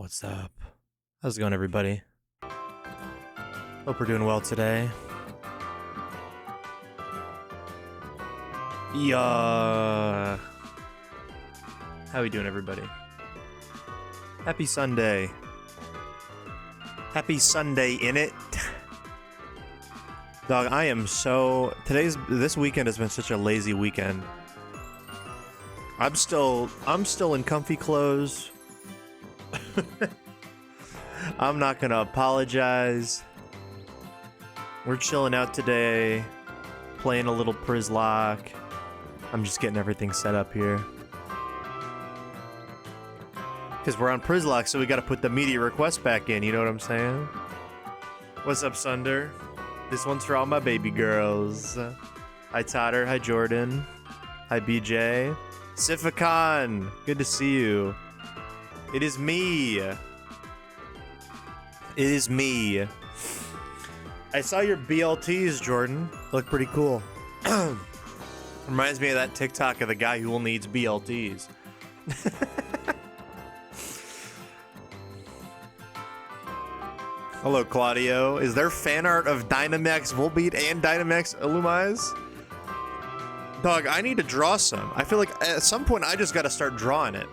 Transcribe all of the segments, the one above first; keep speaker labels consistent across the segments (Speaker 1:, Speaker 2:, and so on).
Speaker 1: What's up? How's it going, everybody? Hope we're doing well today. Yeah. How we doing, everybody? Happy Sunday. Happy Sunday, innit? Dog, I am so... This weekend has been such a lazy weekend. I'm still in comfy clothes. I'm not gonna apologize. We're chilling out today, playing a little Przzlocke. I'm just getting everything set up here. Because we're on Przzlocke, so we gotta put the media request back in, you know what I'm saying? What's up, Sunder? This one's for all my baby girls. Hi, Totter. Hi, Jordan. Hi, BJ. Sificon, good to see you. It is me. It is me. I saw your BLTs, Jordan. Look pretty cool. Reminds me of that TikTok of the guy who only eats BLTs. Hello, Claudio. Is there fan art of Dynamax Volbeat and Dynamax Illumais? Dog, I need to draw some. I feel like at some point I just gotta start drawing it.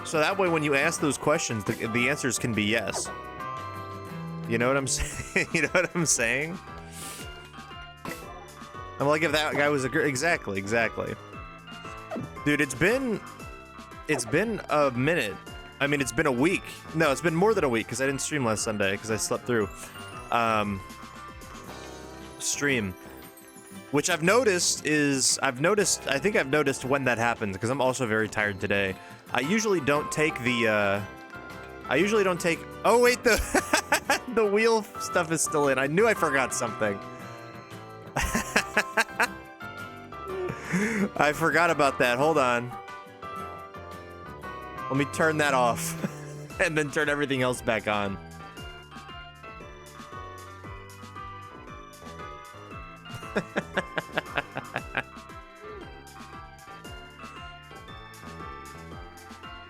Speaker 1: So that way when you ask those questions, the answers can be yes. You know what I'm saying? You know what I'm saying? I'm like, if that guy was a girl. Exactly. Dude, it's been a minute. I mean, it's been a week. No, it's been more than a week because I didn't stream last Sunday because I slept through. Stream. Which I think I've noticed when that happens because I'm also very tired today. I usually don't take oh wait, the wheel stuff is still in. I knew I forgot something. I forgot about that. Hold on. Let me turn that off and then turn everything else back on.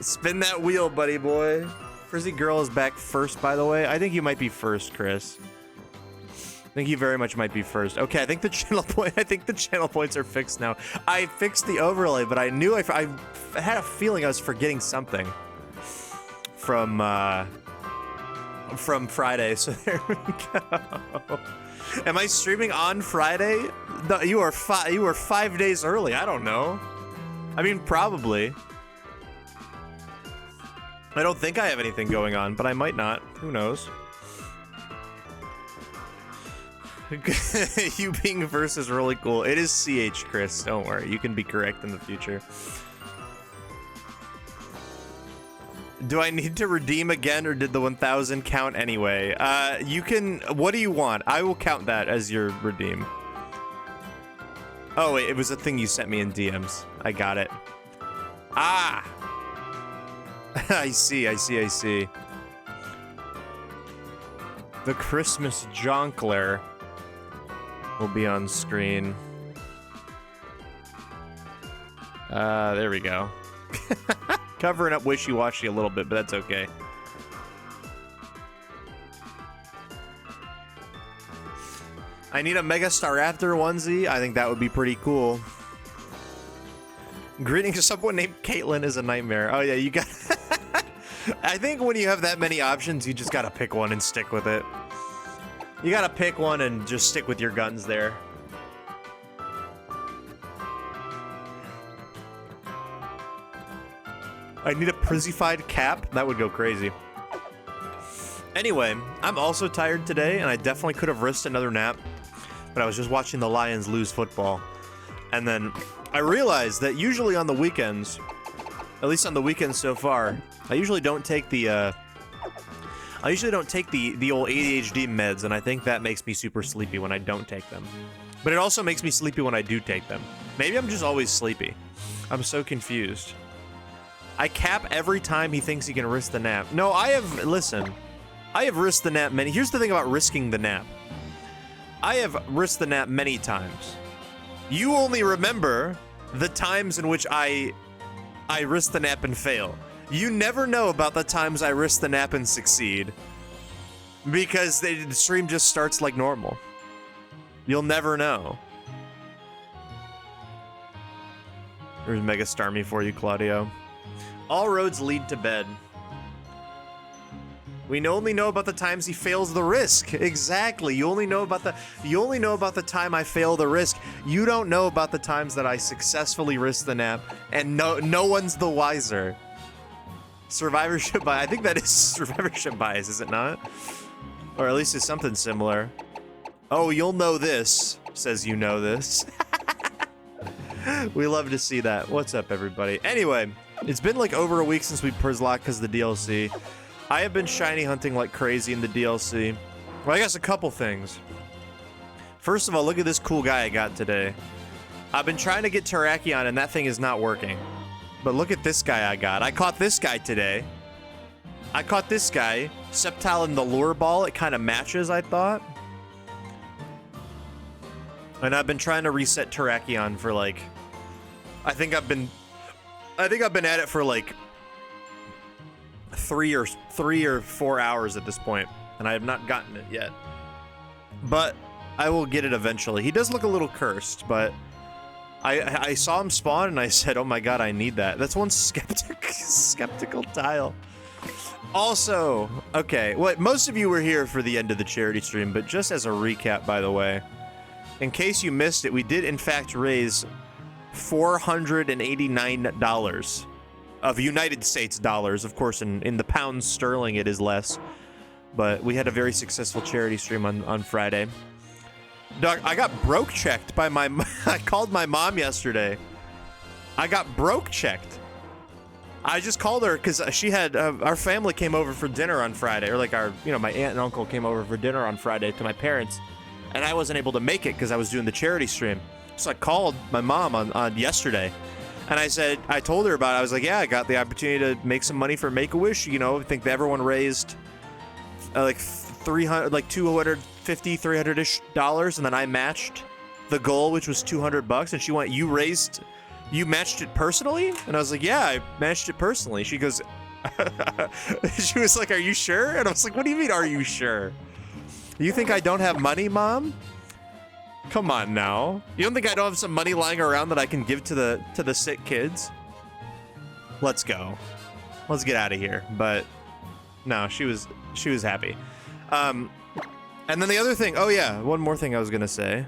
Speaker 1: Spin that wheel, buddy boy. Frizzy Girl is back first, by the way. I think you might be first, Chris. I think you very much might be first. Okay, I think the channel points are fixed now. I fixed the overlay, but I knew I had a feeling I was forgetting something from Friday. So there we go. Am I streaming on Friday? No, you are 5 days early. I don't know. I mean, probably. I don't think I have anything going on, but I might not. Who knows? You being first is really cool. It is CH, Chris. Don't worry. You can be correct in the future. Do I need to redeem again, or did the 1,000 count anyway? You can... What do you want? I will count that as your redeem. Oh, wait. It was a thing you sent me in DMs. I got it. Ah! I see. The Christmas Jonkler will be on screen. There we go. Covering up wishy-washy a little bit, but that's okay. I need a Mega Staraptor onesie. I think that would be pretty cool. Greetings to someone named Caitlin is a nightmare. Oh yeah, you got... I think when you have that many options, you just gotta pick one and stick with it. You gotta pick one and just stick with your guns there. I need a przzyfied cap? That would go crazy. Anyway, I'm also tired today, and I definitely could have risked another nap, but I was just watching the Lions lose football. And then I realized that usually on the weekends, at least on the weekends so far, I usually don't take the old ADHD meds, and I think that makes me super sleepy when I don't take them. But it also makes me sleepy when I do take them. Maybe I'm just always sleepy. I'm so confused. I cap every time he thinks he can risk the nap. No, I have risked the nap many. Here's the thing about risking the nap. I have risked the nap many times. You only remember the times in which I risk the nap and fail. You never know about the times I risk the nap and succeed. Because the stream just starts like normal. You'll never know. There's Mega Starmie for you, Claudio. All roads lead to bed. We only know about the times he fails the risk. Exactly. You only know about the time I fail the risk. You don't know about the times that I successfully risk the nap, and no one's the wiser. Survivorship bias. I think that is survivorship bias, is it not? Or at least it's something similar. Oh, you'll know this, says you know this. We love to see that. What's up, everybody? Anyway, it's been like over a week since we Przzlocke because of the DLC. I have been shiny hunting like crazy in the DLC. Well, I guess a couple things. First of all, look at this cool guy I got today. I've been trying to get Terrakion and that thing is not working. But look at this guy I got. I caught this guy today. I caught this guy. Sceptile and the lure ball. It kind of matches, I thought. And I've been trying to reset Terrakion for like... I think I've been at it for like... 3 or 4 hours at this point, and I have not gotten it yet. But I will get it eventually. He does look a little cursed, but I saw him spawn and I said, oh my god, I need that. That's one skeptical tile. Also, okay, well, most of you were here for the end of the charity stream, but just as a recap, by the way, in case you missed it, we did in fact raise $489 of United States dollars. Of course, in the pounds sterling, it is less. But we had a very successful charity stream on Friday. Doc, I got broke checked by my... I called my mom yesterday. I got broke checked. I just called her because she had... our family came over for dinner on Friday. Or like my aunt and uncle came over for dinner on Friday to my parents. And I wasn't able to make it because I was doing the charity stream. So I called my mom on yesterday. And I told her about it. I was like, yeah, I got the opportunity to make some money for Make-A-Wish. You know, I think that everyone raised like $250, $300-ish, and then I matched the goal, which was $200. And she went, you matched it personally? And I was like, yeah, I matched it personally. She goes, she was like, are you sure? And I was like, what do you mean, are you sure? You think I don't have money, Mom? Come on now. You don't think I don't have some money lying around that I can give to the sick kids? Let's go. Let's get out of here. But no, she was happy. And then the other thing, oh yeah, one more thing I was gonna say.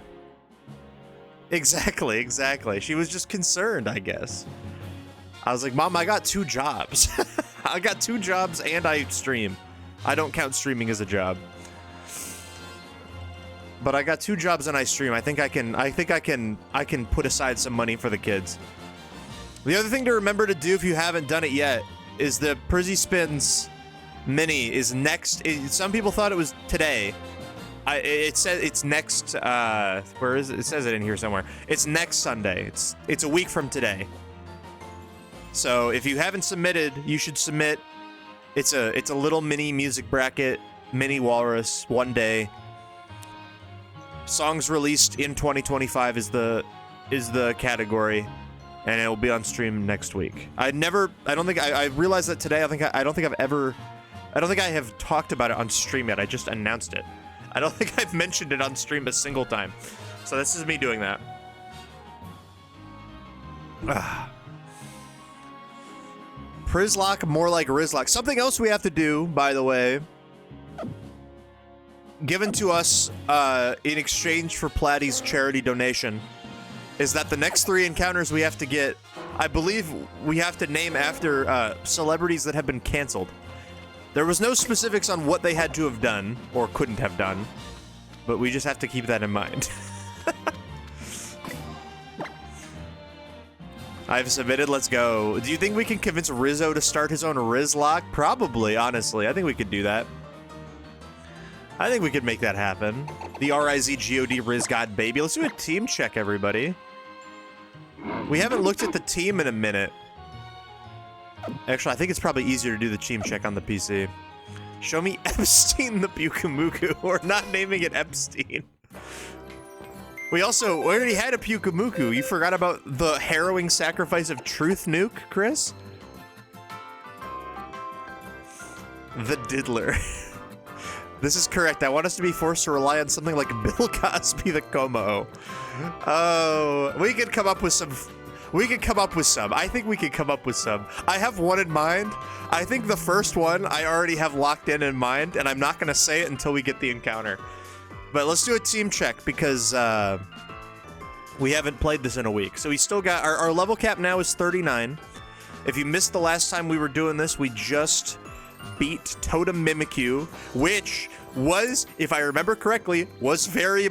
Speaker 1: Exactly. She was just concerned, I guess. I was like, Mom, I got 2 jobs. I got 2 jobs and I stream. I don't count streaming as a job. But I got 2 jobs and I stream. I think I can put aside some money for the kids. The other thing to remember to do if you haven't done it yet is the Prizzy Spins Mini is next. Some people thought it was today. It says it's next. Where is it? It says it in here somewhere. It's next Sunday. It's a week from today. So if you haven't submitted, you should submit. It's a little mini music bracket, mini walrus, 1 day. Songs released in 2025 is the category, and it will be on stream next week. I realized that today. I don't think I have talked about it on stream yet. I just announced it. I don't think I've mentioned it on stream a single time. So this is me doing that. Przzlocke, more like Rizlocke. Something else we have to do, by the way, given to us in exchange for Platty's charity donation, is that the next 3 encounters we have to get, I believe we have to name after celebrities that have been canceled. There was no specifics on what they had to have done, or couldn't have done, but we just have to keep that in mind. I've submitted, let's go. Do you think we can convince Rizzo to start his own Rizlocke? Probably, honestly. I think we could do that. I think we could make that happen. The RIZGOD RizGod baby. Let's do a team check, everybody. We haven't looked at the team in a minute. Actually, I think it's probably easier to do the team check on the PC. Show me Epstein the Pyukamuku. We're not naming it Epstein. We already had a Pyukamuku. You forgot about the harrowing sacrifice of Truth Nuke, Chris? The Diddler. This is correct. I want us to be forced to rely on something like Bill Cosby the Como. Oh, we could come up with some. I think we could come up with some. I have one in mind. I think the first one I already have locked in mind, and I'm not going to say it until we get the encounter. But let's do a team check because we haven't played this in a week. So we still got our level cap now is 39. If you missed the last time we were doing this, we just beat Totem Mimikyu, which was, if I remember correctly, was a very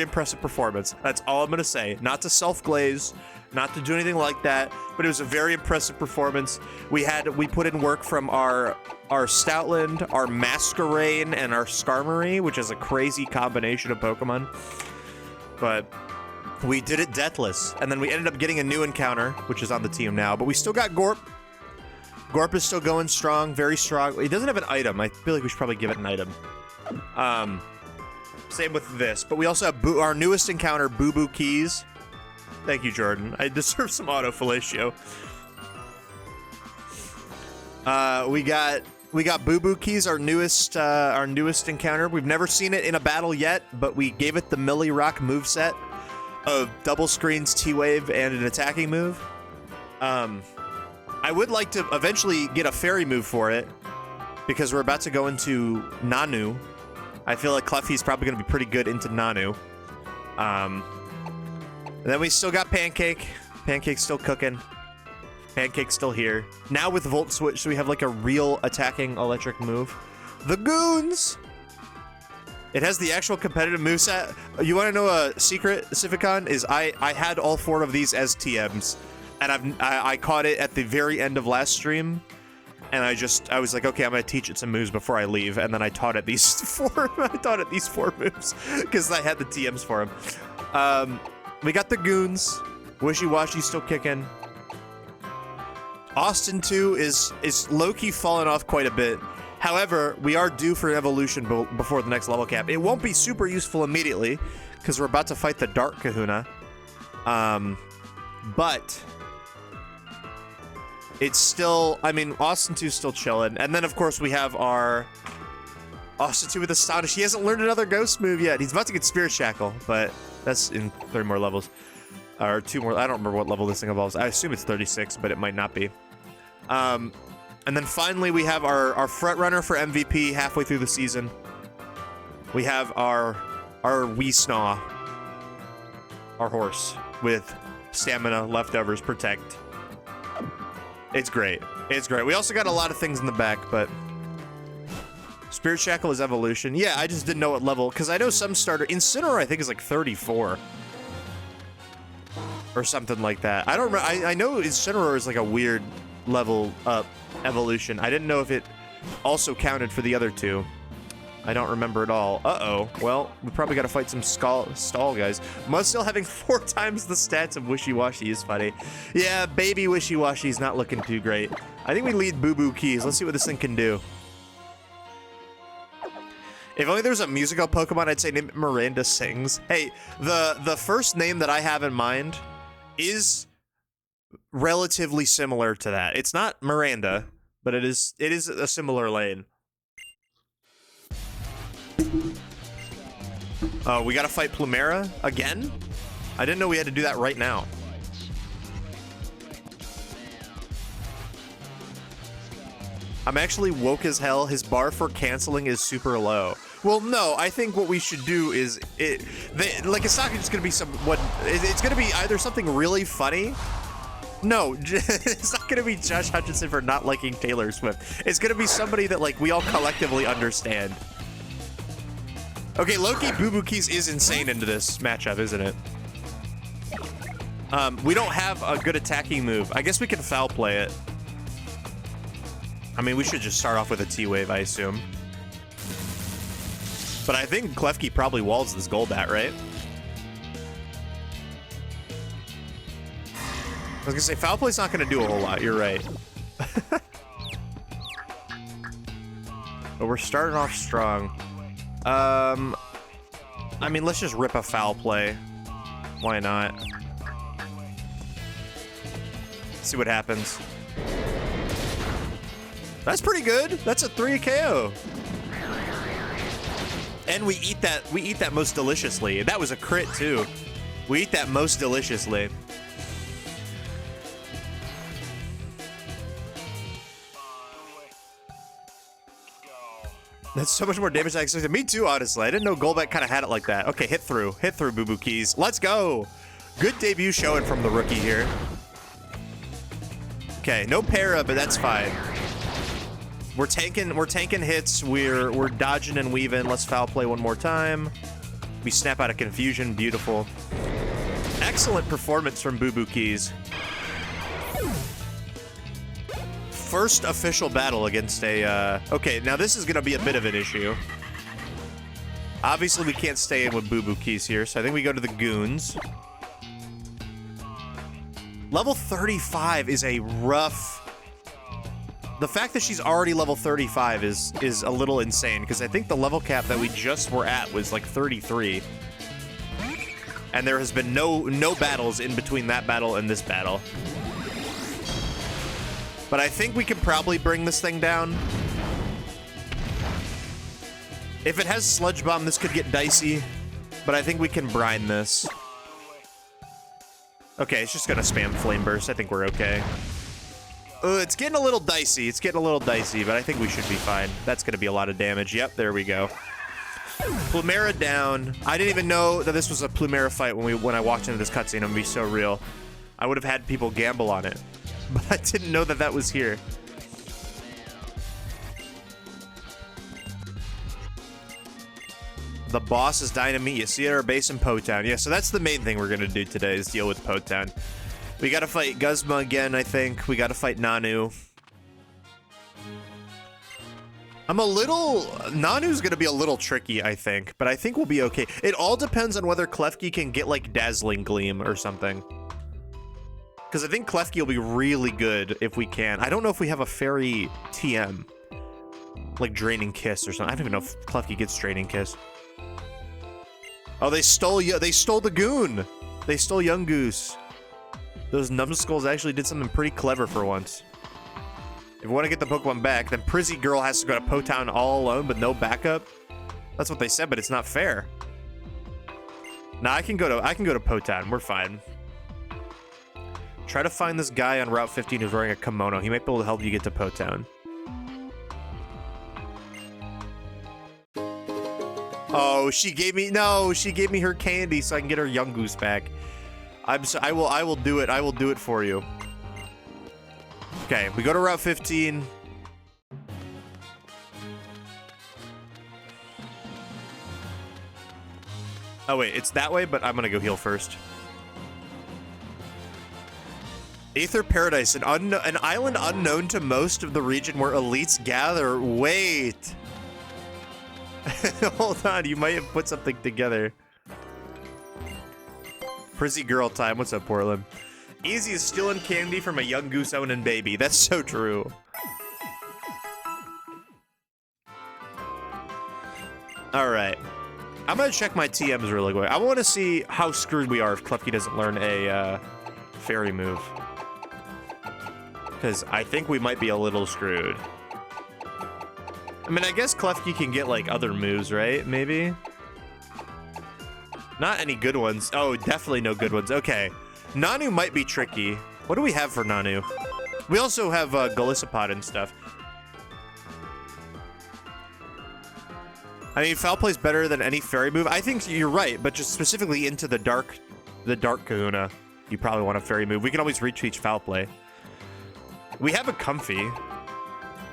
Speaker 1: impressive performance. That's all I'm gonna say. Not to self-glaze, not to do anything like that, but it was a very impressive performance. We put in work from our Stoutland, our Masquerain, and our Skarmory, which is a crazy combination of Pokemon. But we did it deathless, and then we ended up getting a new encounter, which is on the team now, but we still got Gorp. Gorp is still going strong, very strong. He doesn't have an item. I feel like we should probably give it an item. Same with this, but we also have our newest encounter, Boo Boo Keys. Thank you, Jordan. I deserve some auto fellatio. We got Boo Boo Keys, our newest encounter. We've never seen it in a battle yet, but we gave it the Millie Rock moveset of double screens, T-Wave, and an attacking move. I would like to eventually get a fairy move for it because we're about to go into Nanu. I feel like Cleffy's probably going to be pretty good into Nanu. And then we still got Pancake. Pancake's still cooking. Pancake's still here. Now with Volt Switch, so we have like a real attacking electric move. The Goons! It has the actual competitive moveset. You want to know a secret, Cificon? Is I had all 4 of these as TMs. And I caught it at the very end of last stream, and I was like, okay, I'm gonna teach it some moves before I leave, and then I taught it these 4 moves because I had the TMs for him. We got the Goons. Wishy Washy still kicking. Austin 2 is low-key falling off quite a bit. However, we are due for an evolution before the next level cap. It won't be super useful immediately because we're about to fight the Dark Kahuna. But it's still, I mean, Austin 2's still chilling. And then, of course, we have our Austin 2 with Astonish. He hasn't learned another ghost move yet. He's about to get Spirit Shackle, but that's in 3 more levels. Or 2 more. I don't remember what level this thing evolves. I assume it's 36, but it might not be. And then finally, we have our front runner for MVP halfway through the season. We have our Weesnaw, our horse, with stamina, leftovers, protect. It's great. It's great. We also got a lot of things in the back, but Spirit Shackle is evolution. Yeah, I just didn't know what level, because I know some starter, Incineroar I think is like 34. Or something like that. I don't remember. I know Incineroar is like a weird level up evolution. I didn't know if it also counted for the other 2. I don't remember at all. Uh-oh. Well, we probably got to fight some stall guys. Mudstill having 4 times the stats of Wishy Washy is funny. Yeah, baby Wishy Washy is not looking too great. I think we lead Boo Boo Keys. Let's see what this thing can do. If only there was a musical Pokemon, I'd say name it Miranda Sings. Hey, the first name that I have in mind is relatively similar to that. It's not Miranda, but it is a similar lane. Oh, we gotta fight Plumera again? I didn't know we had to do that right now. I'm actually woke as hell. His bar for canceling is super low. Well, no, I think what we should do is like it's not just gonna be it's gonna be either something really funny. No, it's not gonna be Josh Hutchinson for not liking Taylor Swift. It's gonna be somebody that like we all collectively understand. Okay, Loki Boo Boo Keys is insane into this matchup, isn't it? We don't have a good attacking move. I guess we can foul play it. I mean, we should just start off with a T-Wave, I assume. But I think Klefki probably walls this Golbat, right? I was gonna say, foul play's not gonna do a whole lot, you're right. But we're starting off strong. I mean, let's just rip a foul play. Why not? See what happens. That's pretty good. That's a 3 KO. And we eat that most deliciously. That was a crit too. We eat that most deliciously. That's so much more damage than I expected. Me too, honestly. I didn't know Golbat kind of had it like that. Okay, hit through, Boo Boo Keys. Let's go. Good debut showing from the rookie here. Okay, no para, but that's fine. We're tanking hits. We're dodging and weaving. Let's foul play one more time. We snap out of confusion. Beautiful. Excellent performance from Boo Boo Keys. First official battle against a, okay, now this is gonna be a bit of an issue. Obviously, we can't stay in with Boo Boo Keys here, so I think we go to the Goons. Level 35 is a rough... The fact that she's already level 35 is a little insane, because I think the level cap that we just were at was like 33. And there has been no battles in between that battle and this battle. But I think we can probably bring this thing down. If it has Sludge Bomb, this could get dicey. But I think we can brine this. Okay, it's just gonna spam Flame Burst. I think we're okay. It's getting a little dicey. It's getting a little dicey, but I think we should be fine. That's gonna be a lot of damage. Yep, there we go. Plumera down. I didn't even know that this was a Plumera fight when I walked into this cutscene. I'm gonna be so real. I would have had people gamble on it. But I didn't know that was here. The boss is dying to meet you. See you at our base in Po-Town. Yeah, so that's the main thing we're gonna do today is deal with Po-Town. We gotta fight Guzma again, I think. We gotta fight Nanu. Nanu's gonna be a little tricky, I think. But I think we'll be okay. It all depends on whether Klefki can get, like, Dazzling Gleam or something. Because I think Klefki will be really good if we can. I don't know if we have a fairy TM. Like Draining Kiss or something. I don't even know if Klefki gets Draining Kiss. Oh, they stole the Goon! They stole Young Goose. Those Numbskulls actually did something pretty clever for once. If we want to get the Pokemon back, then Prizzy Girl has to go to Po-Town all alone with no backup. That's what they said, but it's not fair. Nah, I can go to Po-Town. We're fine. Try to find this guy on Route 15 who's wearing a kimono. He might be able to help you get to Po-Town. Oh, she gave me her candy so I can get her Young Goose back. I will do it. I will do it for you. Okay, we go to Route 15. Oh wait, it's that way, but I'm gonna go heal first. Aether Paradise, an island unknown to most of the region where elites gather. Wait. Hold on, you might have put something together. Prizzy Girl time. What's up, Portland? Easy is stealing candy from a Young Goose owning baby. That's so true. All right. I'm gonna check my TMs really quick. I want to see how screwed we are if Klefki doesn't learn a fairy move. Because I think we might be a little screwed. I mean, I guess Klefki can get, like, other moves, right? Maybe? Not any good ones. Oh, definitely no good ones. Okay. Nanu might be tricky. What do we have for Nanu? We also have Golisopod and stuff. I mean, Foul Play's better than any fairy move. I think you're right, but just specifically into the dark Kahuna, you probably want a fairy move. We can always reach Foul Play. We have a Comfy.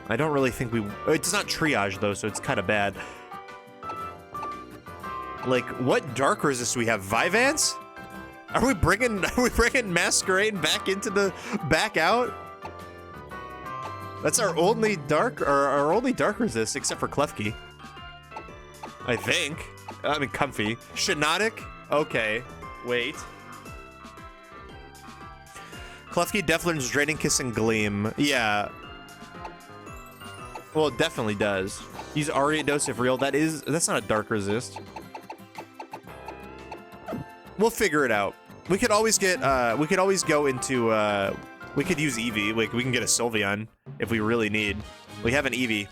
Speaker 1: I don't really think it's not triage though, so it's kind of bad. Like, what dark resist do we have? Vivance? Are we bringing Masquerain back out? That's our only dark resist except for Klefki. I think. I mean, Comfy. Shiinotic? Okay. Wait. Klefki definitely learns Draining Kiss and Gleam. Yeah. Well, it definitely does. Use Ariados if real. That's not a dark resist. We'll figure it out. We could always go into We could use Eevee. Like, we can get a Sylveon if we really need. We have an Eevee.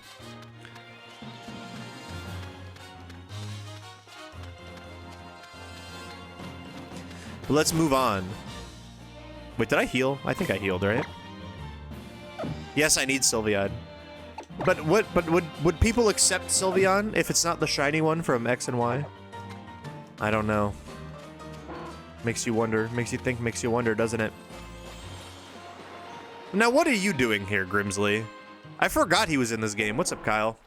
Speaker 1: But let's move on. Wait, did I heal? I think I healed, right? Yes, I need Sylveon. But would people accept Sylveon if it's not the shiny one from X and Y? I don't know. Makes you wonder. Makes you think, makes you wonder, doesn't it? Now, what are you doing here, Grimsley? I forgot he was in this game. What's up, Kyle?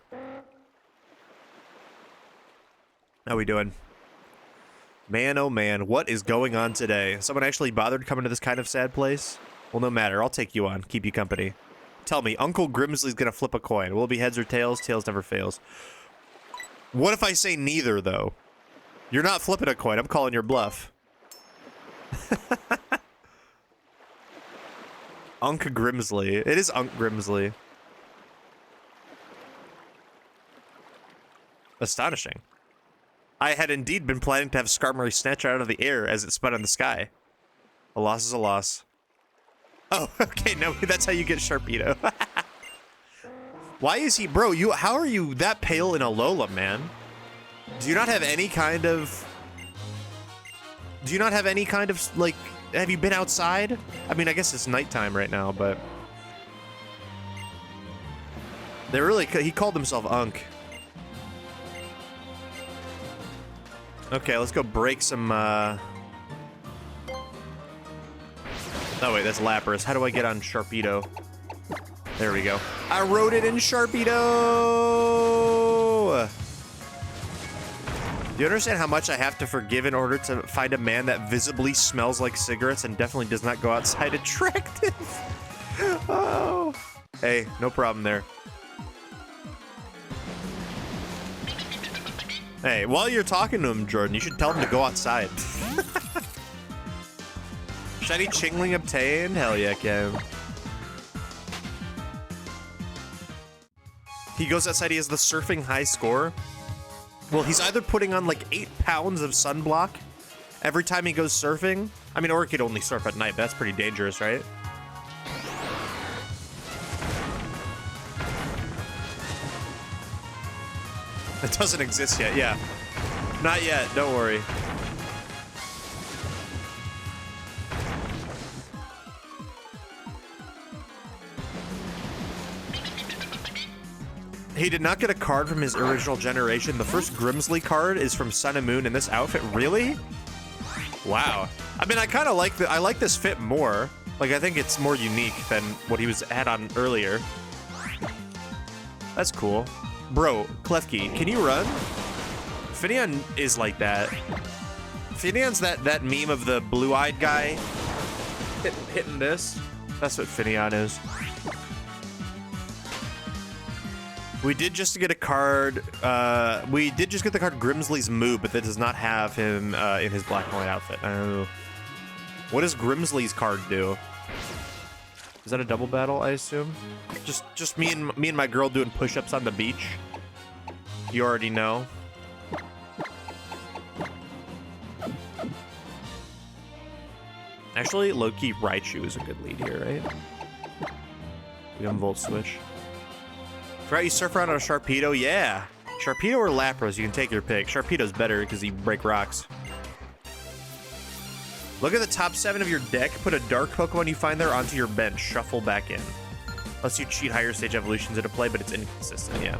Speaker 1: How we doing? Man, oh man, what is going on today? Someone actually bothered coming to this kind of sad place? Well, no matter. I'll take you on. Keep you company. Tell me, Uncle Grimsley's gonna flip a coin. Will it be heads or tails? Tails never fails. What if I say neither, though? You're not flipping a coin. I'm calling your bluff. Unc Grimsley. It is Unc Grimsley. Astonishing. I had indeed been planning to have Skarmory snatch out of the air as it spun in the sky. A loss is a loss. Oh, okay, no, that's how you get Sharpedo. Why is he, bro, how are you that pale in Alola, man? Do you not have any kind of, like, have you been outside? I mean, I guess it's nighttime right now, but he called himself Unc. Okay, let's go break some, Oh wait, that's Lapras. How do I get on Sharpedo? There we go. I wrote it in Sharpedo! Do you understand how much I have to forgive in order to find a man that visibly smells like cigarettes and definitely does not go outside attractive? Oh. Hey, no problem there. Hey, while you're talking to him, Jordan, you should tell him to go outside. Shiny Chingling obtained? Hell yeah, Ken. He goes outside, he has the surfing high score. Well, he's either putting on like 8 pounds of sunblock every time he goes surfing. I mean, or he could only surf at night, but that's pretty dangerous, right? It doesn't exist yet, yeah. Not yet, don't worry. He did not get a card from his original generation. The first Grimsley card is from Sun and Moon in this outfit. Really? Wow. I mean, I kind of like I like this fit more. Like, I think it's more unique than what he had on earlier. That's cool. Bro, Klefki, can you run? Finneon is like that. Finneon's that meme of the blue-eyed guy hitting this. That's what Finneon is. We did just get a card. We did just get the card Grimsley's Moo, but that does not have him in his black and white outfit. Oh. What does Grimsley's card do? Is that a double battle, I assume? Just me and my girl doing push-ups on the beach. You already know. Actually, low-key Raichu is a good lead here, right? We can Volt Switch. Forgot you surf around on a Sharpedo? Yeah. Sharpedo or Lapras, you can take your pick. Sharpedo's better because you break rocks. Look at the top 7 of your deck. Put a dark Pokemon you find there onto your bench. Shuffle back in. Unless you cheat higher stage evolutions into play, but it's inconsistent, yeah.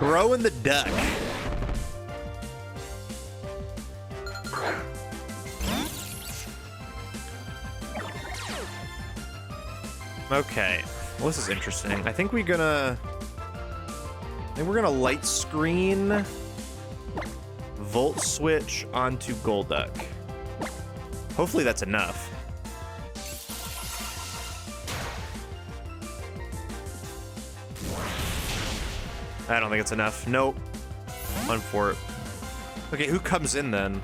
Speaker 1: Bro and the Duck. Okay. Well, this is interesting. I think we're gonna light screen Volt Switch onto Golduck. Hopefully that's enough. I don't think it's enough. Nope. Unfort. Okay, who comes in then?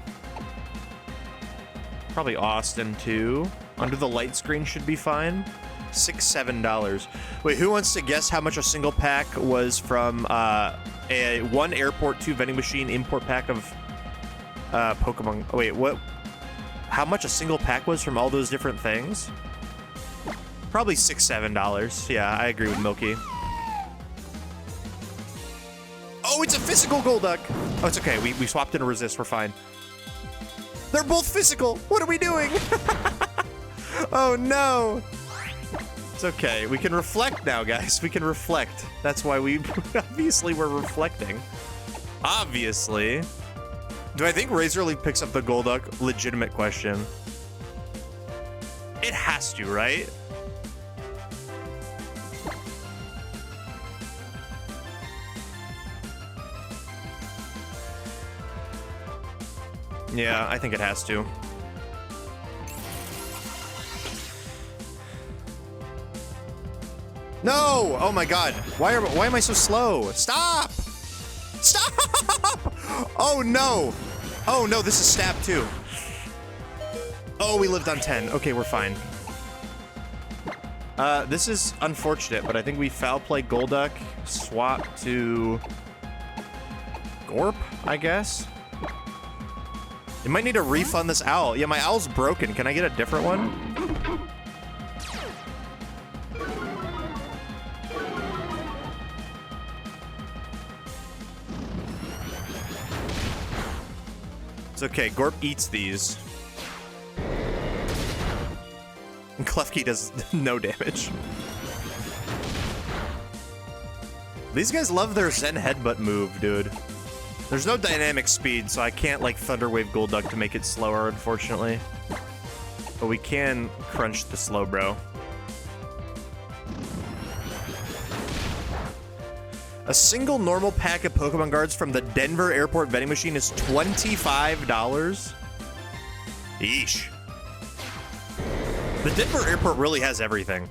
Speaker 1: Probably Austin too. Under the light screen should be fine. $6-7. Wait, who wants to guess how much a single pack was from a 1 airport 2 vending machine import pack of Pokemon? Oh, wait, what? how much a single pack was from all those different things. Probably $6, $7. Yeah, I agree with Milky. Oh, it's a physical Golduck. Oh, it's okay. We swapped in a resist. We're fine. They're both physical. What are we doing? Oh, no. It's okay. We can reflect now, guys. We can reflect. That's why we obviously we're reflecting. Obviously. Do I think Razor Leaf picks up the Golduck? Legitimate question. It has to, right? Yeah, I think it has to. No! Oh my god. Why am I so slow? Stop! Stop! Oh no! Oh no, this is stab too. Oh, we lived on 10. Okay, we're fine. This is unfortunate, but I think we foul play Golduck, swap to Gorp, I guess. You might need to refund this owl. Yeah, my owl's broken. Can I get a different one? It's okay. Gorp eats these. And Klefki does no damage. These guys love their Zen Headbutt move, dude. There's no dynamic speed, so I can't, like, Thunder Wave Golduck to make it slower, unfortunately. But we can crunch the slow bro. A single normal pack of Pokemon cards from the Denver Airport vending machine is $25? Yeesh. The Denver Airport really has everything.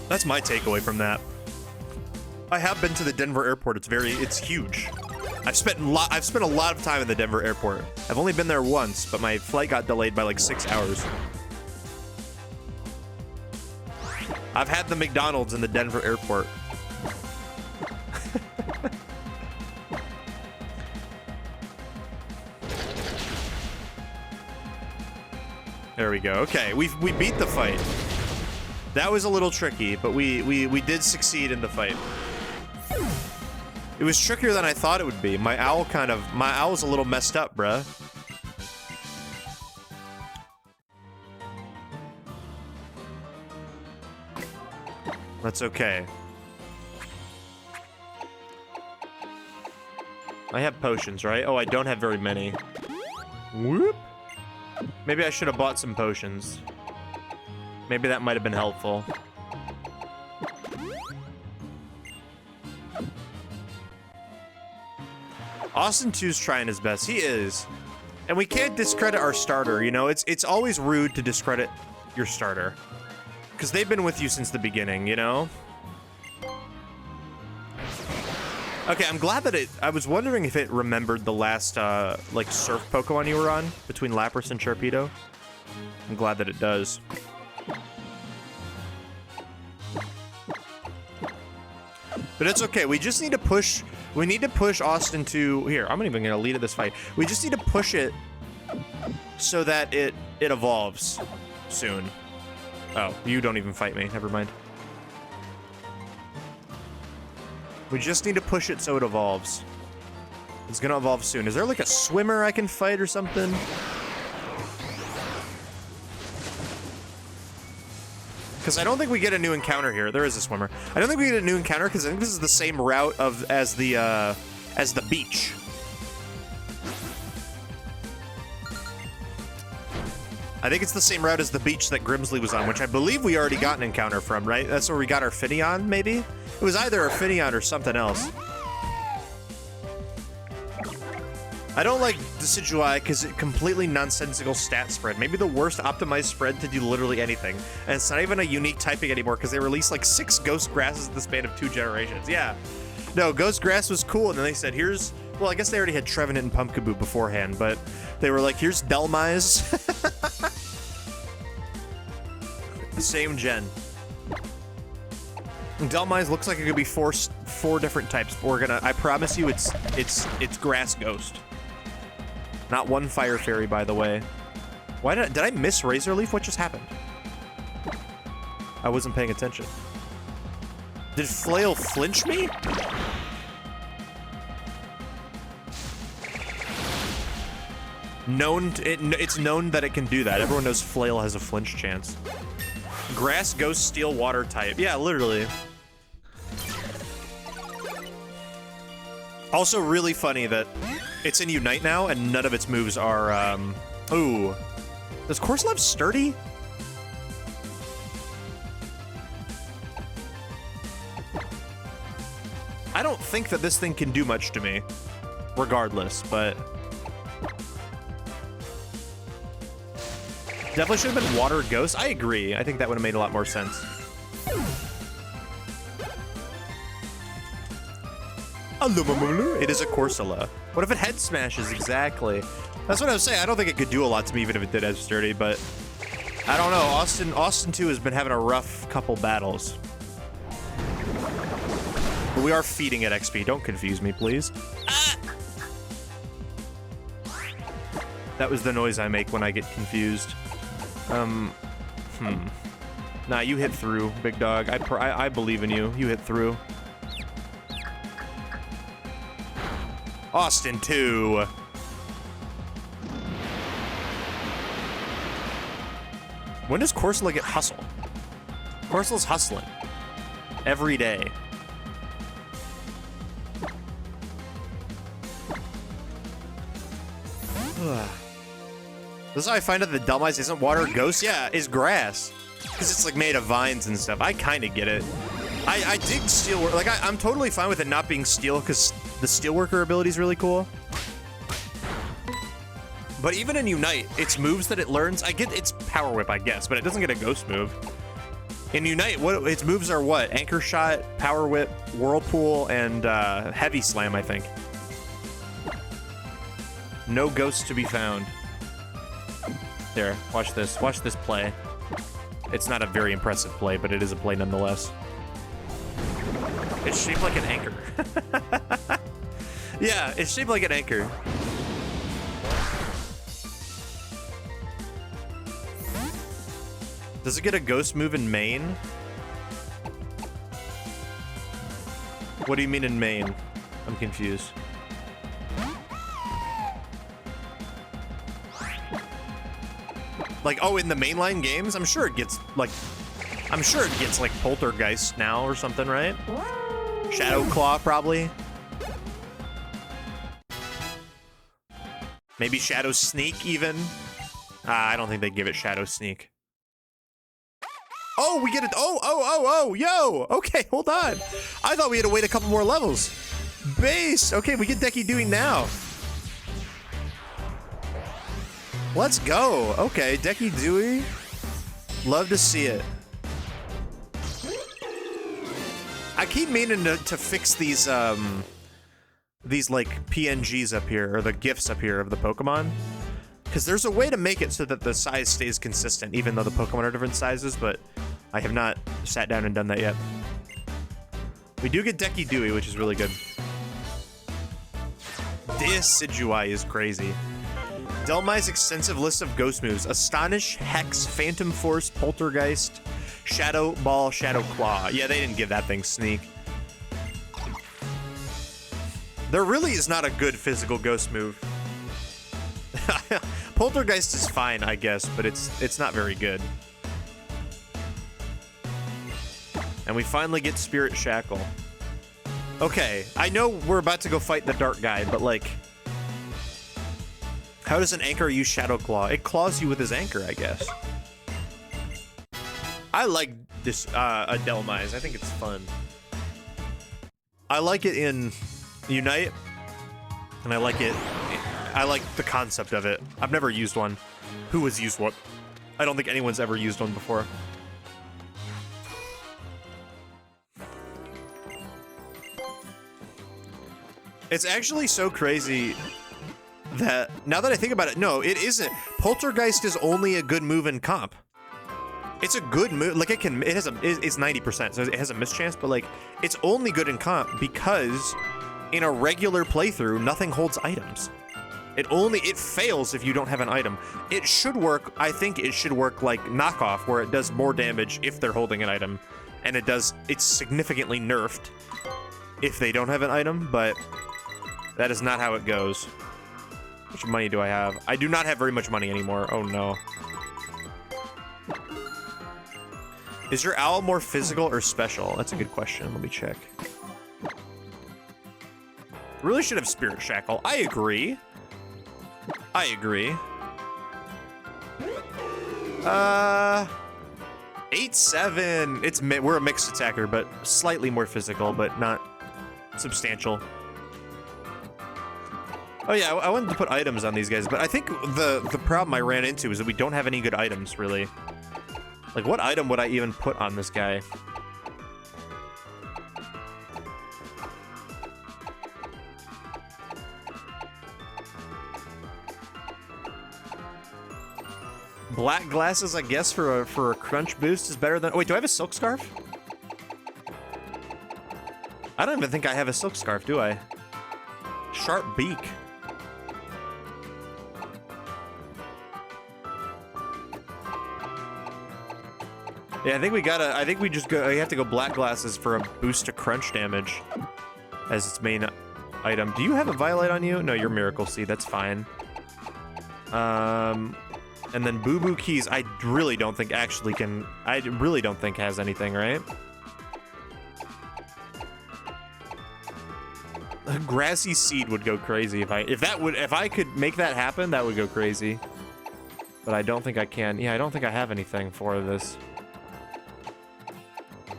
Speaker 1: That's my takeaway from that. I have been to the Denver Airport. It's huge. I've spent a lot of time in the Denver Airport. I've only been there once, but my flight got delayed by like 6 hours. I've had the McDonald's in the Denver Airport. There we go. Okay, we beat the fight. That was a little tricky, but we did succeed in the fight. It was trickier than I thought it would be. My owl's a little messed up, bruh. That's okay. I have potions, right? Oh, I don't have very many. Whoop. Maybe I should have bought some potions. Maybe that might have been helpful. Austin 2's trying his best. He is. And we can't discredit our starter, you know? It's always rude to discredit your starter. Because they've been with you since the beginning, you know? Okay, I'm glad that I was wondering if it remembered the last, like, surf Pokemon you were on between Lapras and Sharpedo. I'm glad that it does. But it's okay. We just need to push. We need to push Austin to here. I'm not even gonna lead at this fight. We just need to push it so that it evolves soon. Oh, you don't even fight me. Never mind. We just need to push it so it evolves. It's gonna evolve soon. Is there like a swimmer I can fight or something? Because I don't think we get a new encounter here. There is a swimmer. I don't think we get a new encounter because I think this is the same route as the beach. I think it's the same route as the beach that Grimsley was on, which I believe we already got an encounter from, right? That's where we got our Finneon, maybe? It was either a Finneon or something else. I don't like Decidueye because it's completely nonsensical stat spread. Maybe the worst optimized spread to do literally anything. And it's not even a unique typing anymore because they released like 6 Ghost Grasses in the span of 2 generations. Yeah. No, Ghost Grass was cool. And then they said, here's... Well, I guess they already had Trevenant and Pumpkaboo beforehand, but they were like, here's Delmise. The same gen. Delmise looks like it could be four different types, but we're gonna... I promise you it's Grass Ghost. Not one Fire Fairy, by the way. Why did I miss Razor Leaf? What just happened? I wasn't paying attention. Did Flail flinch me? It's known that it can do that. Everyone knows Flail has a flinch chance. Grass, Ghost, Steel, Water type. Yeah, literally. Also really funny that it's in Unite now and none of its moves are, ooh. Does Corsola have Sturdy? I don't think that this thing can do much to me, regardless, but... Definitely should have been Water Ghost. I agree. I think that would have made a lot more sense. It is a Corsola. What if it head smashes? Exactly. That's what I was saying. I don't think it could do a lot to me even if it did have Sturdy, but I don't know. Austin 2 has been having a rough couple battles. But we are feeding it XP. Don't confuse me, please. Ah! That was the noise I make when I get confused. Nah, you hit through, big dog. I believe in you. You hit through. Austin 2. When does Corsola get hustle? Corsola's hustling. Every day. This is how I find out the Delmise isn't Water Ghost. Yeah, is grass. Because it's like made of vines and stuff. I kind of get it. I dig Steel Work. Like, I'm totally fine with it not being Steel because the Steelworker ability is really cool. But even in Unite, its moves that it learns, I get its Power Whip, I guess, but it doesn't get a Ghost move. In Unite, its moves are what? Anchor Shot, Power Whip, Whirlpool, and Heavy Slam, I think. No Ghosts to be found. There, watch this. Watch this play. It's not a very impressive play, but it is a play nonetheless. It's shaped like an anchor. Yeah, it's shaped like an anchor. Does it get a Ghost move in main? What do you mean in main? I'm confused. Like, oh, in the mainline games? I'm sure it gets, like, Poltergeist now or something, right? Shadow Claw, probably. Maybe Shadow Sneak, even. I don't think they give it Shadow Sneak. Oh, we get it. Oh, yo. Okay, hold on. I thought we had to wait a couple more levels. Base. Okay, we get Decky Dewey now. Let's go. Okay, Decky Dewey. Love to see it. I keep meaning to fix these like PNGs up here, or the GIFs up here of the Pokemon. Because there's a way to make it so that the size stays consistent, even though the Pokemon are different sizes, but I have not sat down and done that yet. We do get Decky Dewey, which is really good. Decidueye is crazy. Delmai's extensive list of ghost moves: Astonish, Hex, Phantom Force, Poltergeist, Shadow Ball, Shadow Claw. Yeah, they didn't give that thing Sneak. There really is not a good physical ghost move. Poltergeist is fine, I guess, but it's not very good. And we finally get Spirit Shackle. Okay, I know we're about to go fight the Dark Guy, but like, how does an anchor use Shadow Claw? It claws you with his anchor, I guess. I like this Adelmise. I think it's fun. I like it in Unite, and I like the concept of it. I've never used one. Who has used one? I don't think anyone's ever used one before. It's actually so crazy that, now that I think about it, no, it isn't. Poltergeist is only a good move in comp. It's a good move. Like, it's 90%, so it has a mischance, but like, it's only good in comp because in a regular playthrough, nothing holds items. It fails if you don't have an item. It should work, I think it should work like knockoff, where it does more damage if they're holding an item. And it's significantly nerfed if they don't have an item, but that is not how it goes. How much money do I have? I do not have very much money anymore. Oh no. Is your owl more physical or special? That's a good question. Let me check. Really should have Spirit Shackle. I agree. I agree. 8-7. We're a mixed attacker, but slightly more physical, but not substantial. Oh yeah, I wanted to put items on these guys, but I think the problem I ran into is that we don't have any good items, really. Like, what item would I even put on this guy? Black glasses, I guess, for a crunch boost is better than... Oh, wait, do I have a silk scarf? I don't even think I have a silk scarf, do I? Sharp beak. Yeah, I think we have to go black glasses for a boost to crunch damage as its main item. Do you have a Violet on you? No, you're Miracle Seed, that's fine. And then Boo Boo Keys, I really don't think has anything, right? A Grassy Seed would go crazy if I could make that happen, that would go crazy. But I don't think I can. Yeah, I don't think I have anything for this.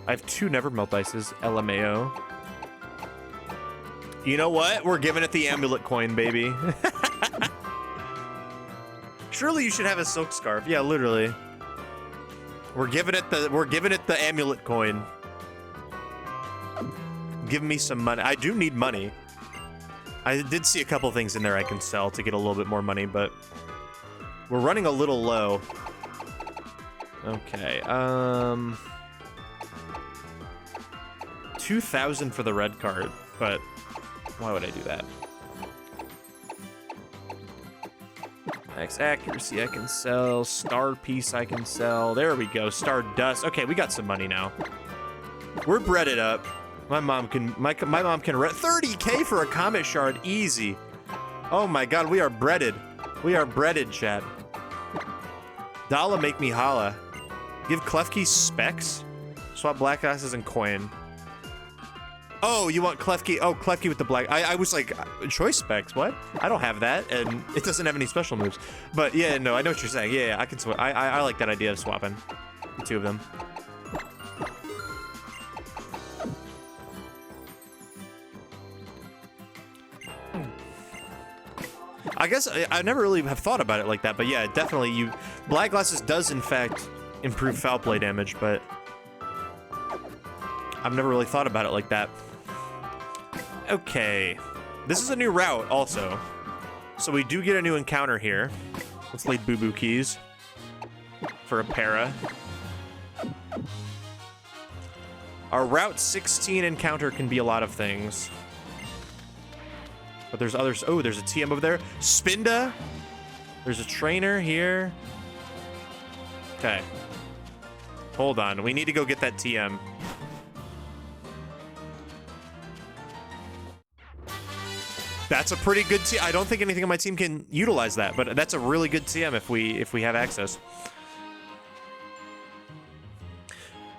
Speaker 1: I have 2 Never Melt Ices, LMAO. You know what? We're giving it the amulet coin, baby. Surely you should have a silk scarf. Yeah, literally. We're giving it the amulet coin. Give me some money. I do need money. I did see a couple things in there I can sell to get a little bit more money, but we're running a little low. Okay, 2,000 for the red card, but why would I do that? Max accuracy I can sell, star piece I can sell. There we go, star dust. Okay, we got some money now. We're breaded up. My mom can rent 30K for a comet shard, easy. Oh my god, we are breaded. We are breaded, chat. Dala make me holla. Give Klefki specs? Swap black glasses and coin. Oh, you want Klefki? Oh, Klefki with the black. I was like, choice specs, what? I don't have that, and it doesn't have any special moves. But yeah, no, I know what you're saying. Yeah, I can swap. I like that idea of swapping the 2 of them. I guess I never really have thought about it like that, but yeah, definitely black glasses does in fact improve foul play damage, but I've never really thought about it like that. Okay, this is a new route also, so we do get a new encounter here. Let's lead Boo Boo Keys for a para. Our Route 16 encounter can be a lot of things. But there's others. Oh, there's a TM over there. Spinda. There's a trainer here. Okay. Hold on. We need to go get that TM. That's a pretty good TM. I don't think anything on my team can utilize that, but that's a really good TM if we have access.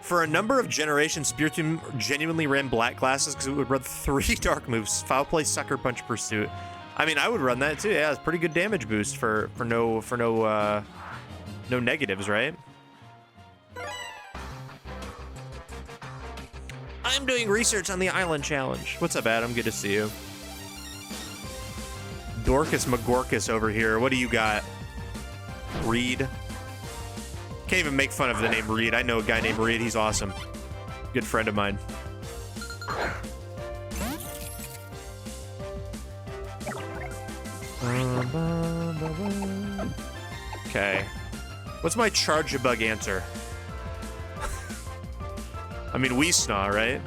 Speaker 1: For a number of generations, Spiritomb genuinely ran black glasses because it would run 3 dark moves: Foul Play, Sucker Punch, Pursuit. I mean, I would run that too. Yeah, it's pretty good damage boost for no negatives, right? I'm doing research on the Island Challenge. What's up, Adam? Good to see you. Dorcas McGorcus over here. What do you got? Reed. Can't even make fun of the name Reed. I know a guy named Reed. He's awesome. Good friend of mine. Okay. What's my Charge-a-Bug answer? I mean, Weesnaw, right?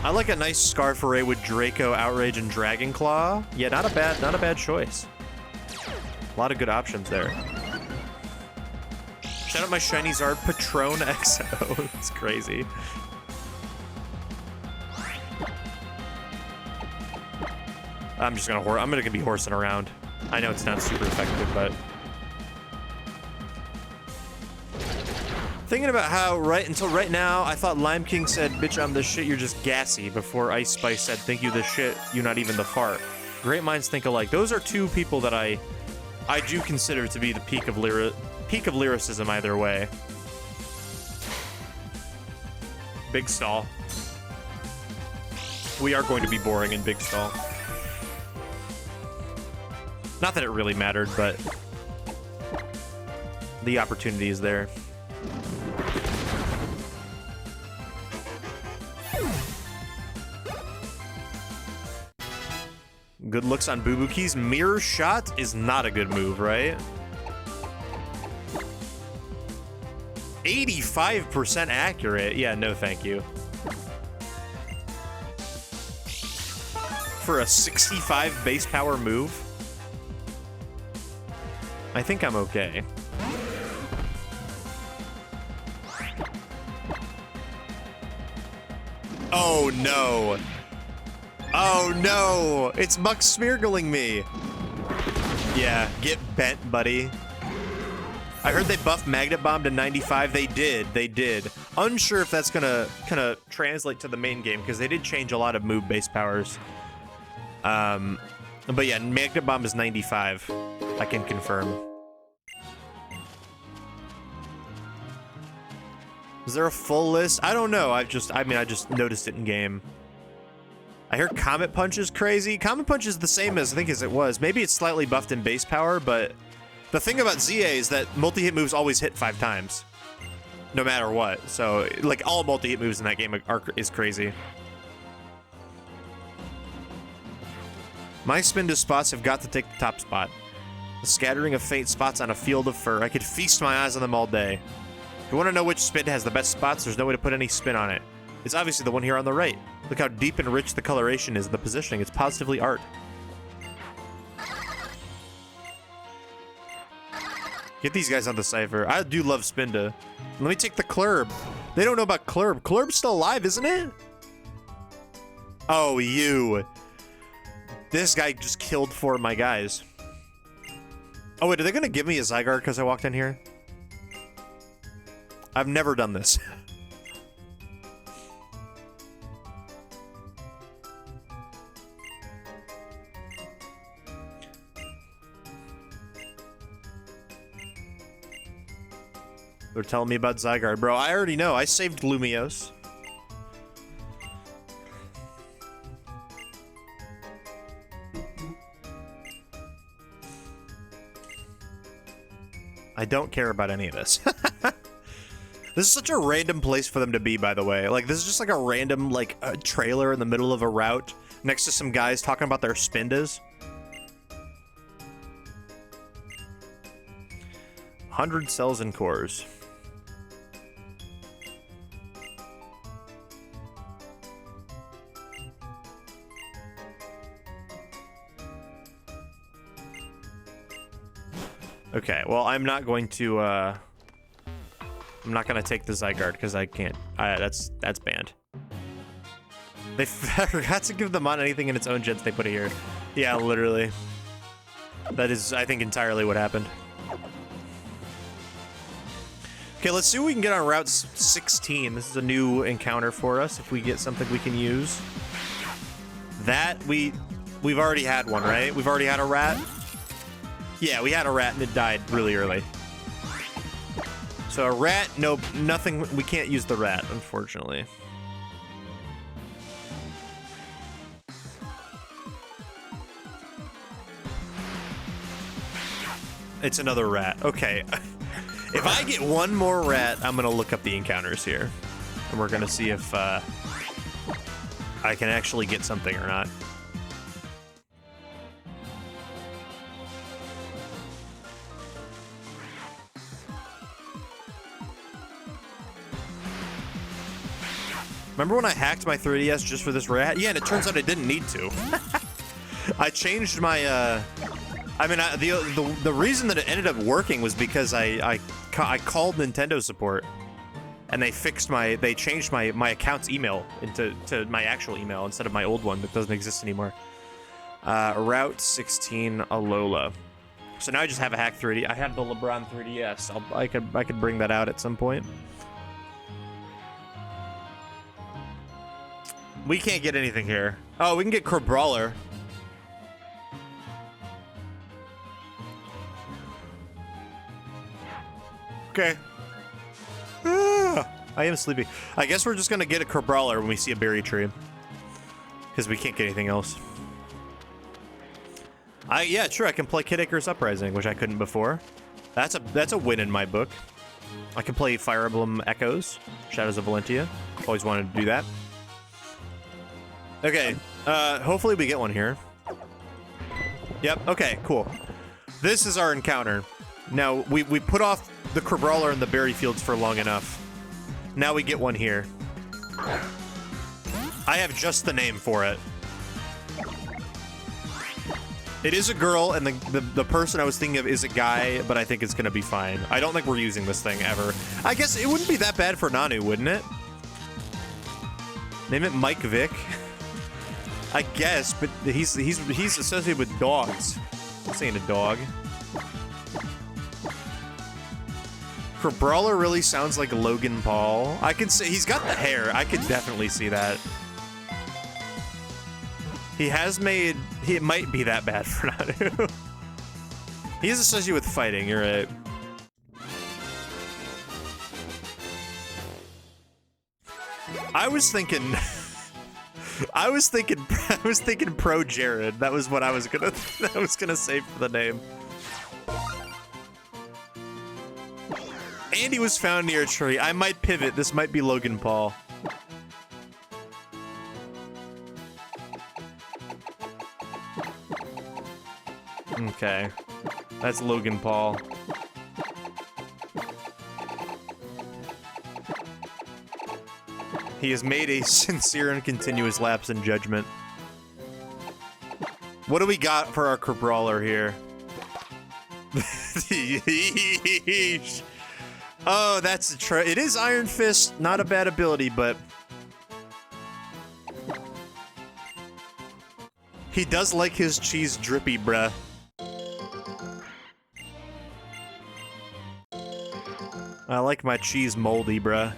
Speaker 1: I like a nice Scarf Array with Draco, Outrage, and Dragon Claw. Yeah, not a bad choice. A lot of good options there. Shout out my shiny Zard, Patron XO. It's crazy. I'm gonna be horsing around. I know it's not super effective, but thinking about how until right now, I thought Lime King said, "Bitch, I'm the shit. You're just gassy." Before Ice Spice said, "Think you the shit. You not even the fart." Great minds think alike. Those are two people that I do consider to be the peak of lyricism either way. Big Stall. We are going to be boring in Big Stall. Not that it really mattered, but the opportunity is there. Good looks on Boo Boo Keys. Mirror Shot is not a good move, right? 85% accurate. Yeah, no thank you. For a 65 base power move? I think I'm okay. Oh no! Oh no! It's Muck Smeargling me! Yeah, get bent, buddy. I heard they buffed Magnet Bomb to 95. They did. Unsure if that's gonna translate to the main game, because they did change a lot of move base powers. But yeah, Magnet Bomb is 95. I can confirm. Is there a full list? I don't know. I just noticed it in game. I hear Comet Punch is crazy. Comet Punch is the same as I think as it was. Maybe it's slightly buffed in base power, but the thing about ZA is that multi-hit moves always hit 5 times. No matter what. So, like, all multi-hit moves in that game is crazy. My spin to spots have got to take the top spot. A scattering of faint spots on a field of fur. I could feast my eyes on them all day. If you want to know which spin has the best spots, there's no way to put any spin on it. It's obviously the one here on the right. Look how deep and rich the coloration is in the positioning. It's positively art. Get these guys on the Cypher. I do love Spinda. Let me take the Clurb. They don't know about Clurb. Clurb's still alive, isn't it? Oh, you. This guy just killed 4 of my guys. Oh, wait, are they going to give me a Zygarde because I walked in here? I've never done this. They're telling me about Zygarde. Bro, I already know. I saved Lumiose. I don't care about any of this. This is such a random place for them to be, by the way. Like, this is just like a random, like, trailer in the middle of a route next to some guys talking about their Spindas. 100 cells and cores. Okay, well, I'm not going to, I'm not gonna take the Zygarde because I can't. That's banned. They forgot to give the mon anything in its own gens they put it here. Yeah, literally. That is, I think, entirely what happened. Okay, let's see what we can get on Route 16. This is a new encounter for us. If we get something we can use. That, we've already had one, right? We've already had a rat? Yeah, we had a rat and it died really early. So a rat, nope, nothing, we can't use the rat, unfortunately. It's another rat, okay. If I get one more rat, I'm gonna look up the encounters here. And we're gonna see if I can actually get something or not. Remember when I hacked my 3DS just for this rat? Yeah, and it turns out I didn't need to. I changed my, I mean, the reason that it ended up working was because I called Nintendo support, and they changed my account's email to my actual email instead of my old one that doesn't exist anymore. Route 16 Alola. So now I just have a hack 3D. I have the LeBron 3DS. I could bring that out at some point. We can't get anything here. Oh, we can get Przzlocke. Okay. I am sleepy. I guess we're just gonna get a Przzlocke when we see a berry tree, because we can't get anything else. Yeah, sure. I can play Kid Icarus Uprising, which I couldn't before. That's a win in my book. I can play Fire Emblem Echoes, Shadows of Valentia. Always wanted to do that. Okay. Hopefully we get one here. Yep. Okay. Cool. This is our encounter. Now we put off the Przzlocke in the berry fields for long enough. Now we get one here. I have just the name for it. It is a girl, and the person I was thinking of is a guy, but I think it's gonna be fine. I don't think we're using this thing ever. I guess it wouldn't be that bad for Nanu, wouldn't it? Name it Mike Vick. I guess, but he's associated with dogs. I'm saying a dog. Przzlocke really sounds like Logan Paul. I can say he's got the hair. I could definitely see that. He might be that bad for Nanu. He is associated with fighting, you're right. I was thinking Pro Jared. That was what I was gonna say for the name. Andy was found near a tree. I might pivot. This might be Logan Paul. Okay. That's Logan Paul. He has made a sincere and continuous lapse in judgment. What do we got for our Przzlocke here? Oh, that's it is Iron Fist. Not a bad ability, but he does like his cheese drippy, bruh. I like my cheese moldy, bruh.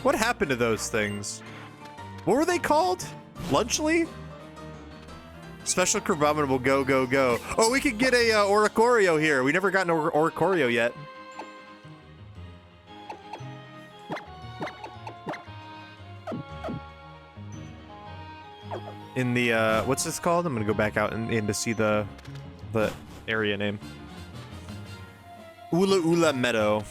Speaker 1: What happened to those things? What were they called? Lunchly? Special Crabominable go, go, go. Oh, we could get a Oricorio here. We never got an Oricorio yet. In the, what's this called? I'm gonna go back out and to see the area name. Ula Ula Meadow.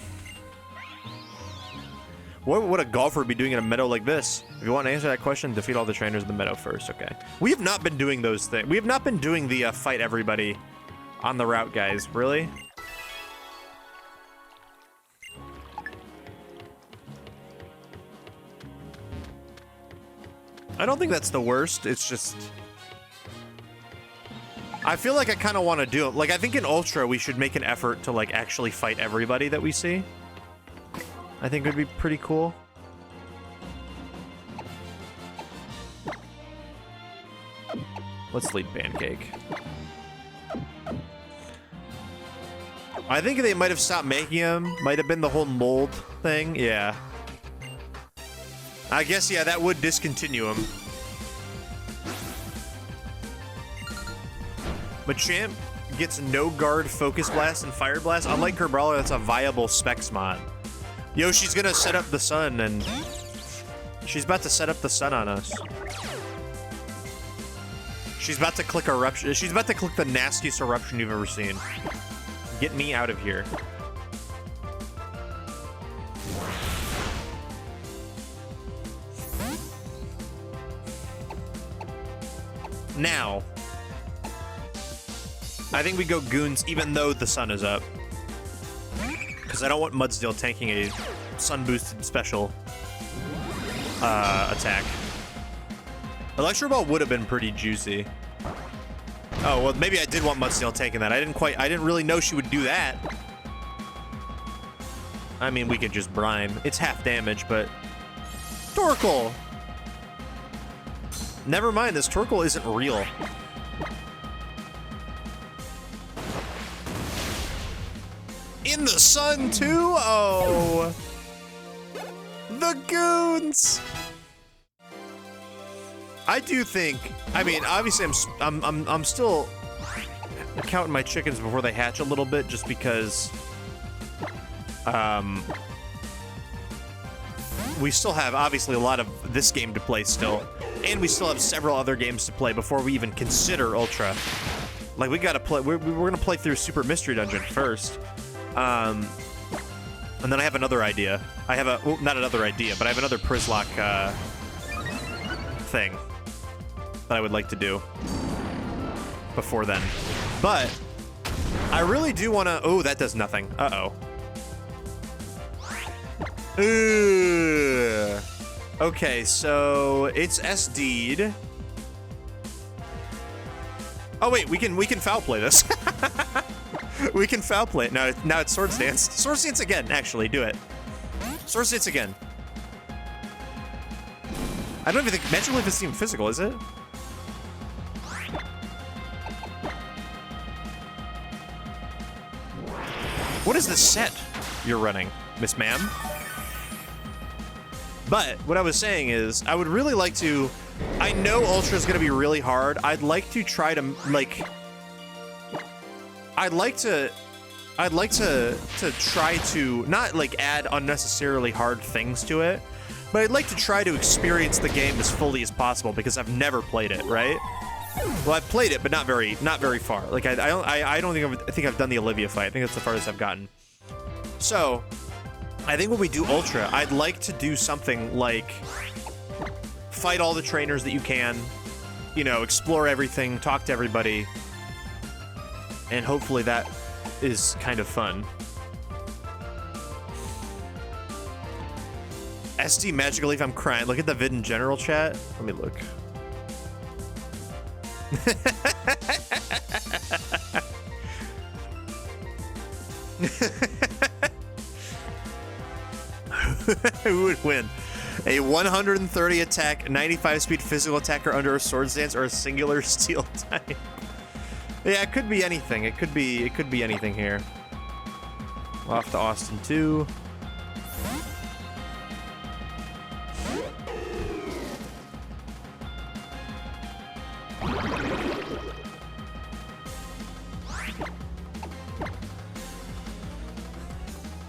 Speaker 1: What would a golfer be doing in a meadow like this? If you want to answer that question, defeat all the trainers in the meadow first. Okay. We have not been doing those things. We have not been doing the fight everybody on the route, guys. Really? I don't think that's the worst. It's just I feel like I kind of want to do it. Like, I think in Ultra, we should make an effort to, like, actually fight everybody that we see. I think it would be pretty cool. Let's lead Pancake. I think they might have stopped making them. Might have been the whole mold thing. Yeah. I guess, yeah, that would discontinue him. Machamp gets no guard, Focus Blast, and Fire Blast. Unlike Przzlocke, that's a viable Specs mod. Yo, she's gonna set up the sun, and she's about to set up the sun on us. She's about to click Eruption. She's about to click the nastiest Eruption you've ever seen. Get me out of here. Now, I think we go Goons even though the sun is up. Because I don't want Mudsdale tanking a sun-boosted special attack. Electro Ball would have been pretty juicy. Oh, well, maybe I did want Mudsdale tanking that. I didn't really know she would do that. I mean, we could just brine. It's half damage, but... Torkoal! Never mind, this Torkoal isn't real. In the sun, too? Oh! The goons! I do think... I mean, obviously, I'm still counting my chickens before they hatch a little bit, just because... we still have, obviously, a lot of this game to play still. And we still have several other games to play before we even consider Ultra. Like, we gotta play... We're gonna play through Super Mystery Dungeon first. And then I have another idea. I have a... Well, not another idea, but I have another Przzlocke, thing that I would like to do before then. But I really do want to... Oh, that does nothing. Uh-oh. Okay, so it's SD'd. Oh wait, we can foul play this. We can foul play it. Now it's Swords Dance. Swords Dance again, actually, do it. Swords Dance again. I don't even think Magic Leaf is even physical, is it? What is the set you're running, Miss Ma'am? But what I was saying is, I would really like to... I know Ultra is going to be really hard. I'd like to try to, like... I'd like to try to, not, like, add unnecessarily hard things to it, but I'd like to try to experience the game as fully as possible, because I've never played it, right? Well, I've played it, but not very far. Like, I think I've done the Olivia fight. I think that's the farthest I've gotten. So... I think when we do Ultra, I'd like to do something like fight all the trainers that you can, you know, explore everything, talk to everybody, and hopefully that is kind of fun. SD Magic Leaf, I'm crying. Look at the vid in general chat. Let me look. Who would win? A 130 attack, 95 speed physical attacker under a Swords Dance, or a singular steel type? Yeah, it could be anything. It could be anything here. Off to Austin 2.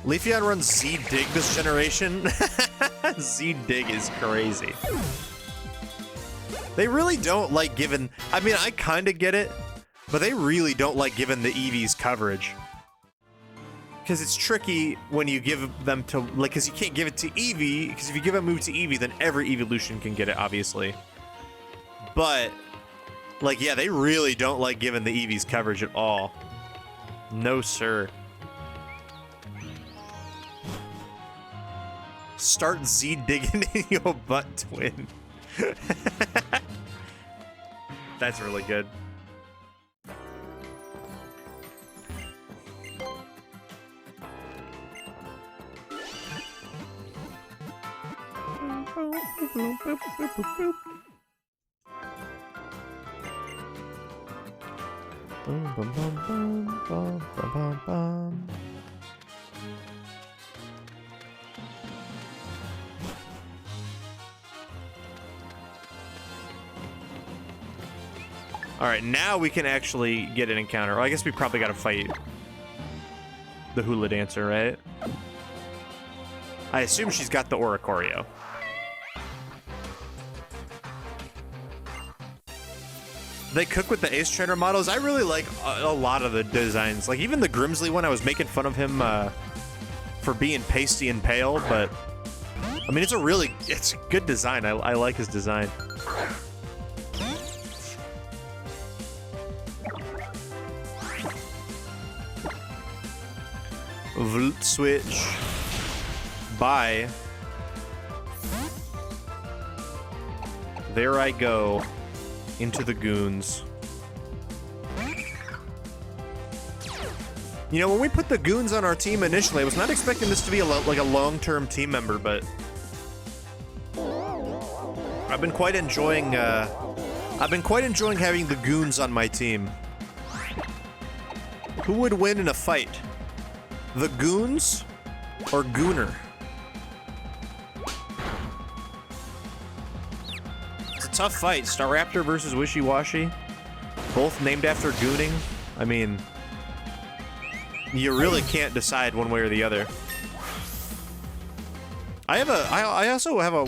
Speaker 1: Leafeon runs Z-Dig this generation. Z-Dig is crazy. They really don't like giving... I mean, I kind of get it, but they really don't like giving the EVs coverage. Because it's tricky when you give them to... Like, because you can't give it to Eevee, because if you give a move to Eevee, then every evolution can get it, obviously. But, like, yeah, they really don't like giving the EVs coverage at all. No, sir. Start Z-digging in your butt, twin. That's really good. Alright, now we can actually get an encounter. Well, I guess we probably gotta fight the Hula Dancer, right? I assume she's got the Oricorio. They cook with the Ace Trainer models. I really like a lot of the designs. Like, even the Grimsley one, I was making fun of him for being pasty and pale, but... I mean, it's a good design. I like his design. Volt switch. Bye. There I go. Into the goons. You know, when we put the goons on our team initially, I was not expecting this to be like a long-term team member, but I've been quite enjoying having the goons on my team. Who would win in a fight? The goons or Gooner? It's a tough fight. Staraptor versus Wishy-Washy. Both named after gooning. I mean, you really can't decide one way or the other. I also have a...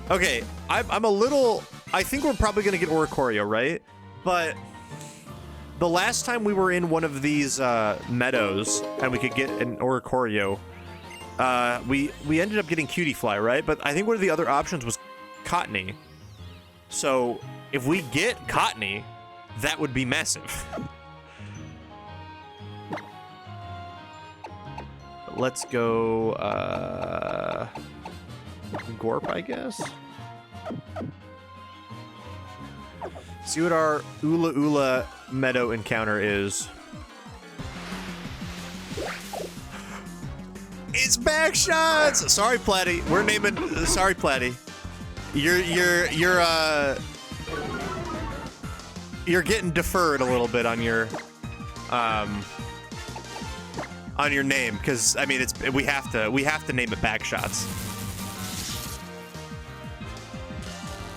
Speaker 1: Okay, I'm a little... I think we're probably going to get Oricorio, right? But the last time we were in one of these meadows and we could get an Oricorio, we ended up getting Cutiefly, right? But I think one of the other options was Cottony. So if we get Cottony, that would be massive. Let's go Gorp, I guess. See what our Ula Ula Meadow encounter is. It's Backshots! Sorry, Platty. We're naming. Sorry, Platty. You're getting deferred a little bit on your name, because I mean we have to name it Backshots.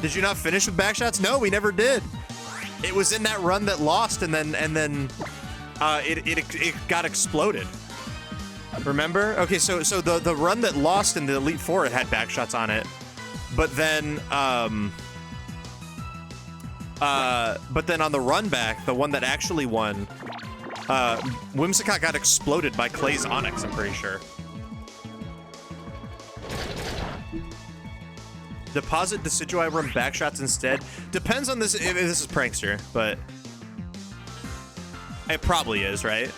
Speaker 1: Did you not finish with Backshots? No, we never did. It was in that run that lost, and then it got exploded. Remember? Okay, so the run that lost in the Elite Four, it had Backshots on it, but then on the run back, the one that actually won, Whimsicott got exploded by Clay's Onyx, I'm pretty sure. Deposit Decidueye, run Backshots instead. Depends on this, if this is Prankster, but it probably is, right?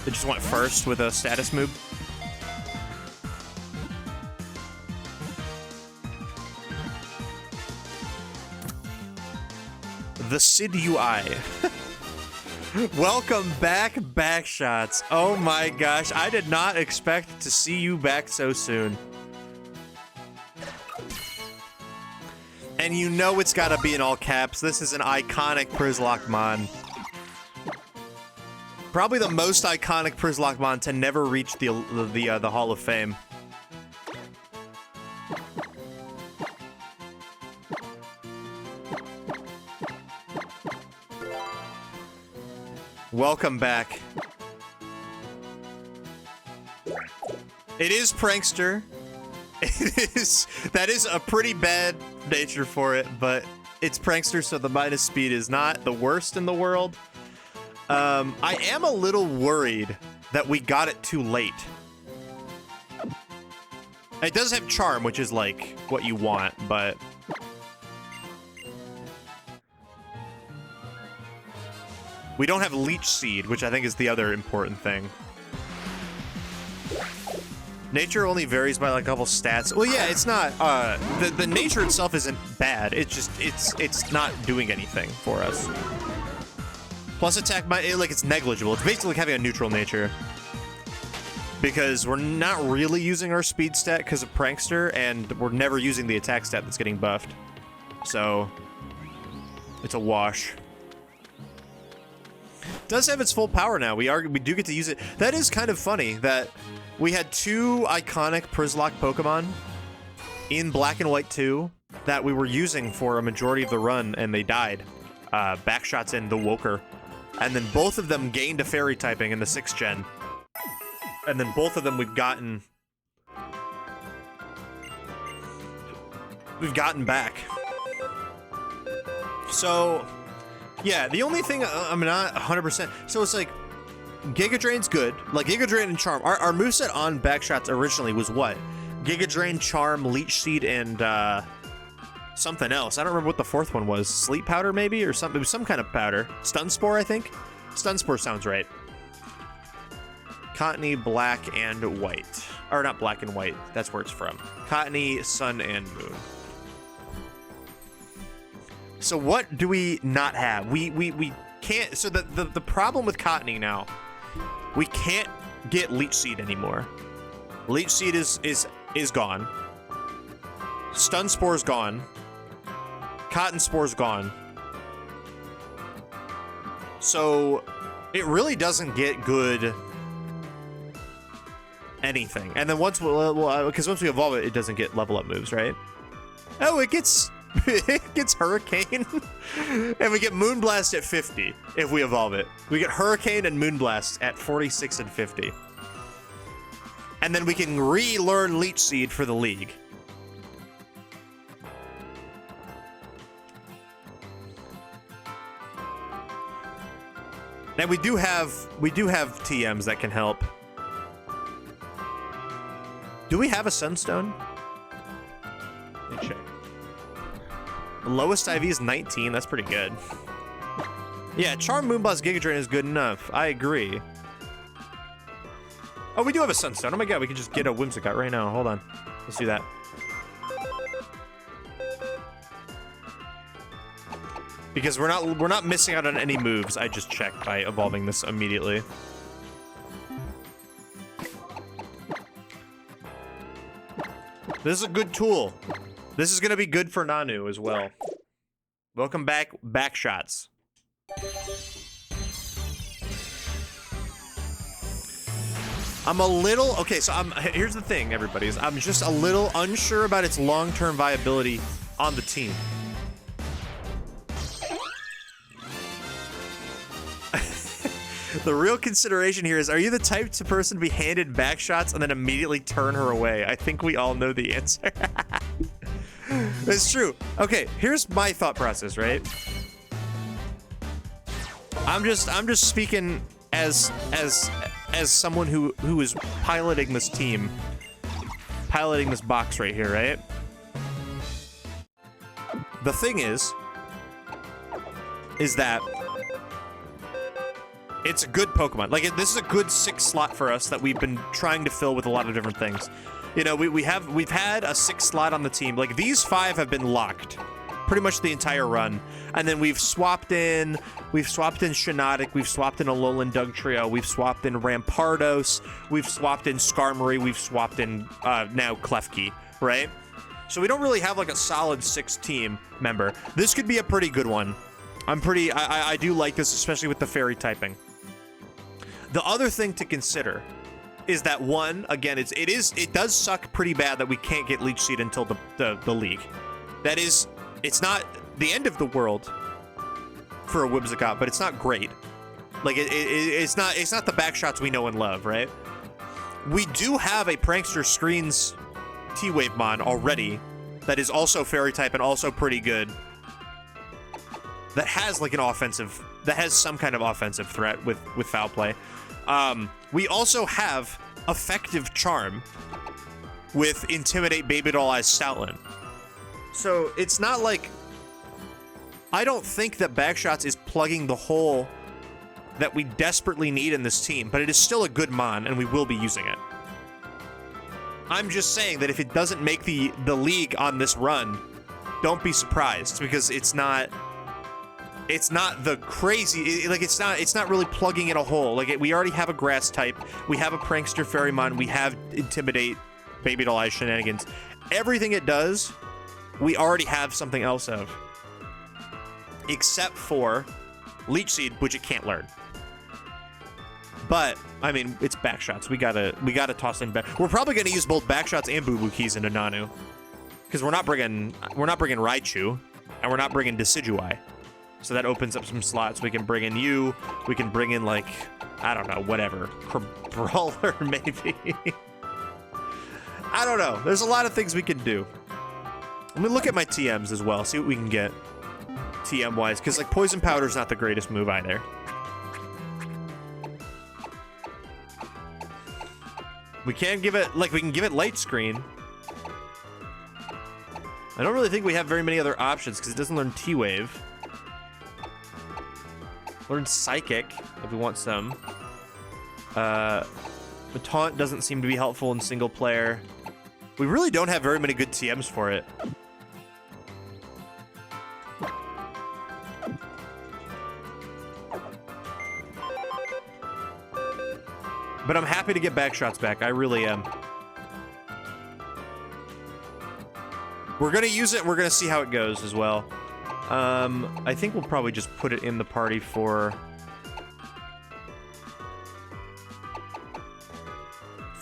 Speaker 1: It just went first with a status move. The Sid UI. Welcome back, Backshots. Oh my gosh, I did not expect to see you back so soon. And you know it's gotta be in all caps. This is an iconic Przzlocke mon. Probably the most iconic Przzlocke mon to never reach the Hall of Fame. Welcome back. It is Prankster. That is a pretty bad nature for it, but it's Prankster, so the minus speed is not the worst in the world. I am a little worried that we got it too late. It does have Charm, which is like what you want, but we don't have Leech Seed, which I think is the other important thing. Nature only varies by like a couple stats. Well, yeah, it's not. The nature itself isn't bad. It's just it's not doing anything for us. Plus attack, it's negligible. It's basically like having a neutral nature, because we're not really using our speed stat because of Prankster, and we're never using the attack stat that's getting buffed. So it's a wash. It does have its full power now. We do get to use it. That is kind of funny that we had two iconic Przzlocke Pokemon in Black and White 2 that we were using for a majority of the run, and they died. Backshots and the Woker. And then both of them gained a Fairy typing in the 6th gen. And then both of them we've gotten back. So, yeah, the only thing I'm not 100%. So it's like, Giga Drain's good. Like, Giga Drain and Charm. Our moveset on Backshots originally was what? Giga Drain, Charm, Leech Seed, and something else. I don't remember what the fourth one was. Sleep Powder, maybe? Or something. It was some kind of powder. Stun Spore, I think? Stun Spore sounds right. Cottony, black and white. Or not black and white. That's where it's from. Cottony, sun and moon. So what do we not have? We can't. So the problem with Cottony now, we can't get Leech Seed anymore. Leech Seed is gone. Stun Spore's gone. Cotton Spore's gone. So it really doesn't get good anything. And then once because once we evolve it, it doesn't get level up moves, right? Oh, it gets it gets Hurricane. And we get Moonblast at 50 if we evolve it. We get Hurricane and Moonblast at 46 and 50. And then we can relearn Leech Seed for the league. Now we do have TMs that can help. Do we have a Sunstone? Let me check. The lowest IV is 19. That's pretty good. Yeah, Charm, Moonblast, Giga Drain is good enough. I agree. Oh, we do have a Sunstone. Oh my god, we can just get a Whimsicott right now. Hold on. Let's do that. Because we're not missing out on any moves. I just checked by evolving this immediately. This is a good tool. This is gonna be good for Nanu as well. Welcome back, Backshots. I'm a little okay. So here's the thing, everybody. Is I'm just a little unsure about its long-term viability on the team. The real consideration here is, are you the type of person to be handed Backshots and then immediately turn her away? I think we all know the answer. It's true. Okay, here's my thought process, right? I'm just speaking as someone who is piloting this team, piloting this box right here, right? The thing is that it's a good Pokemon. Like, this is a good 6 slot for us that we've been trying to fill with a lot of different things. You know, we've had a 6 slot on the team. Like, these 5 have been locked pretty much the entire run. And then we've swapped in Shiinotic, we've swapped in Alolan Dugtrio, we've swapped in Rampardos, we've swapped in Skarmory, we've swapped in now Klefki, right? So we don't really have like a solid 6 team member. This could be a pretty good one. I do like this, especially with the fairy typing. The other thing to consider is that, one, again, it does suck pretty bad that we can't get Leech Seed until the league. That is, it's not the end of the world for a Whimsicott, but it's not great. Like, it's not the Backshots we know and love, right? We do have a Prankster Screens T-Wave Mon already that is also fairy type and also pretty good. That has like that has some kind of offensive threat with foul play. We also have effective charm with Intimidate, Baby Doll Eyes, Stoutland. So it's not like, I don't think that Backshots is plugging the hole that we desperately need in this team, but it is still a good Mon and we will be using it. I'm just saying that if it doesn't make the league on this run, don't be surprised, because it's not the crazy, like, it's not really plugging in a hole. Like, we already have a grass type, we have a Prankster Fairymon, we have Intimidate, Baby Doll Eyes, Shenanigans. Everything it does, we already have something else of. Except for Leech Seed, which it can't learn. But, I mean, it's Backshots. We gotta toss in back. We're probably gonna use both Backshots and Boo Boo Keys into Nanu. Because we're not bringing Raichu, and we're not bringing Decidueye. So that opens up some slots. We can bring in you. We can bring in, like, I don't know, whatever. Brawler, maybe. I don't know. There's a lot of things we can do. Let me look at my TMs as well. See what we can get TM-wise. Because, like, Poison Powder's not the greatest move either. We can give it, like, we can give it Light Screen. I don't really think we have very many other options because it doesn't learn T-Wave. Learn Psychic if we want some. The taunt doesn't seem to be helpful in single player. We really don't have very many good TMs for it. But I'm happy to get backshots back. I really am. We're gonna use it. We're gonna see how it goes as well. I think we'll probably just put it in the party for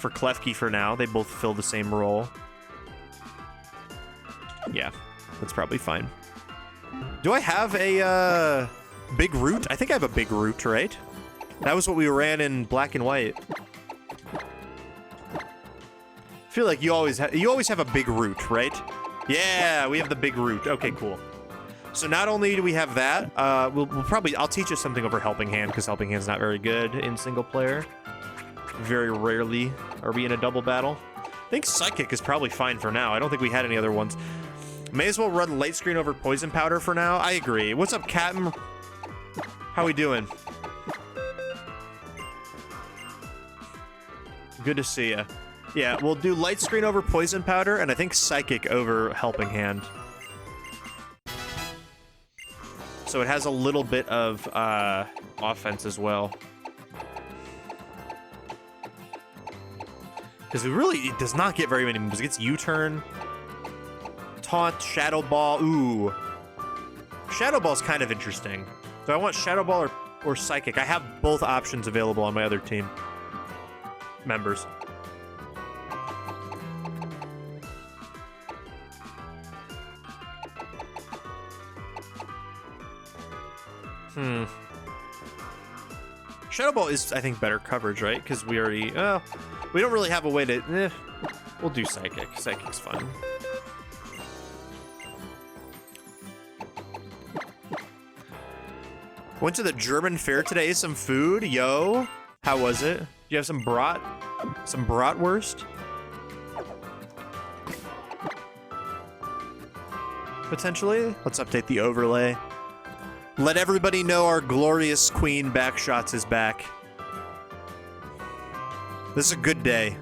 Speaker 1: Klefki for now. They both fill the same role. Yeah, that's probably fine. Do I have a big root? I think I have a big root, right? That was what we ran in black and white. I feel like you always have a big root, right? Yeah, we have the big root. Okay, cool. So not only do we have that, I'll teach you something over Helping Hand, because Helping Hand's not very good in single player. Very rarely are we in a double battle. I think Psychic is probably fine for now. I don't think we had any other ones. May as well run Light Screen over Poison Powder for now. I agree. What's up, Captain? How we doing? Good to see ya. Yeah, we'll do Light Screen over Poison Powder, and I think Psychic over Helping Hand. So it has a little bit of offense as well. Because it does not get very many moves. It gets U-turn, taunt, Shadow Ball. Ooh. Shadow Ball's kind of interesting. Do I want Shadow Ball or Psychic? I have both options available on my other team members. Shadow Ball is, I think, better coverage, right? Because we already... we don't really have a way to... we'll do Psychic. Psychic's fun. Went to the German fair today. Some food. Yo. How was it? Do you have some brat? Some bratwurst? Potentially? Let's update the overlay. Let everybody know our glorious queen Backshots is back. This is a good day.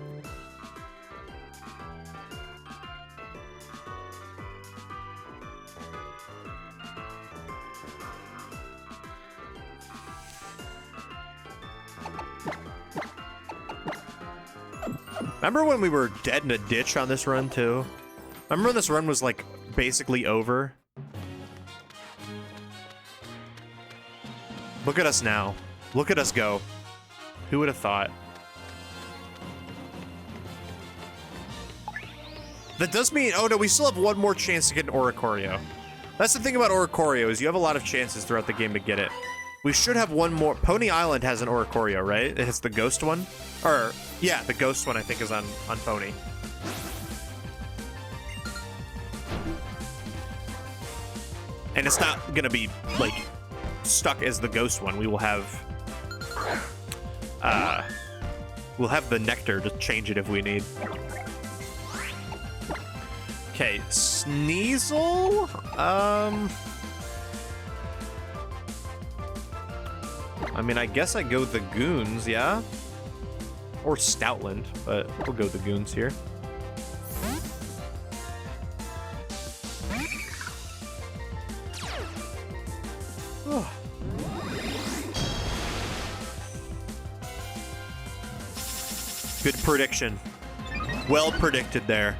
Speaker 1: Remember when we were dead in a ditch on this run too? Remember when this run was like basically over? Look at us now. Look at us go. Who would have thought? That does mean, oh no, we still have one more chance to get an Oricorio. That's the thing about Oricorio, is you have a lot of chances throughout the game to get it. We should have one more. Pony Island has an Oricorio, right? It has the ghost one? Or, yeah, the ghost one I think is on Pony. And it's not gonna be, like, stuck as the ghost one. We will have the nectar to change it if we need. Okay, Sneasel. I mean, I guess I go the Goons, yeah? Or Stoutland, but we'll go the Goons here. Good prediction. Well predicted there.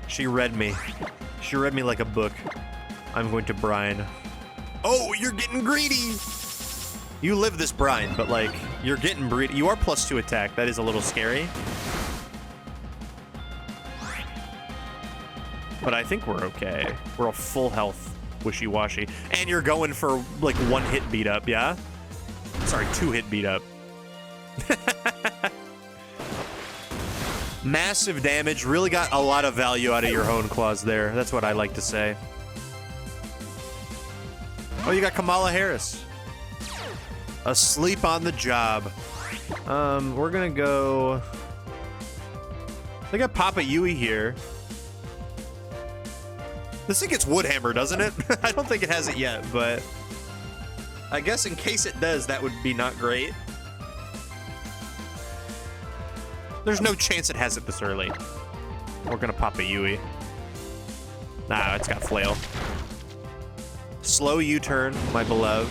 Speaker 1: She read me. She read me like a book. I'm going to brine. Oh, you're getting greedy! You live this brine, but like, you're getting greedy. You are +2 attack. That is a little scary. But I think we're okay. We're a full health wishy-washy. And you're going for like 1 hit beat up, yeah? Sorry, 2 hit beat up. Massive damage. Really got a lot of value out of your Hone Claws there. That's what I like to say. Oh, you got Kamala Harris. Asleep on the job. We're gonna go... They got Papa Yui here. This thing gets Woodhammer, doesn't it? I don't think it has it yet, but... I guess in case it does, that would be not great. There's no chance it has it this early. We're gonna pop a Yui. Nah, it's got flail. Slow U-turn, my beloved.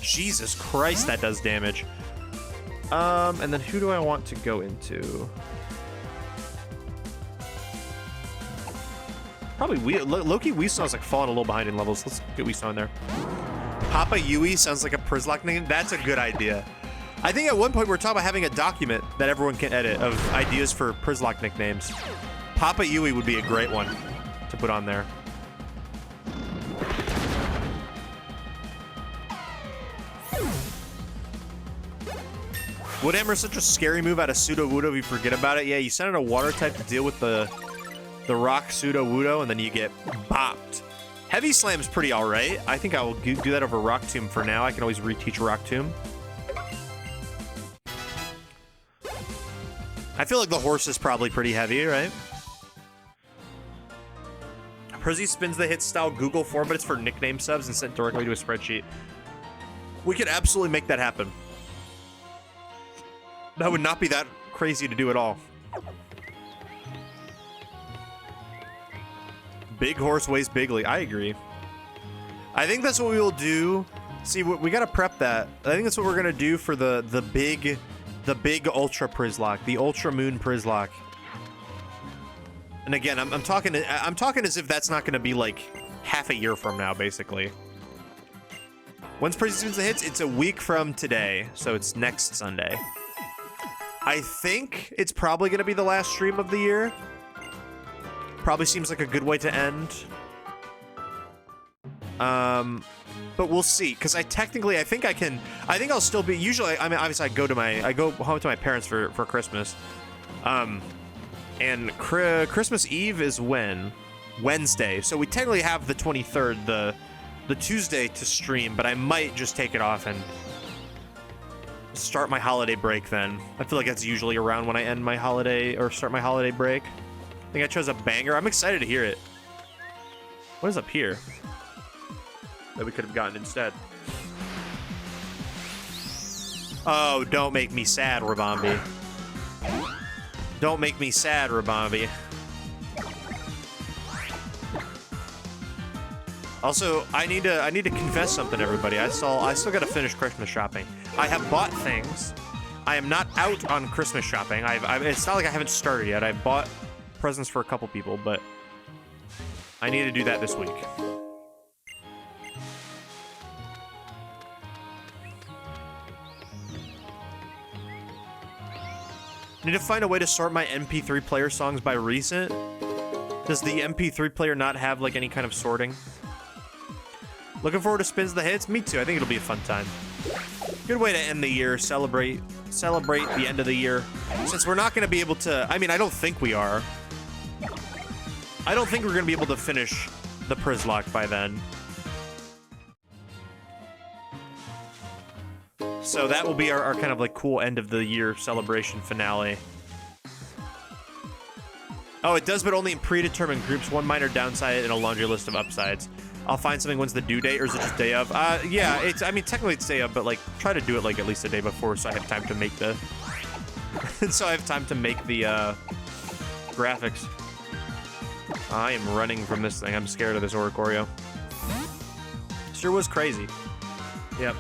Speaker 1: Jesus Christ, that does damage. And then who do I want to go into? Probably Loki Wii sounds like falling a little behind in levels. Let's get Wii in there. Papa Yui sounds like a Przzlocke name. That's a good idea. I think at one point we were talking about having a document that everyone can edit of ideas for Przzlocke nicknames. Papa Yui would be a great one to put on there. Wood Hammer is such a scary move out of Pseudo Wudo if you forget about it. Yeah, you send in a water type to deal with the rock Pseudo Wudo, and then you get bopped. Heavy Slam's pretty alright. I think I will do that over Rock Tomb for now. I can always reteach Rock Tomb. I feel like the horse is probably pretty heavy, right? Prizzy spins the hit style Google form, but it's for nickname subs and sent directly to a spreadsheet. We could absolutely make that happen. That would not be that crazy to do at all. Big horse weighs bigly. I agree. I think that's what we will do. See, we gotta prep that. I think that's what we're gonna do for the big Ultra Przzlocke, the Ultra Moon Przzlocke. And again, I'm talking as if that's not gonna be like half a year from now, basically. Once Prizzy spins the hits, it's a week from today, so it's next Sunday. I think it's probably gonna be the last stream of the year. Probably seems like a good way to end. But we'll see, because I think I'll still be, usually, I mean, obviously I go home to my parents for Christmas. And Christmas Eve is when? Wednesday. So we technically have the 23rd, the Tuesday to stream, but I might just take it off and start my holiday break then. I feel like that's usually around when I end my holiday, or start my holiday break. I think I chose a banger. I'm excited to hear it. What is up here that we could have gotten instead? Oh, don't make me sad, Rabambi. Don't make me sad, Rabambi. Also, I need to confess something, everybody. I still gotta finish Christmas shopping. I have bought things. I am not out on Christmas shopping. It's not like I haven't started yet. I bought presents for a couple people, but I need to do that this week. Need to find a way to sort my MP3 player songs by recent. Does the MP3 player not have like any kind of sorting? Looking forward to Spins the Hits? Me too. I think it'll be a fun time. Good way to end the year. Celebrate the end of the year. Since we're not going to be able to... I mean, I don't think we are. I don't think we're going to be able to finish the Przzlocke by then. So that will be our kind of like cool end of the year celebration finale. Oh, it does, but only in predetermined groups. One minor downside and a laundry list of upsides. I'll find something when's the due date, or is it just day of? Yeah, I mean, technically it's day of, but like, try to do it like at least a day before, so I have time to make the... graphics. I am running from this thing. I'm scared of this Oricorio. Sure was crazy. Yep.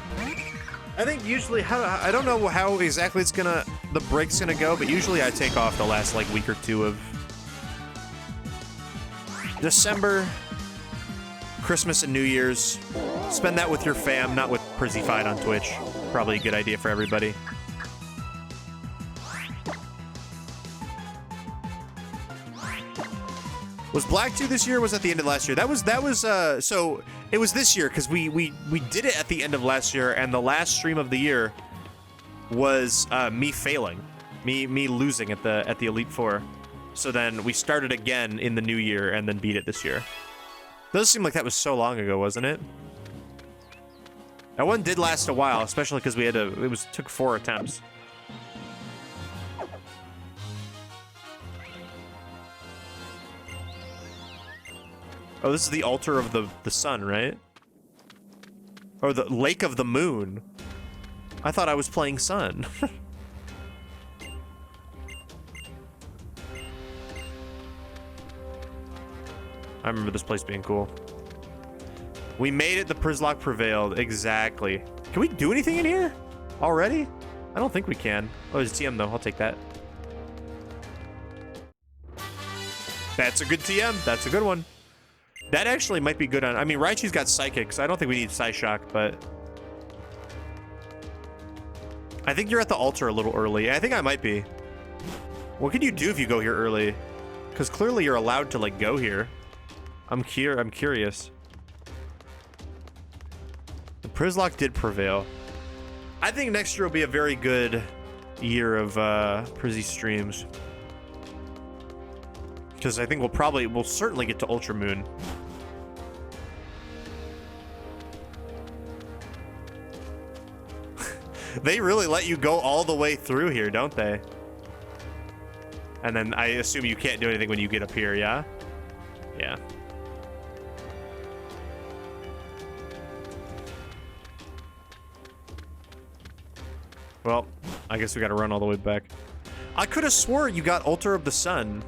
Speaker 1: I think usually, I don't know how exactly the break's gonna go, but usually I take off the last like week or two of December, Christmas and New Year's. Spend that with your fam, not with Przzyfied on Twitch. Probably a good idea for everybody. Was Black 2 this year, or was that the end of last year? So it was this year, because we did it at the end of last year, and the last stream of the year was me failing. Me losing at the Elite Four. So then we started again in the new year and then beat it this year. Does seem like that was so long ago, wasn't it? That one did last a while, especially because we had took 4 attempts. Oh, this is the altar of the sun, right? Or the lake of the moon. I thought I was playing sun. I remember this place being cool. We made it. The Przzlocke prevailed. Exactly. Can we do anything in here already? I don't think we can. Oh, there's a TM though. I'll take that. That's a good TM. That's a good one. That actually might be good on... I mean, Raichu's got Psychic, so I don't think we need Psyshock, but... I think you're at the altar a little early. I think I might be. What can you do if you go here early? Because clearly you're allowed to, like, go here. I'm curious. The Przzlocke did prevail. I think next year will be a very good year of Prizzy streams. Because I think we'll certainly get to Ultra Moon. They really let you go all the way through here, don't they? And then I assume you can't do anything when you get up here, yeah? Yeah. Well, I guess we gotta run all the way back. I could have swore you got Altar of the Sun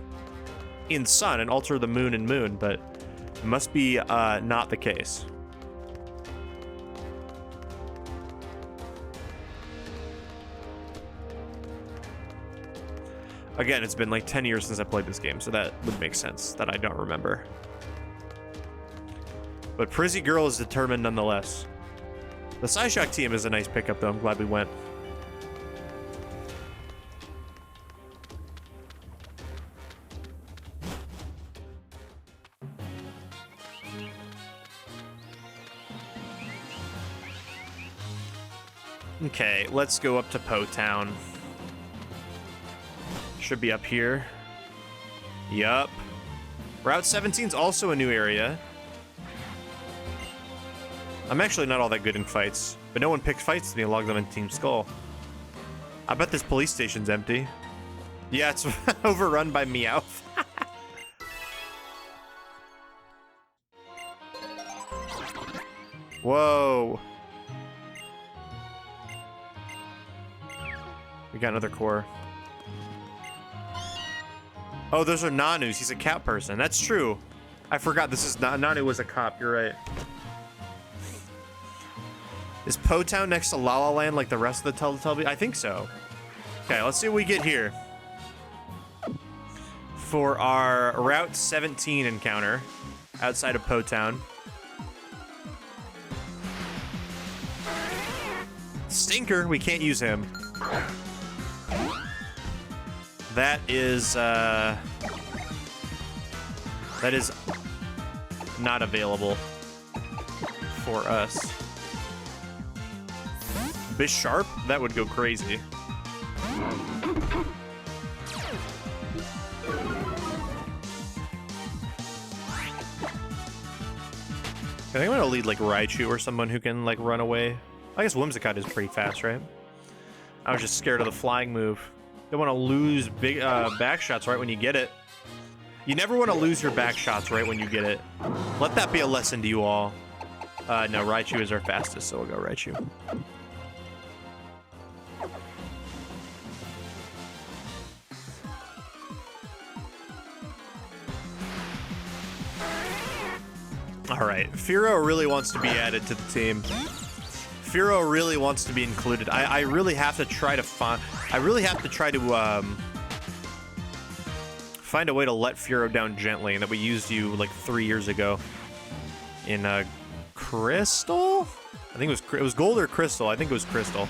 Speaker 1: in Sun and Altar of the Moon in Moon, but it must be not the case. Again, it's been like 10 years since I played this game, so that would make sense that I don't remember. But Prizzy Girl is determined nonetheless. The Psyshock team is a nice pickup, though. I'm glad we went. Okay, let's go up to Po Town. Should be up here. Yup. Route 17 is also a new area. I'm actually not all that good in fights, but no one picked fights with me and logged them in Team Skull. I bet this police station's empty. Yeah, it's overrun by Meowth. Whoa. We got another core. Oh, those are Nanus. He's a cat person. That's true. I forgot this is Nanu was a cop. You're right. Is Po Town next to La La Land like the rest of the Teletubbies? I think so. Okay, let's see what we get here. For our Route 17 encounter outside of Po Town. Stinker, we can't use him. That is not available for us. Bisharp? That would go crazy. I think I'm gonna lead like Raichu or someone who can like run away. I guess Whimsicott is pretty fast, right? I was just scared of the flying move. Don't want to lose big back shots right when you get it. You never want to lose your back shots right when you get it. Let that be a lesson to you all. No, Raichu is our fastest, so we'll go Raichu. All right, Firo really wants to be added to the team. Firo really wants to be included. I really have to try to find... I really have to try to find a way to let Firo down gently, and that we used you like 3 years ago in Crystal? I think it was Gold or Crystal. I think it was Crystal.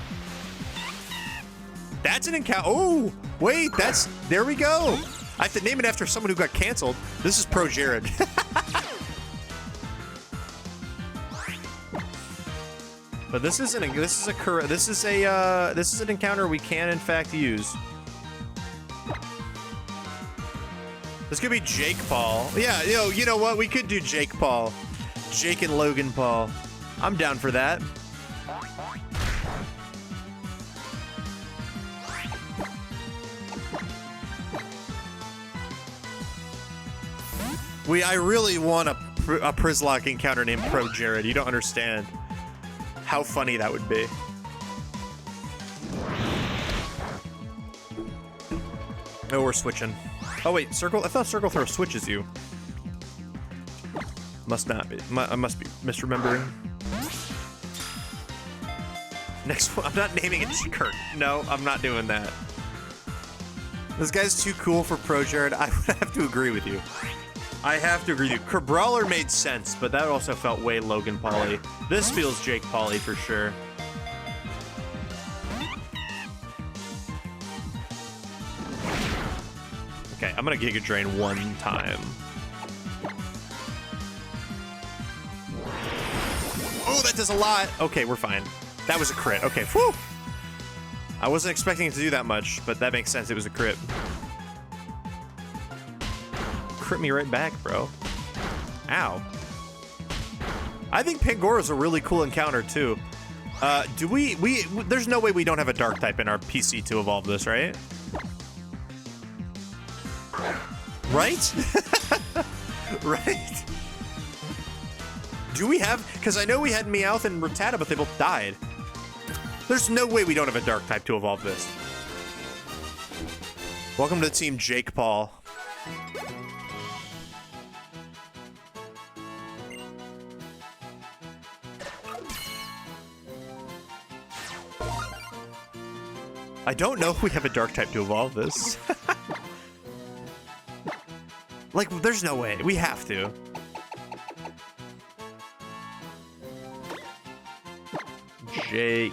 Speaker 1: That's an encounter. Oh, wait, that's... There we go. I have to name it after someone who got canceled. This is Pro Jared. But this is an encounter we can in fact use. This could be Jake Paul. Yeah, you know what? We could do Jake Paul. Jake and Logan Paul. I'm down for that. I really want a Przzlocke encounter named Pro Jared. You don't understand how funny that would be. Oh, we're switching. Oh wait, Circle? I thought Circle Throw switches you. Must not be. I must be misremembering. Next one. I'm not naming it Kurt. No, I'm not doing that. This guy's too cool for Pro Jared. I would have to agree with you. I have to agree with you. Kerbrawler made sense, but that also felt way Logan Paul-y. This feels Jake Paul-y for sure. Okay, I'm gonna Giga Drain one time. Oh, that does a lot. Okay, we're fine. That was a crit. Okay, whew. I wasn't expecting it to do that much, but that makes sense. It was a crit. Crit me right back, bro. Ow. I think Pangora's a really cool encounter, too. Do we there's no way we don't have a dark type in our PC to evolve this, right? Right? Right? Do we have... Because I know we had Meowth and Rattata, but they both died. There's no way we don't have a dark type to evolve this. Welcome to Team Jake Paul. I don't know if we have a dark type to evolve this. Like, there's no way. We have to. Jake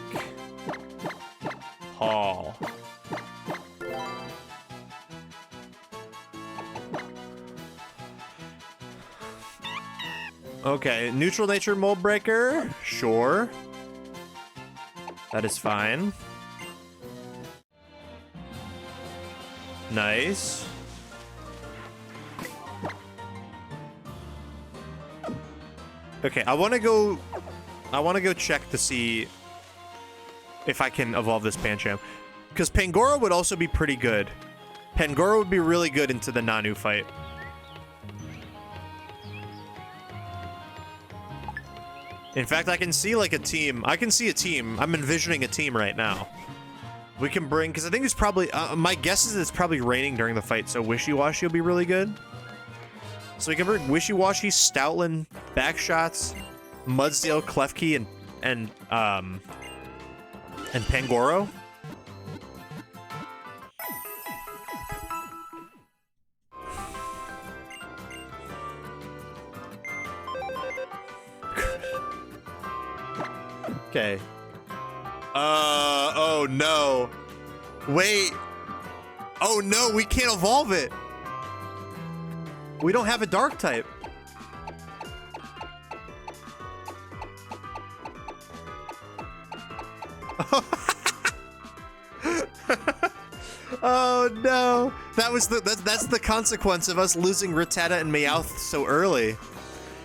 Speaker 1: Paul. Okay, neutral nature mold breaker. Sure. That is fine. Nice. Okay, I want to go check to see if I can evolve this Pancham. Because Pangoro would also be pretty good. Pangoro would be really good into the Nanu fight. In fact, I can see like a team. I can see a team. I'm envisioning a team right now. We can bring, because I think it's probably, my guess is it's probably raining during the fight, so Wishy-Washy will be really good. So we can bring Wishy-Washy, Stoutland, Backshots, Mudsdale, Klefki, and Pangoro. Okay. Oh no. Wait. Oh no, we can't evolve it. We don't have a dark type. Oh no. That's the consequence of us losing Rattata and Meowth so early.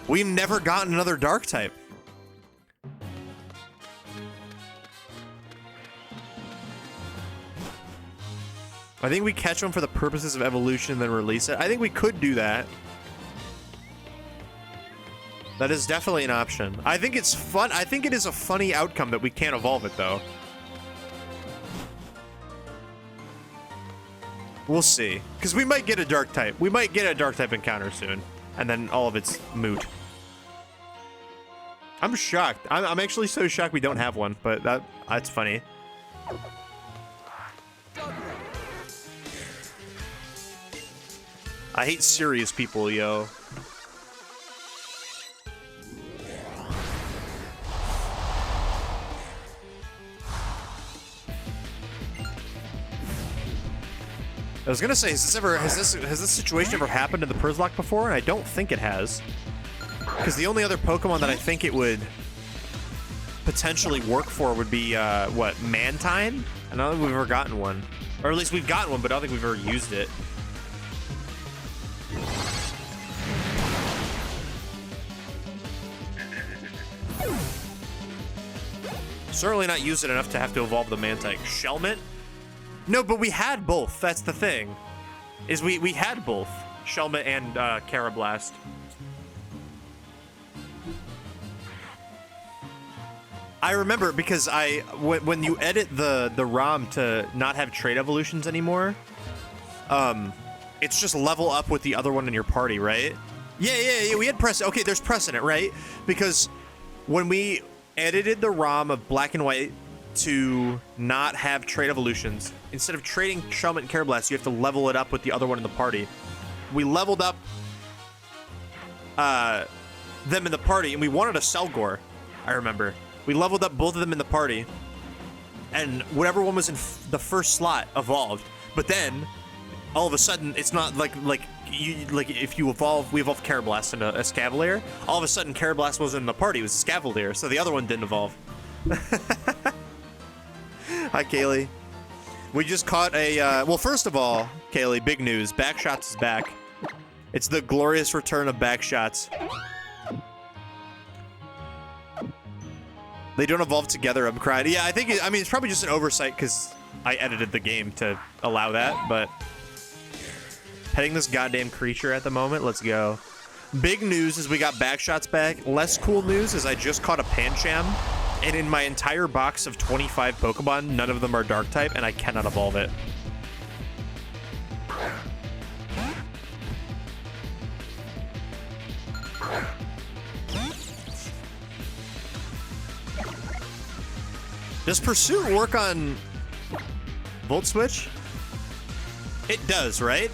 Speaker 1: We've never gotten another dark type. I think we catch them for the purposes of evolution and then release it. I think we could do that. That is definitely an option. I think it's fun. I think it is a funny outcome that we can't evolve it, though. We'll see. Because we might get a dark type. We might get a dark type encounter soon. And then all of it's moot. I'm shocked. I'm actually so shocked we don't have one, but that's funny. I hate serious people, yo. I was gonna say, has this situation ever happened in the Przzlocke before? And I don't think it has. Because the only other Pokemon that I think it would potentially work for would be, what, Mantine? I don't think we've ever gotten one. Or at least we've gotten one, but I don't think we've ever used it. Certainly not used it enough to have to evolve the Mantike. Shelmet? No, but we had both. That's the thing. Is we had both. Shelmet and Carablast. I remember because when you edit the ROM to not have trait evolutions anymore, it's just level up with the other one in your party, right? Yeah, we had precedent. Okay, there's precedent, right? Because when we edited the ROM of Black and White to not have trait evolutions, instead of trading Shelmet and Karrablast, you have to level it up with the other one in the party. We leveled up them in the party, and we wanted a Selgor, I remember. We leveled up both of them in the party, and whatever one was in the first slot evolved. But then, all of a sudden, it's not like if you evolve, we evolved Karrablast into a Scavalier. All of a sudden, Karrablast wasn't in the party; it was Scavalier, so the other one didn't evolve. Hi, Kaylee. We just caught a well. First of all, Kaylee, big news: Backshots is back. It's the glorious return of Backshots. They don't evolve together. I'm crying. Yeah, I mean, it's probably just an oversight because I edited the game to allow that, but petting this goddamn creature at the moment. Let's go. Big news is we got Backshots back. Less cool news is I just caught a Pancham, and in my entire box of 25 Pokemon, none of them are Dark type, and I cannot evolve it. Does Pursuit work on Volt Switch? It does, right?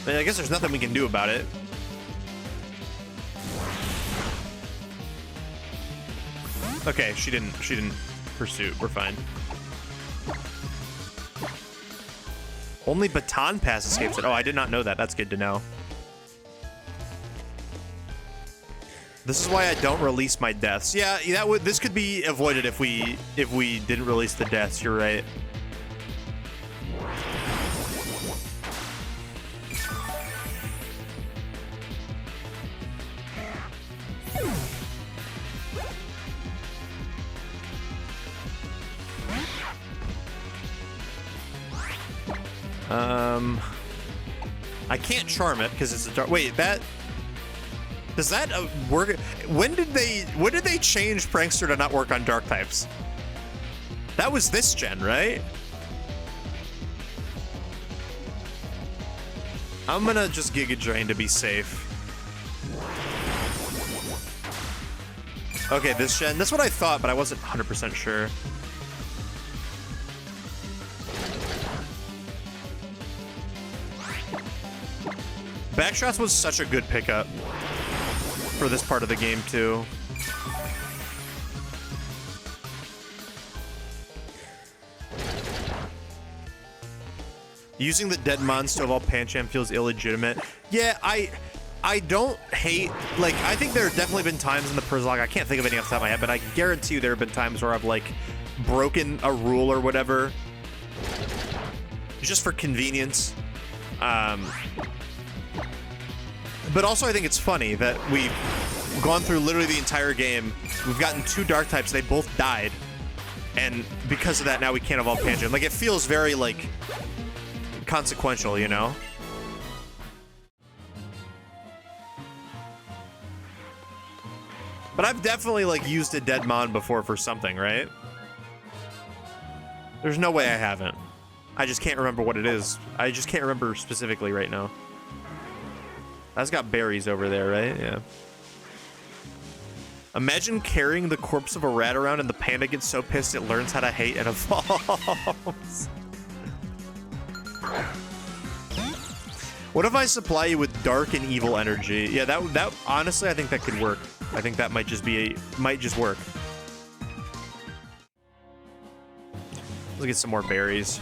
Speaker 1: I mean, I guess there's nothing we can do about it. Okay, she didn't Pursuit. We're fine. Only Baton Pass escapes it. Oh, I did not know that. That's good to know. This is why I don't release my deaths. Yeah, this could be avoided if we didn't release the deaths. You're right. I can't charm it because it's a dark. Wait, that. Does that work? When did they change Prankster to not work on dark types? That was this gen, right? I'm gonna just Giga Drain to be safe. Okay, this gen. That's what I thought, but I wasn't 100% sure. Backshots was such a good pickup for this part of the game, too. Using the dead mons to evolve Pancham feels illegitimate. Yeah, I don't hate, like, I think there have definitely been times in the Przzlocke, I can't think of any off the top of my head, but I guarantee you there have been times where I've, like, broken a rule or whatever just for convenience. But also I think it's funny that we've gone through literally the entire game. We've gotten 2 dark types, they both died. And because of that, now we can't evolve Pancham. Like, it feels very, like, consequential, you know? But I've definitely, like, used a dead mon before for something, right? There's no way I haven't. I just can't remember what it is. I just can't remember specifically right now. That's got berries over there, right? Yeah. Imagine carrying the corpse of a rat around and the panda gets so pissed it learns how to hate and evolves. What if I supply you with dark and evil energy? Yeah, that honestly, I think that could work. I think that might just work. Let's get some more berries.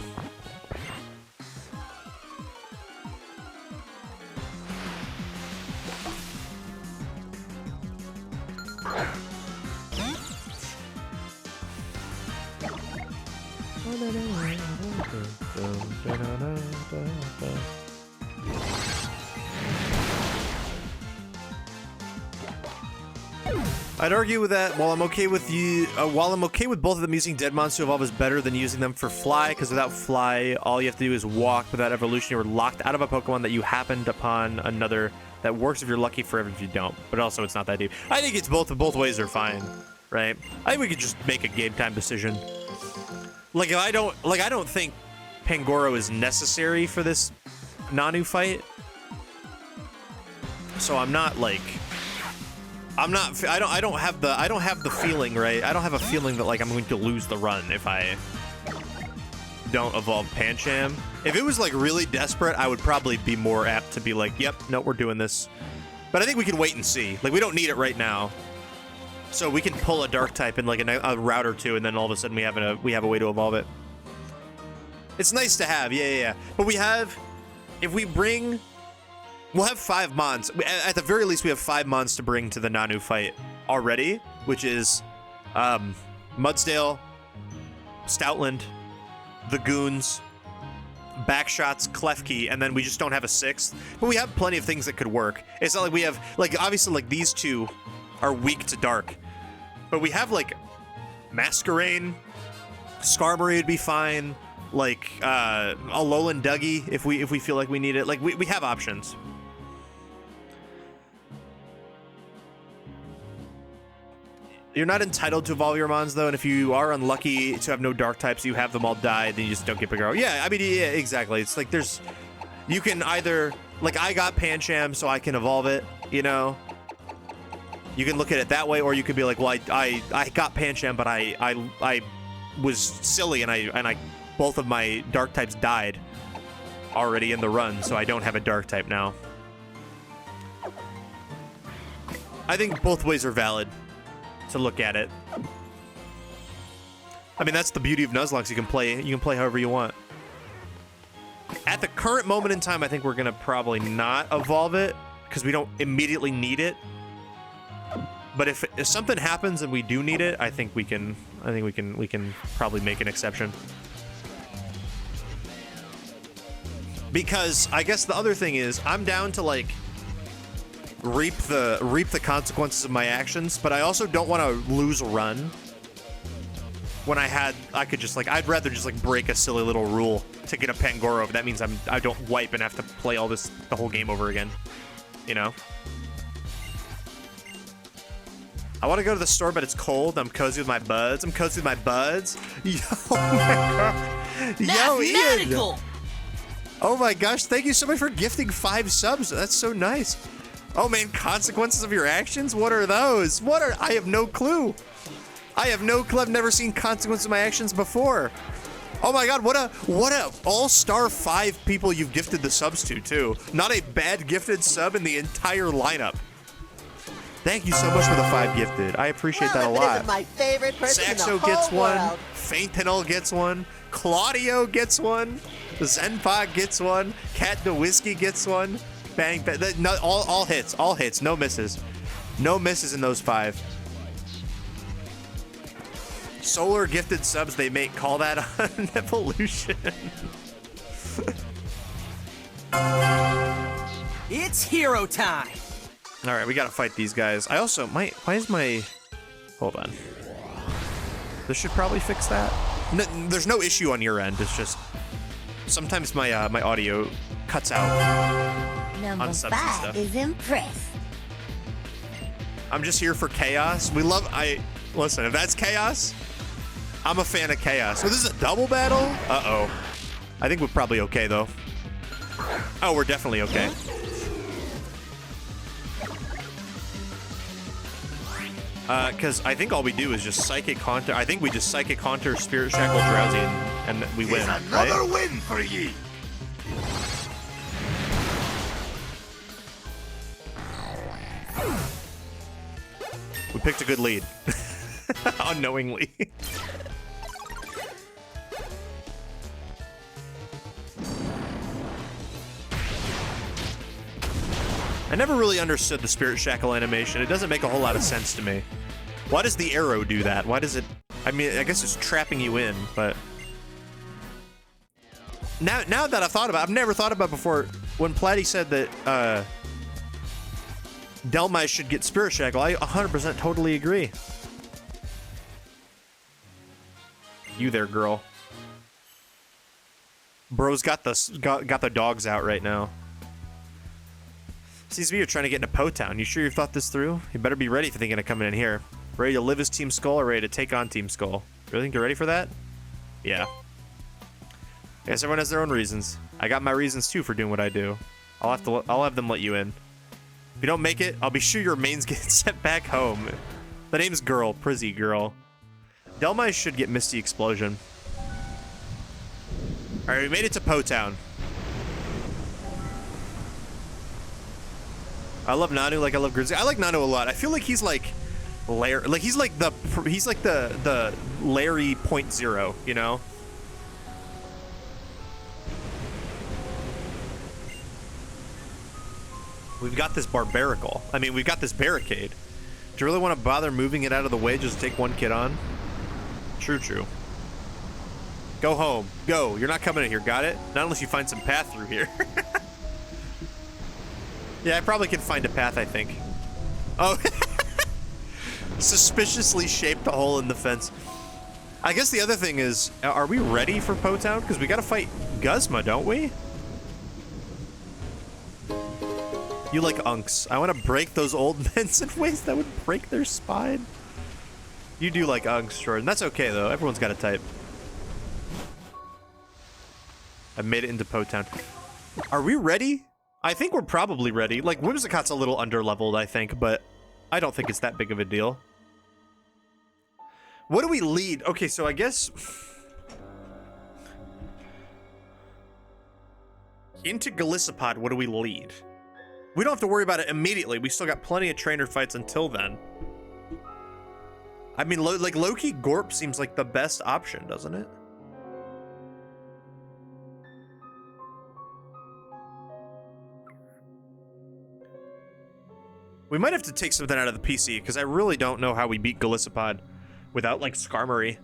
Speaker 1: I'd argue with that. While I'm okay with both of them using dead mons to evolve is better than using them for fly, because without fly, all you have to do is walk. Without evolution, you're locked out of a Pokemon that you happened upon another that works if you're lucky, forever if you don't. But also, it's not that deep. I think it's both ways are fine, right? I think we could just make a game time decision. Like, I don't think Pangoro is necessary for this Nanu fight. So I'm not like, I don't have the feeling, right? I don't have a feeling that like I'm going to lose the run if I don't evolve Pancham. If it was like really desperate, I would probably be more apt to be like, yep, no, we're doing this. But I think we can wait and see. Like, we don't need it right now. So we can pull a dark type in like a route or two, and then all of a sudden we have a way to evolve it. It's nice to have, yeah. But we have, if we bring, we'll have 5 mons. At the very least, we have 5 mons to bring to the Nanu fight already, which is Mudsdale, Stoutland, the Goons, Backshots, Klefki, and then we just don't have a 6th. But we have plenty of things that could work. It's not like we have, like, obviously, like, these two are weak to dark. But we have, like, Masquerain, Skarmory would be fine, like, Alolan Dougie if we feel like we need it. Like, we have options. You're not entitled to evolve your mons, though, and if you are unlucky to have no dark types, you have them all die, then you just don't get Pagaro. Yeah, I mean, yeah, exactly. It's like there's, you can either, like, I got Pancham, so I can evolve it, you know? You can look at it that way, or you could be like, well, I got Pancham, but I was silly, and I both of my dark types died already in the run, so I don't have a dark type now. I think both ways are valid to look at it. I mean, that's the beauty of Nuzlocke. You can play however you want. At the current moment in time, I think we're gonna probably not evolve it because we don't immediately need it. But if something happens and we do need it, I think we can probably make an exception. Because I guess the other thing is I'm down to like reap the consequences of my actions, but I also don't want to lose a run when I could just like, I'd rather just like break a silly little rule to get a Pangoro, but that means I don't wipe and have to play the whole game over again, you know? I want to go to the store, but it's cold. I'm cozy with my buds. Yo, oh my god. Yo, Ian. Oh my gosh, thank you so much for gifting 5 subs. That's so nice. Oh man, consequences of your actions? What are those? I have no clue. I've never seen consequences of my actions before. Oh my god, what a all-star 5 people you've gifted the subs to, too. Not a bad gifted sub in the entire lineup. Thank you so much for the 5 gifted. I appreciate that a lot.
Speaker 2: My favorite person
Speaker 1: Saxo
Speaker 2: in the
Speaker 1: gets
Speaker 2: whole
Speaker 1: one.
Speaker 2: world.
Speaker 1: Faintinel gets one. Claudio gets one. Zenpog gets one. Cat the Whiskey gets one. Bang, bang. No, all hits. No misses. No misses in those 5. Solar gifted subs they make. Call that an evolution.
Speaker 3: It's hero time.
Speaker 1: All right, we gotta fight these guys. I also why is my, hold on. This should probably fix that. No, there's no issue on your end. It's just sometimes my my audio cuts out.
Speaker 2: Number
Speaker 1: subs and
Speaker 2: 5
Speaker 1: stuff.
Speaker 2: is impressed.
Speaker 1: I'm just here for chaos. Listen, if that's chaos, I'm a fan of chaos. So this is a double battle? Uh-oh. I think we're probably okay, though. Oh, we're definitely okay. Because I think all we do is just Psychic Haunter. I think we just Psychic Haunter, Spirit Shackle, Drowsy, and we win, right?
Speaker 4: Another win for ye.
Speaker 1: We picked a good lead. Unknowingly. I never really understood the Spirit Shackle animation. It doesn't make a whole lot of sense to me. Why does the arrow do that? Why does it... I mean, I guess it's trapping you in, but... Now that I've thought about it, I've never thought about it before. When Platty said that, Delmai should get Spirit Shackle, I 100% totally agree. You there, girl. Bro's got the dogs out right now. Seems to me you're trying to get into Po Town. You sure you've thought this through? You better be ready if you're thinking of coming in here. Ready to live as Team Skull or ready to take on Team Skull? Really think you're ready for that? Yeah. I guess everyone has their own reasons. I got my reasons too for doing what I do. I'll have them let you in. If you don't make it, I'll be sure your mains get sent back home. The name's Girl, Prizzy Girl. Delmai should get Misty Explosion. Alright, we made it to Po Town. I love Nanu like I love Grizzly. I like Nanu a lot. I feel like he's like he's like the Larry 0.0, you know? We've got this barbarical. I mean, we've got this barricade. Do you really want to bother moving it out of the way just to take one kid on? True. Go home. Go. You're not coming in here. Got it? Not unless you find some path through here. Yeah, I probably can find a path, I think. Oh. Suspiciously shaped a hole in the fence. I guess the other thing is, are we ready for Po Town? Because we got to fight Guzma, don't we? You like unks. I want to break those old men's in ways that would break their spine. You do like unks, Jordan. That's okay, though. Everyone's got a type. I made it into Po Town. Are we ready? I think we're probably ready. Like, Whimsicott's a little underleveled, I think, but I don't think it's that big of a deal. What do we lead? Okay, so I guess... Into Golisopod, what do we lead? We don't have to worry about it immediately. We still got plenty of trainer fights until then. I mean, like, Loki Gorp seems like the best option, doesn't it? We might have to take something out of the PC, because I really don't know how we beat Golisopod without, like, Skarmory.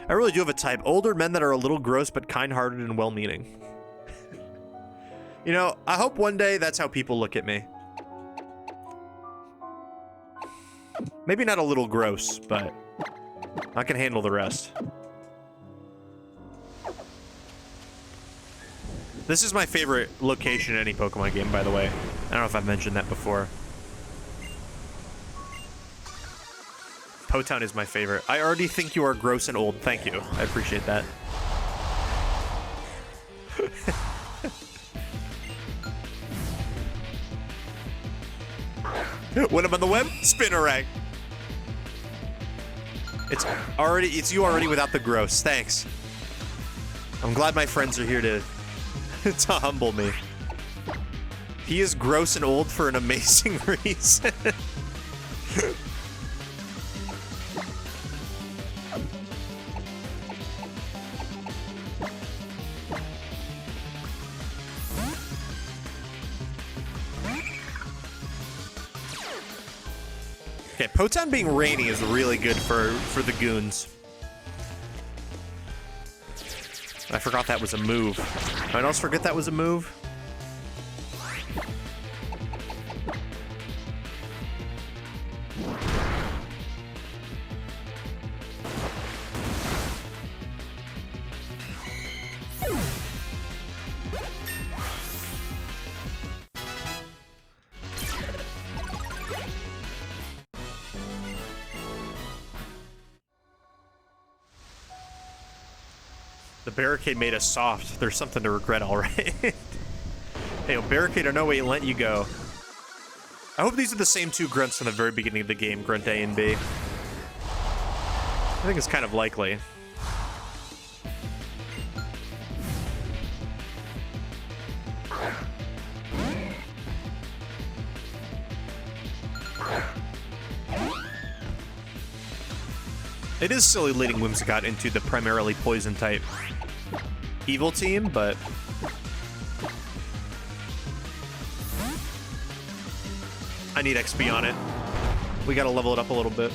Speaker 1: I really do have a type. Older men that are a little gross, but kind-hearted and well-meaning. You know, I hope one day that's how people look at me. Maybe not a little gross, but I can handle the rest. This is my favorite location in any Pokemon game, by the way. I don't know if I've mentioned that before. Po Town is my favorite. I already think you are gross and old. Thank you. I appreciate that. When I'm on the web, Spinnerang. It's you already without the gross. Thanks. I'm glad my friends are here to humble me. He is gross and old for an amazing reason. Okay, Po Town being rainy is really good for the goons. I forgot that was a move. Anyone else forget that was a move? The barricade made us soft. There's something to regret, all right. Hey, barricade, I know we let you go. I hope these are the same two grunts from the very beginning of the game, grunt A and B. I think it's kind of likely. It is silly leading Whimsicott into the primarily poison type evil team, but I need XP on it. We gotta level it up a little bit.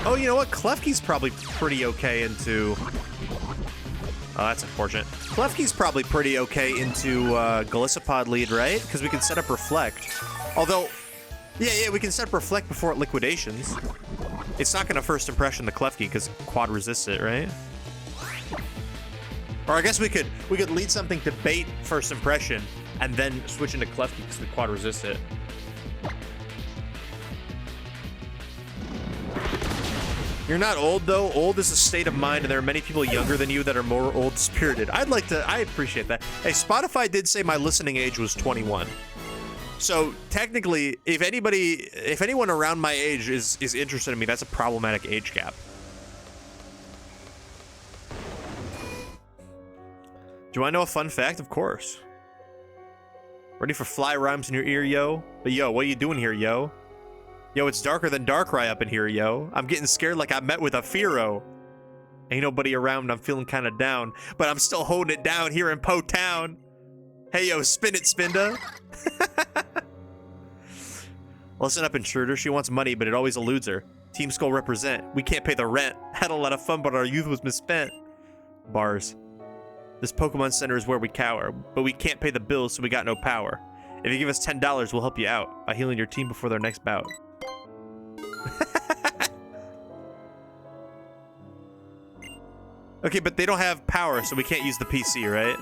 Speaker 1: Oh, you know what? Klefki's probably pretty okay into... Oh, that's unfortunate. Klefki's probably pretty okay into Golisopod lead, right? Because we can set up Reflect. Although, yeah, we can set up Reflect before it liquidations. It's not gonna first impression the Klefki because quad resists it, right? Or I guess we could lead something to bait first impression and then switch into Klefki because the quad resists it. You're not old, though. Old is a state of mind, and there are many people younger than you that are more old-spirited. I appreciate that. Hey, Spotify did say my listening age was 21. So, technically, if anyone around my age is interested in me, that's a problematic age gap. Do I know a fun fact? Of course. Ready for fly rhymes in your ear, yo? But yo, what are you doing here, yo? Yo, it's darker than Darkrai up in here, yo. I'm getting scared like I met with a Fearow. Ain't nobody around, I'm feeling kind of down. But I'm still holding it down here in Po Town. Hey, yo, spin it, Spinda. Listen up, intruder. She wants money, but it always eludes her. Team Skull represent. We can't pay the rent. Had a lot of fun, but our youth was misspent. Bars. This Pokemon Center is where we cower, but we can't pay the bills, so we got no power. If you give us $10, we'll help you out by healing your team before their next bout. Okay, but they don't have power, so we can't use the PC, right?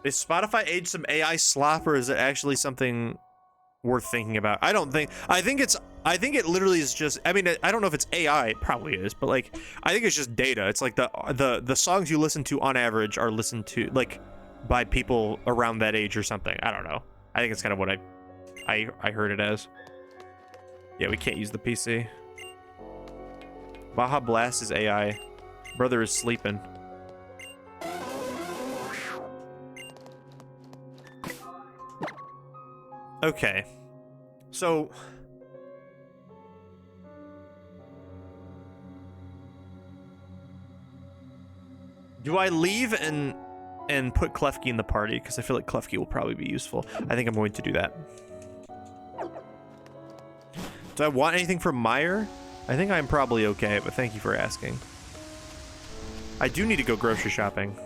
Speaker 1: Is Spotify age some AI slop, or is it actually something worth thinking about? I think it literally is just, I mean, I don't know if it's AI, it probably is, but like, I think it's just data. It's like the songs you listen to on average are listened to like by people around that age or something. I don't know. I think it's kind of what I heard it as. Yeah, we can't use the PC. Baja Blast is AI. Brother is sleeping. Okay. So do I leave and put Klefki in the party? Because I feel like Klefki will probably be useful. I think I'm going to do that. Do I want anything from Meyer? I think I'm probably okay, but thank you for asking. I do need to go grocery shopping,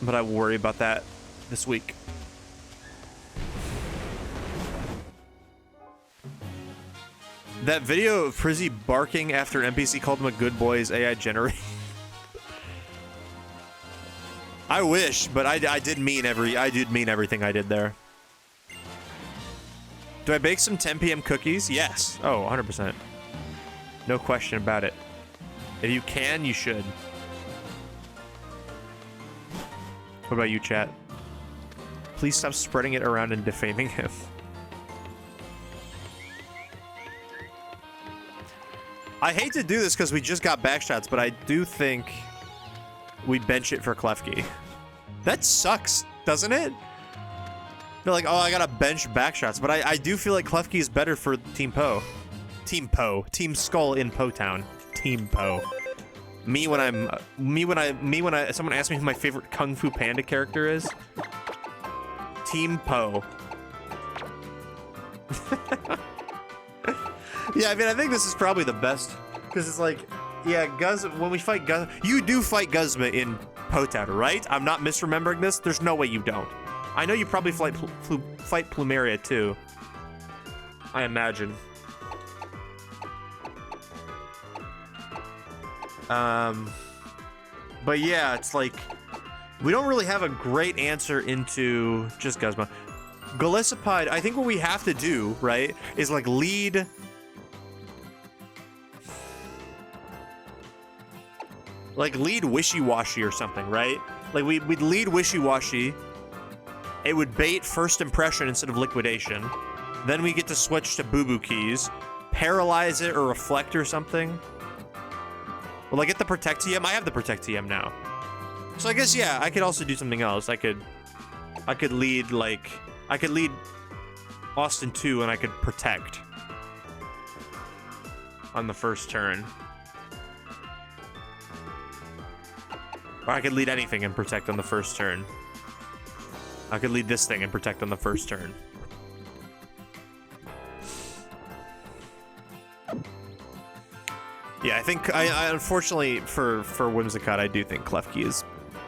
Speaker 1: but I will worry about that this week. That video of Prizzy barking after an NPC called him a good boy is AI generated. I wish, but I did mean everything I did there. Do I bake some 10 p.m. cookies? Yes. Oh, 100%. No question about it. If you can, you should. What about you, chat? Please stop spreading it around and defaming him. I hate to do this because we just got backshots, but I do think we bench it for Klefki. That sucks, doesn't it? They're like, oh, I gotta bench backshots, but I do feel like Klefki is better for Team Po. Team Po. Team Skull in Po Town. Team Po. When someone asks me who my favorite Kung Fu Panda character is, Team Po. Yeah, I mean, I think this is probably the best, because it's like, yeah, when we fight Guzma, you do fight Guzma in Po Town, right? I'm not misremembering this. There's no way you don't. I know you probably fight Plumeria too. I imagine. But yeah, it's like, we don't really have a great answer into just Guzma. Golisopide, I think what we have to do, right, is like lead Wishy-Washy or something, right? Like we'd lead Wishy-Washy. It would bait first impression instead of liquidation. Then we get to switch to Boo-Boo Keys, paralyze it or reflect or something. Will I get the Protect TM? I have the Protect TM now. So I guess, yeah, I could also do something else. I could lead Austin 2 and I could Protect on the first turn. Or I could lead anything and Protect on the first turn. I could lead this thing and Protect on the first turn. Yeah, I think I unfortunately for Whimsicott, I do think Klefki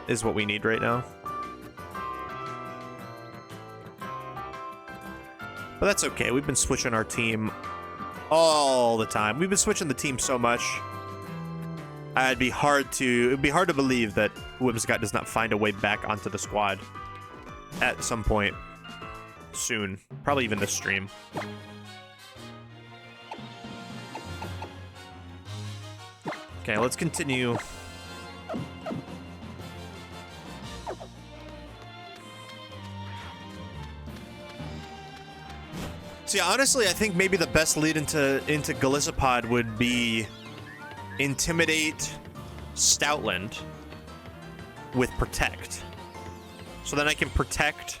Speaker 1: is what we need right now. But that's okay. We've been switching our team all the time. We've been switching the team so much. It'd be hard to believe that Whimsicott does not find a way back onto the squad. at some point soon. Probably even this stream. Okay, let's continue. See, honestly, I think maybe the best lead into Golisopod would be Intimidate Stoutland with Protect. So then I can Protect,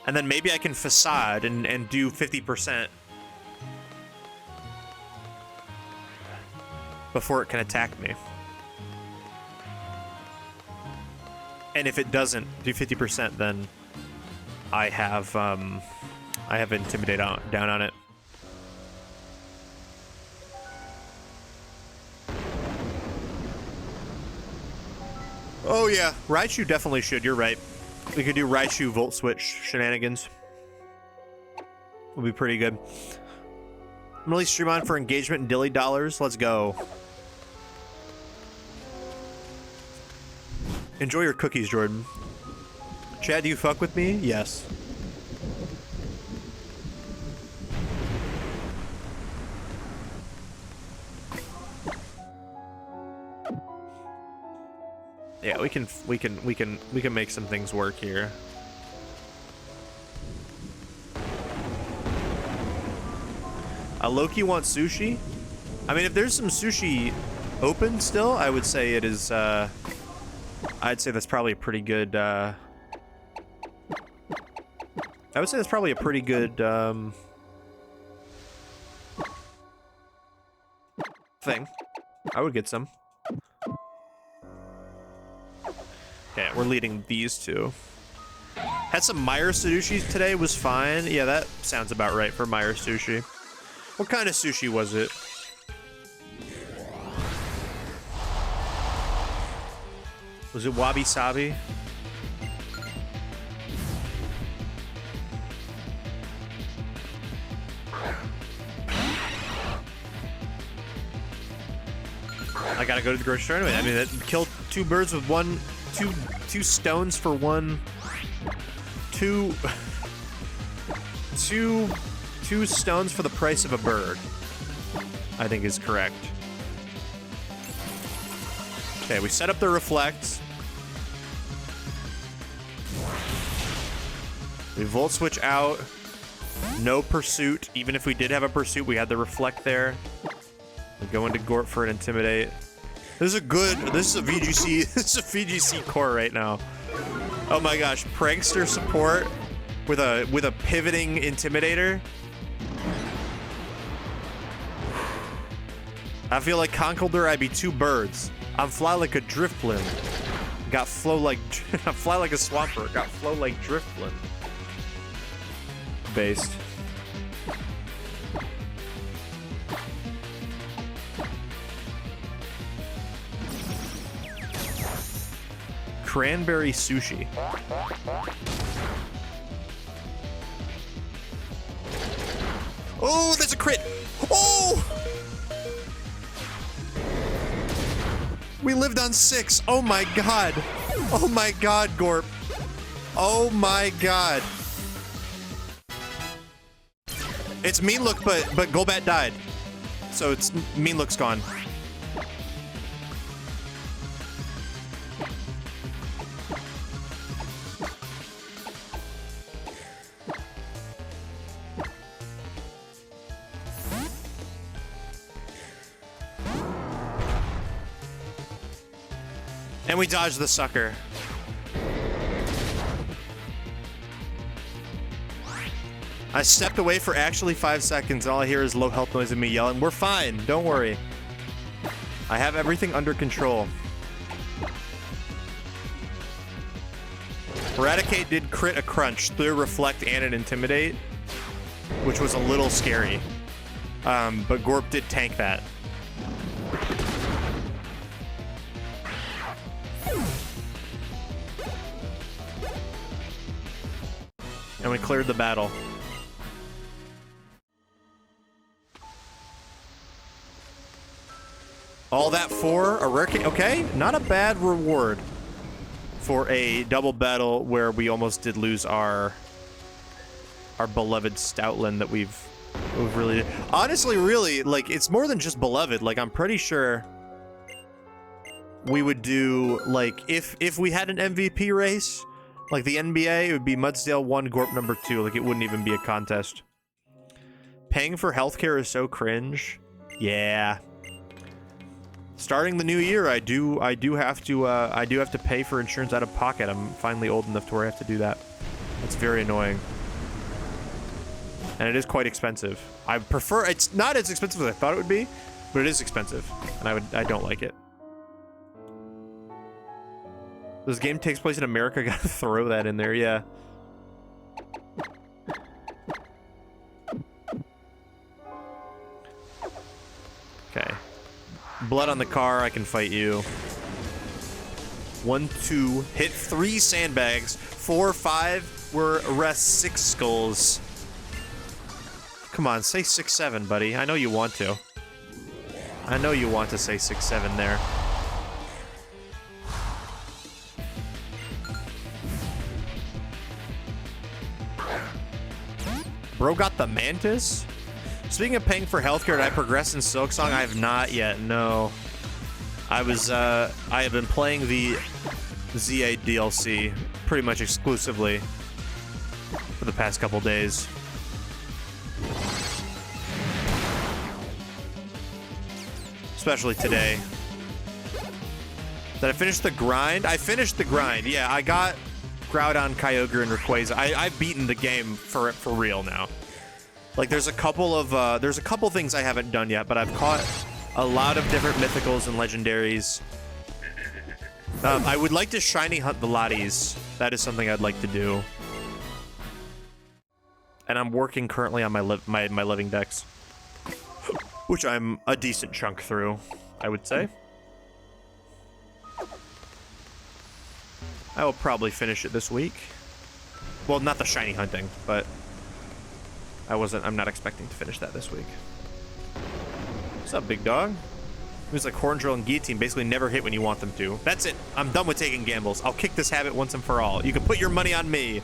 Speaker 1: and then maybe I can Facade and do 50% before it can attack me. And if it doesn't do 50%, then I have Intimidate down on it. Oh yeah, Raichu definitely should, you're right. We could do Raichu Volt Switch shenanigans. Would be pretty good. I'm really stream on for engagement and dilly dollars. Let's go. Enjoy your cookies, Jordan. Chad, do you fuck with me? Yes. Yeah, we can make some things work here. Loki wants sushi. I mean, if there's some sushi open still, I would say it is. I'd say that's probably a pretty good. I would say that's probably a pretty good thing. I would get some. Okay, we're leading these two. Had some Meyer sushi today, was fine. Yeah, that sounds about right for Meyer sushi. What kind of sushi was it? Was it wabi-sabi? I gotta go to the grocery store anyway. I mean, that killed two birds with one, two stones for one. Two stones for the price of a bird, I think is correct. Okay, we set up the reflect. We volt switch out. No pursuit. Even if we did have a pursuit, we had the reflect there. We go into Gort for an intimidate. This is a VGC. This is a VGC core right now. Oh my gosh, prankster support with a pivoting intimidator. I feel like Conkeldurr, I'd be two birds. I'm fly like a Drifblim. Got flow like I fly like a Swampert. Got flow like Drifblim. Based. Cranberry sushi. Oh, there's a crit. Oh! We lived on 6. Oh my god. Oh my god, Gorp. Oh my god. It's Mean Look, but Golbat died. So it's Mean Look's gone. And we dodged the sucker. I stepped away for actually 5 seconds. All I hear is low health noise and me yelling, "We're fine, don't worry. I have everything under control." Eradicate did crit a crunch through reflect and an intimidate, which was a little scary. But Gorp did tank that. And we cleared the battle. All that for a rare cake. Okay, not a bad reward for a double battle where we almost did lose our beloved Stoutland that we've really... Honestly, really, like, it's more than just beloved. Like, I'm pretty sure we would do, like, if we had an MVP race, like the NBA, it would be Mudsdale 1, Gorp number 2. Like, it wouldn't even be a contest. Paying for healthcare is so cringe. Yeah. Starting the new year, I do have to pay for insurance out of pocket. I'm finally old enough to where I have to do that. It's very annoying. And it is quite expensive. I prefer, it's not as expensive as I thought it would be, but it is expensive. And I don't like it. This game takes place in America. Gotta throw that in there, yeah. Okay. Blood on the car, I can fight you. 1, 2, hit 3 sandbags. 4, 5, we're arrest 6 skulls. Come on, say 6, 7, buddy. I know you want to. I know you want to say 6, 7 there. Bro got the mantis? Speaking of paying for healthcare, did I progress in Silksong? I have not yet, no. I have been playing the ZA DLC pretty much exclusively for the past couple days. Especially today. Did I finish the grind? I finished the grind, yeah. I got Groudon, Kyogre, and Rayquaza. I've beaten the game for real now. Like, there's a couple things I haven't done yet, but I've caught a lot of different mythicals and legendaries. I would like to shiny hunt the Lotties. That is something I'd like to do. And I'm working currently on my living decks, which I'm a decent chunk through, I would say. I will probably finish it this week. Well, not the shiny hunting, but I'm not expecting to finish that this week. What's up, big dog? Moves like Horndrill and Guillotine basically never hit when you want them to. That's it. I'm done with taking gambles. I'll kick this habit once and for all. You can put your money on me.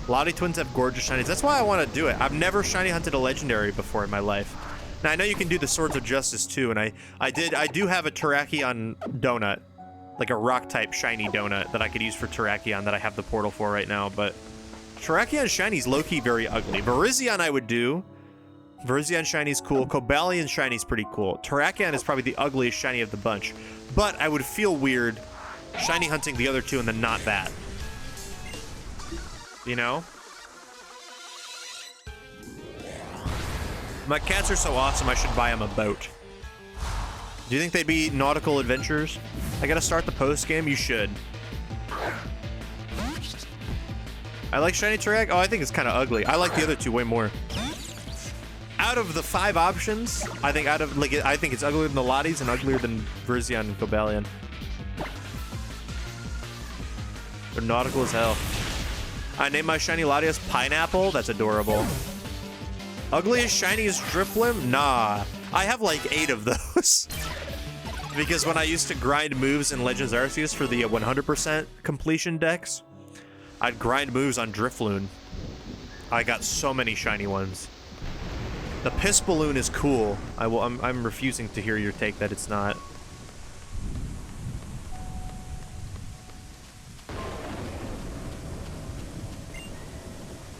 Speaker 1: Lottie twins have gorgeous shinies. That's why I want to do it. I've never shiny hunted a legendary before in my life. Now, I know you can do the Swords of Justice too, and I do have a Terrakion donut, like a rock type shiny donut that I could use for Terrakion that I have the portal for right now, but Terrakion shiny's low-key very ugly. Virizion I would do. Virizion shiny's cool. Cobalion shiny's pretty cool. Terrakion is probably the ugliest shiny of the bunch, but I would feel weird shiny hunting the other two and then not that. You know? My cats are so awesome, I should buy them a boat. Do you think they'd be nautical adventures? I gotta start the post game? You should. I like shiny Terrak. Oh, I think it's kind of ugly. I like the other two way more. Out of the 5 options, I think it's uglier than the Lotties and uglier than Virizion and Cobalion. They're nautical as hell. I named my shiny Latias Pineapple. That's adorable. Ugliest, shiniest Drifblim? Nah. I have like 8 of those. Because when I used to grind moves in Legends Arceus for the 100% completion decks, I'd grind moves on Drifloon. I got so many shiny ones. The Piss Balloon is cool. I'm refusing to hear your take that it's not.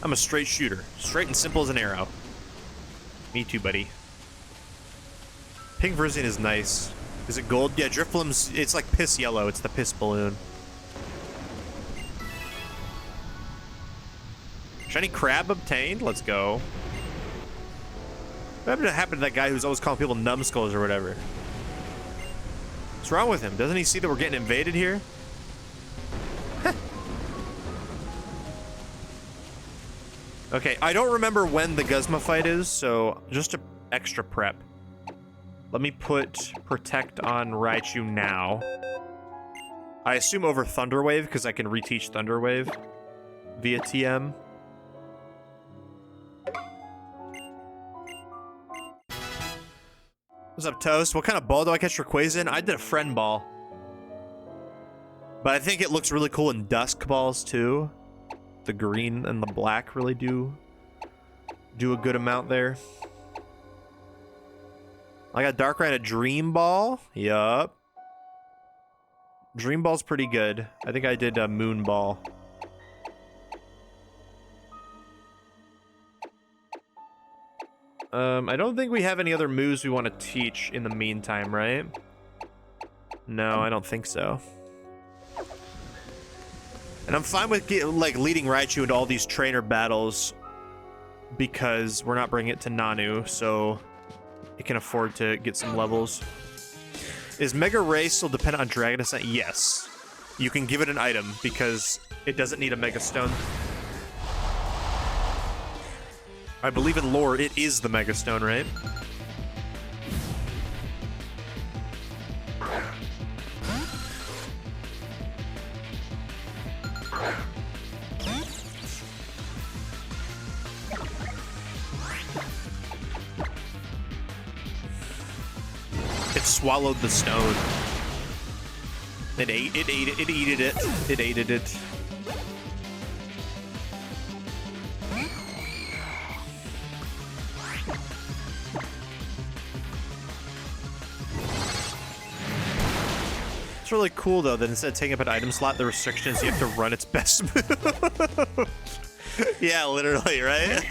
Speaker 1: I'm a straight shooter. Straight and simple as an arrow. Me too, buddy. Pink Virizion is nice. Is it gold? Yeah, Drifblim's, it's like piss yellow. It's the Piss Balloon. Shiny Crab obtained? Let's go. What happened to that guy who's always calling people numbskulls or whatever? What's wrong with him? Doesn't he see that we're getting invaded here? Okay, I don't remember when the Guzma fight is, so just a extra prep. Let me put Protect on Raichu now. I assume over Thunder Wave, because I can reteach Thunder Wave via TM. What's up, Toast? What kind of ball do I catch Rayquaza in? I did a friend ball. But I think it looks really cool in dusk balls, too. The green and the black really do a good amount there. I got Darkrai and a Dream Ball. Yup. Dream Ball's pretty good. I think I did a Moon Ball. I don't think we have any other moves we want to teach in the meantime, right? No, I don't think so. And I'm fine with leading Raichu into all these trainer battles because we're not bringing it to Nanu, so it can afford to get some levels. Is Mega Ray still dependent on Dragon Ascent? Yes. You can give it an item because it doesn't need a Mega Stone. I believe in lore, it is the Mega Stone, right? It swallowed the stone. It ate it. It's really cool though that instead of taking up an item slot, the restriction is you have to run its best move. Yeah, literally, right?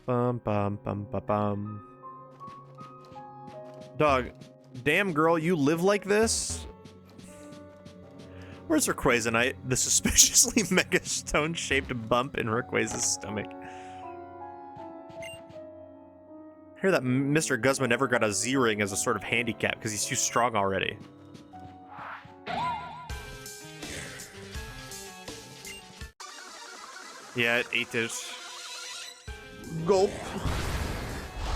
Speaker 1: Bum bum bum bum bum. Dog, damn girl, you live like this? Where's Rayquaza? The suspiciously Mega Stone-shaped bump in Rayquaza's stomach. I hear that Mr. Guzma never got a Z-Ring as a sort of handicap because he's too strong already. Yeah, it ate it. Gulp.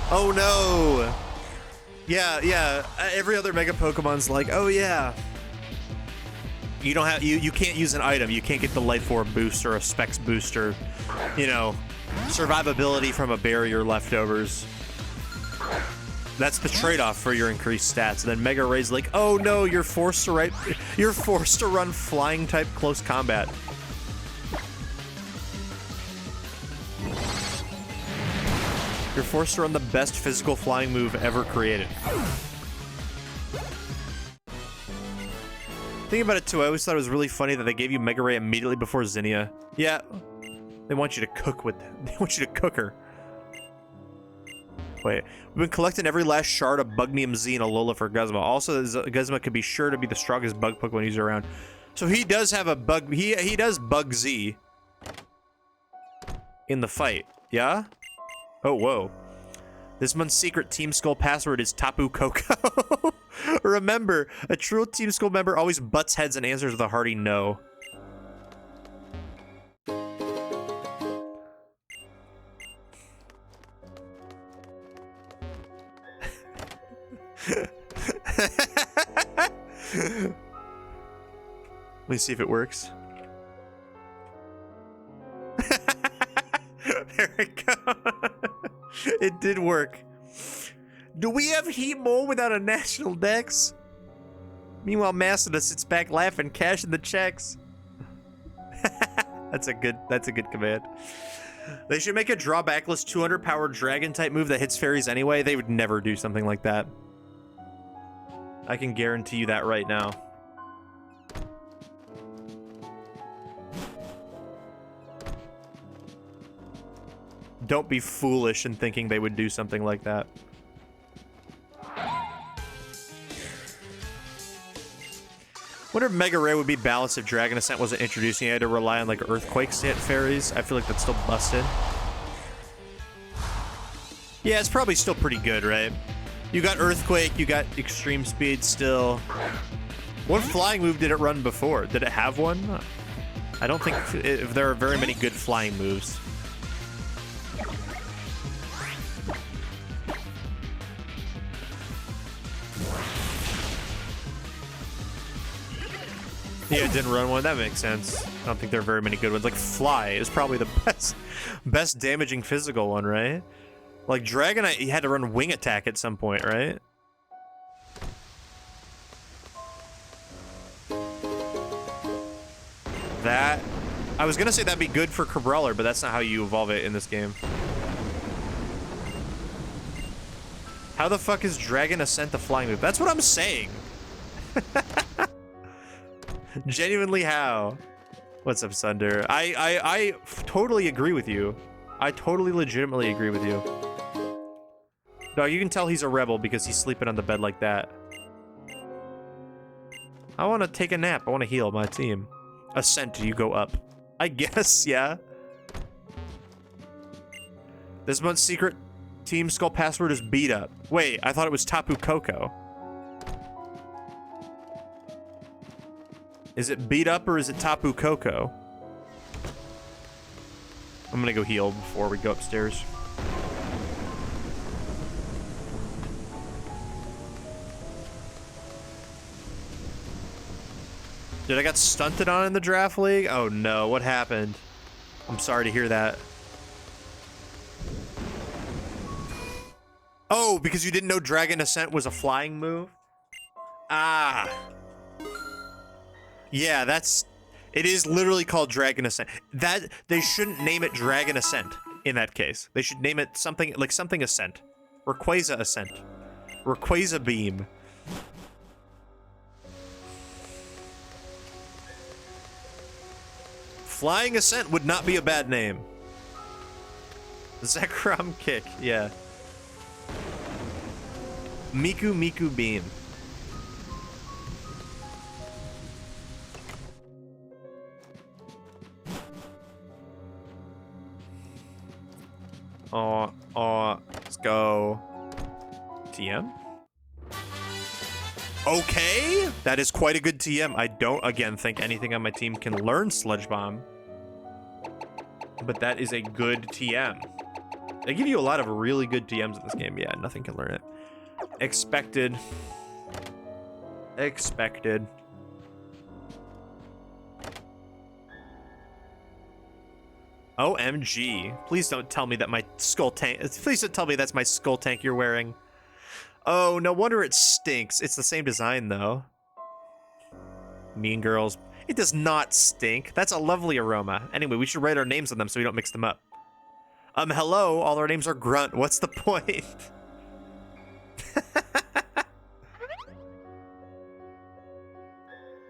Speaker 1: Oh no! Yeah, every other Mega Pokemon's like, oh yeah. You don't have you can't use an item. You can't get the Life Orb boost or a Specs booster. You know, survivability from a barrier leftovers. That's the trade-off for your increased stats. And then Mega Ray's like, oh no, you're forced to run flying type close combat. You're forced to run the best physical flying move ever created. Thinking about it too, I always thought it was really funny that they gave you Mega Ray immediately before Zinnia. Yeah, they want you to cook with them. They want you to cook her. Wait, we've been collecting every last shard of Bugnium Z and Alola for Guzma. Also, Guzma could be sure to be the strongest bug Pokemon user around. So he does have a bug. He does Bug Z in the fight. Yeah. Oh whoa. This month's secret Team Skull password is Tapu Koko. Remember, a true Team Skull member always butts heads and answers with a hearty no. Let me see if it works. There it goes. It did work. Do we have Heat Mole without a national dex? Meanwhile, Mastodon sits back laughing, cashing the checks. That's a good command. They should make a drawbackless 200 power dragon type move that hits fairies anyway. They would never do something like that. I can guarantee you that right now. Don't be foolish in thinking they would do something like that. Wonder if Mega Ray would be balanced if Dragon Ascent wasn't introduced and you had to rely on like Earthquakes to hit fairies. I feel like that's still busted. Yeah, it's probably still pretty good, right? You got Earthquake, you got Extreme Speed still. What flying move did it run before? Did it have one? I don't think if there are very many good flying moves. Yeah, it didn't run one. That makes sense. I don't think there are very many good ones. Like Fly is probably the best damaging physical one, right? Like Dragonite, he had to run Wing Attack at some point, right? That... I was gonna say that'd be good for Crabrawler, but that's not how you evolve it in this game. How the fuck is Dragon Ascent the flying move? That's what I'm saying. Genuinely, how? What's up, Sunder? I totally agree with you. I totally legitimately agree with you. Dog, you can tell he's a rebel because he's sleeping on the bed like that. I want to take a nap. I want to heal my team. Ascent, you go up. I guess, yeah. This month's secret Team Skull password is beat up. Wait, I thought it was Tapu Koko. Is it beat up or is it Tapu Koko? I'm gonna go heal before we go upstairs. Did I got stunted on in the draft league? Oh no, what happened? I'm sorry to hear that. Oh, because you didn't know Dragon Ascent was a flying move? Ah. Yeah, it is literally called Dragon Ascent. That, they shouldn't name it Dragon Ascent in that case. They should name it something, like something Ascent. Rayquaza Ascent. Rayquaza Beam. Flying Ascent would not be a bad name. Zekrom Kick, yeah. Miku Beam. Let's go. TM? Okay, that is quite a good TM. I don't, again, think anything on my team can learn Sludge Bomb. But that is a good TM. They give you a lot of really good TMs in this game. Yeah, nothing can learn it. Expected. Expected. OMG. Please don't tell me that my skull tank... Please don't tell me that's my skull tank you're wearing. Oh, no wonder it stinks. It's the same design, though. Mean Girls. It does not stink. That's a lovely aroma. Anyway, we should write our names on them so we don't mix them up. Hello. All our names are Grunt. What's the point?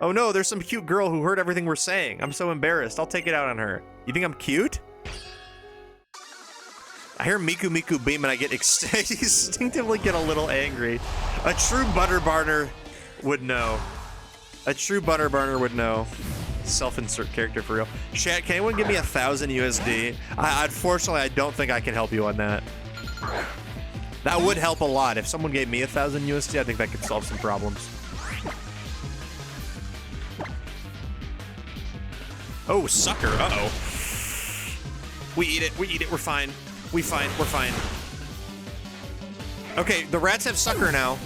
Speaker 1: Oh no, there's some cute girl who heard everything we're saying. I'm so embarrassed. I'll take it out on her. You think I'm cute? I hear Miku Beam and I get instinctively get a little angry. A true butter barner would know. A true butter barner would know. Self-insert character for real. Chat, can anyone give me 1,000 USD? Unfortunately, I don't think I can help you on that. That would help a lot. If someone gave me 1,000 USD, I think that could solve some problems. Oh, sucker. Uh-oh. We eat it. We eat it. We're fine. We're fine. Okay, the rats have sucker now.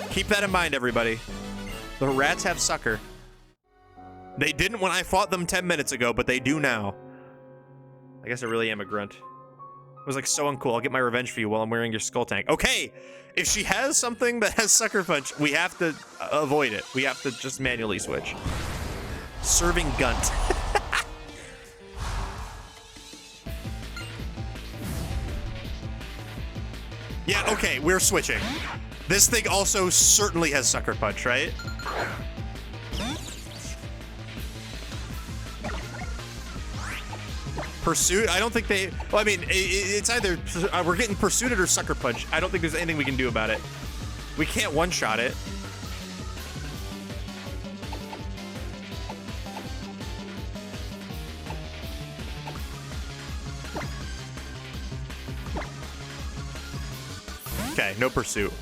Speaker 1: Keep that in mind, everybody. The rats have sucker. They didn't when I fought them 10 minutes ago, but they do now. I guess I really am a grunt. It was like so uncool. I'll get my revenge for you while I'm wearing your skull tank. Okay, if she has something that has sucker punch, we have to avoid it. We have to just manually switch. Serving Gunt. Yeah, okay, we're switching. This thing also certainly has sucker punch, right? Pursuit? I don't think they... Well, I mean, it's either... we're getting pursuited or sucker punch. I don't think there's anything we can do about it. We can't one-shot it. Okay, no pursuit.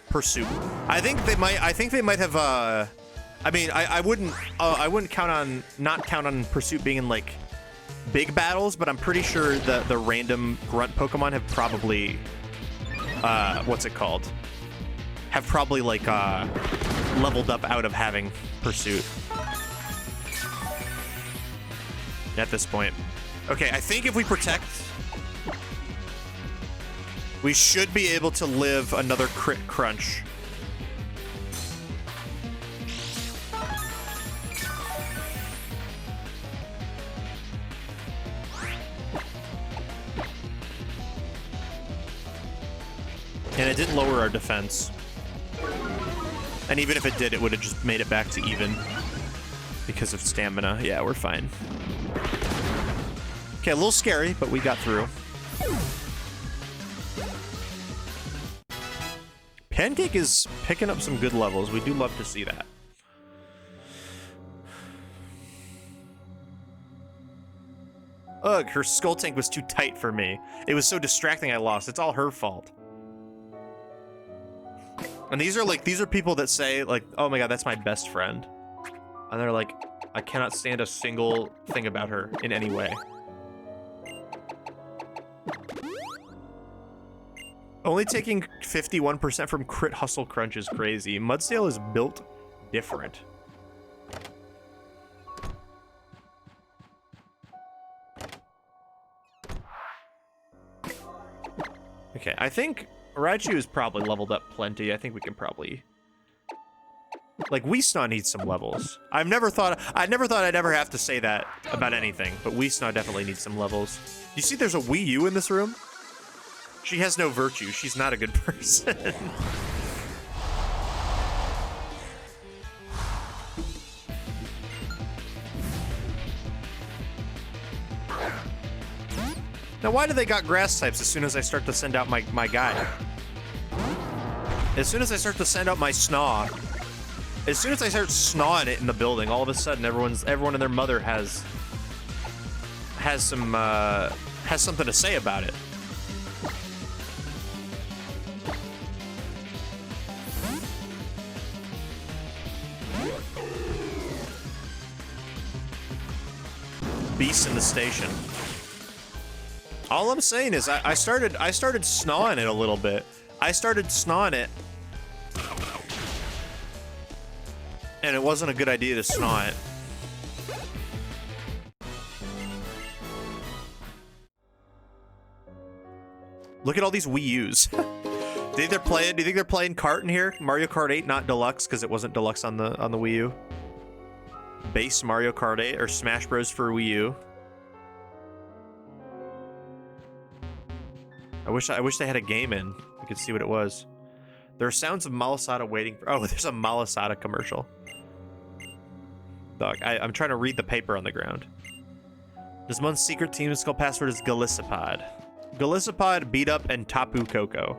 Speaker 1: Pursuit. I think they might have. I mean, I wouldn't not count on pursuit being in like big battles, but I'm pretty sure the random grunt Pokemon have probably, what's it called? Have probably like leveled up out of having Pursuit. At this point. Okay, I think if we protect, we should be able to live another crit crunch. And it didn't lower our defense. And even if it did, it would have just made it back to even because of stamina. Yeah, we're fine. Okay, a little scary, but we got through. Pancake is picking up some good levels. We do love to see that. Ugh, her skull tank was too tight for me. It was so distracting I lost. It's all her fault. And these are people that say like, oh my god, that's my best friend. And they're like, I cannot stand a single thing about her in any way. Only taking 51% from crit hustle crunch is crazy. Mudsdale is built different. Okay, I think Raichu is probably leveled up plenty. I think we can probably... Like, Weesnaw needs some levels. I never thought I'd ever have to say that about anything, but Weesnaw definitely needs some levels. You see there's a Wii U in this room? She has no virtue. She's not a good person. Now, why do they got grass types as soon as I start to send out my guy? As soon as I start to send out my Snaw, as soon as I start snawing it in the building, all of a sudden everyone and their mother has something to say about it. Beast in the station. All I'm saying is I started snawing it a little bit. I started snawing it. And it wasn't a good idea to snaw it. Look at all these Wii U's. Do you think they're playing Kart in here? Mario Kart 8, not Deluxe, because it wasn't Deluxe on the Wii U. Base Mario Kart 8 or Smash Bros for Wii U. I wish they had a game in. We could see what it was. There are sounds of Malasada waiting for... Oh, there's a Malasada commercial. Dog, I'm trying to read the paper on the ground. This month's secret team skull password is Galissapod. Galissapod, Beat Up, and Tapu Koko.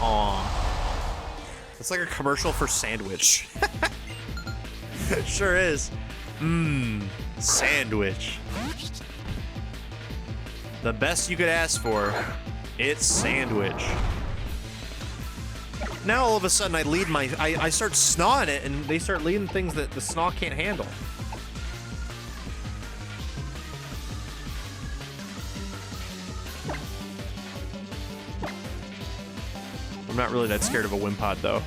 Speaker 1: Aw. It's like a commercial for sandwich. It sure is. Mmm, sandwich. The best you could ask for. It's sandwich. Now all of a sudden I start snawing it and they start leading things that the snaw can't handle. I'm not really that scared of a Wimpod though.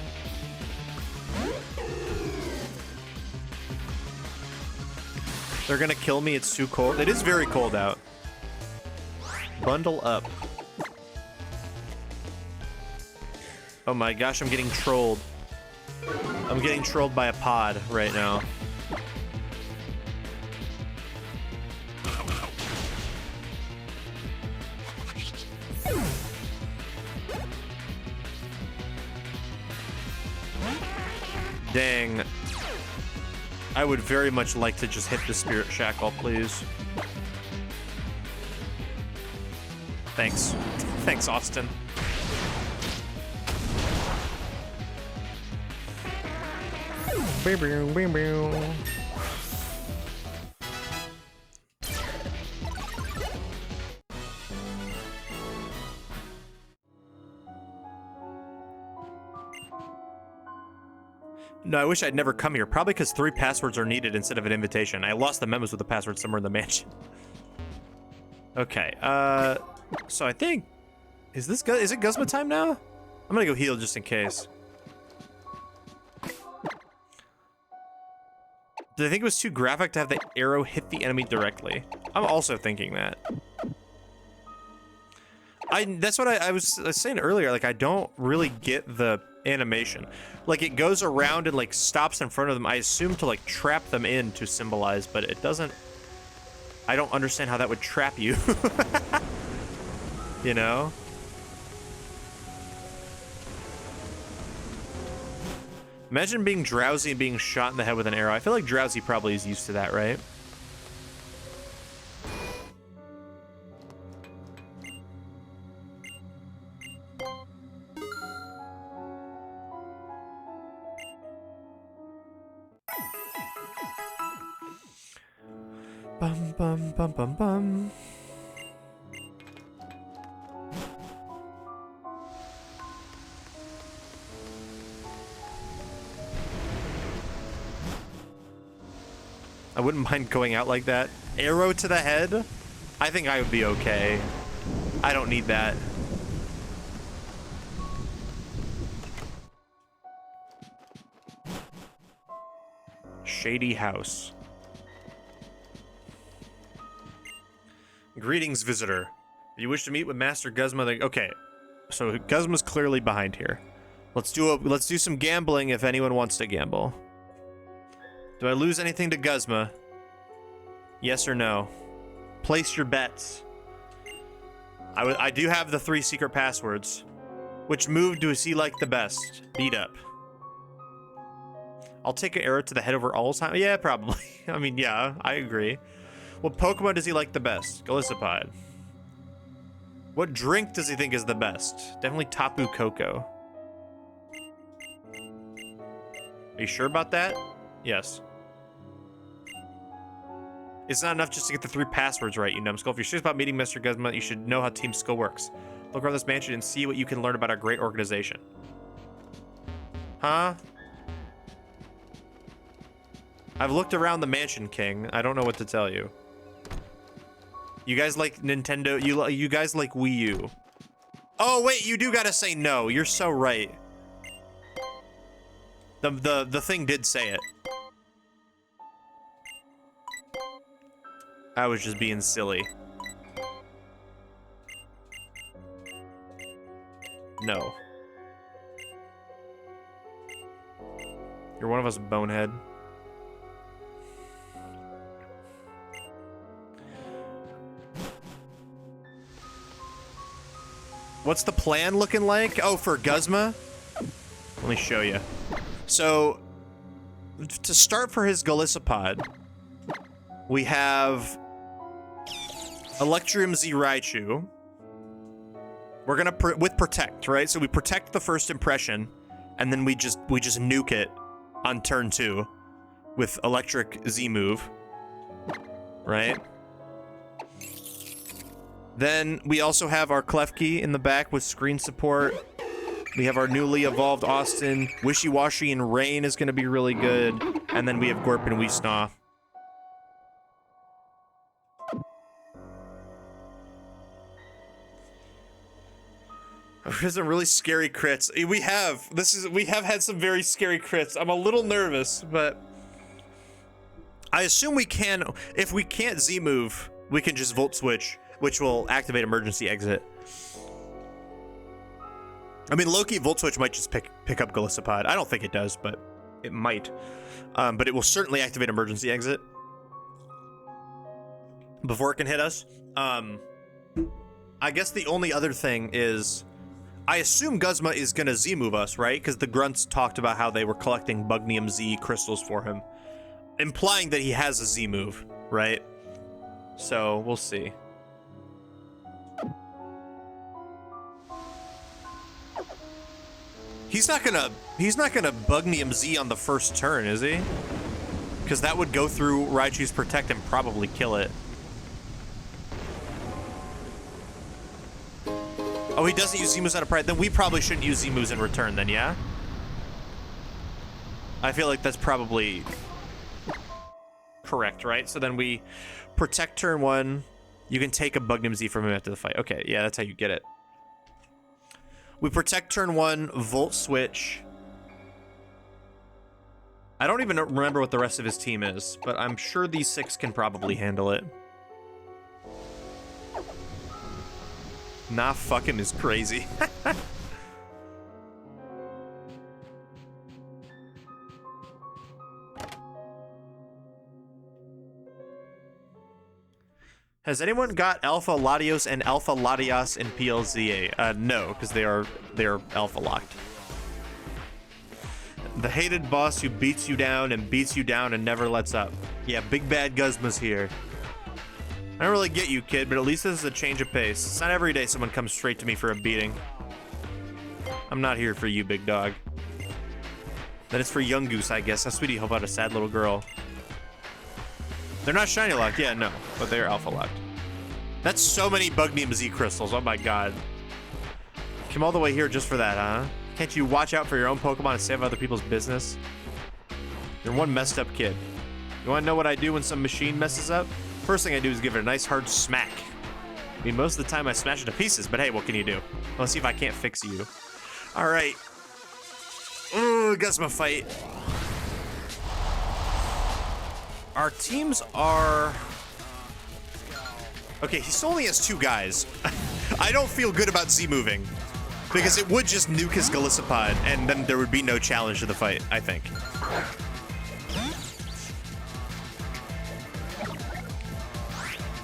Speaker 1: They're gonna kill me, it's too cold. It is very cold out. Bundle up. Oh my gosh, I'm getting trolled. I'm getting trolled by a pod right now. Dang. I would very much like to just hit the Spirit Shackle, please. Thanks. Thanks, Austin. No, I wish I'd never come here. Probably because 3 passwords are needed instead of an invitation. I lost the memos with the password somewhere in the mansion. Okay, so I think... is it Guzma time now? I'm gonna go heal just in case. Did I think it was too graphic to have the arrow hit the enemy directly? I'm also thinking that. That's what I was saying earlier, like, I don't really get the animation. Like, it goes around and, like, stops in front of them, I assume to, like, trap them in to symbolize, but it doesn't... I don't understand how that would trap you. You know? Imagine being Drowsy and being shot in the head with an arrow. I feel like Drowsy probably is used to that, right? Bum bum bum bum bum. I wouldn't mind going out like that. Arrow to the head? I think I would be okay. I don't need that. Shady house. Greetings, visitor. If you wish to meet with Master Guzma, then... okay. So Guzma's clearly behind here. Let's do some gambling if anyone wants to gamble. Do I lose anything to Guzma? Yes or no? Place your bets. I do have the 3 secret passwords. Which move does he like the best? Beat up. I'll take an arrow to the head over all time. Yeah, probably. I mean, yeah, I agree. What Pokemon does he like the best? Golisopod. What drink does he think is the best? Definitely Tapu Koko. Are you sure about that? Yes. It's not enough just to get the 3 passwords right, you numbskull. If you're serious about meeting Mr. Guzma, you should know how Team Skull works. Look around this mansion and see what you can learn about our great organization. Huh? I've looked around the mansion, King. I don't know what to tell you. You guys like Nintendo? You guys like Wii U? Oh wait, you do gotta say no. You're so right. The thing did say it. I was just being silly. No. You're one of us, bonehead. What's the plan looking like? Oh, for Guzma? Let me show you. So, to start for his Golisopod, we have Electrium Z Raichu. We're gonna with Protect, right? So we protect the first impression, and then we just nuke it on turn 2 with Electric Z move, right? Then we also have our Klefki in the back with screen support. We have our newly evolved Austin. Wishy-Washy and Rain is going to be really good. And then we have Gorp and Weesnaw. There's some really scary crits. We have had some very scary crits. I'm a little nervous, but I assume we can. If we can't Z move, we can just Volt Switch, which will activate emergency exit. I mean, Loki Volt Switch might just pick up Golisopod. I don't think it does, but it might. But it will certainly activate emergency exit before it can hit us. I guess the only other thing is, I assume Guzma is gonna Z move us, right? Because the grunts talked about how they were collecting Bugnium Z crystals for him, implying that he has a Z move, right? So we'll see. He's not gonna Bugnium Z on the first turn, is he? Because that would go through Raichu's Protect and probably kill it. Oh, he doesn't use Z moves out of pride. Then we probably shouldn't use Z moves in return. Then, yeah. I feel like that's probably correct, right? So then we protect turn 1. You can take a Bugnum Z from him after the fight. Okay, yeah, that's how you get it. We protect turn 1, Volt Switch. I don't even remember what the rest of his team is, but I'm sure these 6 can probably handle it. Nah, fucking is crazy. Has anyone got Alpha Latios and Alpha Latias in PLZA? No, because they are alpha locked. The hated boss who beats you down and never lets up. Yeah, Big Bad Guzma's here. I don't really get you, kid, but at least this is a change of pace. It's not every day someone comes straight to me for a beating. I'm not here for you, big dog. Then it's for Young Goose, I guess. How sweet do you help out a sad little girl? They're not shiny locked, yeah, no, but they're alpha locked. That's so many Bugnum Z crystals, oh my god. Came all the way here just for that, huh? Can't you watch out for your own Pokemon and save other people's business? You're one messed up kid. You wanna know what I do when some machine messes up? First thing I do is give it a nice hard smack. I mean, most of the time I smash it to pieces, but hey, what can you do? Let's see if I can't fix you. All right. Ooh, got some fight. Our teams are... Okay, he only has 2 guys. I don't feel good about Z moving, because it would just nuke his Golisopod, and then there would be no challenge to the fight, I think.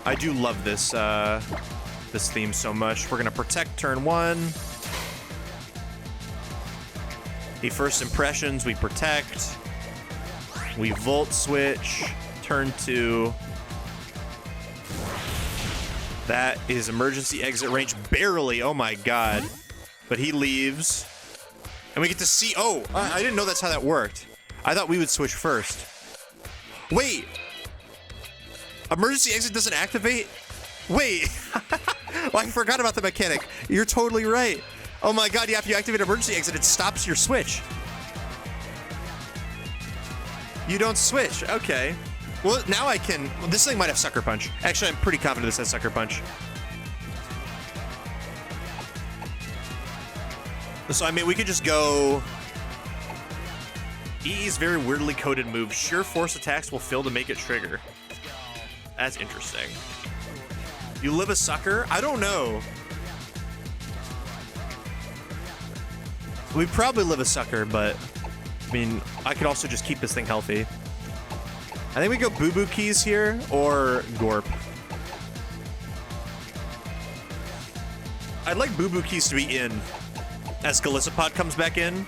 Speaker 1: I do love this this theme so much. We're gonna protect turn 1. The first impressions, we protect. We Volt Switch. Turn 2. That is emergency exit range, barely, oh my god. But he leaves. And we get to see, oh, I didn't know that's how that worked. I thought we would switch first. Wait. Emergency exit doesn't activate? Wait. Oh, I forgot about the mechanic. You're totally right. Oh my god, yeah, if you activate emergency exit, it stops your switch. You don't switch, okay. Well, now I can, well, this thing might have Sucker Punch. Actually, I'm pretty confident this has Sucker Punch. So, I mean, we could just go... EE's very weirdly coded move. Sheer force attacks will fail to make it trigger. That's interesting. You live a sucker? I don't know. We probably live a sucker, but... I mean, I could also just keep this thing healthy. I think we go Boo Boo Keys here, or Gorp. I'd like Boo Boo Keys to be in as Golisopod comes back in.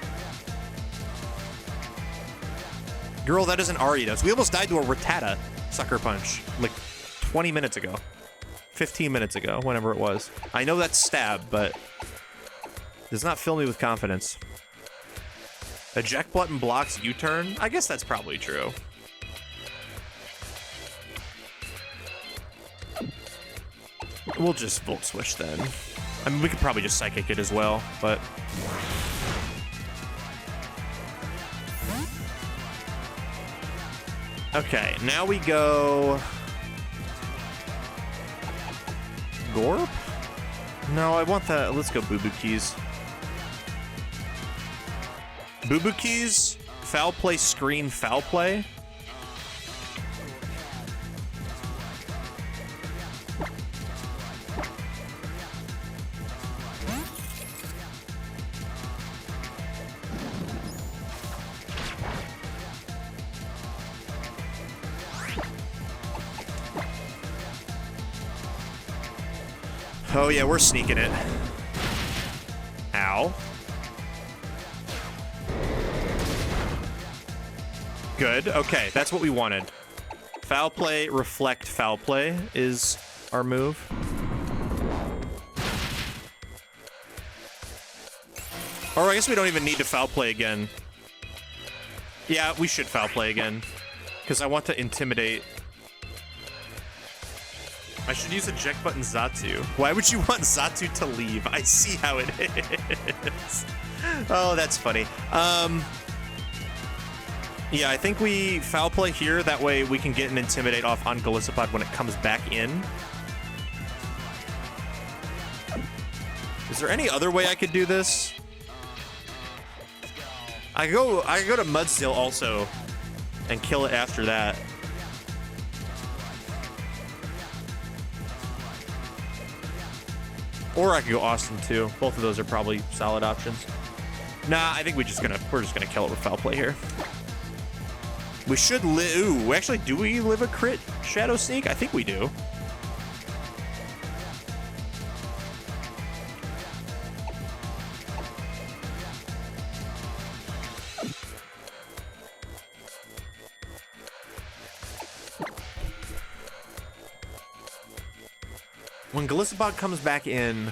Speaker 1: Girl, that is an Ariados. We almost died to a Rattata Sucker Punch like 20 minutes ago. 15 minutes ago, whenever it was. I know that's stab, but does not fill me with confidence. Eject button blocks U-turn? I guess that's probably true. We'll just Volt Switch then. I mean, we could probably just Psychic it as well, but... Okay, now we go... Gorp? No, I want that. Let's go Boo Boo Keys. Boo Boo Keys, Foul Play, Screen, Foul Play. Oh yeah, we're sneaking it. Ow. Good, okay, that's what we wanted. Foul Play, Reflect, Foul Play is our move. Or I guess we don't even need to Foul Play again. Yeah, we should Foul Play again. Because I want to Intimidate. I should use eject button Zatu. Why would you want Zatu to leave? I see how it is. Oh, that's funny. Yeah, I think we foul play here. That way we can get an Intimidate off on Golisopod when it comes back in. Is there any other way I could do this? I could go to Mudstill also and kill it after that. Or I could go Austin too. Both of those are probably solid options. Nah, I think we're just gonna kill it with foul play here. We should live. Ooh, actually, do we live a crit Shadow Sneak? I think we do. When Golisopod comes back in,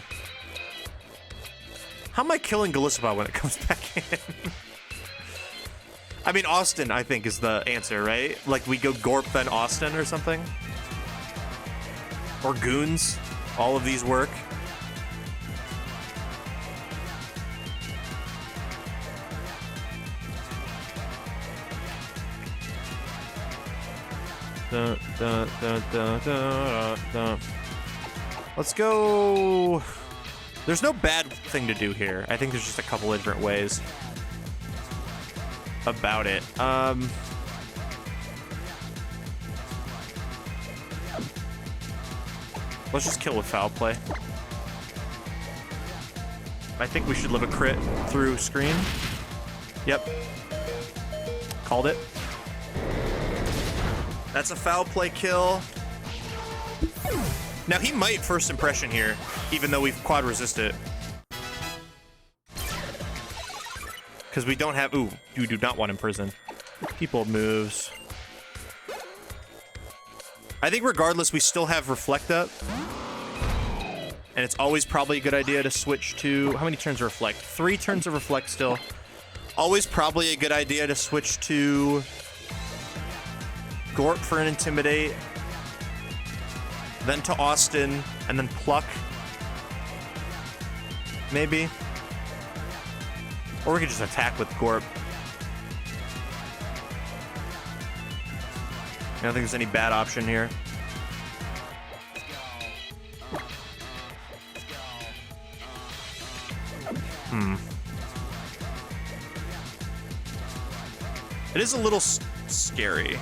Speaker 1: how am I killing Golisopod when it comes back in? I mean, Austin, I think, is the answer, right? Like, we go Gorp, then Austin or something? Or Goons. All of these work. Dun, dun, dun, dun, dun, dun. Let's go... There's no bad thing to do here. I think there's just a couple of different ways about it. Let's just kill with foul play. I think we should live a crit through screen. Yep. Called it. That's a foul play kill. Now he might first impression here, even though we've quad resisted. Because we don't have... Ooh, you do not want Imprison. People moves. I think regardless, we still have Reflect up. And it's always probably a good idea to switch to... How many turns of Reflect? 3 turns of Reflect still. Always probably a good idea to switch to... Gorp for an Intimidate. Then to Austin, and then Pluck. Maybe. Or we could just attack with Gorp. I don't think there's any bad option here. It is a little scary.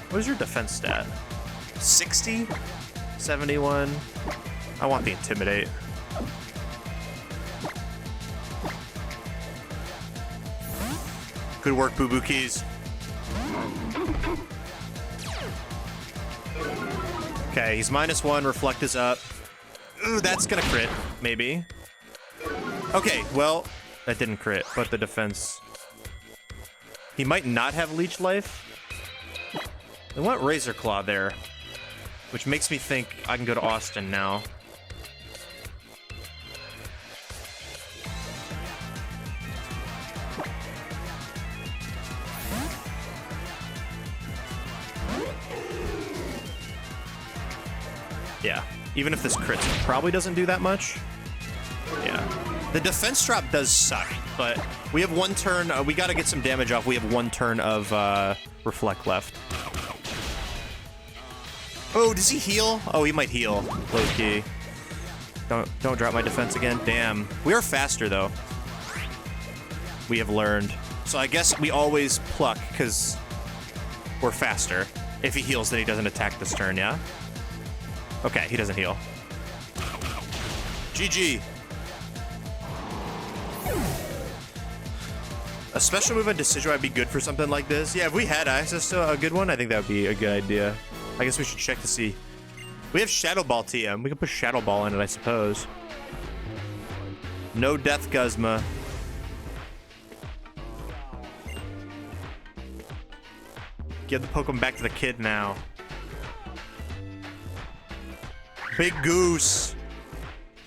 Speaker 1: What is your defense stat? 60? 71? I want the Intimidate. Good work, Boo Boo Keys. Okay, he's -1, Reflect is up. Ooh, that's gonna crit, maybe. Okay, well, that didn't crit, but the defense... He might not have Leech Life. I want Razor Claw there, which makes me think I can go to Austin now. Yeah, even if this crits, it probably doesn't do that much. Yeah. The defense drop does suck, but we have 1 turn. We got to get some damage off. We have 1 turn of Reflect left. Oh, does he heal? Oh, he might heal. Low key. Don't drop my defense again. Damn. We are faster though. We have learned. So I guess we always Pluck because we're faster. If he heals, then he doesn't attack this turn. Yeah. Okay, he doesn't heal. GG. A special move on Decidueye would be good for something like this. Yeah, if we had access to a good one, I think that would be a good idea. I guess we should check to see. We have Shadow Ball TM. We can put Shadow Ball in it, I suppose. No Death Guzma. Give the Pokemon back to the kid now. Big Goose.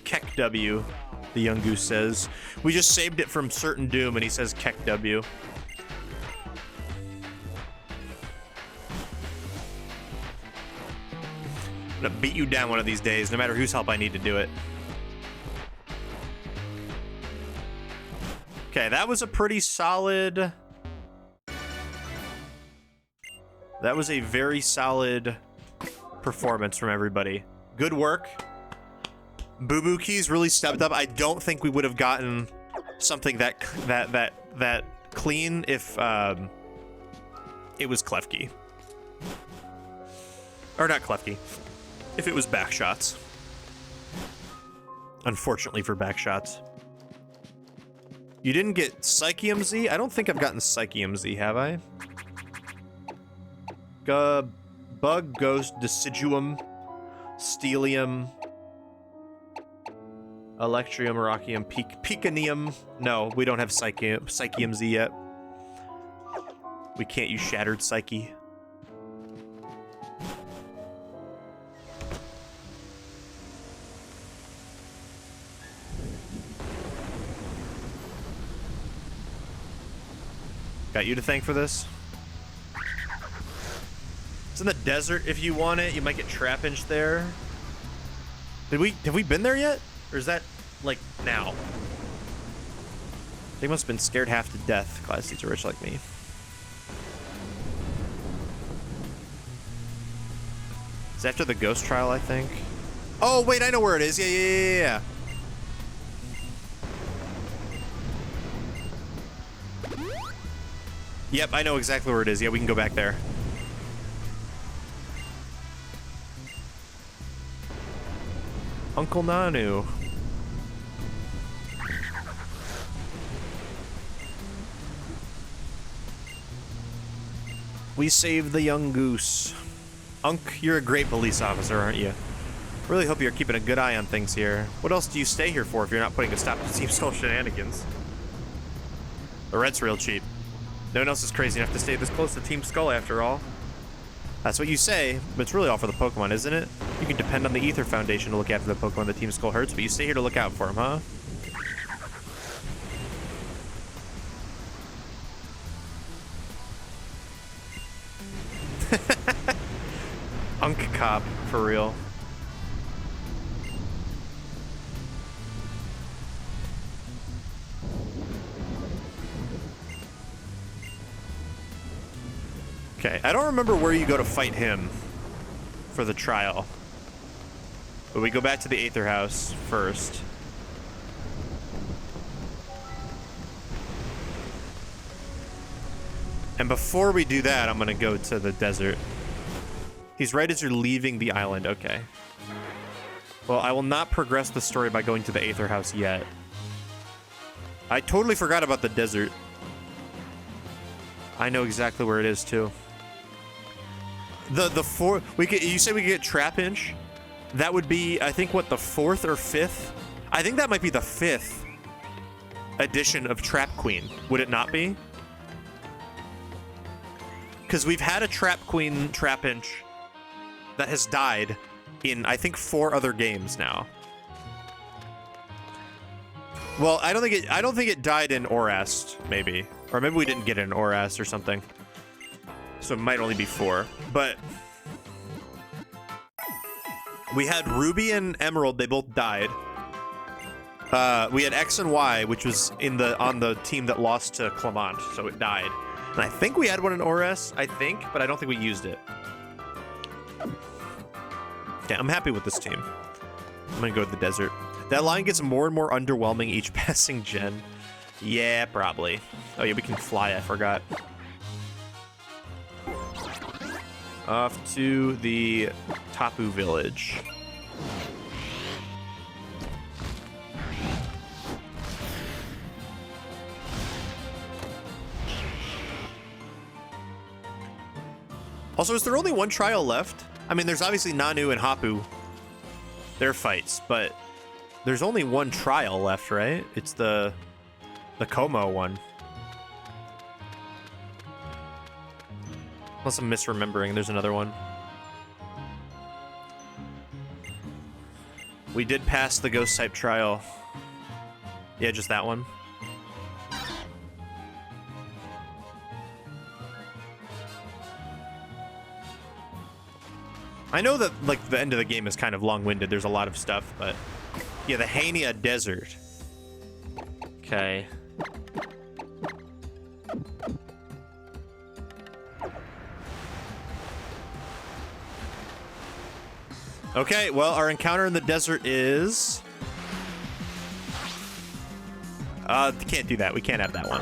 Speaker 1: Keck W, the young goose says. We just saved it from certain doom, and he says Keck W. I'm gonna beat you down one of these days, no matter whose help I need to do it. Okay, that was a pretty solid... That was a very solid performance from everybody. Good work. Boo Boo Keys really stepped up. I don't think we would have gotten something that clean if it was Klefki. Or not Klefki. If it was backshots. Unfortunately for backshots. You didn't get Psychium Z? I don't think I've gotten Psychium Z, have I? Bug, Ghost, Deciduum, Steelium, Electrium, Rockium, Picanium. No, we don't have Psychium Z yet. We can't use Shattered Psyche. Got you to thank for this. It's in the desert. If you want it, you might get Trapinch there. Have we been there yet? Or is that like now? They must have been scared half to death. Class C's are rich like me. It's after the ghost trial, I think. Oh wait, I know where it is. Yeah. Yep, I know exactly where it is. Yeah, we can go back there. Uncle Nanu. We saved the young goose. Unc, you're a great police officer, aren't you? Really hope you're keeping a good eye on things here. What else do you stay here for if you're not putting a stop to Team Skull shenanigans? The red's real cheap. No one else is crazy enough to stay this close to Team Skull after all. That's what you say, but it's really all for the Pokemon, isn't it? You can depend on the Ether Foundation to look after the Pokemon that Team Skull hurts, but you stay here to look out for them, huh? Unk Cop, for real. Okay, I don't remember where you go to fight him for the trial. But we go back to the Aether House first. And before we do that, I'm gonna go to the desert. He's right as you're leaving the island, okay. Well, I will not progress the story by going to the Aether House yet. I totally forgot about the desert. I know exactly where it is too. You say we could get Trapinch? That would be, I think, what, the 4th or 5th? I think that might be the 5th edition of Trap Queen. Would it not be? Because we've had a Trap Queen Trapinch that has died in, I think, 4 other games now. Well, I don't think it died in Orast, maybe. Or maybe we didn't get it in Orast or something. So it might only be 4. But we had Ruby and Emerald, they both died. We had X and Y, which was on the team that lost to Clement, so it died. And I think we had one in Orast, but I don't think we used it. Yeah, I'm happy with this team. I'm gonna go to the desert. That line gets more and more underwhelming each passing gen. Yeah, probably. Oh yeah, we can fly, I forgot. Off to the Tapu Village. Also, is there only one trial left? I mean, there's obviously Nanu and Hapu. Their fights, but there's only one trial left, right? It's the Como one. Unless I'm misremembering, there's another one. We did pass the ghost type trial. Yeah, just that one. I know that, like, the end of the game is kind of long-winded. There's a lot of stuff, but... Yeah, the Hania Desert. Okay. Okay, well, our encounter in the desert is... can't do that. We can't have that one.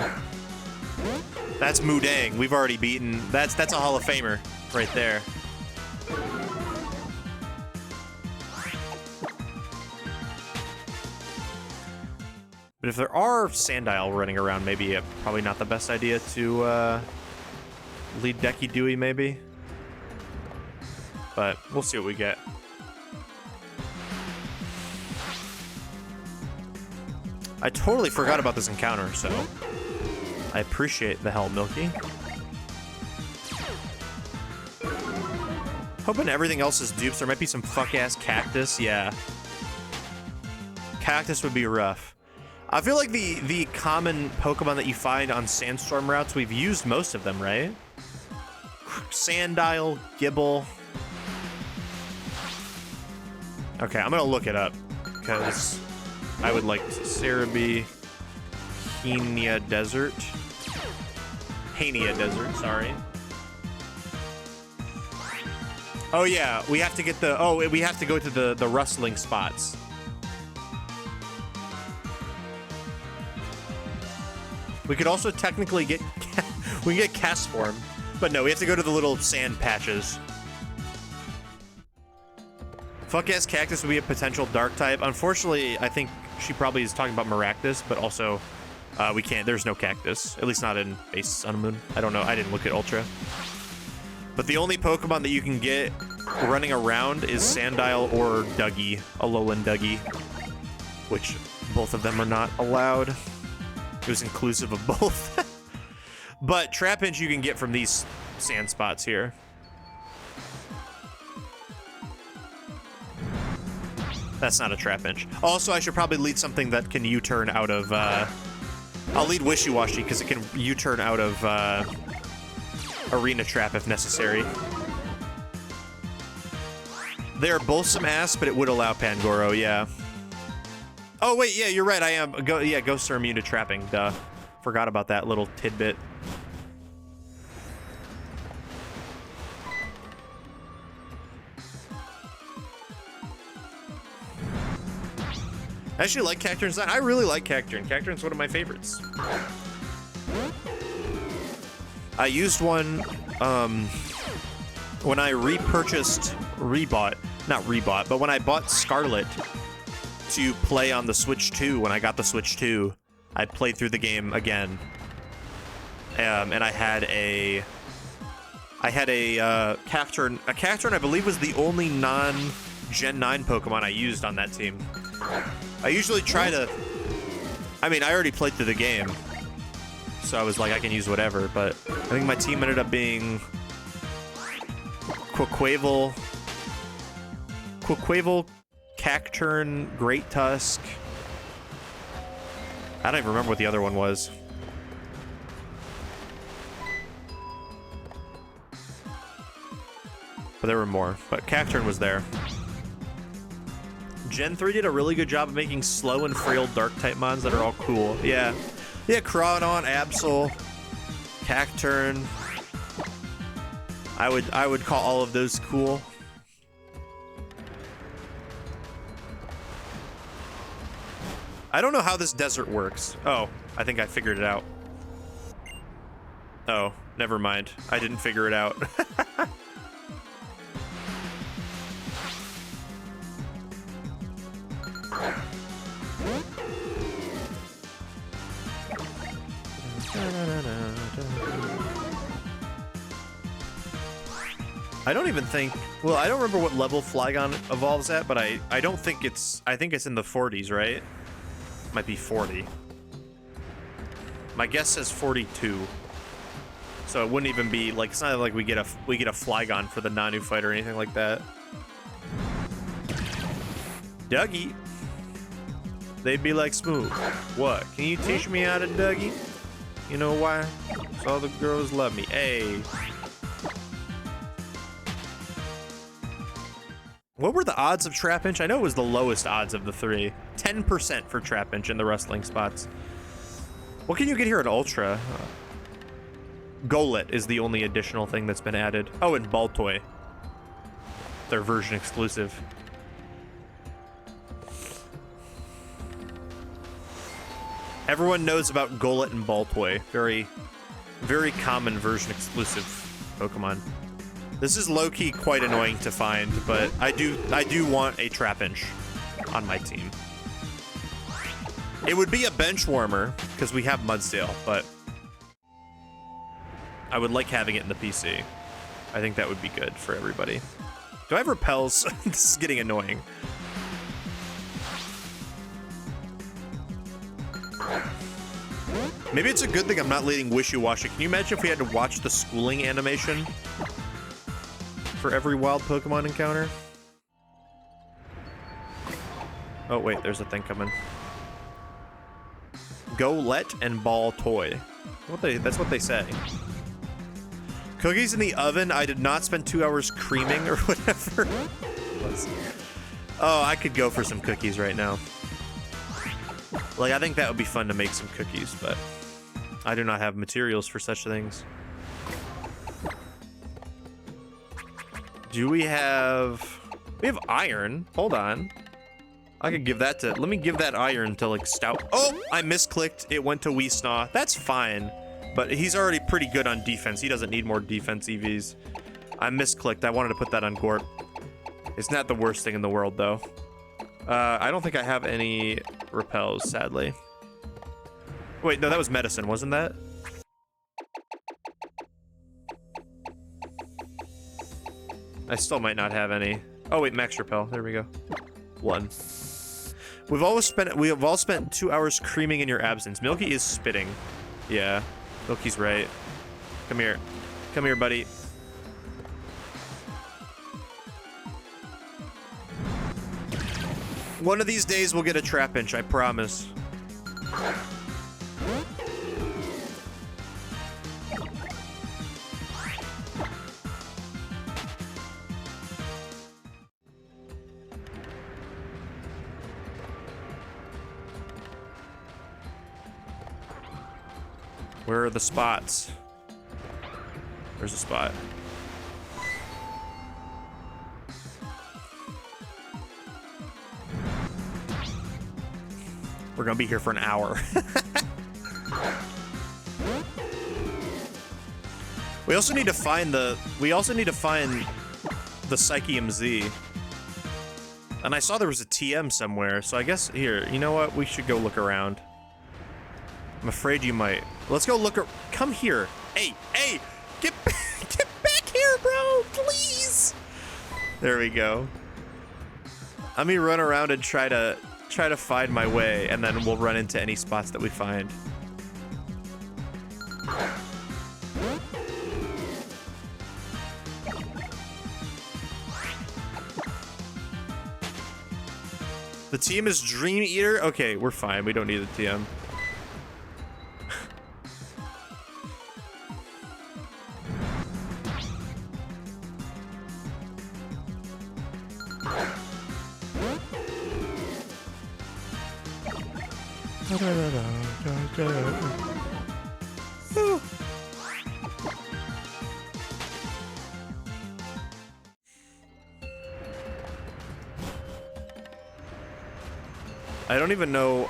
Speaker 1: That's Mudang. We've already beaten... That's a Hall of Famer right there. But if there are Sandile running around, maybe probably not the best idea to lead Decky Dewey, maybe. But we'll see what we get. I totally forgot about this encounter, so I appreciate the help, Milky. Hoping everything else is dupes. There might be some fuck-ass cactus. Yeah. Cactus would be rough. I feel like the common Pokemon that you find on Sandstorm routes, we've used most of them, right? Sandile, Gibble. Okay, I'm gonna look it up, because I would like Cerebi, Hania Desert. Hania Desert, sorry. Oh yeah, we have to get the, we have to go to the rustling spots. We could also technically get, we can get Castform, but no, we have to go to the little sand patches. Fuck-ass Cactus would be a potential dark type. Unfortunately, I think she probably is talking about Maractus, but also we can't, there's no Cactus. At least not in Base Sun and Moon. I don't know, I didn't look at Ultra. But the only Pokemon that you can get running around is Sandile or Dougie, Alolan Dougie, which both of them are not allowed. It was inclusive of both. But Trapinch you can get from these sand spots here. That's not a Trapinch. Also, I should probably lead something that can U-turn out of... I'll lead Wishy-Washy because it can U-turn out of Arena Trap if necessary. They are both some ass, but it would allow Pangoro, yeah. Oh, wait, yeah, you're right, I am. Ghosts are immune to trapping, duh. Forgot about that little tidbit. I actually like Cacturne's design. I really like Cacturne. Cacturne's one of my favorites. I used one when I but when I bought Scarlet to play on the Switch 2, when I got the Switch 2, I played through the game again. And I had a Cacturne. A Cacturne, I believe, was the only non-Gen 9 Pokemon I used on that team. I usually try to... I mean, I already played through the game, so I was like, I can use whatever, but I think my team ended up being Quaquaval, Cacturne, Great Tusk. I don't even remember what the other one was. But there were more, but Cacturne was there. Gen 3 did a really good job of making slow and frail dark-type mons that are all cool. Yeah. Yeah, Crawdon, Absol, Cacturne. I would call all of those cool. I don't know how this desert works. Oh, I think I figured it out. Oh, never mind. I didn't figure it out. I don't even think, well, I don't remember what level Flygon evolves at, but I don't think it's, I think it's in the 40s, right? Might be 40. My guess says 42. So it wouldn't even be, like, it's not like we get a Flygon for the Nanu fight or anything like that. Dougie. They'd be like, Smooth, what? Can you teach me how to Dougie? You know why? So all the girls love me. Hey. What were the odds of Trapinch? I know it was the lowest odds of the three. 10% for Trapinch in the rustling spots. What can you get here at Ultra? Golett is the only additional thing that's been added. Oh, and Baltoy. their version exclusive. Everyone knows about Golett and Baltoy. Very, very common version exclusive Pokemon. This is low-key quite annoying to find, but I do want a Trapinch on my team. It would be a bench warmer because we have Mudsdale, but I would like having it in the PC. I think that would be good for everybody. Do I have repels? This is getting annoying. Maybe it's a good thing I'm not leading Wishy-Washy. Can you imagine if we had to watch the schooling animation for every wild Pokemon encounter? Oh, wait, there's a thing coming. Golett and Baltoy. That's what they say. Cookies in the oven. I did not spend 2 hours creaming or whatever. Oh, I could go for some cookies right now. Like, I think that would be fun to make some cookies, but I do not have materials for such things. Do we have... We have iron. Hold on. I could give that to... Let me give that iron to, like, Stout. Oh! I misclicked. It went to Weesnaw. That's fine. But he's already pretty good on defense. He doesn't need more defense EVs. I misclicked. I wanted to put that on Gorp. It's not the worst thing in the world, though. I don't think I have any repels, sadly. Wait, no, that was medicine, wasn't that? I still might not have any. Oh wait, max repel. There we go. 1. We've all spent 2 hours creaming in your absence. Milky is spitting. Yeah, Milky's right. Come here. Come here, buddy. One of these days we'll get a Trapinch, I promise. Where are the spots? There's a spot. We're gonna be here for an hour. We also need to find the Psychium Z. And I saw there was a TM somewhere, so I guess here, you know what? We should go look around. I'm afraid you might. Let's go look. Come here. Hey, get back here, bro, please. There we go. Let me run around and try to find my way, and then we'll run into any spots that we find. The team is Dream Eater? Okay, we're fine. We don't need the TM.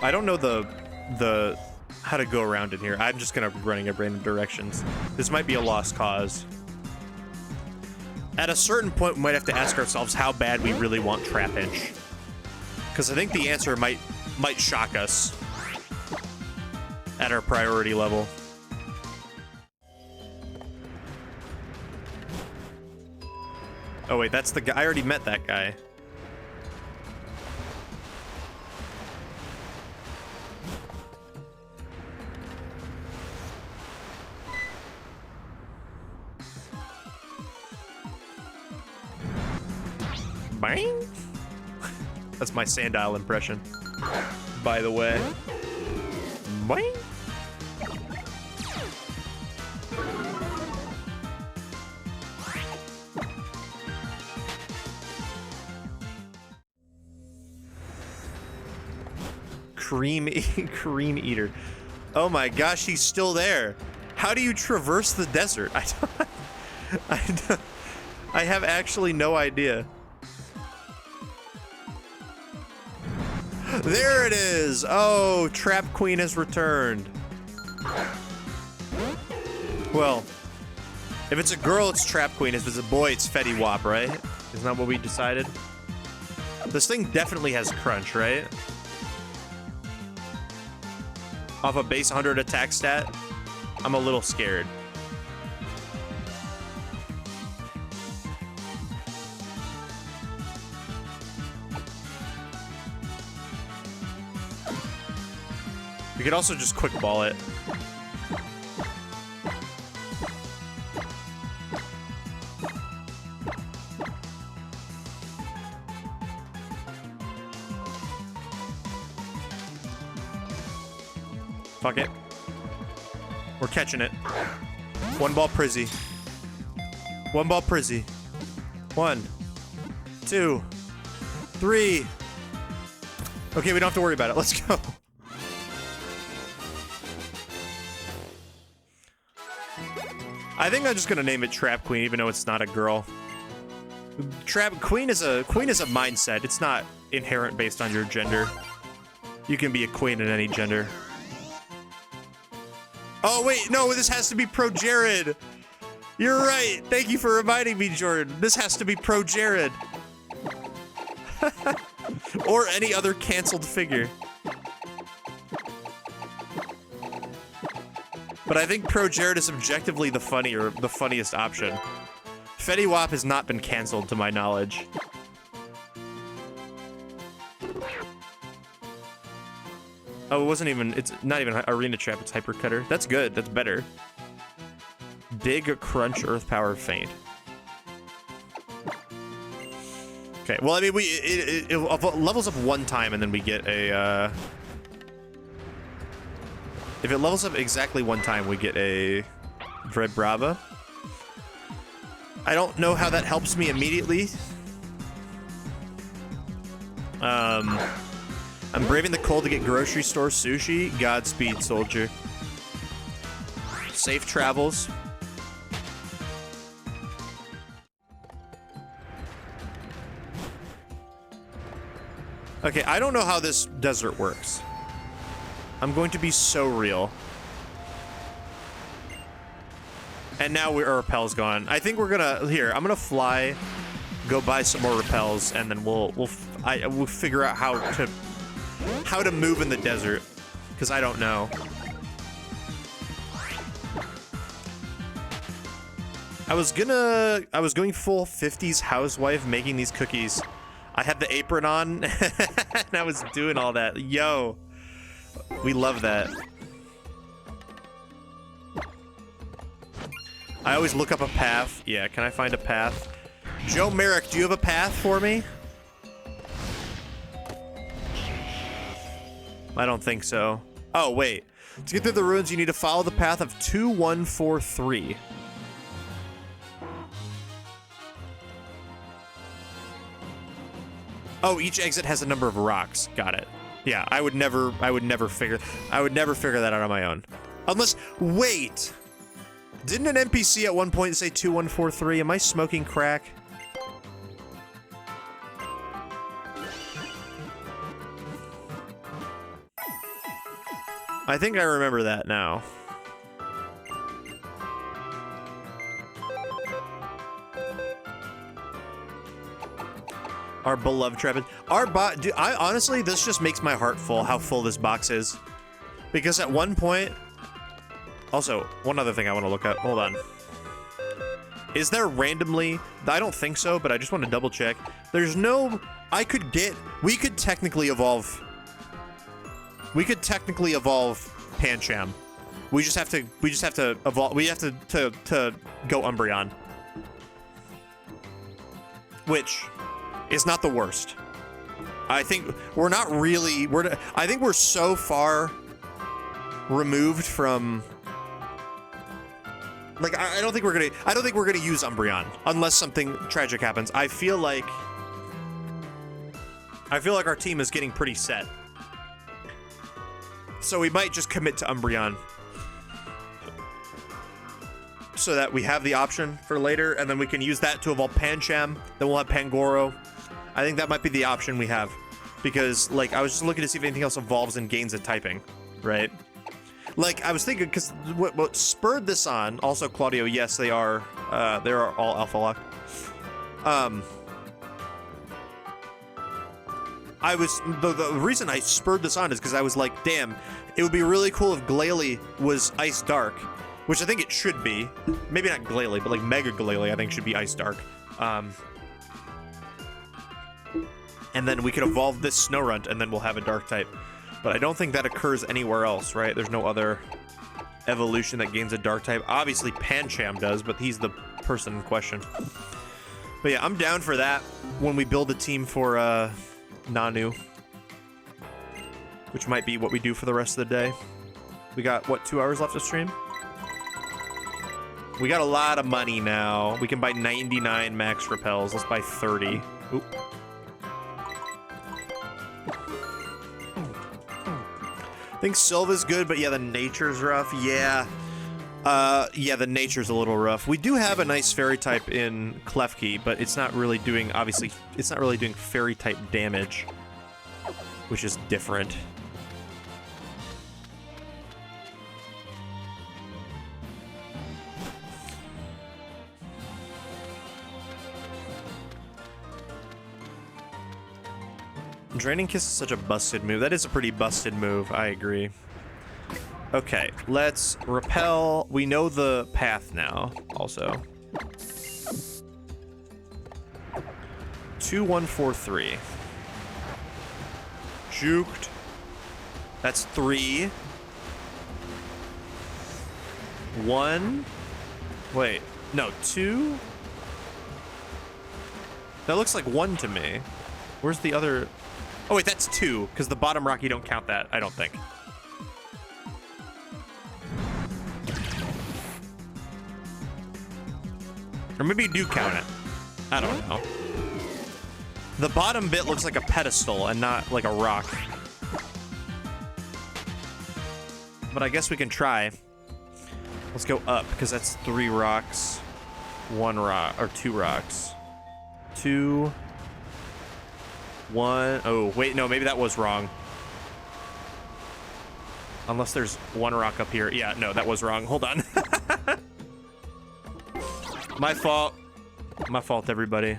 Speaker 1: I don't know the how to go around in here. I'm just gonna be running in random directions. This might be a lost cause. At a certain point, we might have to ask ourselves how bad we really want Trapinch. Because I think the answer might shock us at our priority level. Oh wait, that's the guy. I already met that guy. Bang! That's my Sandile impression, by the way. Bang! Cream Eater. Oh my gosh, he's still there. How do you traverse the desert? I have actually no idea. There it is. Oh, Trap Queen has returned. Well, if it's a girl, it's Trap Queen. If it's a boy, it's Fetty Wap, right? Isn't that what we decided? This thing definitely has crunch, right? Off a base 100 attack stat, I'm a little scared. We could also just quick ball it. Fuck it. We're catching it. One ball Prizzy. One ball Prizzy. 1, 2, 3. Okay, we don't have to worry about it. Let's go. I think I'm just gonna name it Trap Queen, even though it's not a girl. Queen is a mindset. It's not inherent based on your gender. You can be a queen in any gender. Oh wait, no, this has to be pro Jared. You're right. Thank you for reminding me, Jordan. This has to be pro Jared. Or any other canceled figure. But I think pro Jared is objectively the funniest option. Fetty Wap has not been canceled to my knowledge. Oh, it's not even Arena Trap, it's Hyper Cutter. That's good, that's better. Dig, Crunch, Earth Power, Faint. Okay, well, I mean, it levels up one time and then we get a, if it levels up exactly one time, we get a Red Brava. I don't know how that helps me immediately. I'm braving the cold to get grocery store sushi. Godspeed, soldier. Safe travels. Okay, I don't know how this desert works. I'm going to be so real. And now our repel's gone. I think we're gonna, here, I'm gonna fly, go buy some more repels, and then we'll figure out how to move in the desert, because I don't know. I was going full 50s housewife making these cookies. I had the apron on and I was doing all that. Yo, we love that. I always look up a path. Yeah, can I find a path? Joe Merrick, do you have a path for me? I don't think so. Oh, wait. To get through the ruins, you need to follow the path of 2143. Oh, each exit has a number of rocks. Got it. Yeah, I would never figure that out on my own. Unless, wait. Didn't an NPC at one point say 2143? Am I smoking crack? I think I remember that now. Our beloved Trevin. I honestly, this just makes my heart full, how full this box is. Because at one point... Also, one other thing I want to look at. Hold on. Is there randomly... I don't think so, but I just want to double check. There's no... We could technically evolve... Pancham. We just have to evolve... We have to go Umbreon. Which is not the worst. I think we're not really... I think we're so far removed from... Like, I don't think we're gonna use Umbreon unless something tragic happens. I feel like our team is getting pretty set. So we might just commit to Umbreon so that we have the option for later, and then we can use that to evolve Pancham, then we'll have Pangoro. I think that might be the option we have. because like I was just looking to see if anything else evolves and gains in typing, right? Like I was thinking, because what spurred this on, also Claudio, yes, they are all alpha lock. I was the reason I spurred this on is because I was like, damn, it would be really cool if Glalie was Ice Dark, which I think it should be. Maybe not Glalie, but like Mega Glalie, I think should be Ice Dark. And then we could evolve this Snorunt, and then we'll have a Dark type. But I don't think that occurs anywhere else, right? There's no other evolution that gains a Dark type. Obviously, Pancham does, but he's the person in question. But yeah, I'm down for that when we build a team for Nanu, which might be what we do for the rest of the day. We got, what, 2 hours left of stream? We got a lot of money now. We can buy 99 max repels. Let's buy 30. Oop. I think Silva's good, but yeah, the nature's rough. Yeah. Yeah, the nature's a little rough. We do have a nice fairy type in Klefki, but it's not really doing, obviously, it's not really doing fairy type damage, which is different. Draining Kiss is such a busted move. That is a pretty busted move, I agree. Okay, let's repel. We know the path now, also. 2143. Juked. That's 3. 1. Wait, no, 2? That looks like 1 to me. Where's the other? Oh wait, that's 2, because the bottom rock, you don't count that, I don't think. Or maybe you do count it. I don't know. The bottom bit looks like a pedestal and not like a rock. But I guess we can try. Let's go up, because that's 3 rocks. 1 rock, or 2 rocks. 2... 1. Oh, wait, no, maybe that was wrong. Unless there's 1 rock up here. Yeah, no, that was wrong. Hold on. My fault. My fault, everybody.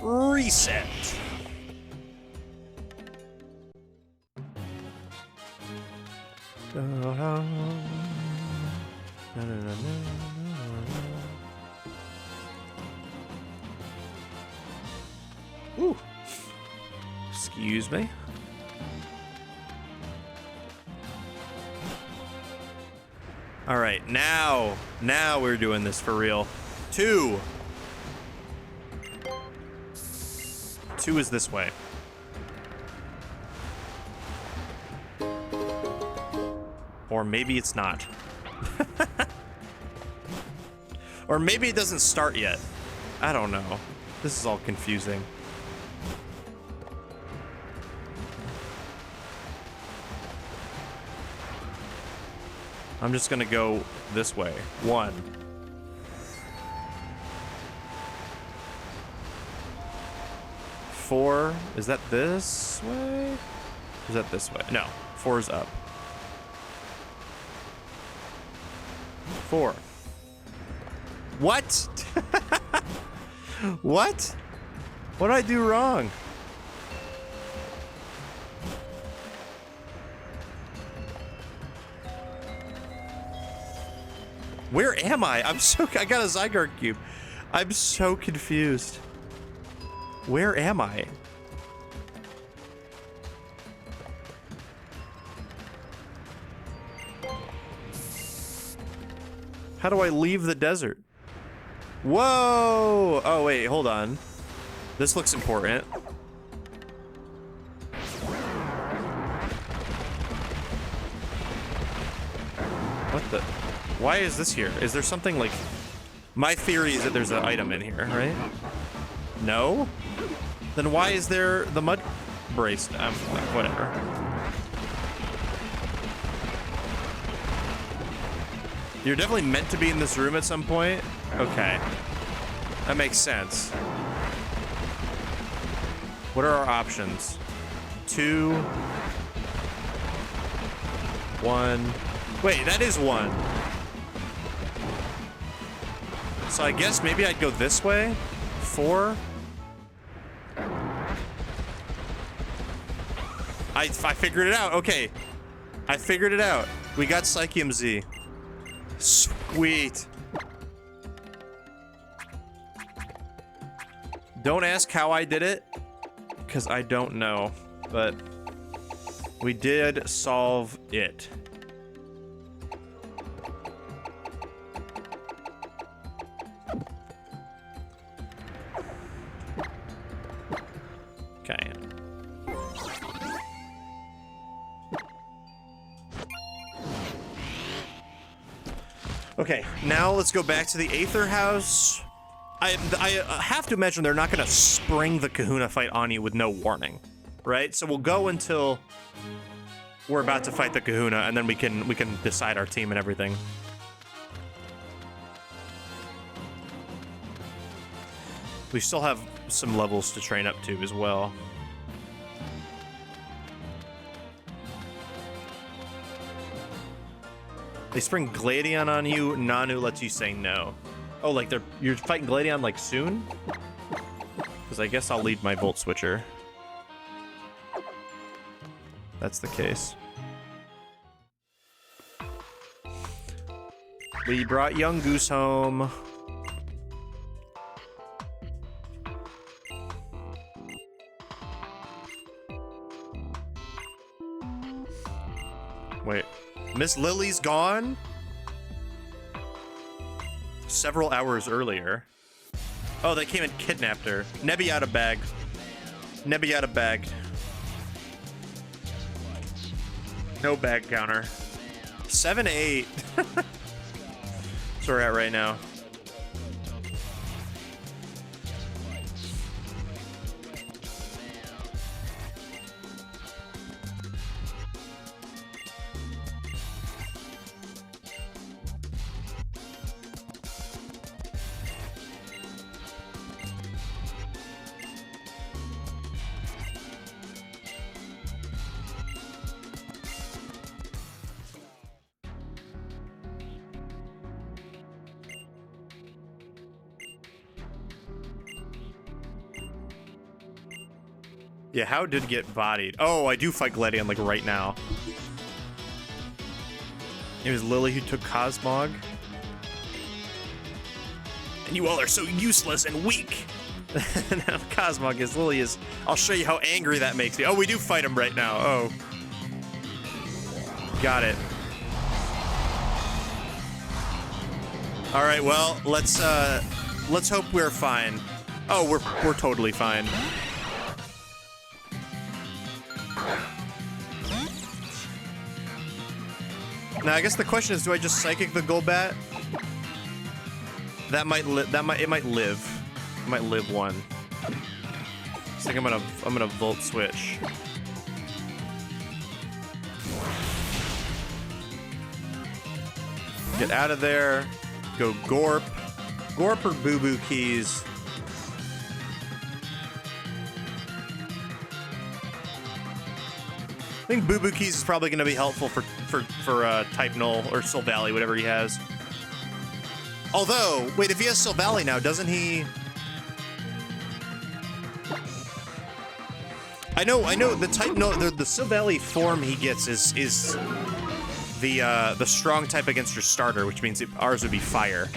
Speaker 1: Reset. Ooh. Excuse me. All right, now we're doing this for real. 2. 2 is this way. Or maybe it's not. Or maybe it doesn't start yet. I don't know. This is all confusing. I'm just gonna go this way. 1. Four. Is that this way? Is that this way? No. 4 is up. 4. What? What? What did I do wrong? Where am I? I got a Zygarde cube. I'm so confused. Where am I? How do I leave the desert? Whoa! Oh, wait, hold on. This looks important. What the? Why is this here? Is there something like... My theory is that there's an item in here, right? No? Then why is there the mud brace? Whatever. You're definitely meant to be in this room at some point. Okay. That makes sense. What are our options? 2. 1. Wait, that is 1. So I guess maybe I'd go this way. 4. I figured it out. Okay. I figured it out. We got Psychium Z. Sweet. Don't ask how I did it, because I don't know. But we did solve it. Okay. Okay, now let's go back to the Aether House. I have to imagine they're not going to spring the Kahuna fight on you with no warning, right? So we'll go until we're about to fight the Kahuna, and then we can decide our team and everything. We still have some levels to train up to as well. They spring Gladion on you. Nanu lets you say no. Oh, like you're fighting Gladion like soon? Because I guess I'll lead my Volt Switcher. That's the case. We brought Young Goose home. Wait. Miss Lily's gone? Several hours earlier. Oh, they came and kidnapped her. Nebby out of bag. Nebby out of bag. No bag counter. 7-8. That's where we're at right now. Yeah, how did get bodied? Oh, I do fight Gladion like right now. It was Lily who took Cosmog. And you all are so useless and weak. Now Cosmog is Lily is. I'll show you how angry that makes me. Oh, we do fight him right now. Oh. Got it. All right, well, let's hope we're fine. Oh, we're totally fine. Now, I guess the question is, do I just Psychic the Golbat? It might live. It might live one. I think I'm gonna Volt Switch. Get out of there. Go Gorp. Gorp or Boo Boo Keys. I think Boo Boo Keys is probably going to be helpful for Type Null or Silvally, whatever he has. Although, wait, if he has Silvally now, doesn't he? I know the Type Null, the Silvally form he gets is the strong type against your starter, which means ours would be Fire.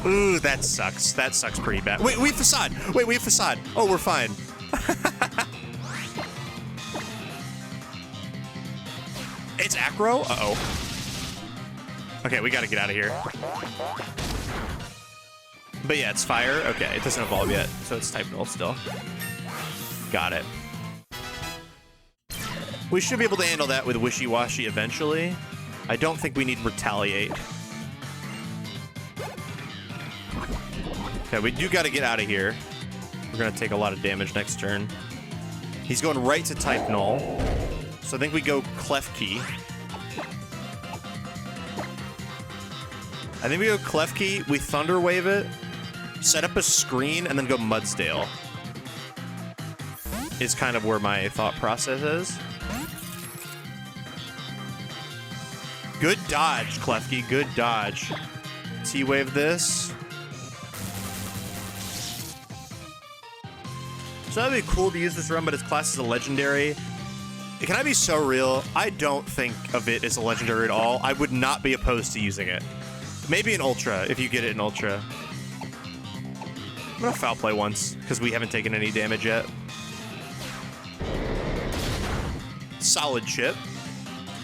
Speaker 1: Ooh, that sucks. That sucks pretty bad. Wait, we have Facade. Wait, we have Facade. Oh, we're fine. It's Acro? Uh-oh. Okay, we gotta get out of here. But yeah, it's Fire. Okay, it doesn't evolve yet, so it's Type Null still. Got it. We should be able to handle that with Wishy Washy eventually. I don't think we need Retaliate. Okay, we do gotta get out of here. We're gonna take a lot of damage next turn. He's going right to Type Null. So I think we go Klefki. I think we go Klefki, we Thunder Wave it, set up a screen, and then go Mudsdale. Is kind of where my thought process is. Good dodge, Klefki, good dodge. T-Wave this. So that'd be cool to use this run, but its class is a legendary. Can I be so real? I don't think of it as a legendary at all. I would not be opposed to using it. Maybe an Ultra, if you get it in Ultra. I'm gonna foul play once, because we haven't taken any damage yet. Solid chip.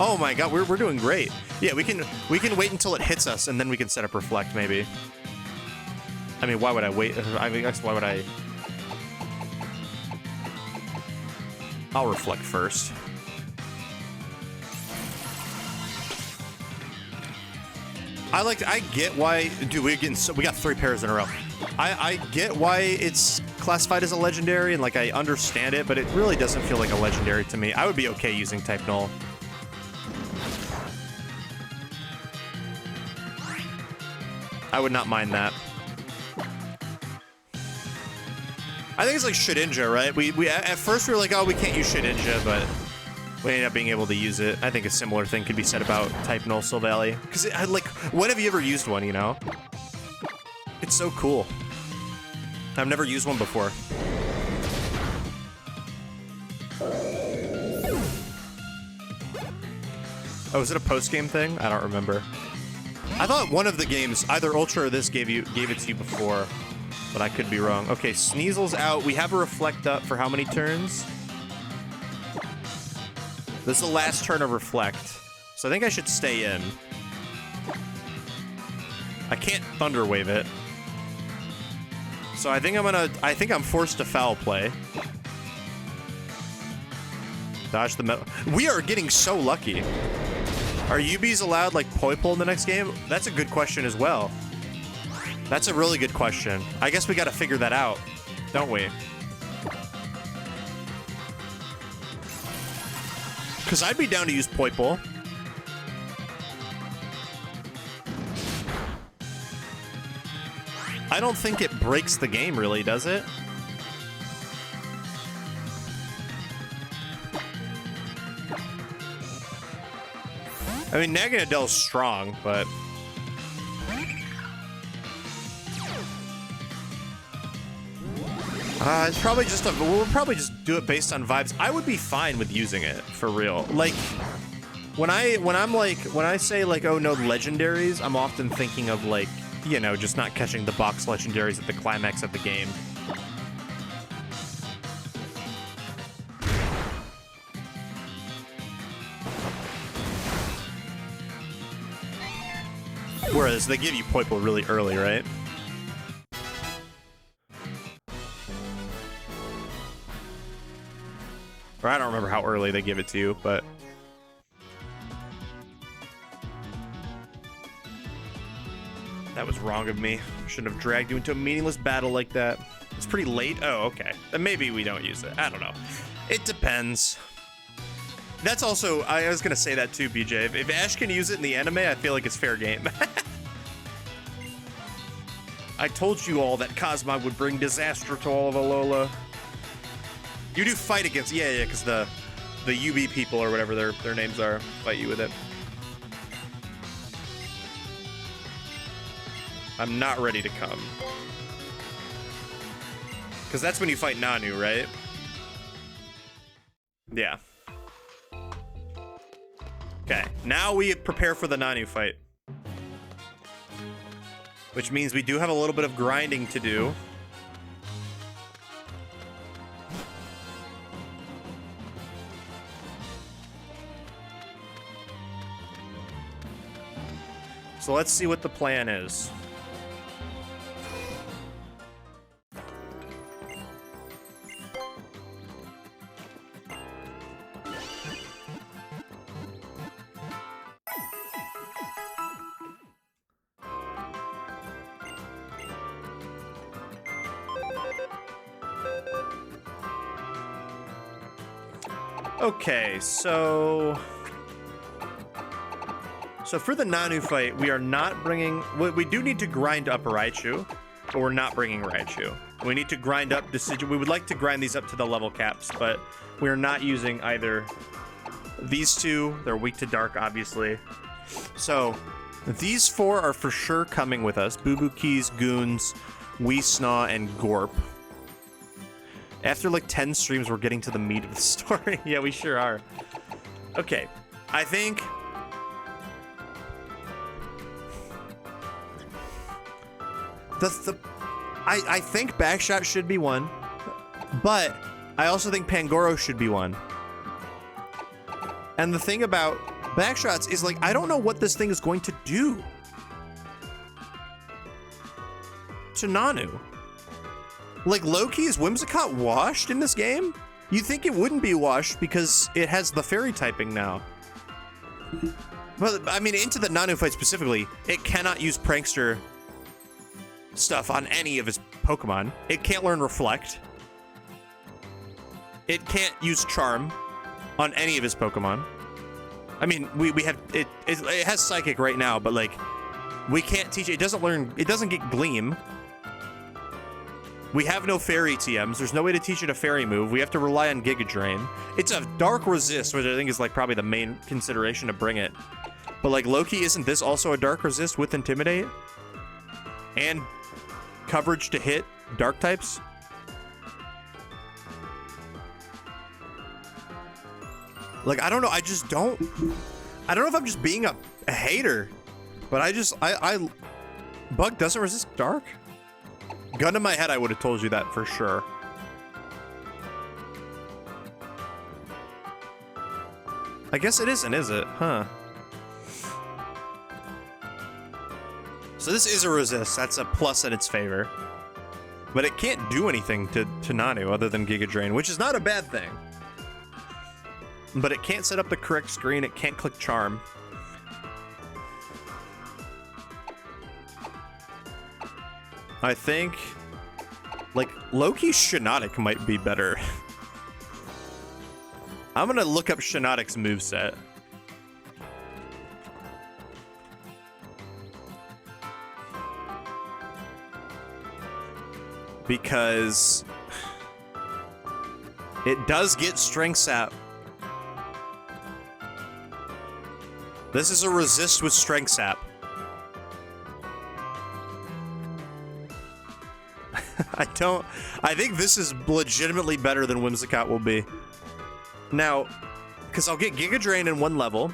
Speaker 1: Oh my god, we're doing great. Yeah, we can wait until it hits us, and then we can set up Reflect, maybe. I mean, why would I wait? I guess why would I... I'll Reflect first. I get why, dude, we got 3 pairs in a row. I get why it's classified as a legendary, and like I understand it, but it really doesn't feel like a legendary to me. I would be okay using type null. I would not mind that. I think it's like Shedinja, right? We at first we were like, oh, we can't use Shedinja, but we ended up being able to use it. I think a similar thing could be said about type null Silvally. Because, like, when have you ever used one, you know? It's so cool. I've never used one before. Oh, is it a post-game thing? I don't remember. I thought one of the games, either Ultra or this, gave it to you before, but I could be wrong. Okay, Sneasel's out. We have a Reflect up for how many turns? This is the last turn of Reflect, so I think I should stay in. I can't Thunder Wave it. So I think I'm forced to foul play. Dodge the metal. We are getting so lucky. Are UBs allowed like Poipole in the next game? That's a good question as well. That's a really good question. I guess we gotta figure that out, don't we? Because I'd be down to use Poipole. I don't think it breaks the game, really, does it? I mean, Naganadell's strong, but... it's probably just we'll probably just do it based on vibes. I would be fine with using it, for real. Like, when I say, like, oh, no legendaries, I'm often thinking of, like, you know, just not catching the box legendaries at the climax of the game. Whereas they give you Poipole really early, right? Or I don't remember how early they give it to you, but... That was wrong of me. Shouldn't have dragged you into a meaningless battle like that. It's pretty late. Oh, okay. Then maybe we don't use it. I don't know. It depends. That's also... I was gonna say that too, BJ. If Ash can use it in the anime, I feel like it's fair game. I told you all that Cosmog would bring disaster to all of Alola. You do fight against... Yeah, because the UB people or whatever their names are fight you with it. I'm not ready to come. Because that's when you fight Nanu, right? Yeah. Okay, now we prepare for the Nanu fight. Which means we do have a little bit of grinding to do. So let's see what the plan is. Okay, so So for the Nanu fight, we are not bringing... We do need to grind up Raichu, but we're not bringing Raichu. We need to grind up Decidueye. We would like to grind these up to the level caps, but we are not using either these two. They're weak to dark, obviously. So these 4 are for sure coming with us. Boo Boo Keys, Goons, Weesnaw, and Gorp. After like 10 streams, we're getting to the meat of the story. Yeah, we sure are. Okay, I think... I think Backshot should be one, but I also think Pangoro should be one. And the thing about Backshots is, like, I don't know what this thing is going to do to Nanu. Like, low-key, is Whimsicott washed in this game? You'd think it wouldn't be washed because it has the fairy typing now. But, I mean, into the Nanu fight specifically, it cannot use Prankster stuff on any of his Pokemon. It can't learn Reflect. It can't use Charm on any of his Pokemon. I mean, we have it has Psychic right now, but like we can't teach it. It doesn't learn. It doesn't get Gleam. We have no Fairy TMs. There's no way to teach it a Fairy move. We have to rely on Giga Drain. It's a Dark Resist, which I think is like probably the main consideration to bring it. But like Loki, isn't this also a Dark Resist with Intimidate and coverage to hit Dark types? Like, I don't know. I don't know if I'm just being a hater, but I Bug doesn't resist Dark? Gun to my head, I would have told you that for sure. I guess it isn't, is it? Huh. So this is a resist. That's a plus in its favor. But it can't do anything to Nanu other than Giga Drain, which is not a bad thing. But it can't set up the correct screen. It can't click Charm. I think, like, Loki's Shiinotic might be better. I'm gonna look up Shiinotic's moveset. Because it does get Strength Sap. This is a resist with Strength Sap. I think this is legitimately better than Whimsicott will be. Now, because I'll get Giga Drain in one level.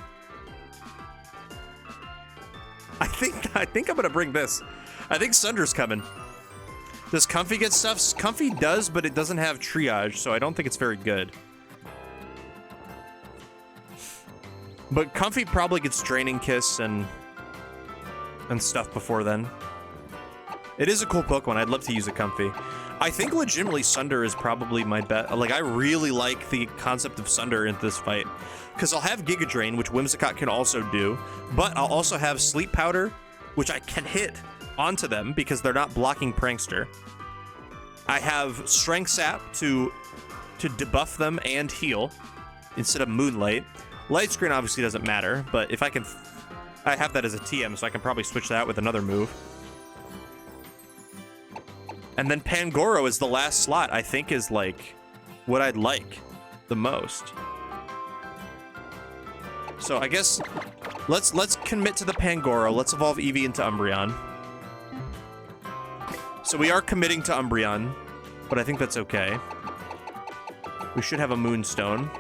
Speaker 1: I think I'm gonna bring this. I think Sunder's coming. Does Comfy get stuff? Comfy does, but it doesn't have triage, so I don't think it's very good. But Comfy probably gets Draining Kiss and stuff before then. It is a cool Pokemon. I'd love to use a Comfy. I think legitimately Sunder is probably my bet. Like, I really like the concept of Sunder in this fight. Because I'll have Giga Drain, which Whimsicott can also do. But I'll also have Sleep Powder, which I can hit onto them because they're not blocking Prankster. I have Strength Sap to debuff them and heal instead of Moonlight. Light Screen obviously doesn't matter, but if I can... I have that as a TM, so I can probably switch that with another move. And then Pangoro is the last slot, I think is like what I'd like the most. So I guess let's commit to the Pangoro. Let's evolve Eevee into Umbreon. So we are committing to Umbreon, but I think that's okay. We should have a Moonstone.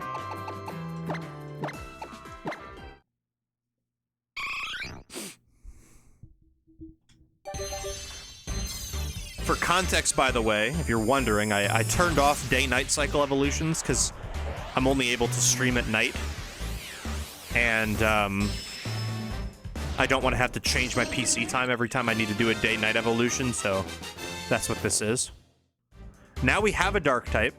Speaker 1: For context, by the way, if you're wondering, I turned off day-night cycle evolutions because I'm only able to stream at night. And I don't want to have to change my PC time every time I need to do a day-night evolution, so that's what this is. Now we have a Dark type.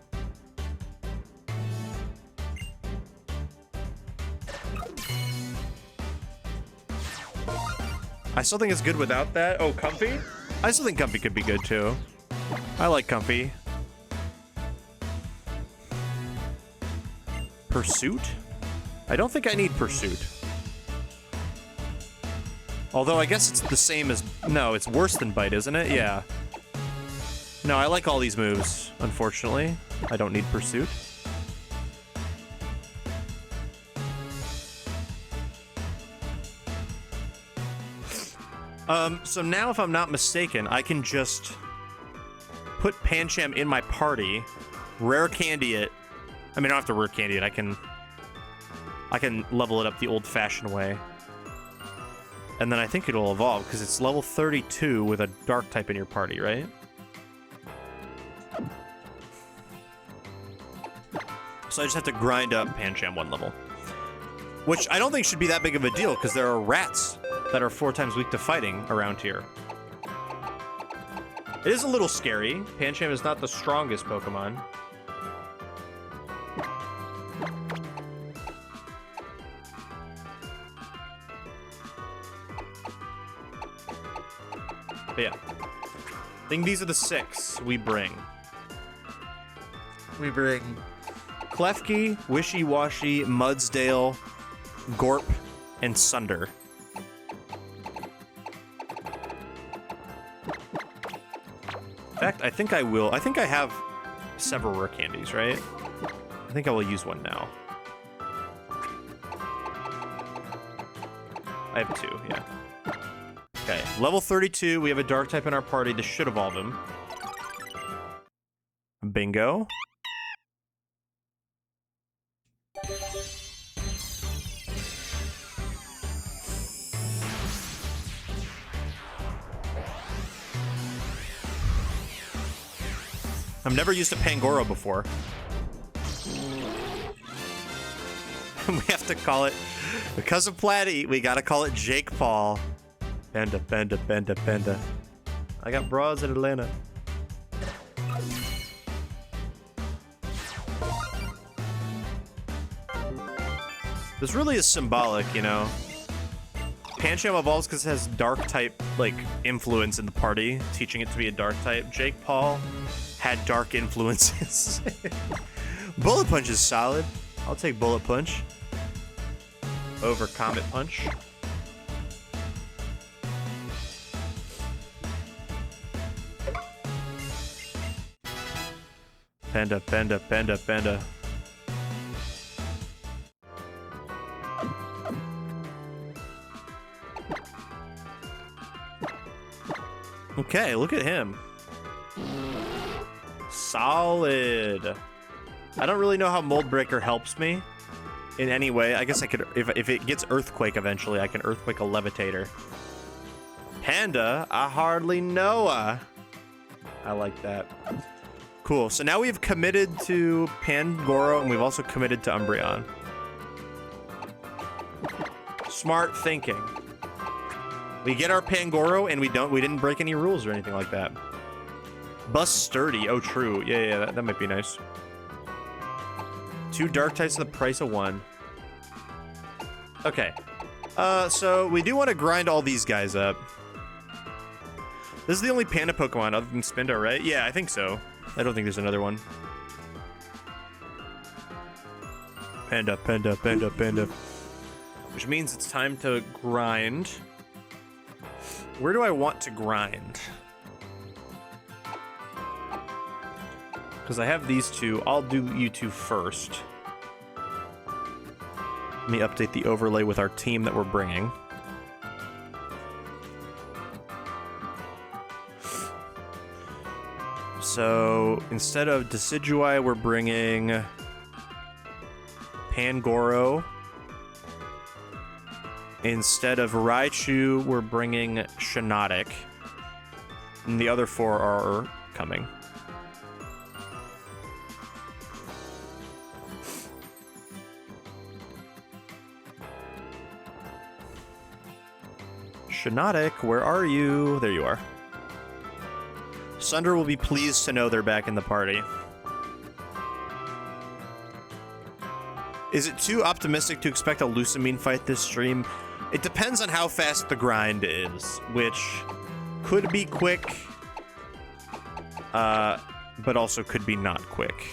Speaker 1: I still think it's good without that. Oh, Comfy? I still think Comfy could be good, too. I like Comfy. Pursuit? I don't think I need Pursuit. Although I guess it's the same as... No, it's worse than Bite, isn't it? Yeah. No, I like all these moves, unfortunately. I don't need Pursuit. So now, if I'm not mistaken, I can just put Pancham in my party, rare candy it. I mean, I don't have to rare candy it. I can level it up the old-fashioned way. And then I think it'll evolve, because it's level 32 with a dark type in your party, right? So I just have to grind up Pancham 1 level. Which I don't think should be that big of a deal, because there are rats that are 4 times weak to fighting around here. It is a little scary. Pancham is not the strongest Pokemon. But yeah. I think these are the 6 we bring. We bring Klefki, Wishy-Washy, Mudsdale, Gorp, and Sunder. In fact, I think I will. I think I have several rare candies, right? I think I will use one now. I have 2, yeah. Okay, level 32. We have a dark type in our party. This should evolve him. Bingo. I've never used a Pangoro before. We have to call it, because of Platy, we gotta call it Jake Paul. Panda, panda, panda, panda. I got bras in Atlanta. This really is symbolic, you know? Pancham evolves because it has dark type, like, influence in the party, teaching it to be a dark type. Jake Paul had dark influences. Bullet Punch is solid. I'll take Bullet Punch over Comet Punch. Panda, panda, panda, panda. Okay, look at him. Solid. I don't really know how Mold Breaker helps me in any way. I guess I could, if it gets Earthquake eventually, I can Earthquake a Levitator. Panda, I hardly know. I like that. Cool, so now we've committed to Pangoro, and we've also committed to Umbreon. Smart thinking. We get our Pangoro, and we didn't break any rules or anything like that. Bus Sturdy, oh true. Yeah, that might be nice. 2 dark types at the price of 1. Okay. So we do want to grind all these guys up. This is the only Panda Pokemon other than Spindo, right? Yeah, I think so. I don't think there's another one. Panda, panda, panda, panda. Which means it's time to grind. Where do I want to grind? Because I have these 2. I'll do you 2 first. Let me update the overlay with our team that we're bringing. So instead of Decidueye, we're bringing Pangoro. Instead of Raichu, we're bringing Shiinotic. And the other 4 are coming. Shiinotic, where are you? There you are. Sunder will be pleased to know they're back in the party. Is it too optimistic to expect a Lusamine fight this stream? It depends on how fast the grind is, which could be quick, but also could be not quick.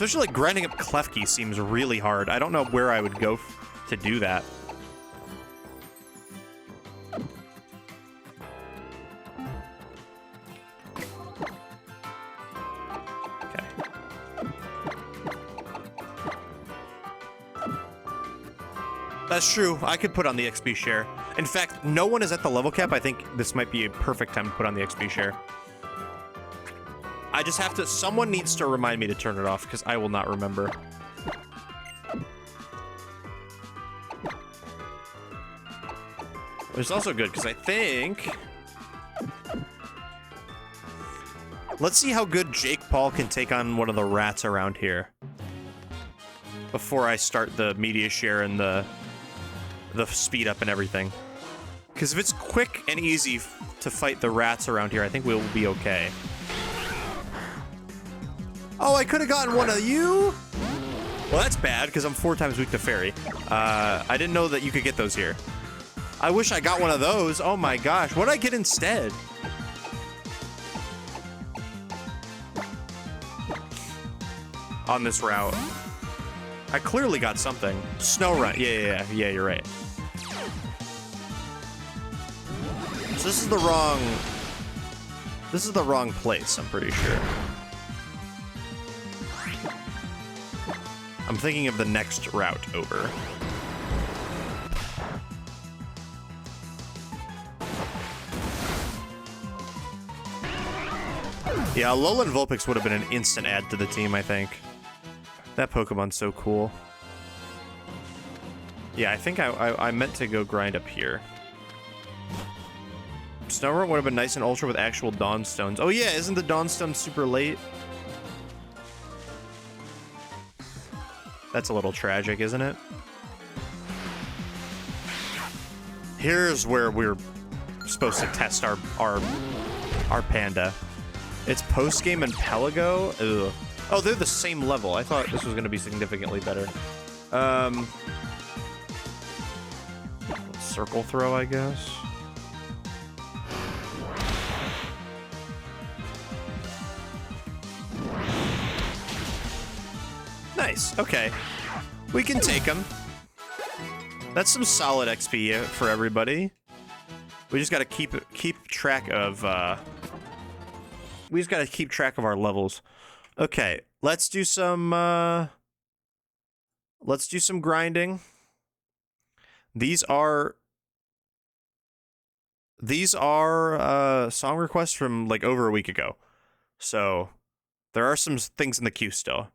Speaker 1: Especially like grinding up Klefki seems really hard. I don't know where I would go to do that. Okay. That's true. I could put on the XP share. In fact, no one is at the level cap. I think this might be a perfect time to put on the XP share. I just have to... Someone needs to remind me to turn it off, because I will not remember. Which is also good, because I think... Let's see how good Jake Paul can take on one of the rats around here. Before I start the media share and the speed up and everything. Because if it's quick and easy to fight the rats around here, I think we'll be okay. Oh, I could have gotten one of you? Well, that's bad, because I'm 4 times weak to fairy. I didn't know that you could get those here. I wish I got one of those. Oh my gosh, what did I get instead? On this route. I clearly got something. Snow Run. Yeah, you're right. So this is the wrong place, I'm pretty sure. I'm thinking of the next route over. Yeah, Alolan Vulpix would have been an instant add to the team, I think. That Pokemon's so cool. Yeah, I think I meant to go grind up here. Snorunt would have been nice and Ultra with actual Dawn Stones. Oh yeah, isn't the Dawn Stone super late? That's a little tragic, isn't it? Here's where we're supposed to test our panda. It's post-game and Pelago? Ugh. Oh, they're the same level. I thought this was going to be significantly better. Circle throw, I guess. Nice. Okay. We can take them. That's some solid XP for everybody. We just got to keep track of we just got to keep track of our levels. Okay, let's do some grinding. These are song requests from like over a week ago. So there are some things in the queue still.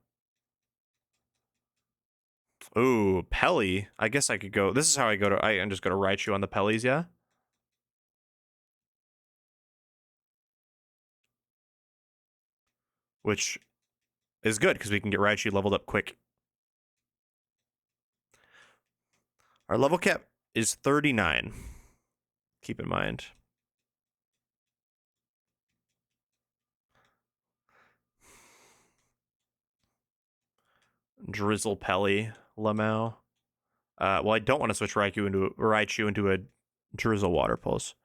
Speaker 1: Ooh, Pelly. I guess I could go. This is how I go to. I'm just gonna Raichu on the Pellies, yeah. Which is good because we can get Raichu leveled up quick. Our level cap is 39. Keep in mind. Drizzle Pelly, Lamau. Well, I don't want to switch Raichu into a Drizzle Water Pulse.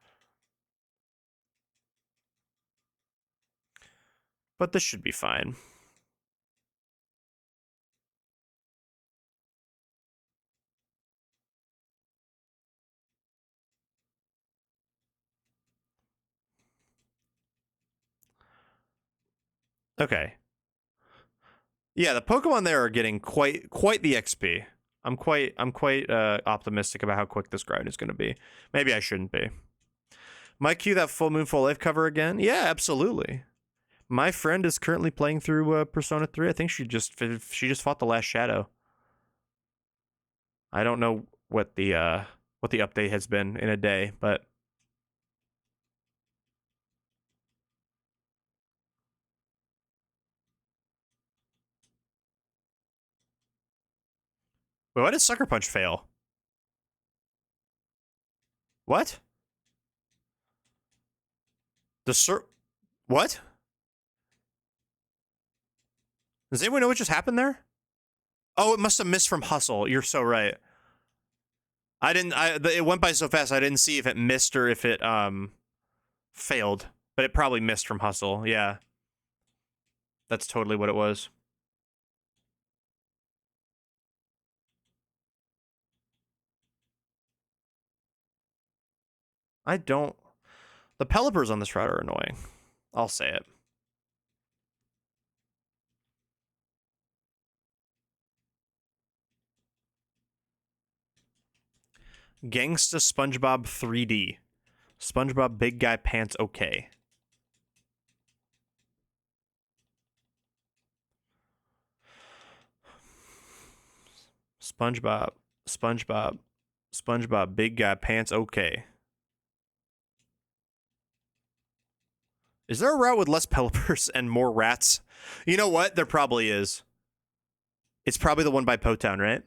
Speaker 1: But this should be fine. Okay. Yeah, the Pokemon there are getting quite the XP. I'm quite optimistic about how quick this grind is going to be. Maybe I shouldn't be. Might cue that Full Moon Full Life cover again? Yeah, absolutely. My friend is currently playing through Persona 3. I think she just fought the last Shadow. I don't know what the update has been in a day, but wait, why did Sucker Punch fail? What? What? Does anyone know what just happened there? Oh, it must have missed from Hustle. You're so right. It went by so fast I didn't see if it missed or if it failed. But it probably missed from Hustle, yeah. That's totally what it was. I don't... The Pelipper's on this route are annoying. I'll say it. Gangsta SpongeBob 3D. SpongeBob Big Guy Pants okay. SpongeBob Big Guy Pants okay. Is there a route with less Pelipers and more rats? You know what? There probably is. It's probably the one by Potown, right?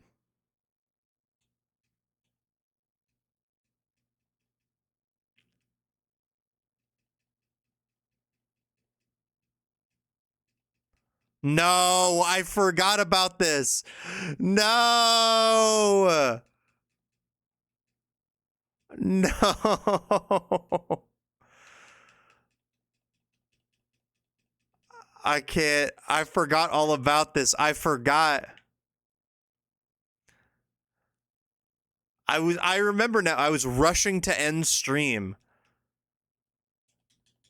Speaker 1: No, I forgot about this. No. No. I can't. I forgot all about this. I forgot. I remember now. I was rushing to end stream.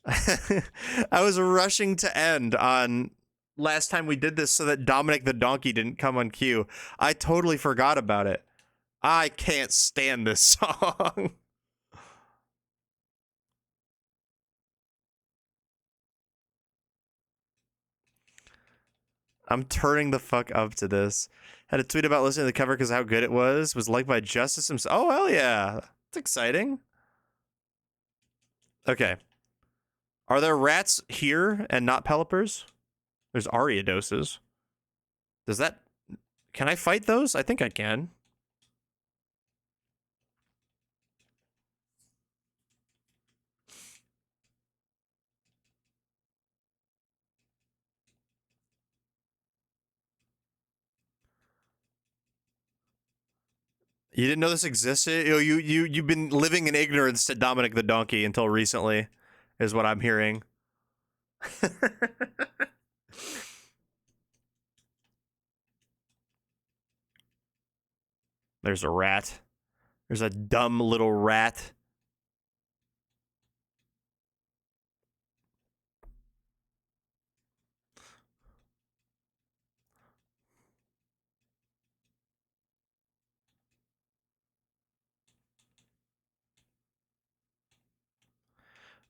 Speaker 1: I was rushing to end on last time we did this so that Dominic the Donkey didn't come on cue. I totally forgot about it. I can't stand this song. I'm turning the fuck up to this. Had a tweet about listening to the cover because how good it was. Was liked by Justice himself. Oh, hell yeah. That's exciting. Okay. Are there rats here and not Pelipers? There's Ariadoses. Does that... Can I fight those? I think I can. You didn't know this existed? You've been living in ignorance to Dominic the Donkey until recently, is what I'm hearing. There's a rat. There's a dumb little rat.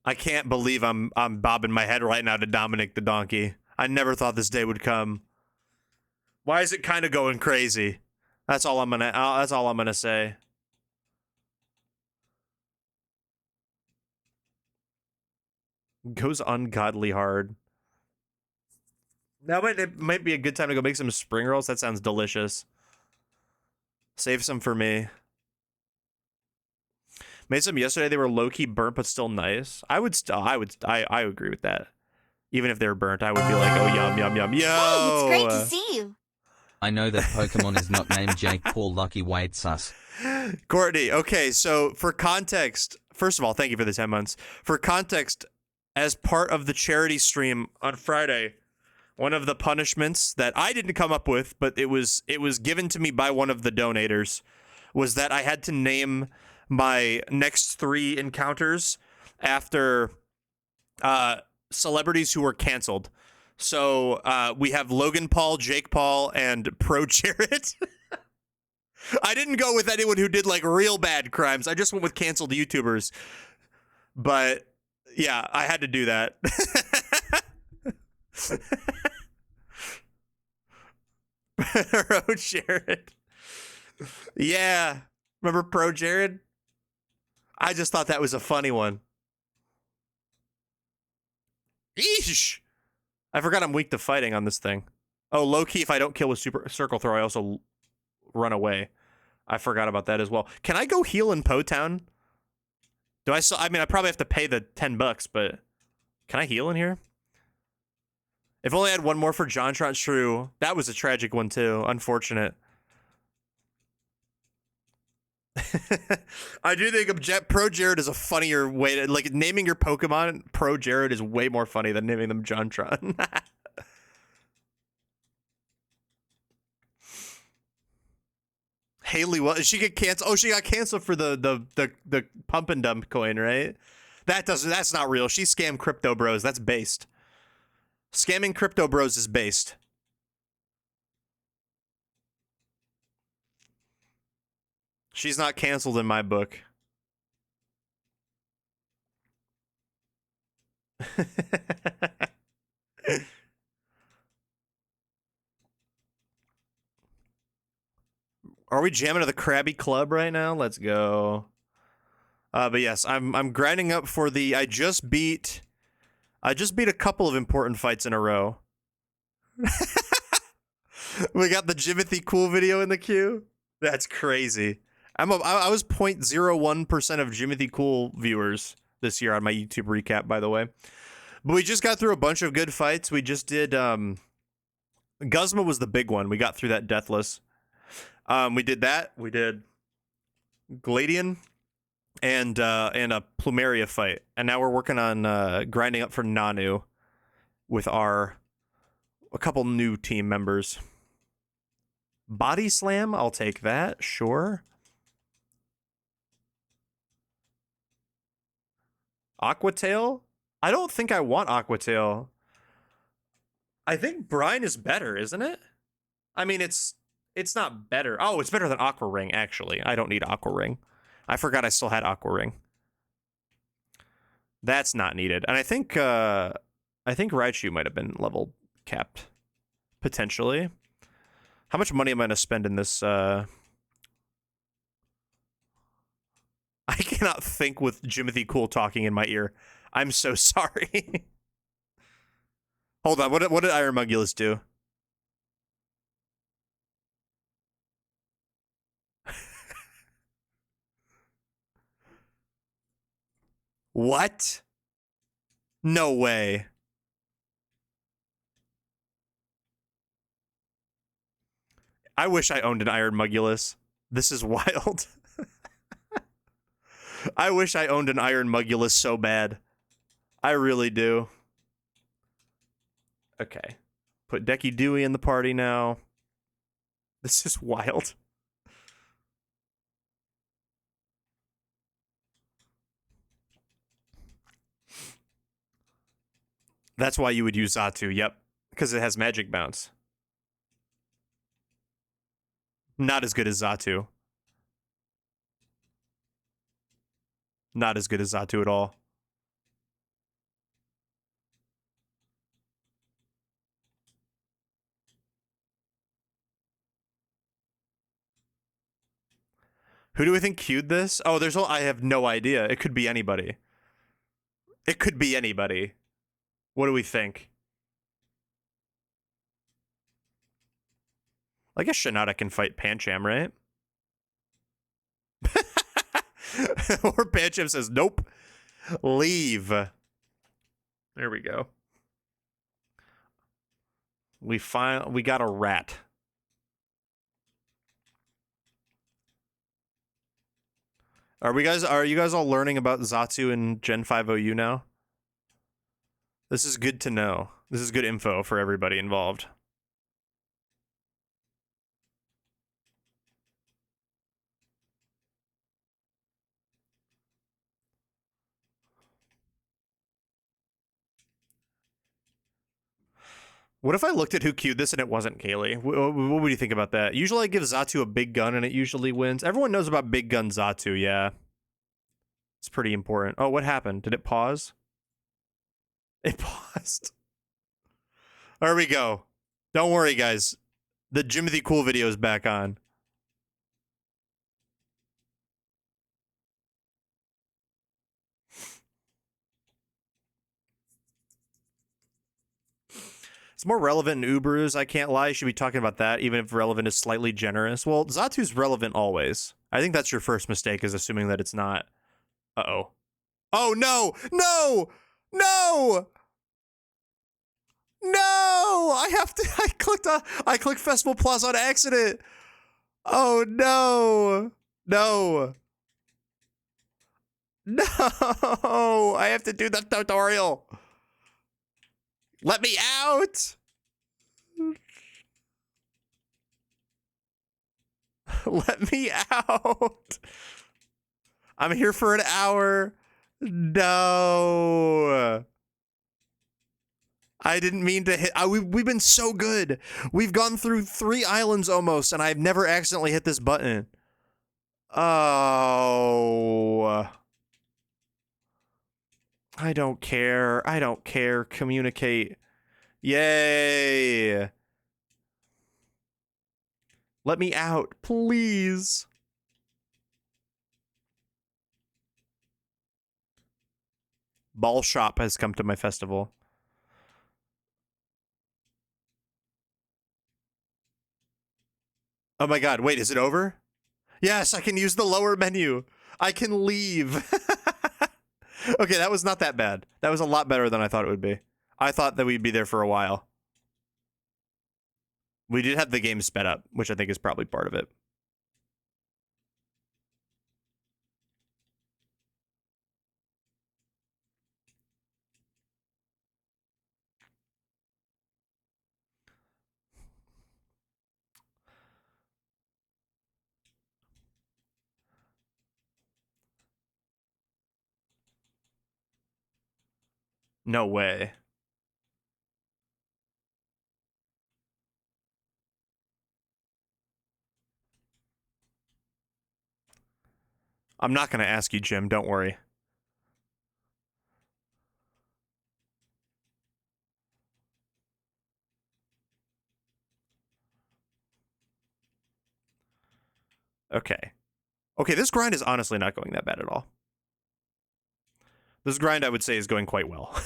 Speaker 1: I can't believe I'm bobbing my head right now to Dominic the Donkey. I never thought this day would come. Why is it kind of going crazy? That's all I'm gonna say. Goes ungodly hard. Now it might be a good time to go make some spring rolls. That sounds delicious. Save some for me. Made some yesterday. They were low-key burnt, but still nice. I agree with that. Even if they were burnt, I would be like, oh, yum, yum, yum. Yo!
Speaker 2: Hey, it's great to see you.
Speaker 4: I know that Pokemon is not named Jake Paul Lucky Wade sus.
Speaker 1: Courtney, okay, so for context, first of all, thank you for the 10 months. For context, as part of the charity stream on Friday, one of the punishments that I didn't come up with, but it was given to me by one of the donators, was that I had to name my next 3 encounters after celebrities who were canceled. So we have Logan Paul, Jake Paul, and Pro Jared. I didn't go with anyone who did like real bad crimes. I just went with canceled YouTubers. But yeah, I had to do that. Pro Jared. Yeah. Remember Pro Jared? I just thought that was a funny one. Eesh! I forgot I'm weak to fighting on this thing. Oh, low-key, if I don't kill with super circle throw, I also run away. I forgot about that as well. Can I go heal in Potown? Do I still... I mean, I probably have to pay the $10, but... Can I heal in here? If only I had one more for JonTron Shrew. That was a tragic one, too. Unfortunate. I do think Pro Jared is a funnier way to, like, naming your Pokemon Pro Jared is way more funny than naming them JonTron. Haley, what? Did she get canceled? Oh, she got canceled for the pump and dump coin, right? That's not real. She scammed crypto bros. That's based. Scamming crypto bros is based. She's not canceled in my book. Are we jamming to the Krabby Club right now? Let's go. But yes, I'm grinding up for the. I just beat a couple of important fights in a row. We got the Jimothy Cool video in the queue. That's crazy. I was 0.01% of Jimothy Cool viewers this year on my YouTube recap, by the way. But we just got through a bunch of good fights. We just did Guzma was the big one. We got through that deathless. We did that. We did Gladian and a Plumeria fight. And now we're working on grinding up for Nanu with a couple new team members. Body Slam, I'll take that, sure. Aquatail? I don't think I want Aquatail. I think Brine is better, isn't it? I mean, it's not better. Oh, it's better than Aqua Ring, actually. I don't need Aqua Ring. I forgot I still had Aqua Ring. That's not needed. And I think Raichu might have been level capped, potentially. How much money am I going to spend in this? I cannot think with Jimothy Cool talking in my ear. I'm so sorry. Hold on. What did Iron Mugulus do? What? No way. I wish I owned an Iron Mugulus. This is wild. I wish I owned an Iron Mugulus so bad. I really do. Okay. Put Decky Dewey in the party now. This is wild. That's why you would use Xatu, yep. Because it has Magic Bounce. Not as good as Xatu. Not as good as Xatu at all. Who do we think queued this? Oh, I have no idea. It could be anybody. It could be anybody. What do we think? I guess Shinada can fight Pancham, right? Or Pancham says, nope. Leave. There we go. We got a rat. Are you guys all learning about Xatu and Gen 5 OU now? This is good to know. This is good info for everybody involved. What if I looked at who queued this and it wasn't Kaylee? What would you think about that? Usually I give Xatu a big gun and it usually wins. Everyone knows about big gun Xatu, yeah. It's pretty important. Oh, what happened? Did it pause? It paused. There we go. Don't worry, guys. The Jimothy Cool video is back on. It's more relevant in Uberus, I can't lie. You should be talking about that, even if relevant is slightly generous. Well, Xatu's relevant always. I think that's your first mistake, is assuming that it's not. Uh-oh. Oh, no! No! No! No! I clicked Festival Plus on accident! Oh, no! No! No! I have to do the tutorial! Let me out! Let me out. I'm here for an hour. No. I didn't mean to hit. We've been so good. We've gone through 3 islands almost, and I've never accidentally hit this button. Oh. I don't care. I don't care. Communicate. Yay. Let me out, please. Ball Shop has come to my festival. Oh my god, wait, is it over? Yes, I can use the lower menu. I can leave. Okay, that was not that bad. That was a lot better than I thought it would be. I thought that we'd be there for a while. We did have the game sped up, which I think is probably part of it. No way. I'm not going to ask you, Jim. Don't worry. Okay. Okay, this grind is honestly not going that bad at all. This grind, I would say, is going quite well.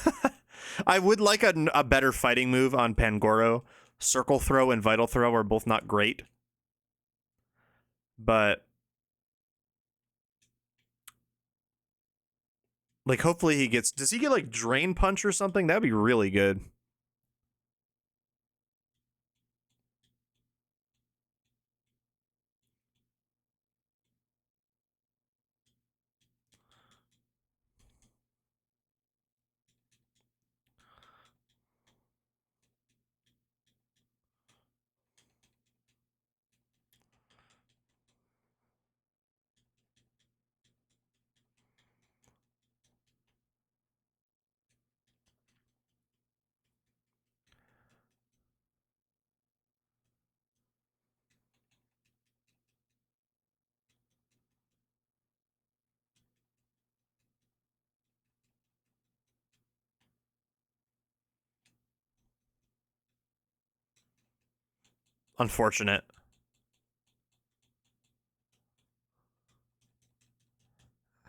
Speaker 1: I would like a better fighting move on Pangoro. Circle Throw and Vital Throw are both not great. But like, hopefully he gets... Does he get, like, Drain Punch or something? That'd be really good. Unfortunate.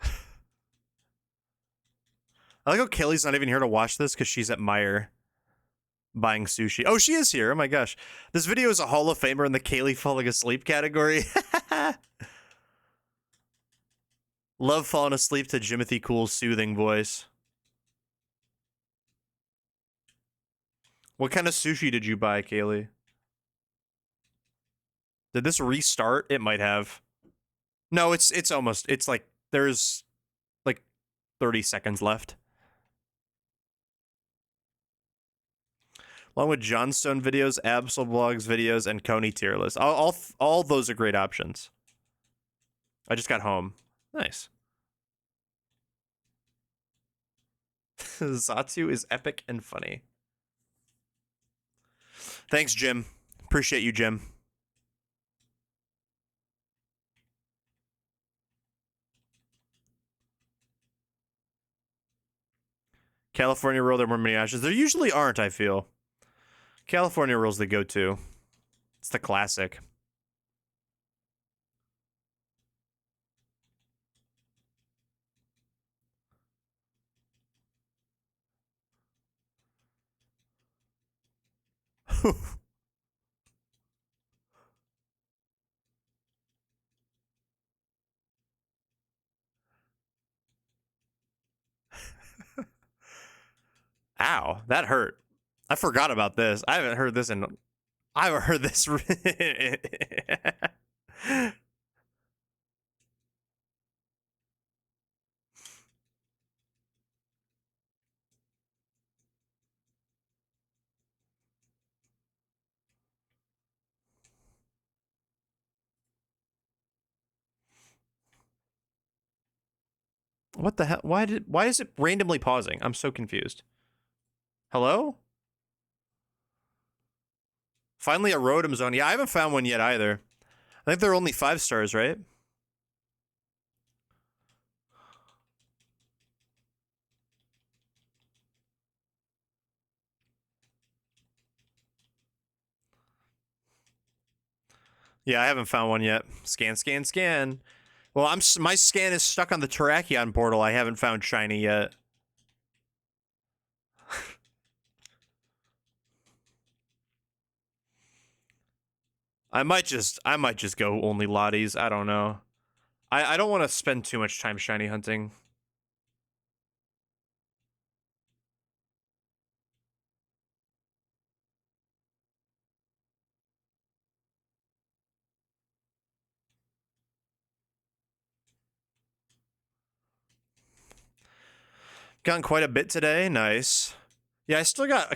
Speaker 1: I like how Kaylee's not even here to watch this because she's at Meijer buying sushi. Oh, she is here. Oh my gosh. This video is a Hall of Famer in the Kaylee falling asleep category. Love falling asleep to Jimothy Cool's soothing voice. What kind of sushi did you buy, Kaylee? Did this restart? It might have. No, it's almost. It's like there's like 30 seconds left. Along with Johnstone videos, Absol Vlogs videos, and Coney tier list. All those are great options. I just got home. Nice. Zatsu is epic and funny. Thanks, Jim. Appreciate you, Jim. California roll, there are more mini ashes. There usually aren't, I feel. California roll's the go-to. It's the classic. Ow, that hurt. I forgot about this. I haven't heard this in... I haven't heard this... What the hell? Why is it randomly pausing? I'm so confused. Hello? Finally a Rotom Zone. Yeah, I haven't found one yet either. I think they're only 5 stars, right? Yeah, I haven't found one yet. Scan, scan, scan. Well, my scan is stuck on the Terrakion portal. I haven't found shiny yet. I might just go only Lotties. I don't know. I don't want to spend too much time shiny hunting. Gotten quite a bit today. Nice. Yeah, I still got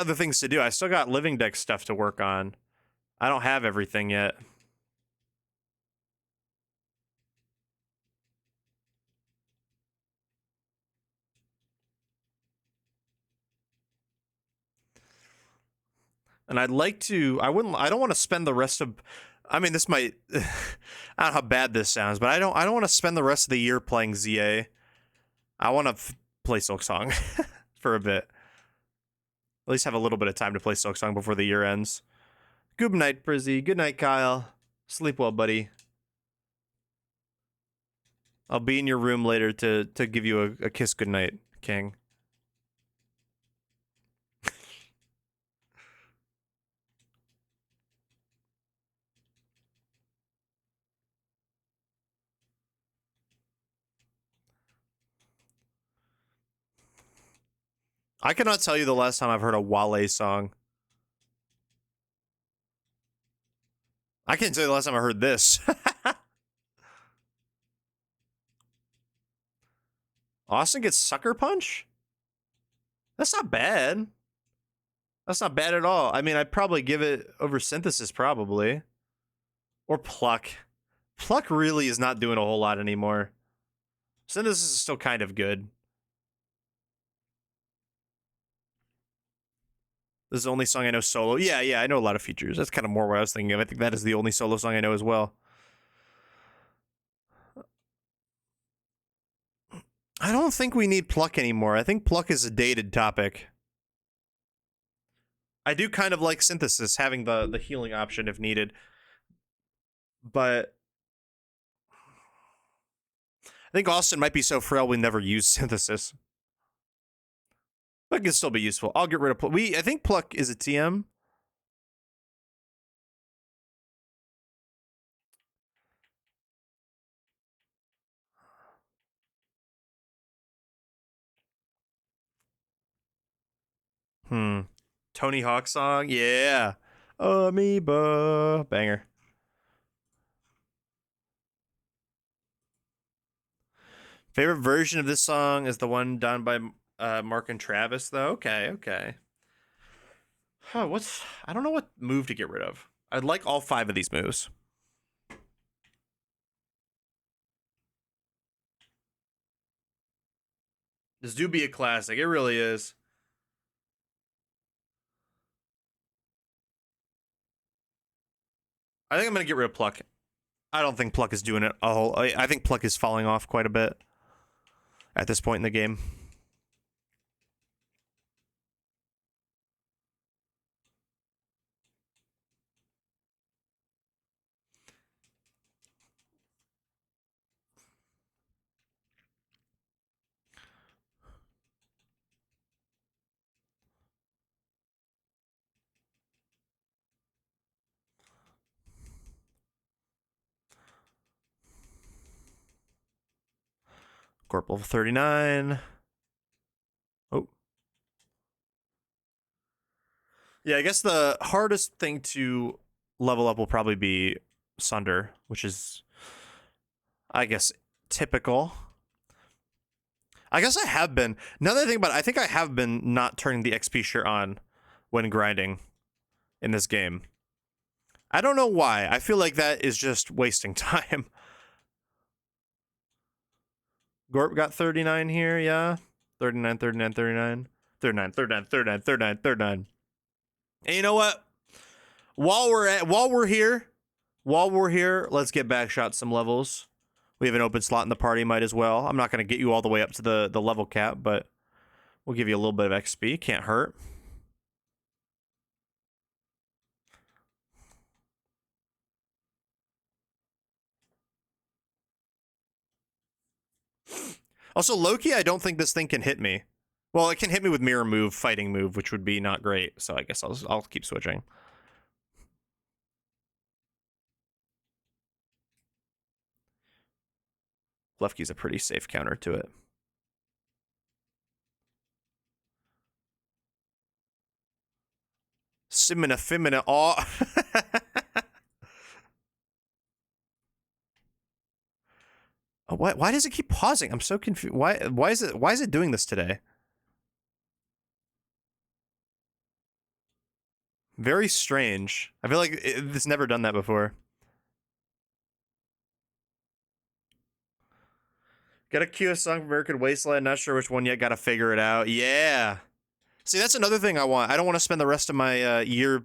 Speaker 1: other things to do. I still got living deck stuff to work on. I don't have everything yet. And I'd like to, I don't want to spend the rest of, I mean, this might, I don't know how bad this sounds, but I don't want to spend the rest of the year playing ZA. I want to play Silk Song for a bit. At least have a little bit of time to play Silk Song before the year ends. Good night, Prizzy. Good night, Kyle. Sleep well, buddy. I'll be in your room later to give you a kiss goodnight, King. I cannot tell you the last time I've heard a Wale song. I can't tell you the last time I heard this. Austin gets Sucker Punch? That's not bad. That's not bad at all. I mean, I'd probably give it over Synthesis, probably. Or Pluck. Pluck really is not doing a whole lot anymore. Synthesis is still kind of good. This is the only song I know solo. Yeah, I know a lot of features. That's kind of more what I was thinking of. I think that is the only solo song I know as well. I don't think we need Pluck anymore. I think Pluck is a dated topic. I do kind of like Synthesis, having the healing option if needed. But I think Austin might be so frail we never use Synthesis. But it can still be useful. I'll get rid of Pluck. I think Pluck is a TM. Tony Hawk song? Yeah. Amoeba. Banger. Favorite version of this song is the one done by Mark and Travis, though. Okay. Huh, I don't know what move to get rid of. I'd like all 5 of these moves. This do be a classic. It really is. I think I'm going to get rid of Pluck. I don't think Pluck is doing it a whole... I think Pluck is falling off quite a bit at this point in the game. Corp level 39. Oh. Yeah, I guess the hardest thing to level up will probably be Sunder, which is, I guess, typical. I guess I have been. Now that I think about it, I think I have been not turning the XP share on when grinding in this game. I don't know why. I feel like that is just wasting time. Gorp got 39 here, yeah. 39, 39, 39. 39, 39, 39, 39, 39. And you know what? While we're here, let's get Backshot some levels. We have an open slot in the party, might as well. I'm not going to get you all the way up to the level cap, but we'll give you a little bit of XP. Can't hurt. Also, Loki, I don't think this thing can hit me. Well, it can hit me with mirror move, fighting move, which would be not great. So I guess I'll keep switching. Klefki's a pretty safe counter to it. Simina Fimina. Oh. Why does it keep pausing? I'm so confused. Why is it doing this today? Very strange. I feel like it's never done that before. Got a cue a song from American Wasteland. Not sure which one yet. Got to figure it out. Yeah. See, that's another thing I want. I don't want to spend the rest of my year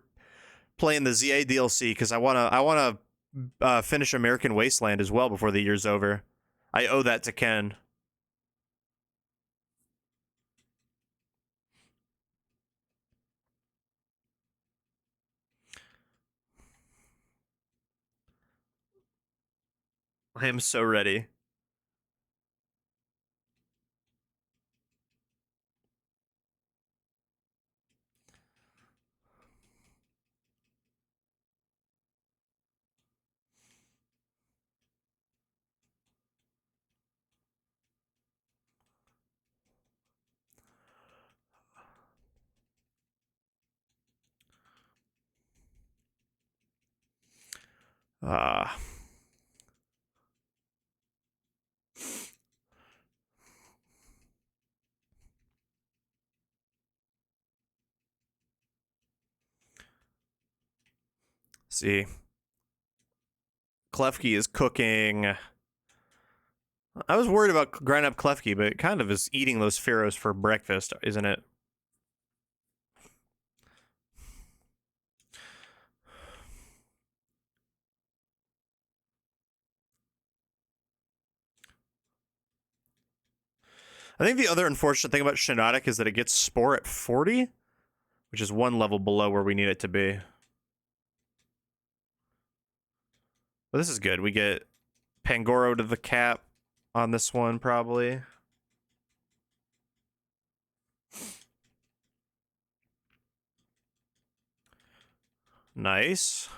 Speaker 1: playing the ZA DLC because I want to finish American Wasteland as well before the year's over. I owe that to Ken. I am so ready. Ah. See. Klefki is cooking. I was worried about grinding up Klefki, but it kind of is eating those Pharaohs for breakfast, isn't it? I think the other unfortunate thing about Shiinotic is that it gets Spore at 40, which is one level below where we need it to be. But this is good. We get Pangoro to the cap on this one, probably. Nice.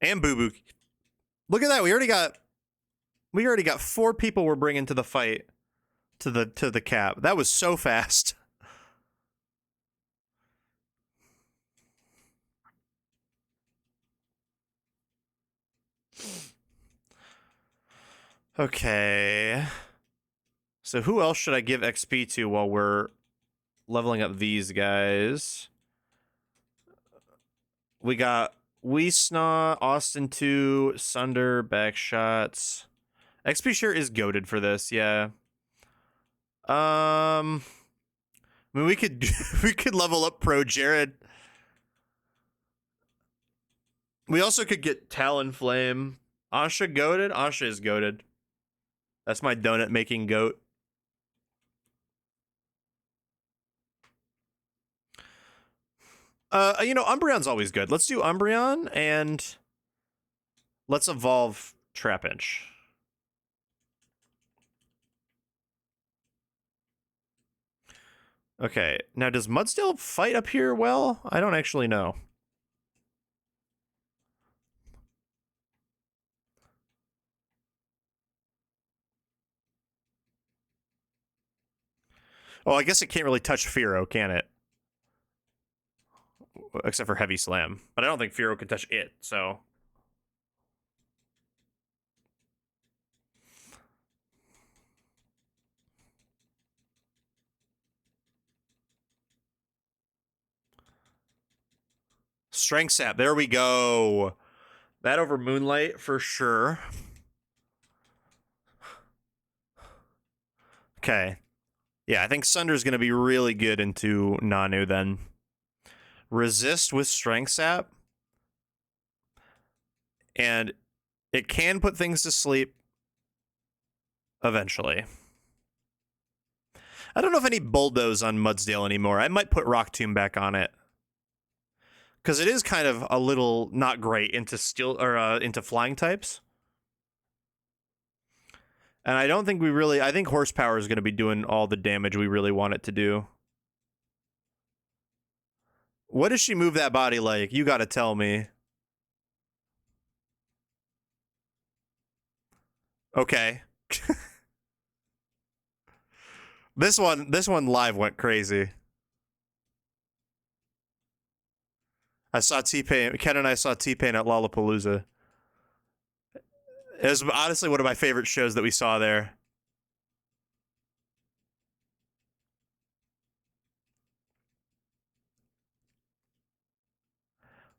Speaker 1: And Boo Boo. Look at that. We already got 4 people we're bringing to the fight to the cap. That was so fast. Okay. So who else should I give XP to while we're leveling up these guys? We got Weesnaw, Austin 2, Sunder, Backshots. XP share is goated for this, yeah. I mean, we could we could level up Pro Jared. We also could get Talonflame. Asha goated? Asha is goated. That's my donut making goat. You know, Umbreon's always good. Let's do Umbreon and let's evolve Trapinch. Okay, now does Mudstill fight up here well? I don't actually know. Oh, I guess it can't really touch Fearow, can it? Except for Heavy Slam. But I don't think Fearow can touch it, so... Strength Sap, there we go. That over Moonlight for sure. Okay. Yeah, I think Sunder's going to be really good into Nanu then. Resist with Strength Sap. And it can put things to sleep eventually. I don't know if any Bulldoze on Mudsdale anymore. I might put Rock Tomb back on it. Because it is kind of a little not great into steel or into flying types. And I don't think I think Horsepower is going to be doing all the damage we really want it to do. What does she move that body like? You got to tell me. Okay. This one live went crazy. I saw T-Pain. Ken and I saw T-Pain at Lollapalooza. It was honestly one of my favorite shows that we saw there.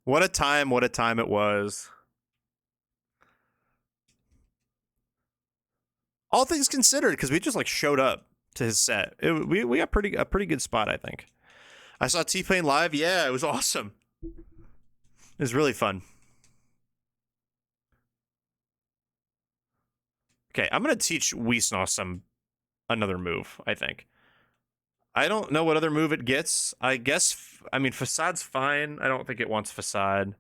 Speaker 1: What a time it was. All things considered, because we just like showed up to his set. We got a pretty good spot, I think. I saw T-Pain live. Yeah, it was awesome. It was really fun. Okay, I'm gonna teach Weesnaw another move, I think. I don't know what other move it gets. I guess, I mean, Facade's fine. I don't think it wants Facade.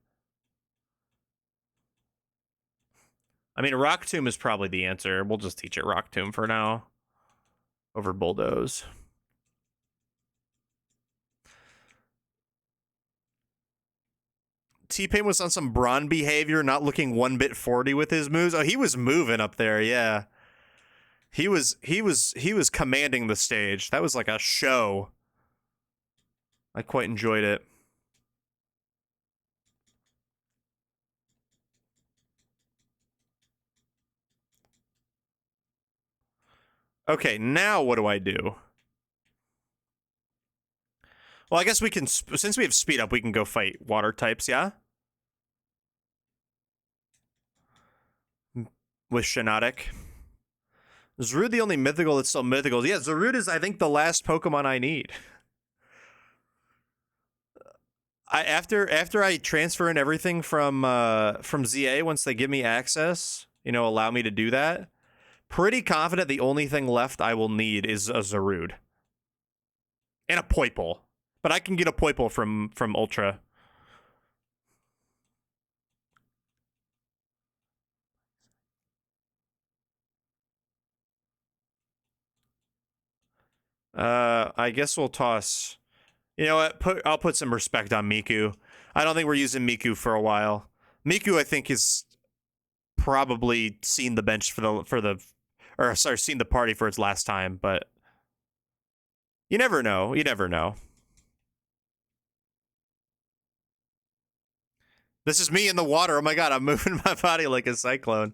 Speaker 1: I mean, Rock Tomb is probably the answer. We'll just teach it Rock Tomb for now. Over Bulldoze. T-Pain was on some Braun behavior, not looking 1-bit 40 with his moves. Oh, he was moving up there, yeah. He was commanding the stage. That was like a show. I quite enjoyed it. Okay, now what do I do? Well, I guess we can, since we have speed up, we can go fight water types, yeah? With Shiinotic. Is Zarude the only mythical that's still mythical? Yeah, Zarude is, I think, the last Pokemon I need. After I transfer in everything from ZA, once they give me access, allow me to do that, pretty confident the only thing left I will need is a Zarude. And a Poipole. But I can get a Poipole from Ultra. I guess we'll toss. You know what? I'll put some respect on Miku. I don't think we're using Miku for a while. Miku, I think, is probably seen the bench seen the party for its last time, but you never know. You never know. This is me in the water. Oh my god, I'm moving my body like a cyclone.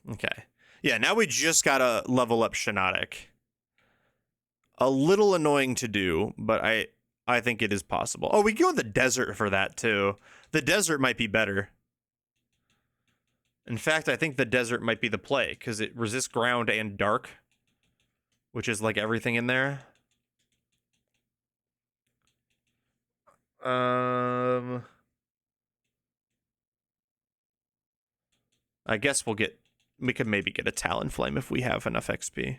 Speaker 1: Okay. Yeah, now we just gotta level up Shiinotic. A little annoying to do, but I think it is possible. Oh, we go in the desert for that too. The desert might be better. In fact, I think the desert might be the play, because it resists ground and dark, which is like everything in there. I guess we could maybe get a Talonflame if we have enough XP.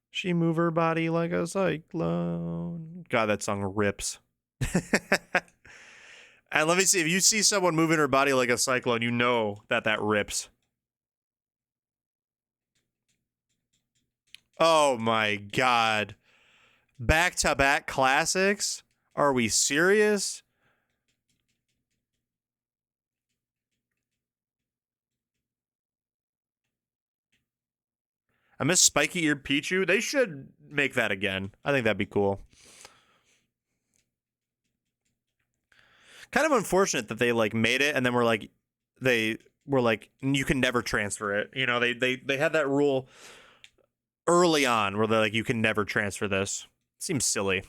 Speaker 1: She move her body like a cyclone. God, that song rips. And let me see, if you see someone moving her body like a cyclone, you know that rips. Oh my god. Back-to-back classics? Are we serious? I miss spiky-eared Pichu. They should make that again. I think that'd be cool. Kind of unfortunate that they like made it and then were like they were like you can never transfer it. You know, they had that rule early on where they're like you can never transfer this. Seems silly.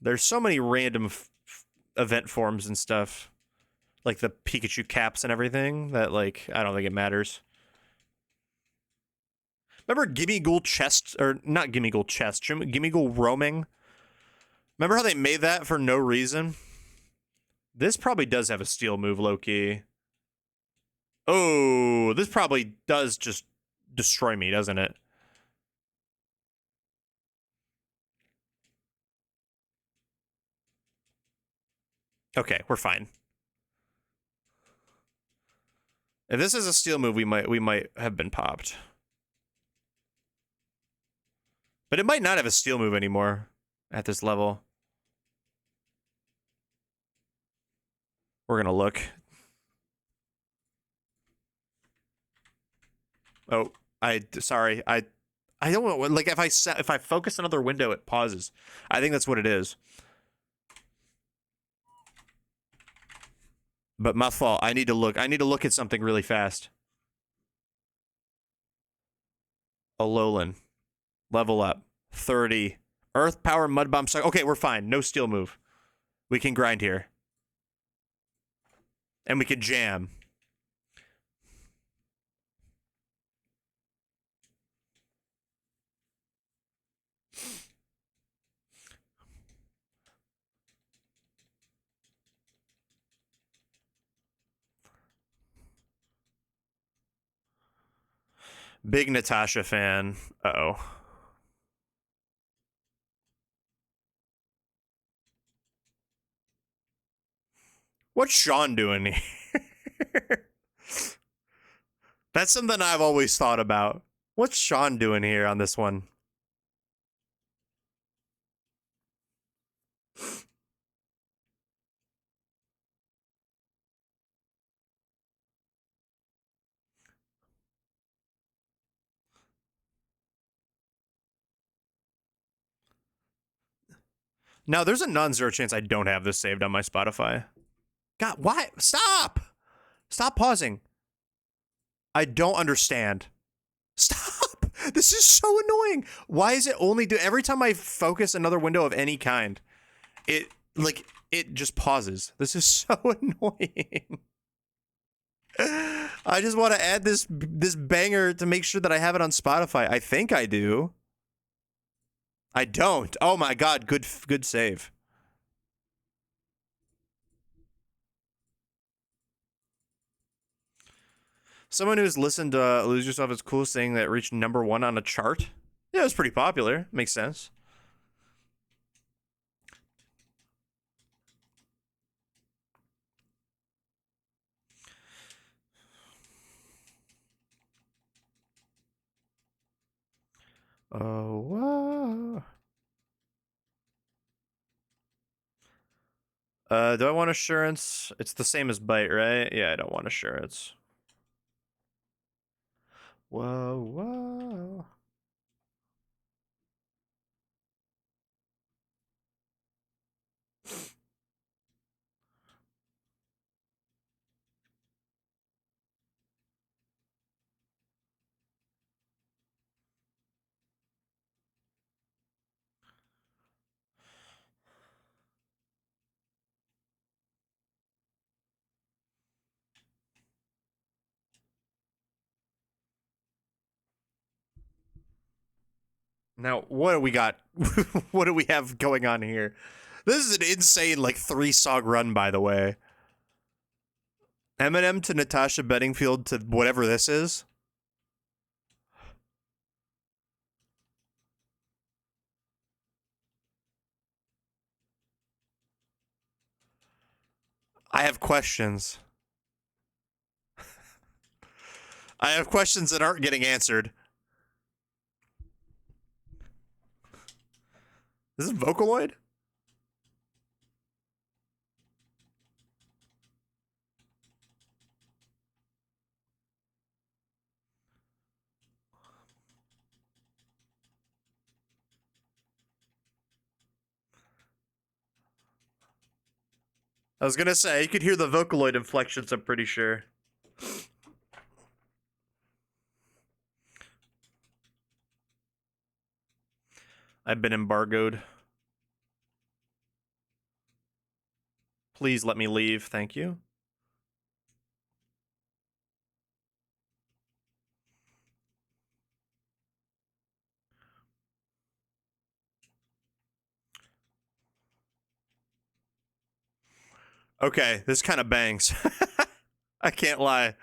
Speaker 1: There's so many random event forms and stuff, like the Pikachu caps and everything, that like I don't think it matters. Remember Gimme Ghoul Chest, or not Gimme Ghoul Chest, Gimme Ghoul Roaming? Remember how they made that for no reason? This probably does have a steel move, low-key. Oh, this probably does just destroy me, doesn't it? Okay, we're fine. If this is a steel move, we might have been popped. But it might not have a steel move anymore at this level. We're gonna look. Oh, sorry. I don't know. Like if I focus another window, it pauses. I think that's what it is. But my fault. I need to look. I need to look at something really fast. Alolan. Level up. 30. Earth Power Mud Bomb. Okay, we're fine. No steel move. We can grind here. And we can jam. Big Natasha fan. Uh-oh. What's Sean doing here? That's something I've always thought about. What's Sean doing here on this one? Now, there's a non-zero chance I don't have this saved on my Spotify. God, why? Stop! Stop pausing. I don't understand. Stop! This is so annoying. Why is it only every time I focus another window of any kind, it just pauses. This is so annoying. I just want to add this banger to make sure that I have it on Spotify. I think I do. I don't. Oh my god, good save. Someone who's listened to Lose Yourself is Cool saying that it reached #1 on a chart. Yeah, it was pretty popular. Makes sense. Oh, wow. Do I want assurance? It's the same as bite, right? Yeah, I don't want assurance. Whoa, whoa. Now, what do we got? What do we have going on here? This is an insane, like, 3-song run, by the way. Eminem to Natasha Bedingfield to whatever this is. I have questions. I have questions that aren't getting answered. This is Vocaloid? I was gonna say, you could hear the Vocaloid inflections, I'm pretty sure. I've been embargoed. Please let me leave, thank you. Okay, this kind of bangs. I can't lie.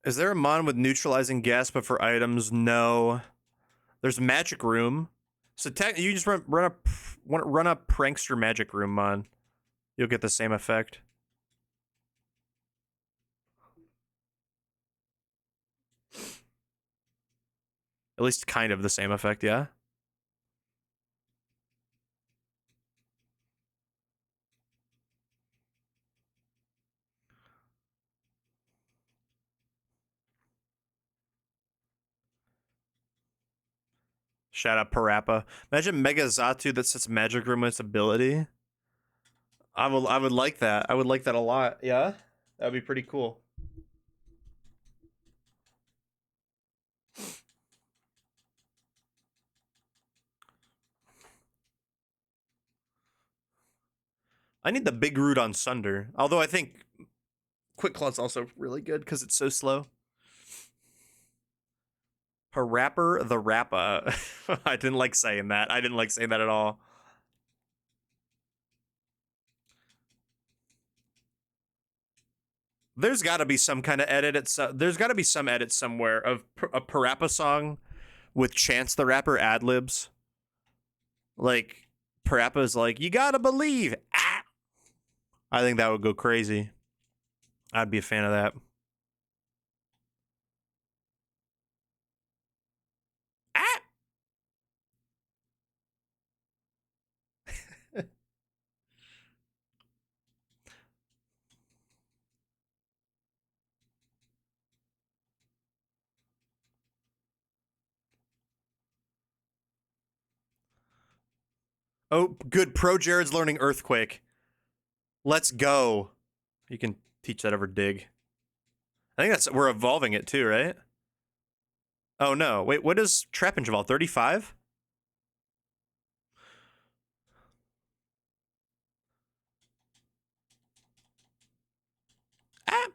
Speaker 1: Is there a mon with neutralizing gas but for items? No. There's magic room. So you just run a prankster magic room mon. You'll get the same effect. At least kind of the same effect, yeah? Shout out Parappa. Imagine Mega Zatu that sets magic room with its ability. I would like that. I would like that a lot. Yeah? That would be pretty cool. I need the big root on Sunder. Although I think Quick Claw's also really good because it's so slow. Parapper the Rappa. I didn't like saying that. I didn't like saying that at all. There's got to be some kind of edit. There's got to be some edit somewhere of a Parappa song with Chance the Rapper ad-libs. Like, Parappa's like, you gotta believe. Ah! I think that would go crazy. I'd be a fan of that. Ah! Oh, good. Pro Jared's learning Earthquake. Let's go. You can teach that over Dig. I think we're evolving it too, right? Oh no. Wait, what does Trapinch evolve? 35? Ah!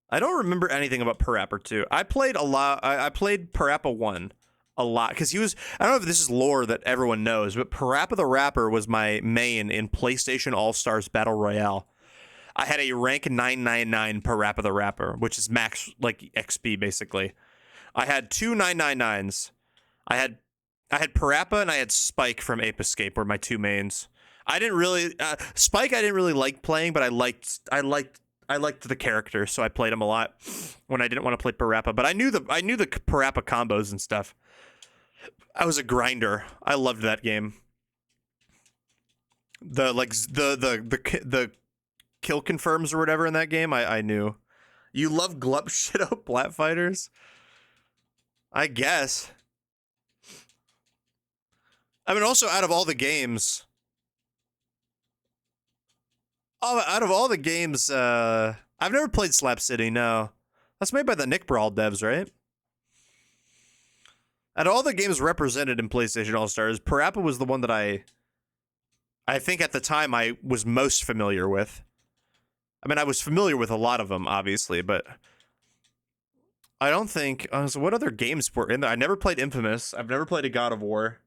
Speaker 1: I don't remember anything about Parappa 2. I played a lot. I played Parappa 1 a lot because he was. I don't know if this is lore that everyone knows, but Parappa the Rapper was my main in PlayStation All Stars Battle Royale. I had a rank 999 Parappa the Rapper, which is max like XP basically. I had two 999s. I had Parappa and I had Spike from Ape Escape were my two mains. I didn't really Spike. I didn't really like playing, but I liked the character, so I played him a lot when I didn't want to play Parappa. But I knew the Parappa combos and stuff. I was a grinder. I loved that game. The kill confirms or whatever in that game. I knew. You love Glup Shido Plat Fighters? I guess. I mean, also out of all the games. Out of all the games, I've never played Slap City, no. That's made by the Nick Brawl devs, right? Out of all the games represented in PlayStation All-Stars, Parappa was the one that I think at the time I was most familiar with. I mean, I was familiar with a lot of them, obviously, but I don't think... so what other games were in there? I never played Infamous. I've never played a God of War.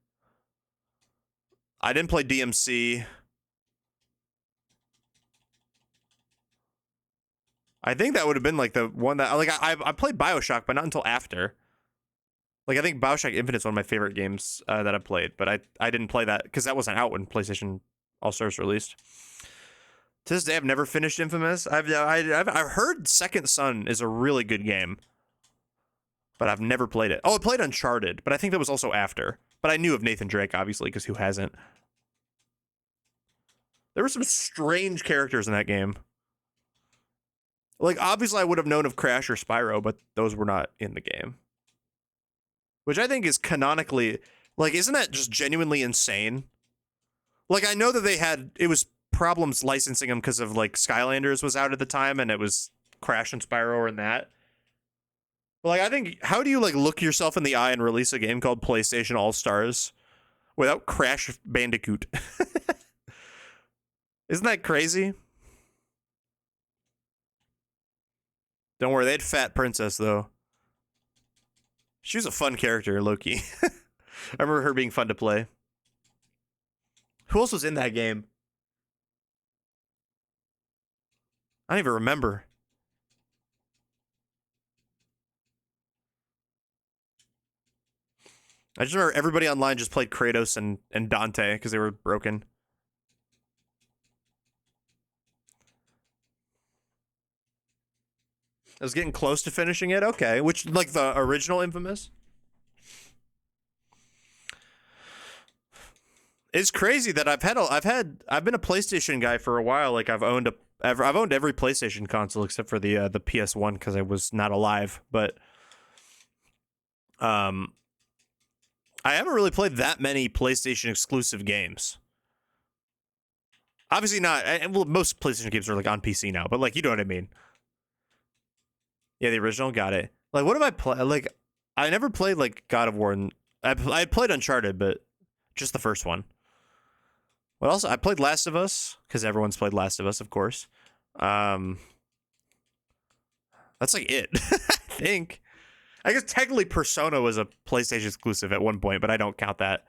Speaker 1: I didn't play DMC. I think that would have been like the one that like I played BioShock, but not until after. Like I think BioShock Infinite's one of my favorite games that I played, but I didn't play that because that wasn't out when PlayStation All Stars released. To this day, I've never finished Infamous. I've heard Second Son is a really good game. but I've never played it. Oh, I played Uncharted, but I think that was also after. But I knew of Nathan Drake, obviously, because who hasn't? There were some strange characters in that game. Like, obviously, I would have known of Crash or Spyro, but those were not in the game. Which I think is canonically... Like, isn't that just genuinely insane? Like, I know that it was problems licensing them because of, like, Skylanders was out at the time, and it was Crash and Spyro or in that. But, like, I think, how do you, like, look yourself in the eye and release a game called PlayStation All-Stars without Crash Bandicoot? Isn't that crazy? Don't worry, they had Fat Princess, though. She was a fun character, low-key. I remember her being fun to play. Who else was in that game? I don't even remember. I just remember everybody online just played Kratos and Dante because they were broken. I was getting close to finishing it. Okay, which, like, the original Infamous? It's crazy that I've been a PlayStation guy for a while. Like, I've owned every PlayStation console except for the PS1 because I was not alive. But I haven't really played that many PlayStation exclusive games. Obviously not. Well, most PlayStation games are like on PC now, but like, you know what I mean. Yeah, the original, got it. Like, what have I played? Like, I never played like God of War, and I played Uncharted, but just the first one. What else? I played Last of Us because everyone's played Last of Us, of course. That's like it. I think. I guess technically Persona was a PlayStation exclusive at one point, but I don't count that.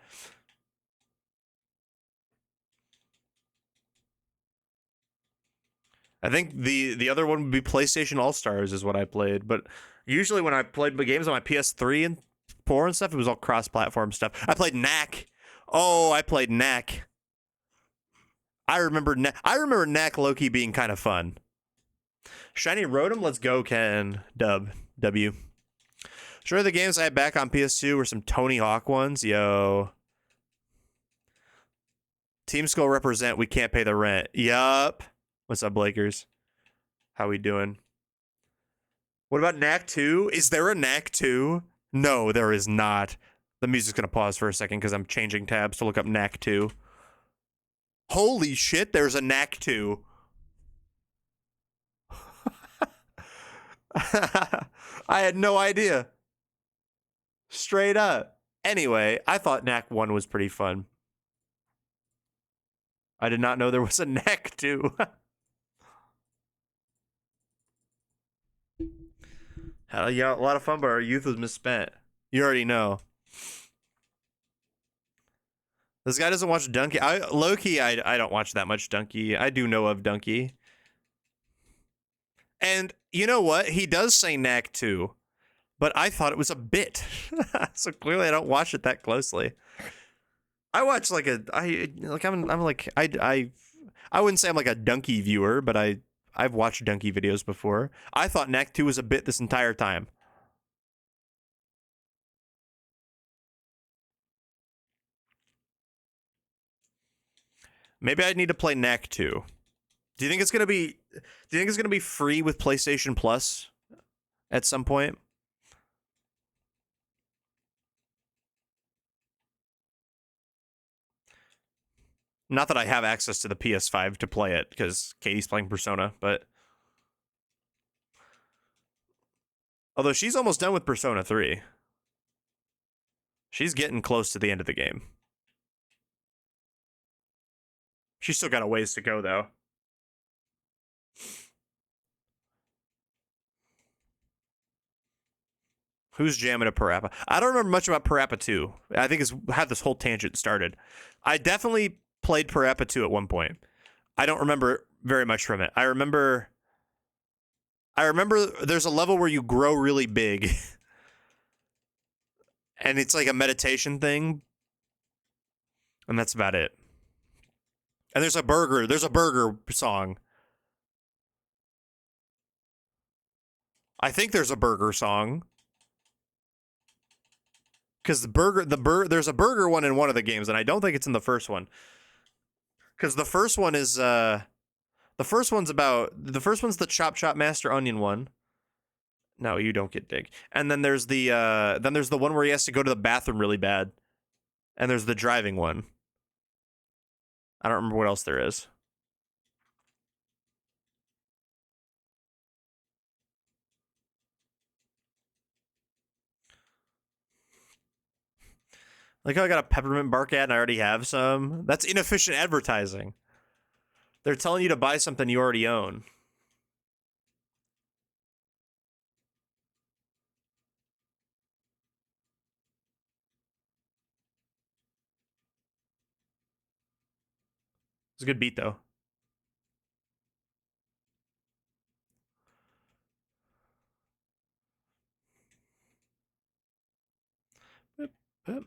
Speaker 1: I think the other one would be PlayStation All-Stars is what I played, but usually when I played the games on my PS3 and 4 and stuff, it was all cross-platform stuff. I played Knack. Oh, I played Knack. I remember Knack Loki being kind of fun. Shiny Rotom, let's go, Ken. W. Sure, the games I had back on PS2 were some Tony Hawk ones. Yo. Team Skull represent, we can't pay the rent. Yup. What's up, Blakers? How we doing? What about Knack 2? Is there a Knack 2? No, there is not. The music's going to pause for a second because I'm changing tabs to look up Knack 2. Holy shit, there's a Knack 2. I had no idea. Straight up. Anyway, I thought Knack 1 was pretty fun. I did not know there was a Knack 2. Yeah, a lot of fun, but our youth was misspent. You already know. This guy doesn't watch Donkey. Low-key, I don't watch that much Donkey. I do know of Donkey. And you know what? He does say Knack 2, but I thought it was a bit. So clearly I don't watch it that closely. I watch like I wouldn't say I'm like a Donkey viewer, but I've watched Donkey videos before. I thought Knack 2 was a bit this entire time. Maybe I need to play Knack 2. Do you think it's gonna be free with PlayStation Plus at some point? Not that I have access to the PS5 to play it, because Katie's playing Persona, but... Although she's almost done with Persona 3. She's getting close to the end of the game. She's still got a ways to go, though. Who's jamming a Parappa? I don't remember much about Parappa 2. I think it's how this whole tangent started. I definitely played Parappa 2 at one point. I don't remember very much from it. I remember there's a level where you grow really big. And it's like a meditation thing. And that's about it. And there's a burger song. I think there's a burger song. Because there's a burger one in one of the games, and I don't think it's in the first one. Because the first one is the first one's the Chop Chop Master Onion one. No, you don't get dig. And then there's the one where he has to go to the bathroom really bad. And there's the driving one. I don't remember what else there is. Like how I got a peppermint bark ad and I already have some. That's inefficient advertising. They're telling you to buy something you already own. It's a good beat though. Boop, boop.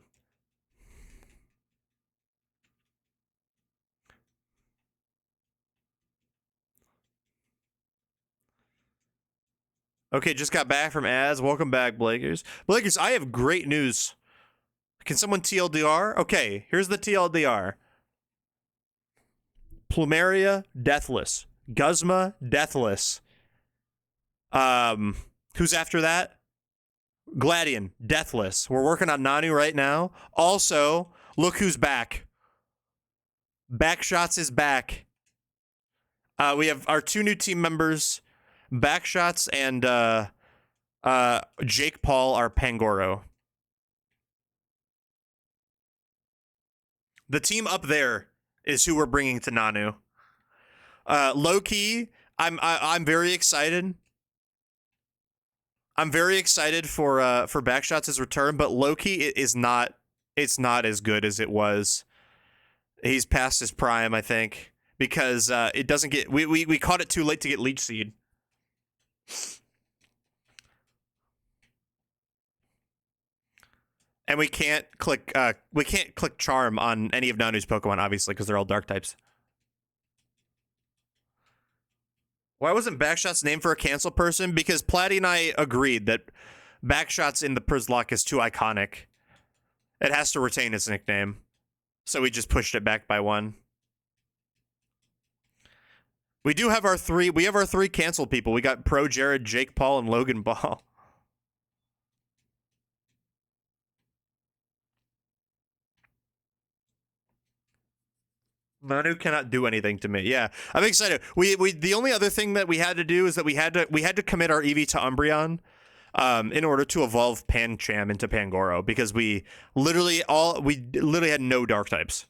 Speaker 1: Okay, just got back from ads. Welcome back, Blakers. Blakers, I have great news. Can someone TLDR? Okay, here's the TLDR. Plumeria, deathless. Guzma, deathless. Who's after that? Gladion, deathless. We're working on Nanu right now. Also, look who's back. Backshots is back. We have our 2 new team members, Backshots and Jake Paul are Pangoro. The team up there is who we're bringing to Nanu. Low key, I'm very excited. I'm very excited for Backshots' return, but low key it's not as good as it was. He's past his prime, I think, because it doesn't get we caught it too late to get Leech Seed. And we can't click Charm on any of Nanu's Pokemon, obviously, because they're all Dark types. Why wasn't Backshots named for a cancel person? Because Platty and I agreed that Backshots in the Przzlocke is too iconic. It has to retain its nickname. So we just pushed it back by 1. We have our 3 canceled people. We got Pro Jared, Jake Paul, and Logan Ball. Nanu cannot do anything to me. Yeah, I'm excited. We the only other thing that we had to do is that we had to commit our EV to Umbreon, in order to evolve Pancham into Pangoro, because we literally had no Dark types.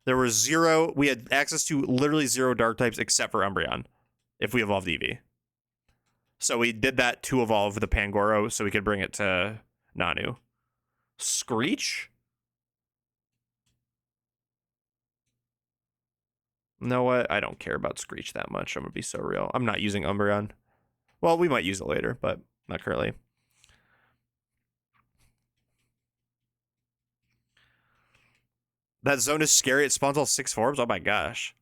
Speaker 1: There were 0. We had access to literally 0 Dark types except for Umbreon, if we evolved EV. So we did that to evolve the Pangoro, so we could bring it to Nanu. Screech. You know what? I don't care about Screech that much. I'm going to be so real. I'm not using Umbreon. Well, we might use it later, but not currently. That zone is scary. It spawns all 6 forms. Oh my gosh.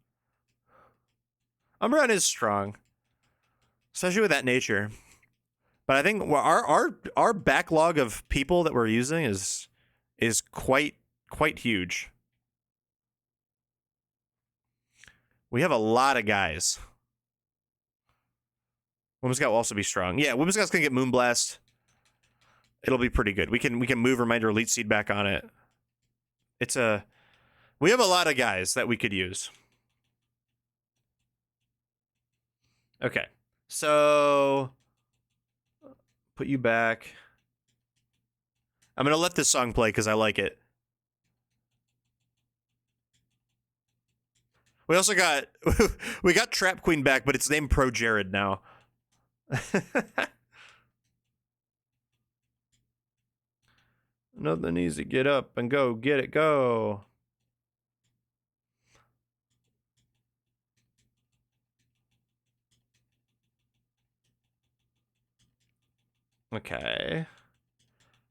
Speaker 1: Umbreon is strong, especially with that nature. But I think our backlog of people that we're using is quite huge. We have a lot of guys. Whimsicott will also be strong. Yeah, Whimsicott's gonna get Moonblast. It'll be pretty good. We can move Reminder Elite Seed back on it. We have a lot of guys that we could use. Okay, so put you back. I'm gonna let this song play because I like it. We also got we got Trap Queen back, but it's named Pro Jared now. Nothing easy. Get up and go. Get it. Go. Okay.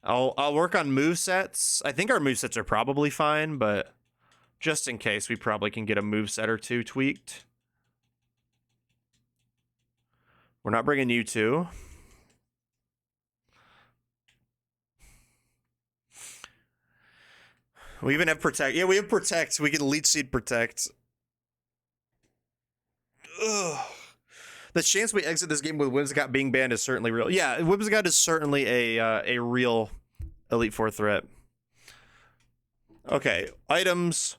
Speaker 1: I'll work on movesets. I think our movesets are probably fine, but just in case, we probably can get a moveset or 2 tweaked. We're not bringing you 2. We even have protect. Yeah, we have protect. We can leech seed protect. Ugh. The chance we exit this game with Whimsicott being banned is certainly real. Yeah, Whimsicott is certainly a real Elite Four threat. Okay, items.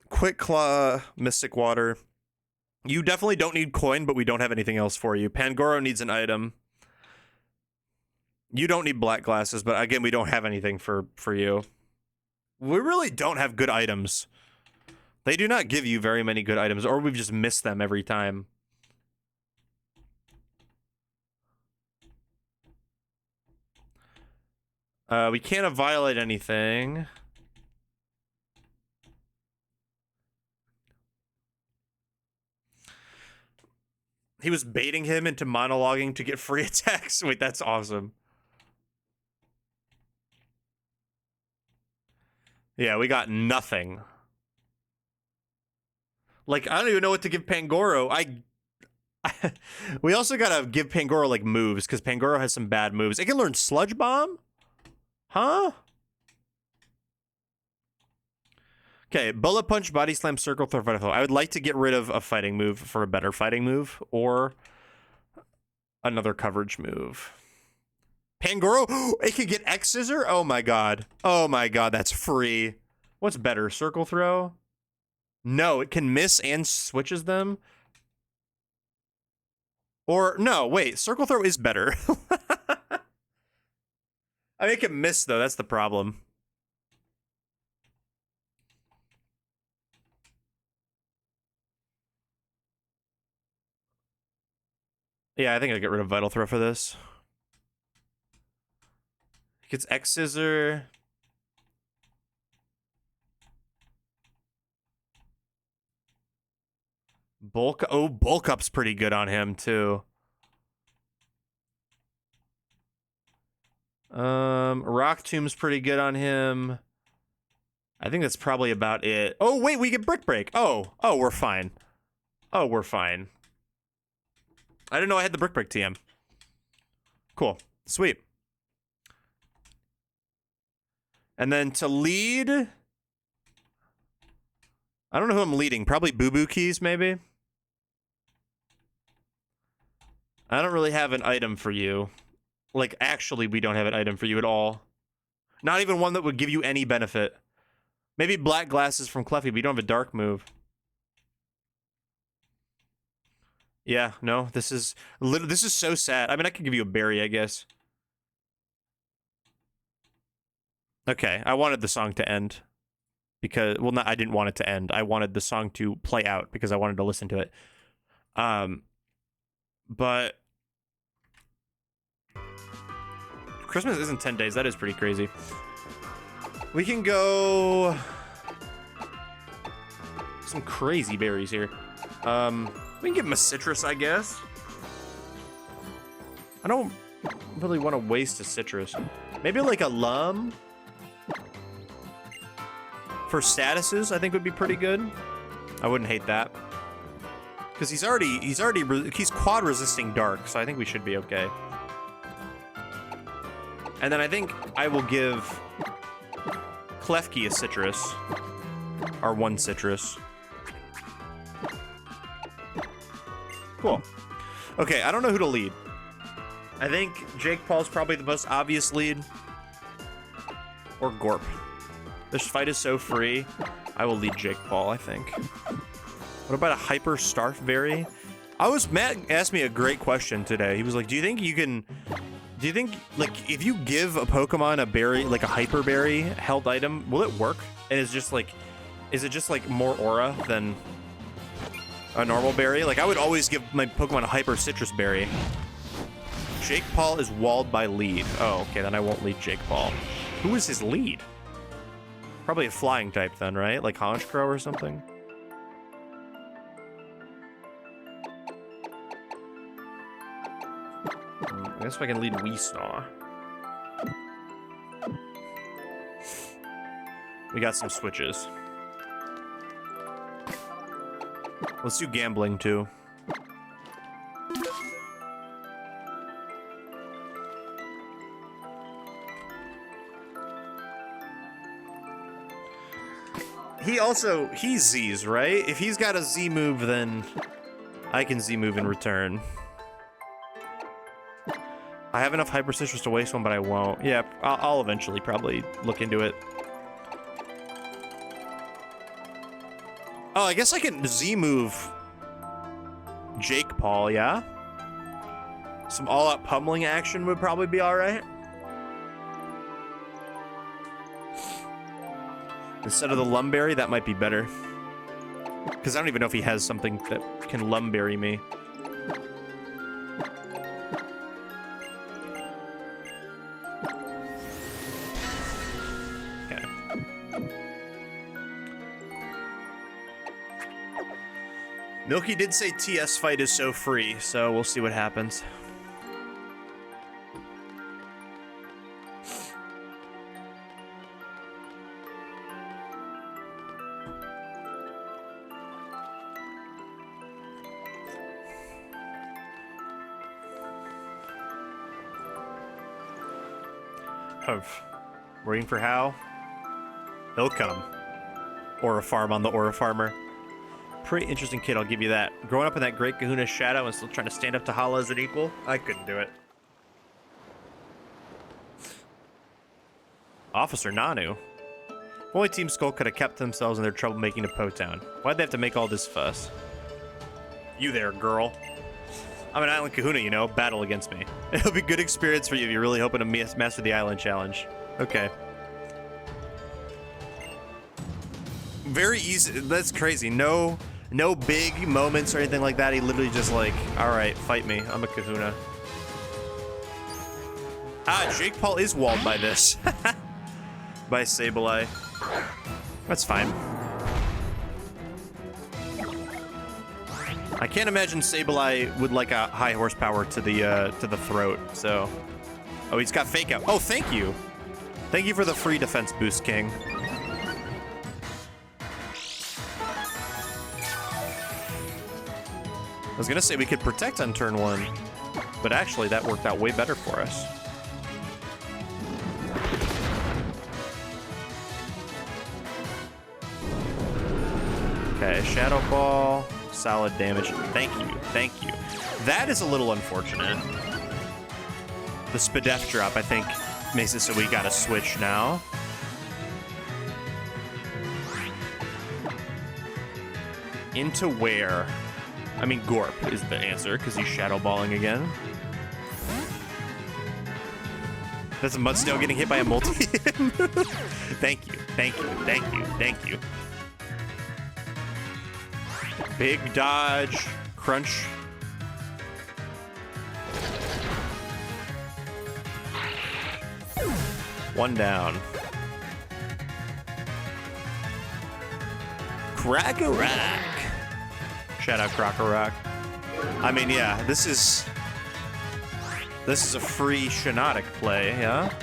Speaker 1: Quick Claw, Mystic Water. You definitely don't need coin, but we don't have anything else for you. Pangoro needs an item. You don't need black glasses, but again, we don't have anything for you. We really don't have good items. They do not give you very many good items, or we've just missed them every time. We can't violate anything. He was baiting him into monologuing to get free attacks. Wait, that's awesome. Yeah, we got nothing. Like, I don't even know what to give Pangoro. We also gotta give Pangoro, like, moves, because Pangoro has some bad moves. It can learn Sludge Bomb? Huh? Okay, Bullet Punch, Body Slam, Circle Throw, Vital Throw. I would like to get rid of a fighting move for a better fighting move, or another coverage move. Pangoro, it can get X Scissor? Oh my god. Oh my god, that's free. What's better, Circle Throw? No, it can miss and switches them. Or, no, wait, Circle Throw is better. I mean, it can miss, though, that's the problem. Yeah, I think I'll get rid of Vital Throw for this. It gets X Scissor. Bulk. Oh, Bulk Up's pretty good on him, too. Rock Tomb's pretty good on him. I think that's probably about it. Oh, wait, we get Brick Break. Oh, we're fine. Oh, we're fine. I didn't know I had the Brick Break TM. Cool. Sweet. And then to lead... I don't know who I'm leading. Probably Boo Boo Keys, maybe? I don't really have an item for you. Like, actually, we don't have an item for you at all. Not even one that would give you any benefit. Maybe Black Glasses from Cleffy, but you don't have a dark move. Yeah, no, this is so sad. I mean, I could give you a berry, I guess. Okay, I wanted the song to end. Because, well, I didn't want it to end. I wanted the song to play out because I wanted to listen to it. But Christmas isn't 10 days. That is pretty crazy. We can go some crazy berries here. We can give him a citrus, I guess. I don't really want to waste a citrus. Maybe like a lum for statuses, I think would be pretty good. I wouldn't hate that. Because he's quad resisting dark, so I think we should be okay. And then I think I will give Klefki a citrus. Or one citrus. Cool. Okay, I don't know who to lead. I think Jake Paul's probably the most obvious lead. Or Gorp. This fight is so free. I will lead Jake Paul, I think. What about a Hyper Starf Berry? Matt asked me a great question today. He was like, do you think, like, if you give a Pokemon a berry, like a Hyper Berry held item, will it work? And is it just like more aura than a normal berry? Like, I would always give my Pokemon a Hyper Citrus Berry. Jake Paul is walled by lead. Oh, okay, then I won't lead Jake Paul. Who is his lead? Probably a flying type then, right? Like Honchkrow or something? I guess if I can lead Weesnaw. We got some switches. Let's do gambling too. He's Z's, right? If he's got a Z move, then I can Z move in return. I have enough Hyper Citrus to waste one, but I won't. Yeah, I'll eventually probably look into it. Oh, I guess I can Z move Jake Paul, yeah? Some all-out pummeling action would probably be alright. Instead of the Lumberry, that might be better. Because I don't even know if he has something that can Lumberry me. Okay. Milky did say TS fight is so free, so we'll see what happens. Waiting for How? He'll come. Aura Farm on the Aura Farmer. Pretty interesting kid, I'll give you that. Growing up in that Great Kahuna shadow and still trying to stand up to Hala as an equal, I couldn't do it. Officer Nanu. If only Team Skull could have kept themselves in their troublemaking to Po-Town. Why'd they have to make all this fuss? You there, girl. I'm an Island Kahuna, you know. Battle against me. It'll be good experience for you if you're really hoping to master the Island Challenge. Okay. Very easy. That's crazy. No big moments or anything like that. He literally just like, all right, fight me. I'm a Kahuna. Ah, Jake Paul is walled by this. By Sableye. That's fine. I can't imagine Sableye would like a high horsepower to the throat, so. Oh, he's got fake out. Oh, thank you. Thank you for the free defense boost, King. I was gonna say we could protect on turn 1, but actually that worked out way better for us. Okay, Shadow Ball, solid damage. Thank you, thank you. That is a little unfortunate. The Spadef drop, I think, makes it so we gotta switch now. Into where? I mean, Gorp is the answer, because he's Shadow Balling again. That's a Mudsnail getting hit by a multi. Thank you, thank you, thank you, thank you. Big dodge, crunch. One down. Crack-a-rack. Shout out Croc-a-Rock. I mean, yeah, this is a free Shiinotic play, yeah?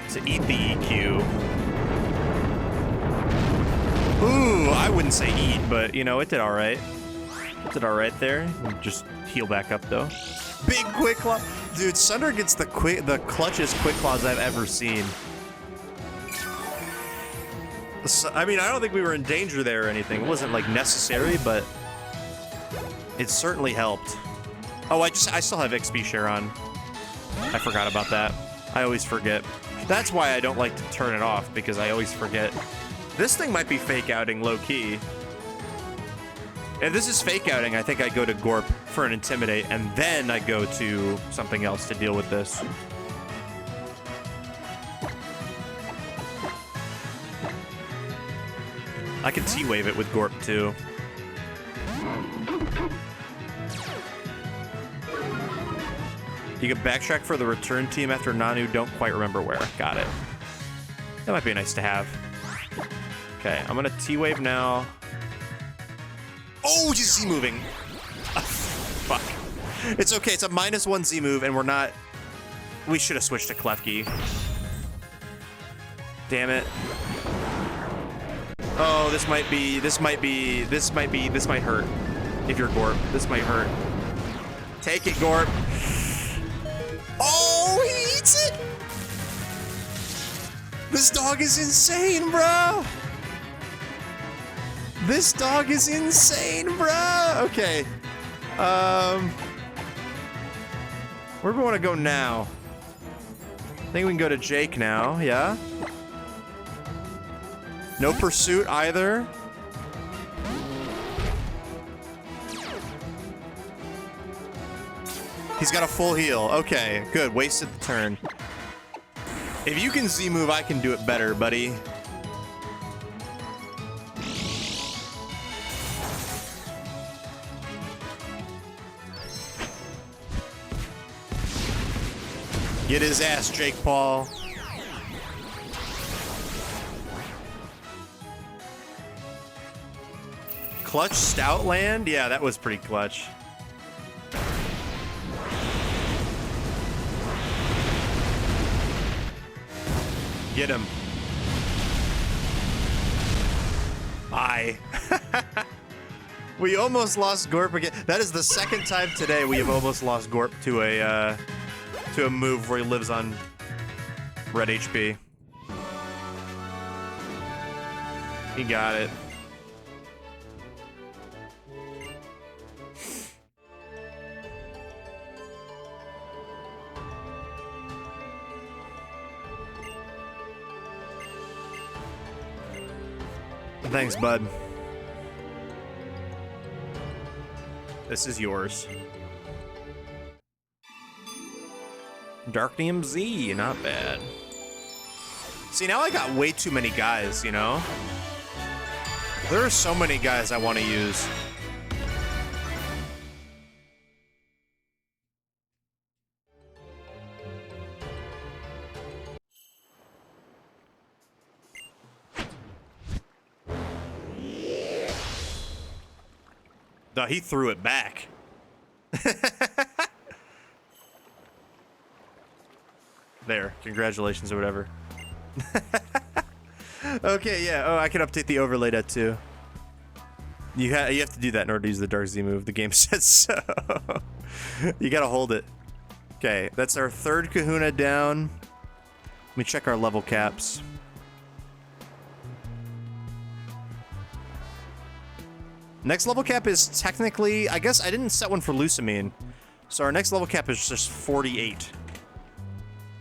Speaker 1: To eat the EQ. Ooh, I wouldn't say eat, but you know, it did all right. It did all right there. Just heal back up though. Big Quick Claw. Dude, Sunder gets the clutchest Quick Claws I've ever seen. So, I mean, I don't think we were in danger there or anything. It wasn't like necessary, but it certainly helped. Oh, I still have XP share on. I forgot about that. I always forget. That's why I don't like to turn it off, because I always forget. This thing might be fake outing low-key. If this is fake outing, I think I go to Gorp for an Intimidate, and then I go to something else to deal with this. I can T-Wave it with Gorp, too. You can backtrack for the return team after Nanu, don't quite remember where. Got it. That might be nice to have. Okay, I'm gonna T-Wave now. Oh, he's Z-moving. Fuck. It's okay, it's a -1 Z-move, and we're not... We should have switched to Klefki. Damn it. Oh, this might hurt. If you're Gorp, this might hurt. Take it, Gorp. Oh, he eats it! This dog is insane, bro! This dog is insane, bro! Okay. Where do we want to go now? I think we can go to Jake now, yeah? No pursuit either. He's got a full heal. Okay, good. Wasted the turn. If you can Z-move, I can do it better, buddy. Get his ass, Jake Paul. Clutch Stoutland? Yeah, that was pretty clutch. Get him. Bye. We almost lost Gorp again. That is the second time today we have almost lost Gorp to a move where he lives on red HP. He got it. Thanks, bud. This is yours. Darknium Z, not bad. See, now I got way too many guys, you know? There are so many guys I want to use. No, he threw it back. There, congratulations or whatever. Okay, yeah. Oh, I can update the overlay that too. You have to do that in order to use the Dark Z move. The game says so. You gotta hold it. Okay, that's our third Kahuna down. Let me check our level caps. Next level cap is technically, I guess I didn't set one for Lusamine. So our next level cap is just 48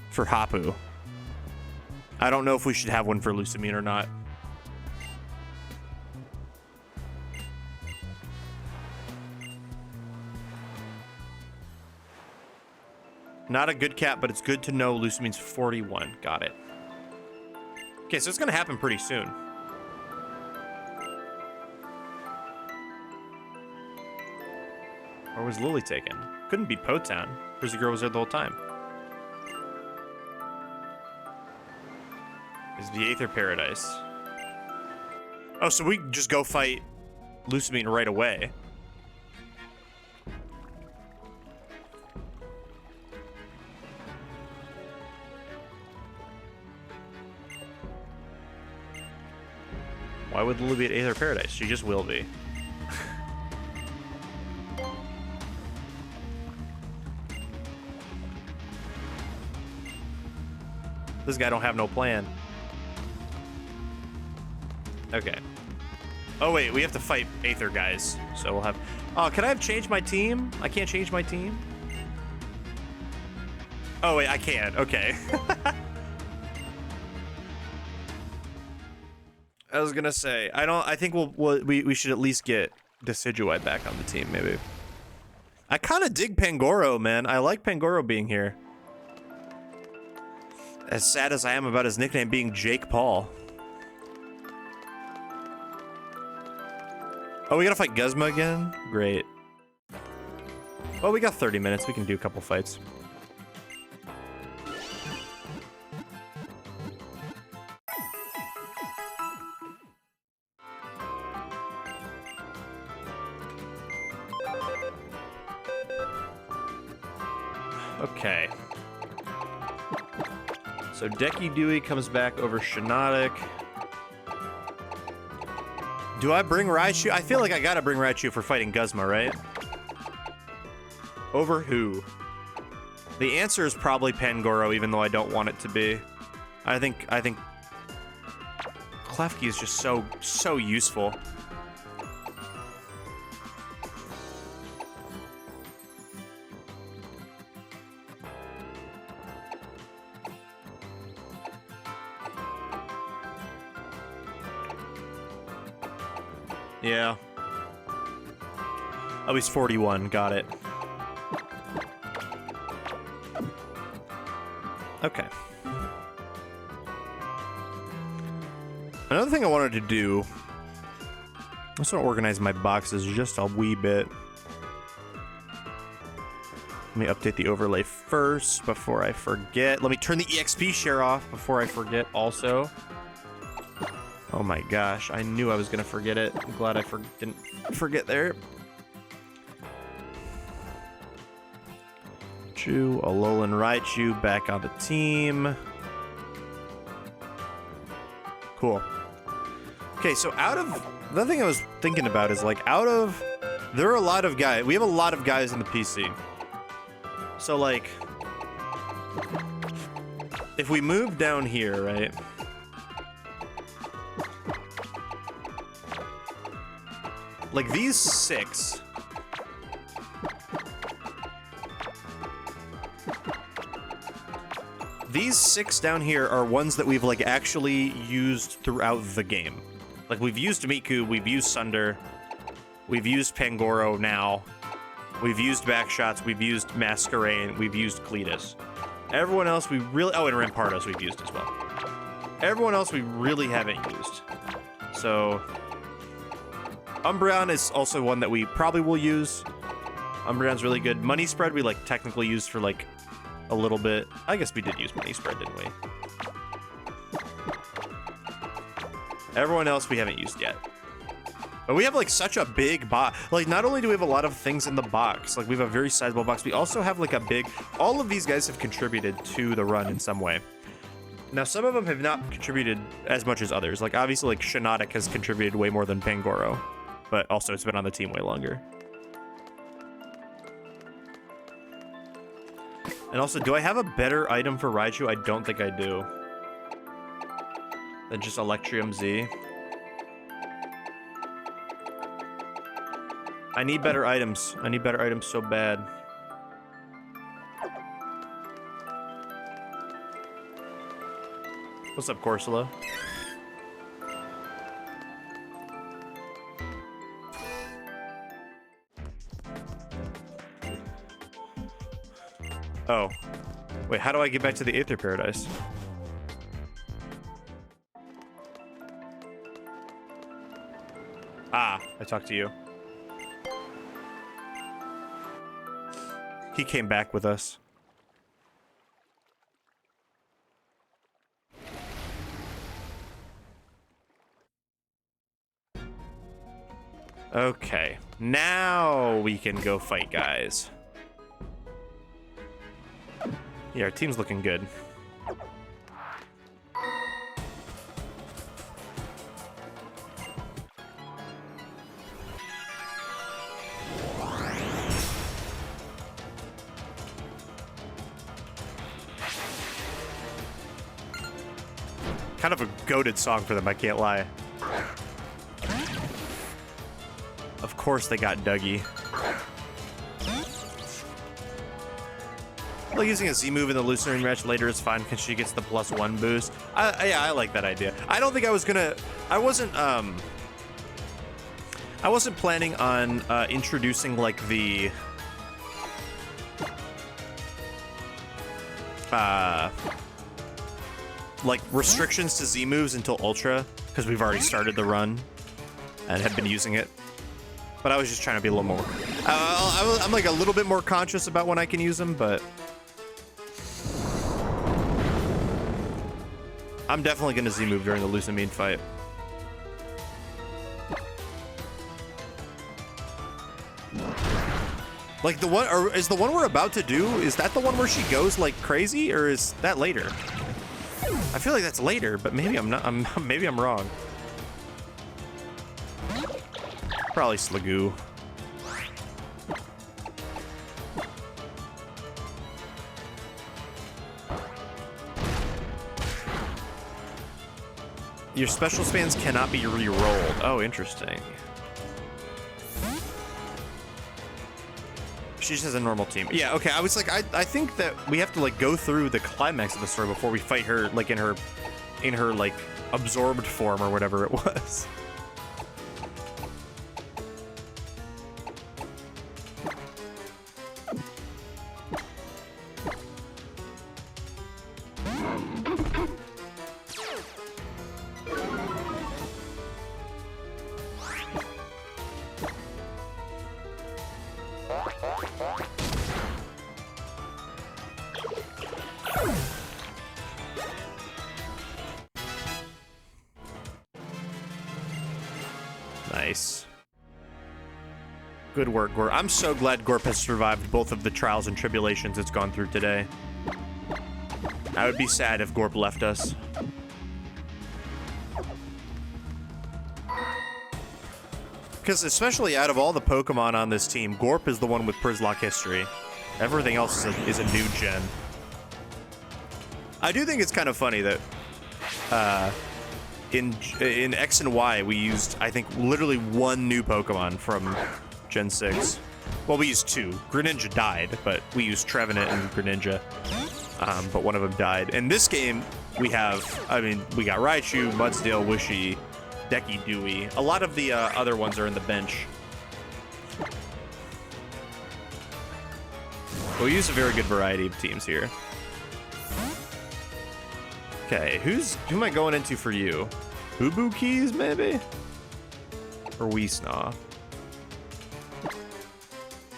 Speaker 1: for Hapu. I don't know if we should have one for Lusamine or not. Not a good cap, but it's good to know Lusamine's 41. Got it. Okay, so it's gonna happen pretty soon. Or was Lily taken? Couldn't be Potown. Frizzy Girl was there the whole time. Is the Aether Paradise. Oh, so we just go fight Lusamine right away. Why would Lily be at Aether Paradise? She just will be. This guy don't have no plan. Okay. Oh wait, we have to fight Aether guys. So we'll have... Oh, can I have changed my team? I can't change my team? Oh wait, I can. Okay. I was gonna say, I think we should at least get Decidueye back on the team, maybe. I kind of dig Pangoro, man. I like Pangoro being here. As sad as I am about his nickname being Jake Paul. Oh, we gotta fight Guzma again? Great. Well, we got 30 minutes. We can do a couple fights. Okay. So Decky Dewey comes back over Shiinotic. Do I bring Raichu? I feel like I gotta bring Raichu for fighting Guzma, right? Over who? The answer is probably Pangoro, even though I don't want it to be. I think Klefki is just so useful. Yeah. Oh, he's 41. Got it. Okay. Another thing I wanted to do, I just want to organize my boxes just a wee bit. Let me update the overlay first before I forget. Let me turn the EXP share off before I forget also. Oh my gosh, I knew I was going to forget it. I'm glad I didn't forget there. Alolan Raichu back on the team. Cool. Okay, so the thing I was thinking about is like there are a lot of guys. We have a lot of guys in the PC. So like, if we move down here, right? Like these 6. These 6 down here are ones that we've like actually used throughout the game. Like we've used Miku, we've used Sunder, we've used Pangoro now, we've used Backshots, we've used Masquerain, we've used Cletus. Everyone else we really, and Rampardos we've used as well. Everyone else we really haven't used. So Umbreon is also one that we probably will use. Umbreon's really good. Money Spread we like technically used for like a little bit. I guess we did use Money Spread, didn't we? Everyone else we haven't used yet. But we have like such a big box. Like not only do we have a lot of things in the box, like we have a very sizable box, we also have like a big, all of these guys have contributed to the run in some way. Now some of them have not contributed as much as others. Like obviously like Shiinotic has contributed way more than Pangoro, but also it's been on the team way longer. And also, do I have a better item for Raichu? I don't think I do. Than just Electrium Z. I need better items. I need better items so bad. What's up, Corsola? Oh. Wait, how do I get back to the Aether Paradise? Ah, I talked to you. He came back with us. Okay, now we can go fight guys. Yeah, our team's looking good. Kind of a goated song for them, I can't lie. Of course they got Dougie. Like using a Z move in the Lucenary match later is fine because she gets the +1 boost. Yeah, I like that idea. I don't think I was gonna. I wasn't planning on introducing like the like restrictions to Z moves until Ultra because we've already started the run and have been using it. But I was just trying to be a little more. I'm like a little bit more conscious about when I can use them, but. I'm definitely gonna Z-move during the Lusamine fight. Like the one, or is the one we're about to do, is that the one where she goes like crazy, or is that later? I feel like that's later, but maybe I'm not. Maybe I'm wrong. Probably Slagoo. Your special spans cannot be re-rolled. Oh, interesting. She just has a normal team. Yeah, okay. I was like, I think that we have to like go through the climax of the story before we fight her, like in her like absorbed form or whatever it was. Nice. Good work, Gorp. I'm so glad Gorp has survived both of the trials and tribulations it's gone through today. I would be sad if Gorp left us. Because especially out of all the Pokemon on this team, Gorp is the one with Przzlocke history. Everything else is a new gen. I do think it's kind of funny that in X and Y, we used, I think, literally one new Pokemon from Gen 6. Well, we used two. Greninja died, but we used Trevenant and Greninja. But one of them died. In this game, we have, I mean, we got Raichu, Mudsdale, Wishy, Decky, Dewey. A lot of the other ones are in the bench. But we use a very good variety of teams here. Okay, who am I going into for you? Boo Keys, maybe? Or Weesnaw?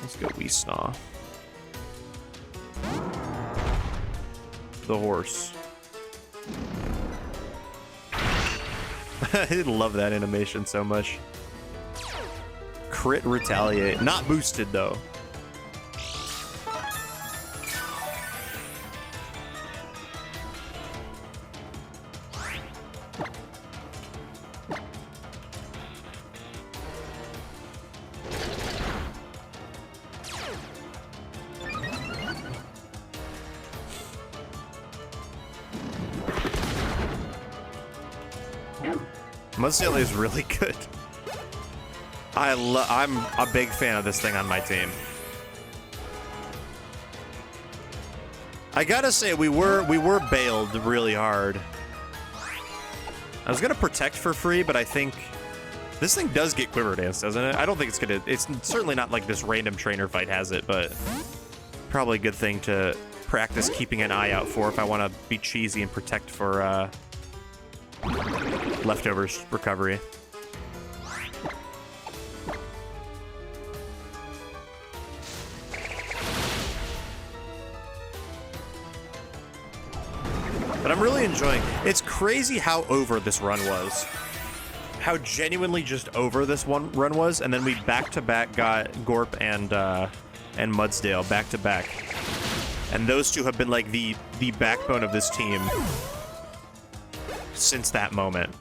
Speaker 1: Let's go Weesnaw. The horse. I love that animation so much. Crit Retaliate. Not boosted, though. Mudsdale is really good. I'm a big fan of this thing on my team. I gotta say, we were bailed really hard. I was gonna protect for free, but I think this thing does get Quiver Dance, doesn't it? I don't think it's gonna. It's certainly not like this random trainer fight has it, but probably a good thing to practice keeping an eye out for if I want to be cheesy and protect for leftovers recovery. But I'm really enjoying. It's crazy how over this run was. How genuinely just over this one run was, and then we back-to-back got Gorp and Mudsdale back-to-back. And those two have been like the backbone of this team since that moment.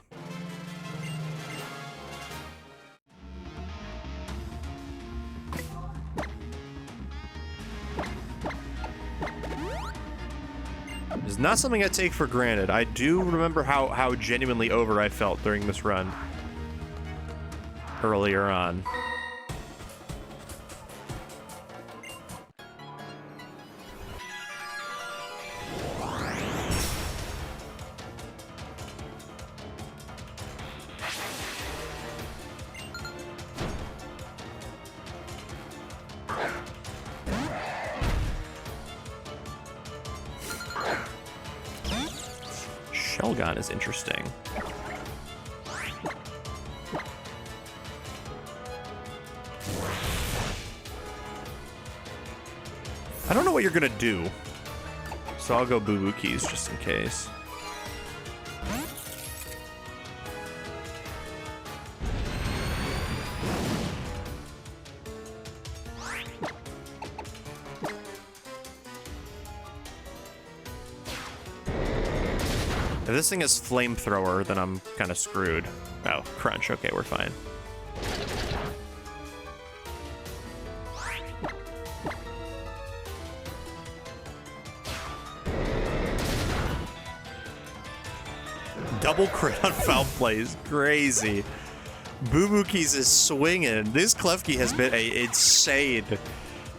Speaker 1: It's not something I take for granted. I do remember how genuinely over I felt during this run earlier on. Shelgon is interesting. I don't know what you're gonna do, so I'll go Boo Boo Keys just in case. If this thing is Flamethrower, then I'm kind of screwed. Oh, Crunch. Okay, we're fine. double crit on foul play is crazy. Boo Boo Keys is swinging. This Klefki has been a insane,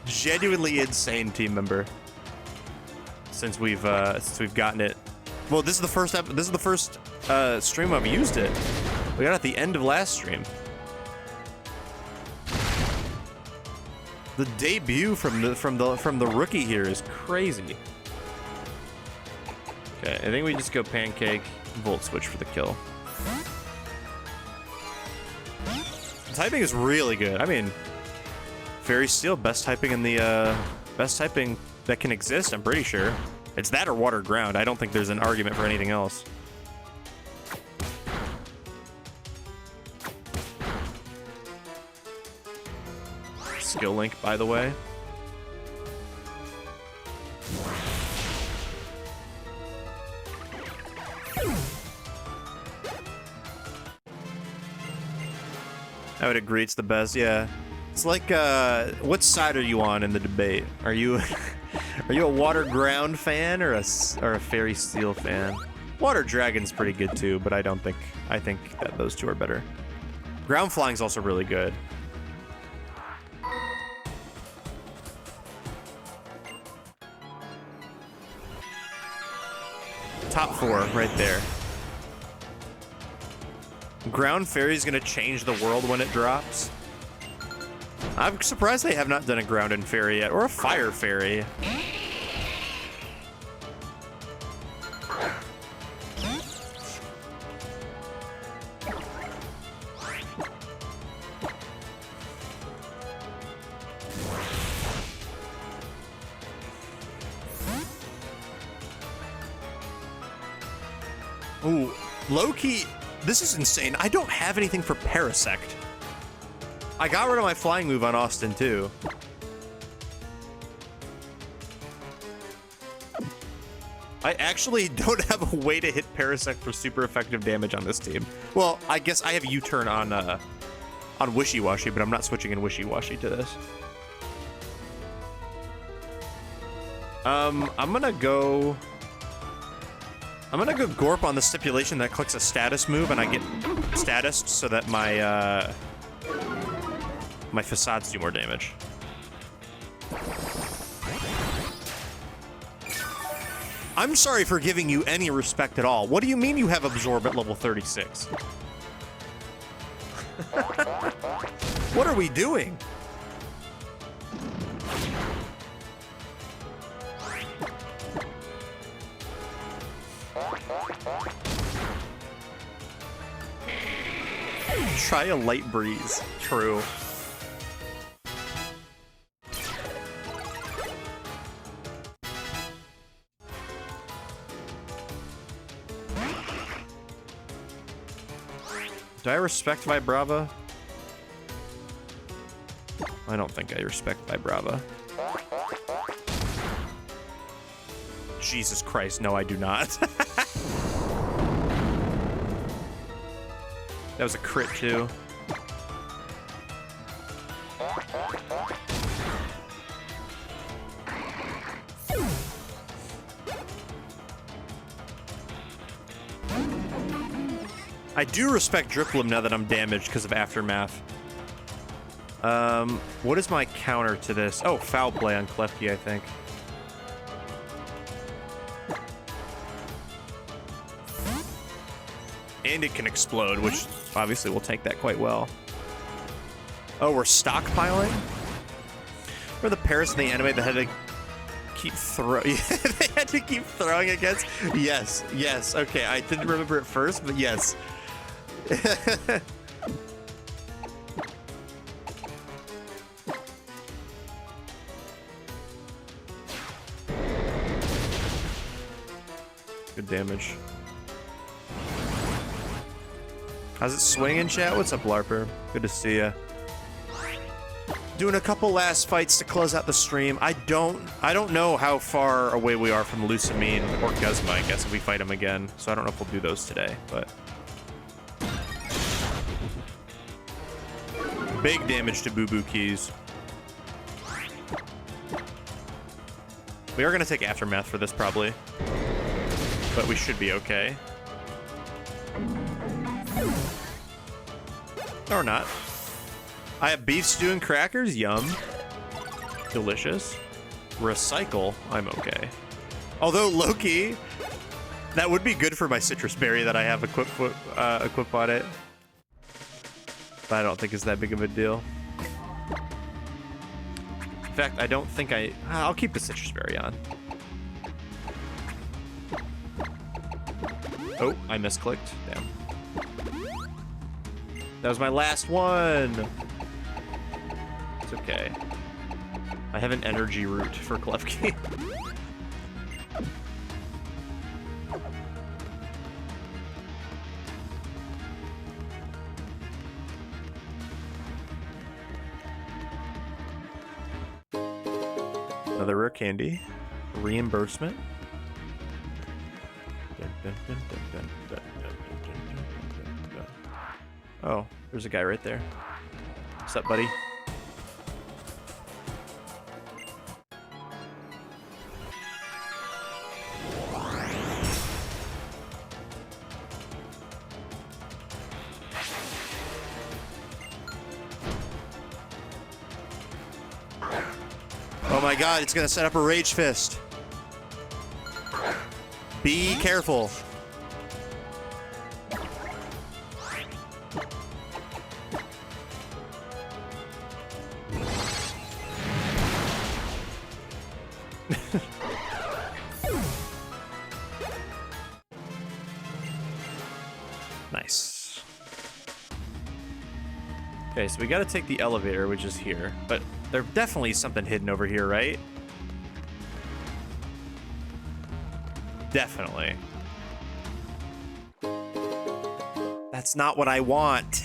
Speaker 1: genuinely insane team member since we've gotten it. Well, this is the first stream I've used it. We got it at the end of last stream. The debut from the rookie here is crazy. Okay, I think we just go Pancake, Volt Switch for the kill. The typing is really good. I mean, Fairy Steel, best typing in the best typing that can exist. I'm pretty sure it's that or Water Ground. I don't think there's an argument for anything else. Skill Link, by the way. I would agree it's the best, yeah. It's like, what side are you on in the debate? Are you are you a Water Ground fan or a Fairy Steel fan? Water Dragon's pretty good too, but I think that those two are better. Ground Flying's also really good. Top 4 right there. Ground Fairy's gonna change the world when it drops. I'm surprised they have not done a Ground and Fairy yet, or a Fire Fairy. Ooh, low-key, this is insane. I don't have anything for Parasect. I got rid of my flying move on Austin, too. I actually don't have a way to hit Parasect for super effective damage on this team. Well, I guess I have U-turn on Wishy-Washy, but I'm not switching in Wishy-Washy to this. I'm gonna go Gorp on the stipulation that clicks a status move and I get statused so that my my facades do more damage. I'm sorry for giving you any respect at all. What do you mean you have Absorb at level 36? What are we doing? Try a Light Breeze. True. Do I respect Vibrava? I don't think I respect Vibrava. Jesus Christ, no, I do not. That was a crit, too. I do respect Driploom now that I'm damaged because of Aftermath. What is my counter to this? Oh, Foul Play on Klefki, I think. And it can explode, which obviously will take that quite well. Oh, we're stockpiling? Or the Paris in the anime that had to keep throwing. They had to keep throwing against. Yes, yes. Okay, I didn't remember it first, but yes. Good damage. How's it swinging, chat? What's up, Larper? Good to see ya. Doing a couple last fights to close out the stream. I don't know how far away we are from Lusamine or Guzma, I guess, if we fight him again. So I don't know if we'll do those today, but... Big damage to Boo Boo Keys. We are going to take Aftermath for this, probably. But we should be okay. Or not. I have beef stew and crackers. Yum. Delicious. Recycle. I'm okay. Although, low-key, that would be good for my citrus berry that I have equipped on it. But I don't think it's that big of a deal. In fact, I don't think I'll keep the citrus berry on. Oh, I misclicked. Damn. That was my last one. It's okay. I have an energy root for Klefki. Another rare candy. Reimbursement. Oh, there's a guy right there. What's up, buddy? Oh my god, it's gonna set up a Rage Fist. Be careful. Nice. Okay, so we gotta take the elevator, which is here, but there's definitely something hidden over here, right? Definitely. That's not what I want.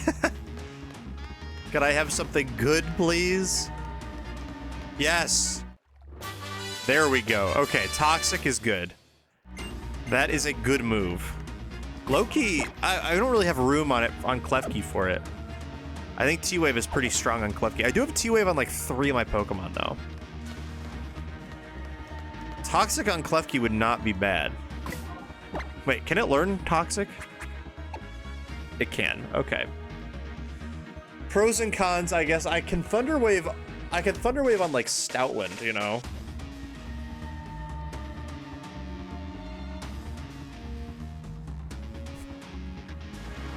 Speaker 1: Could I have something good, please? Yes. There we go. Okay, toxic is good. That is a good move. Low-key, I don't really have room on Klefki for it. I think T-Wave is pretty strong on Klefki. I do have T-Wave on like 3 of my Pokemon, though. Toxic on Klefki would not be bad. Wait, can it learn Toxic? It can. Okay. Pros and cons, I guess. I can Thunder Wave on like Stoutland, you know.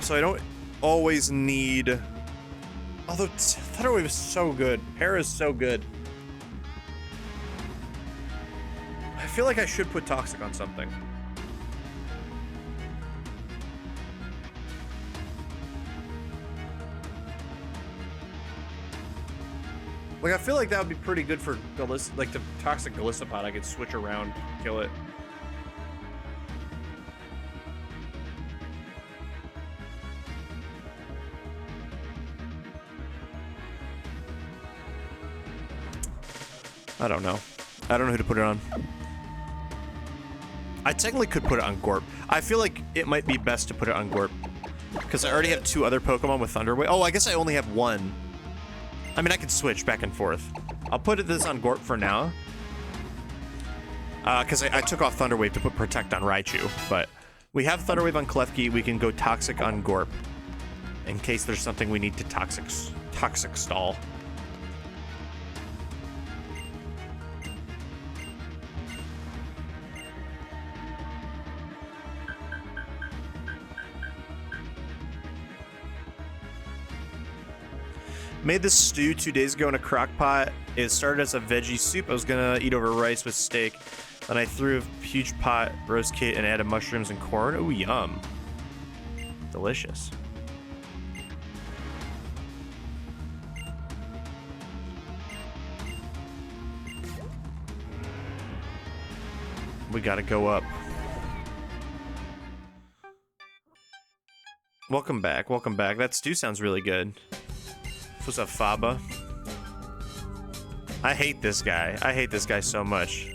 Speaker 1: So I don't always need. Although Thunder Wave is so good. Para is so good. I feel like I should put Toxic on something. Like, I feel like that would be pretty good for like the Toxic Golisopod. I could switch around, kill it. I don't know. I don't know who to put it on. I technically could put it on Gorp. I feel like it might be best to put it on Gorp, because I already have 2 other Pokemon with Thunder Wave. Oh, I guess I only have 1. I mean, I could switch back and forth. I'll put this on Gorp for now, because I took off Thunder Wave to put Protect on Raichu. But we have Thunder Wave on Klefki. We can go Toxic on Gorp in case there's something we need to Toxic stall. Made this stew 2 days ago in a crock pot. It started as a veggie soup. I was gonna eat over rice with steak. Then I threw a huge pot roast kit and added mushrooms and corn. Ooh, yum. Delicious. We gotta go up. Welcome back, welcome back. That stew sounds really good. What's up, Faba? I hate this guy. I hate this guy so much.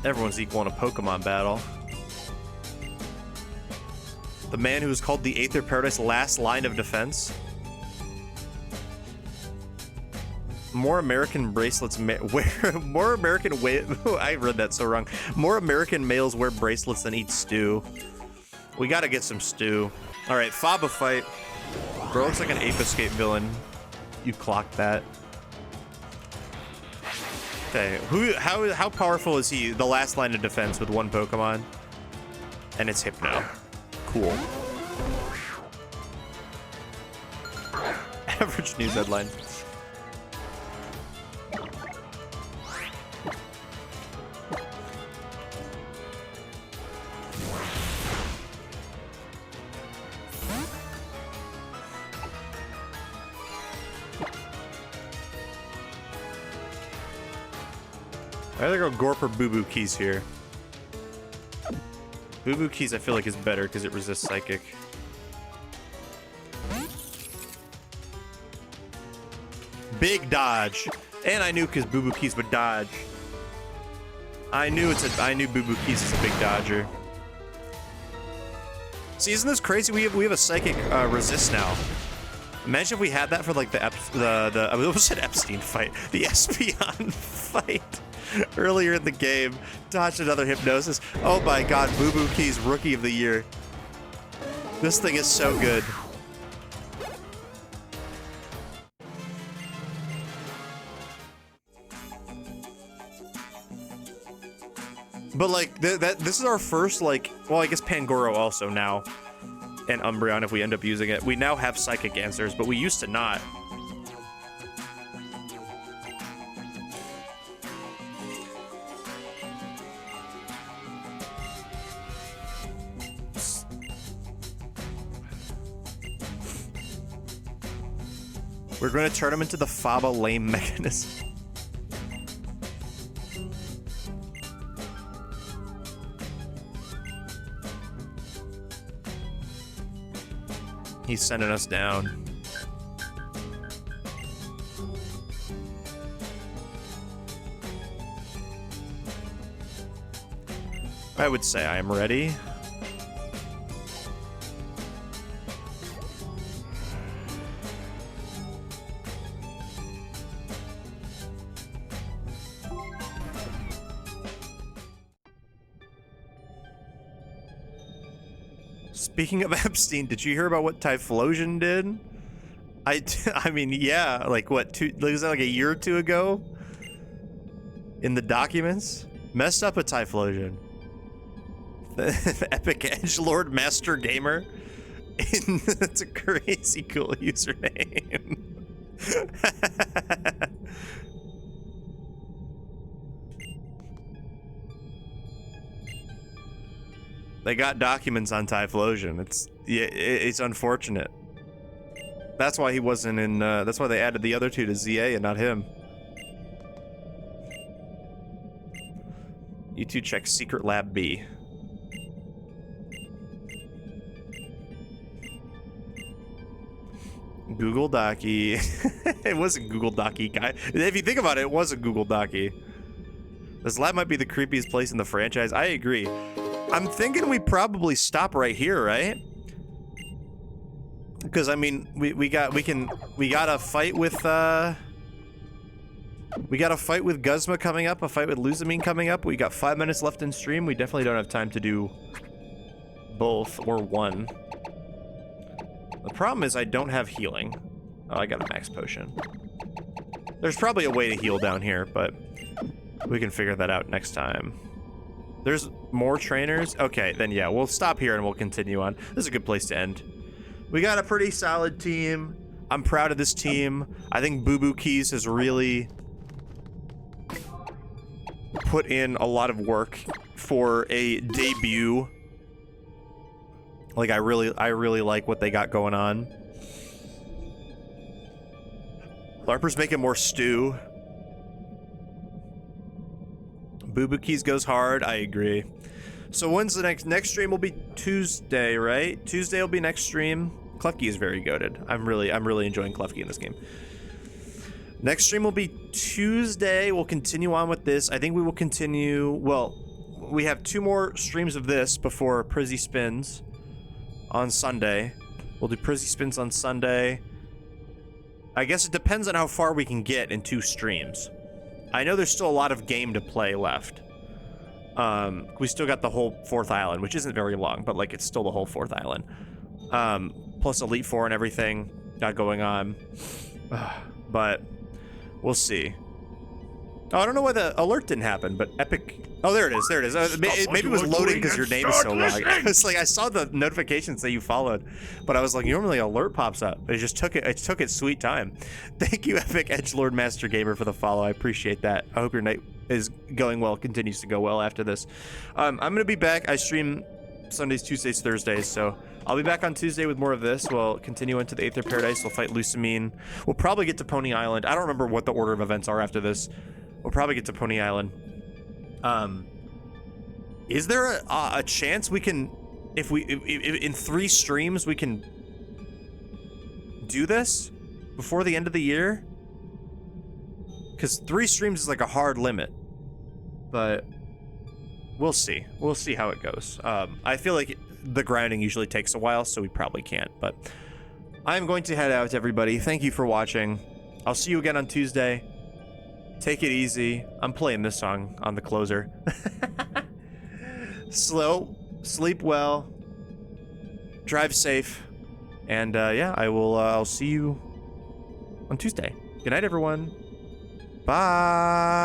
Speaker 1: Everyone's equal in a Pokemon battle. The man who was called the Aether Paradise last line of defense. More American bracelets wear more American I read that so wrong. More American males wear bracelets than eat stew. We gotta get some stew. All right, Faba fight. Bro looks like an Ape Escape villain. You clocked that. Okay, how powerful is he? The last line of defense with one Pokemon, and it's Hypno. Cool. Average news headline. I'd rather go Gorp or Boo Boo Keys here. Boo Boo Keys I feel like is better because it resists Psychic. Big dodge. And I knew because Boo Boo Keys would dodge. I knew Boo Boo Keys is a big dodger. See, isn't this crazy? We have a Psychic resist now. Imagine if we had that for like I almost said Epstein fight. The Espeon fight. Earlier in the game, dodged another Hypnosis. Oh my god, Boo Boo Keys Rookie of the Year. This thing is so good. But like, this is our first, like, well, I guess Pangoro also now, and Umbreon if we end up using it. We now have Psychic answers, but we used to not. We're going to turn him into the Faba lame mechanism. He's sending us down. I would say I am ready. Speaking of Epstein, did you hear about what Typhlosion did? I mean, yeah, like what, was that like a year or two ago? In the documents? Messed up a Typhlosion. Epic Edgelord Master Gamer. That's a crazy cool username. They got documents on Typhlosion. It's unfortunate. That's why he wasn't in. That's why they added the other two to ZA and not him. You two check Secret Lab B. Google Docky. It wasn't Google Docky, guy. If you think about it, it was a Google Docky. This lab might be the creepiest place in the franchise. I agree. I'm thinking we probably stop right here, right? Because I mean, we got a fight with Guzma coming up, a fight with Luzamine coming up. We got 5 minutes left in stream. We definitely don't have time to do both or one. The problem is I don't have healing. Oh, I got a max potion. There's probably a way to heal down here, but we can figure that out next time. There's more trainers? Okay, then yeah, we'll stop here and we'll continue on. This is a good place to end. We got a pretty solid team. I'm proud of this team. I think Boo Boo Keys has really put in a lot of work for a debut. Like, I really like what they got going on. LARPers making more stew. Boo Boo Keys goes hard. I agree. So when's the next stream? Will be Tuesday, right? Tuesday will be next stream. Klefki is very goated. I'm really enjoying Klefki in this game. Next stream will be Tuesday. We'll continue on with this. I think we will continue. Well, we have 2 more streams of this before Prizzy Spins on Sunday. We'll do Prizzy Spins on Sunday. I guess it depends on how far we can get in 2 streams. I know there's still a lot of game to play left. We still got the whole 4th island, which isn't very long, but like it's still the whole 4th island. Plus Elite Four and everything got going on. But we'll see. Oh, I don't know why the alert didn't happen, but Epic... Oh, there it is. There it is. Maybe it was loading because your name is so long. It's like I saw the notifications that you followed, but I was like, normally alert pops up. It just took it. It took its sweet time. Thank you, Epic Edgelord Master Gamer, for the follow. I appreciate that. I hope your night is going well. Continues to go well after this. I'm gonna be back. I stream Sundays, Tuesdays, Thursdays, so I'll be back on Tuesday with more of this. We'll continue into the Aether Paradise. We'll fight Lusamine. We'll probably get to Pony Island. I don't remember what the order of events are after this. We'll probably get to Pony Island. Is there a chance we can, if in 3 streams we can do this before the end of the year? Because 3 streams is like a hard limit, but we'll see. We'll see how it goes. I feel like the grinding usually takes a while, so we probably can't, but I'm going to head out, everybody. Thank you for watching. I'll see you again on Tuesday. Take it easy. I'm playing this song on the closer. Slow, sleep well, drive safe, and yeah, I'll see you on Tuesday. Good night, everyone. Bye.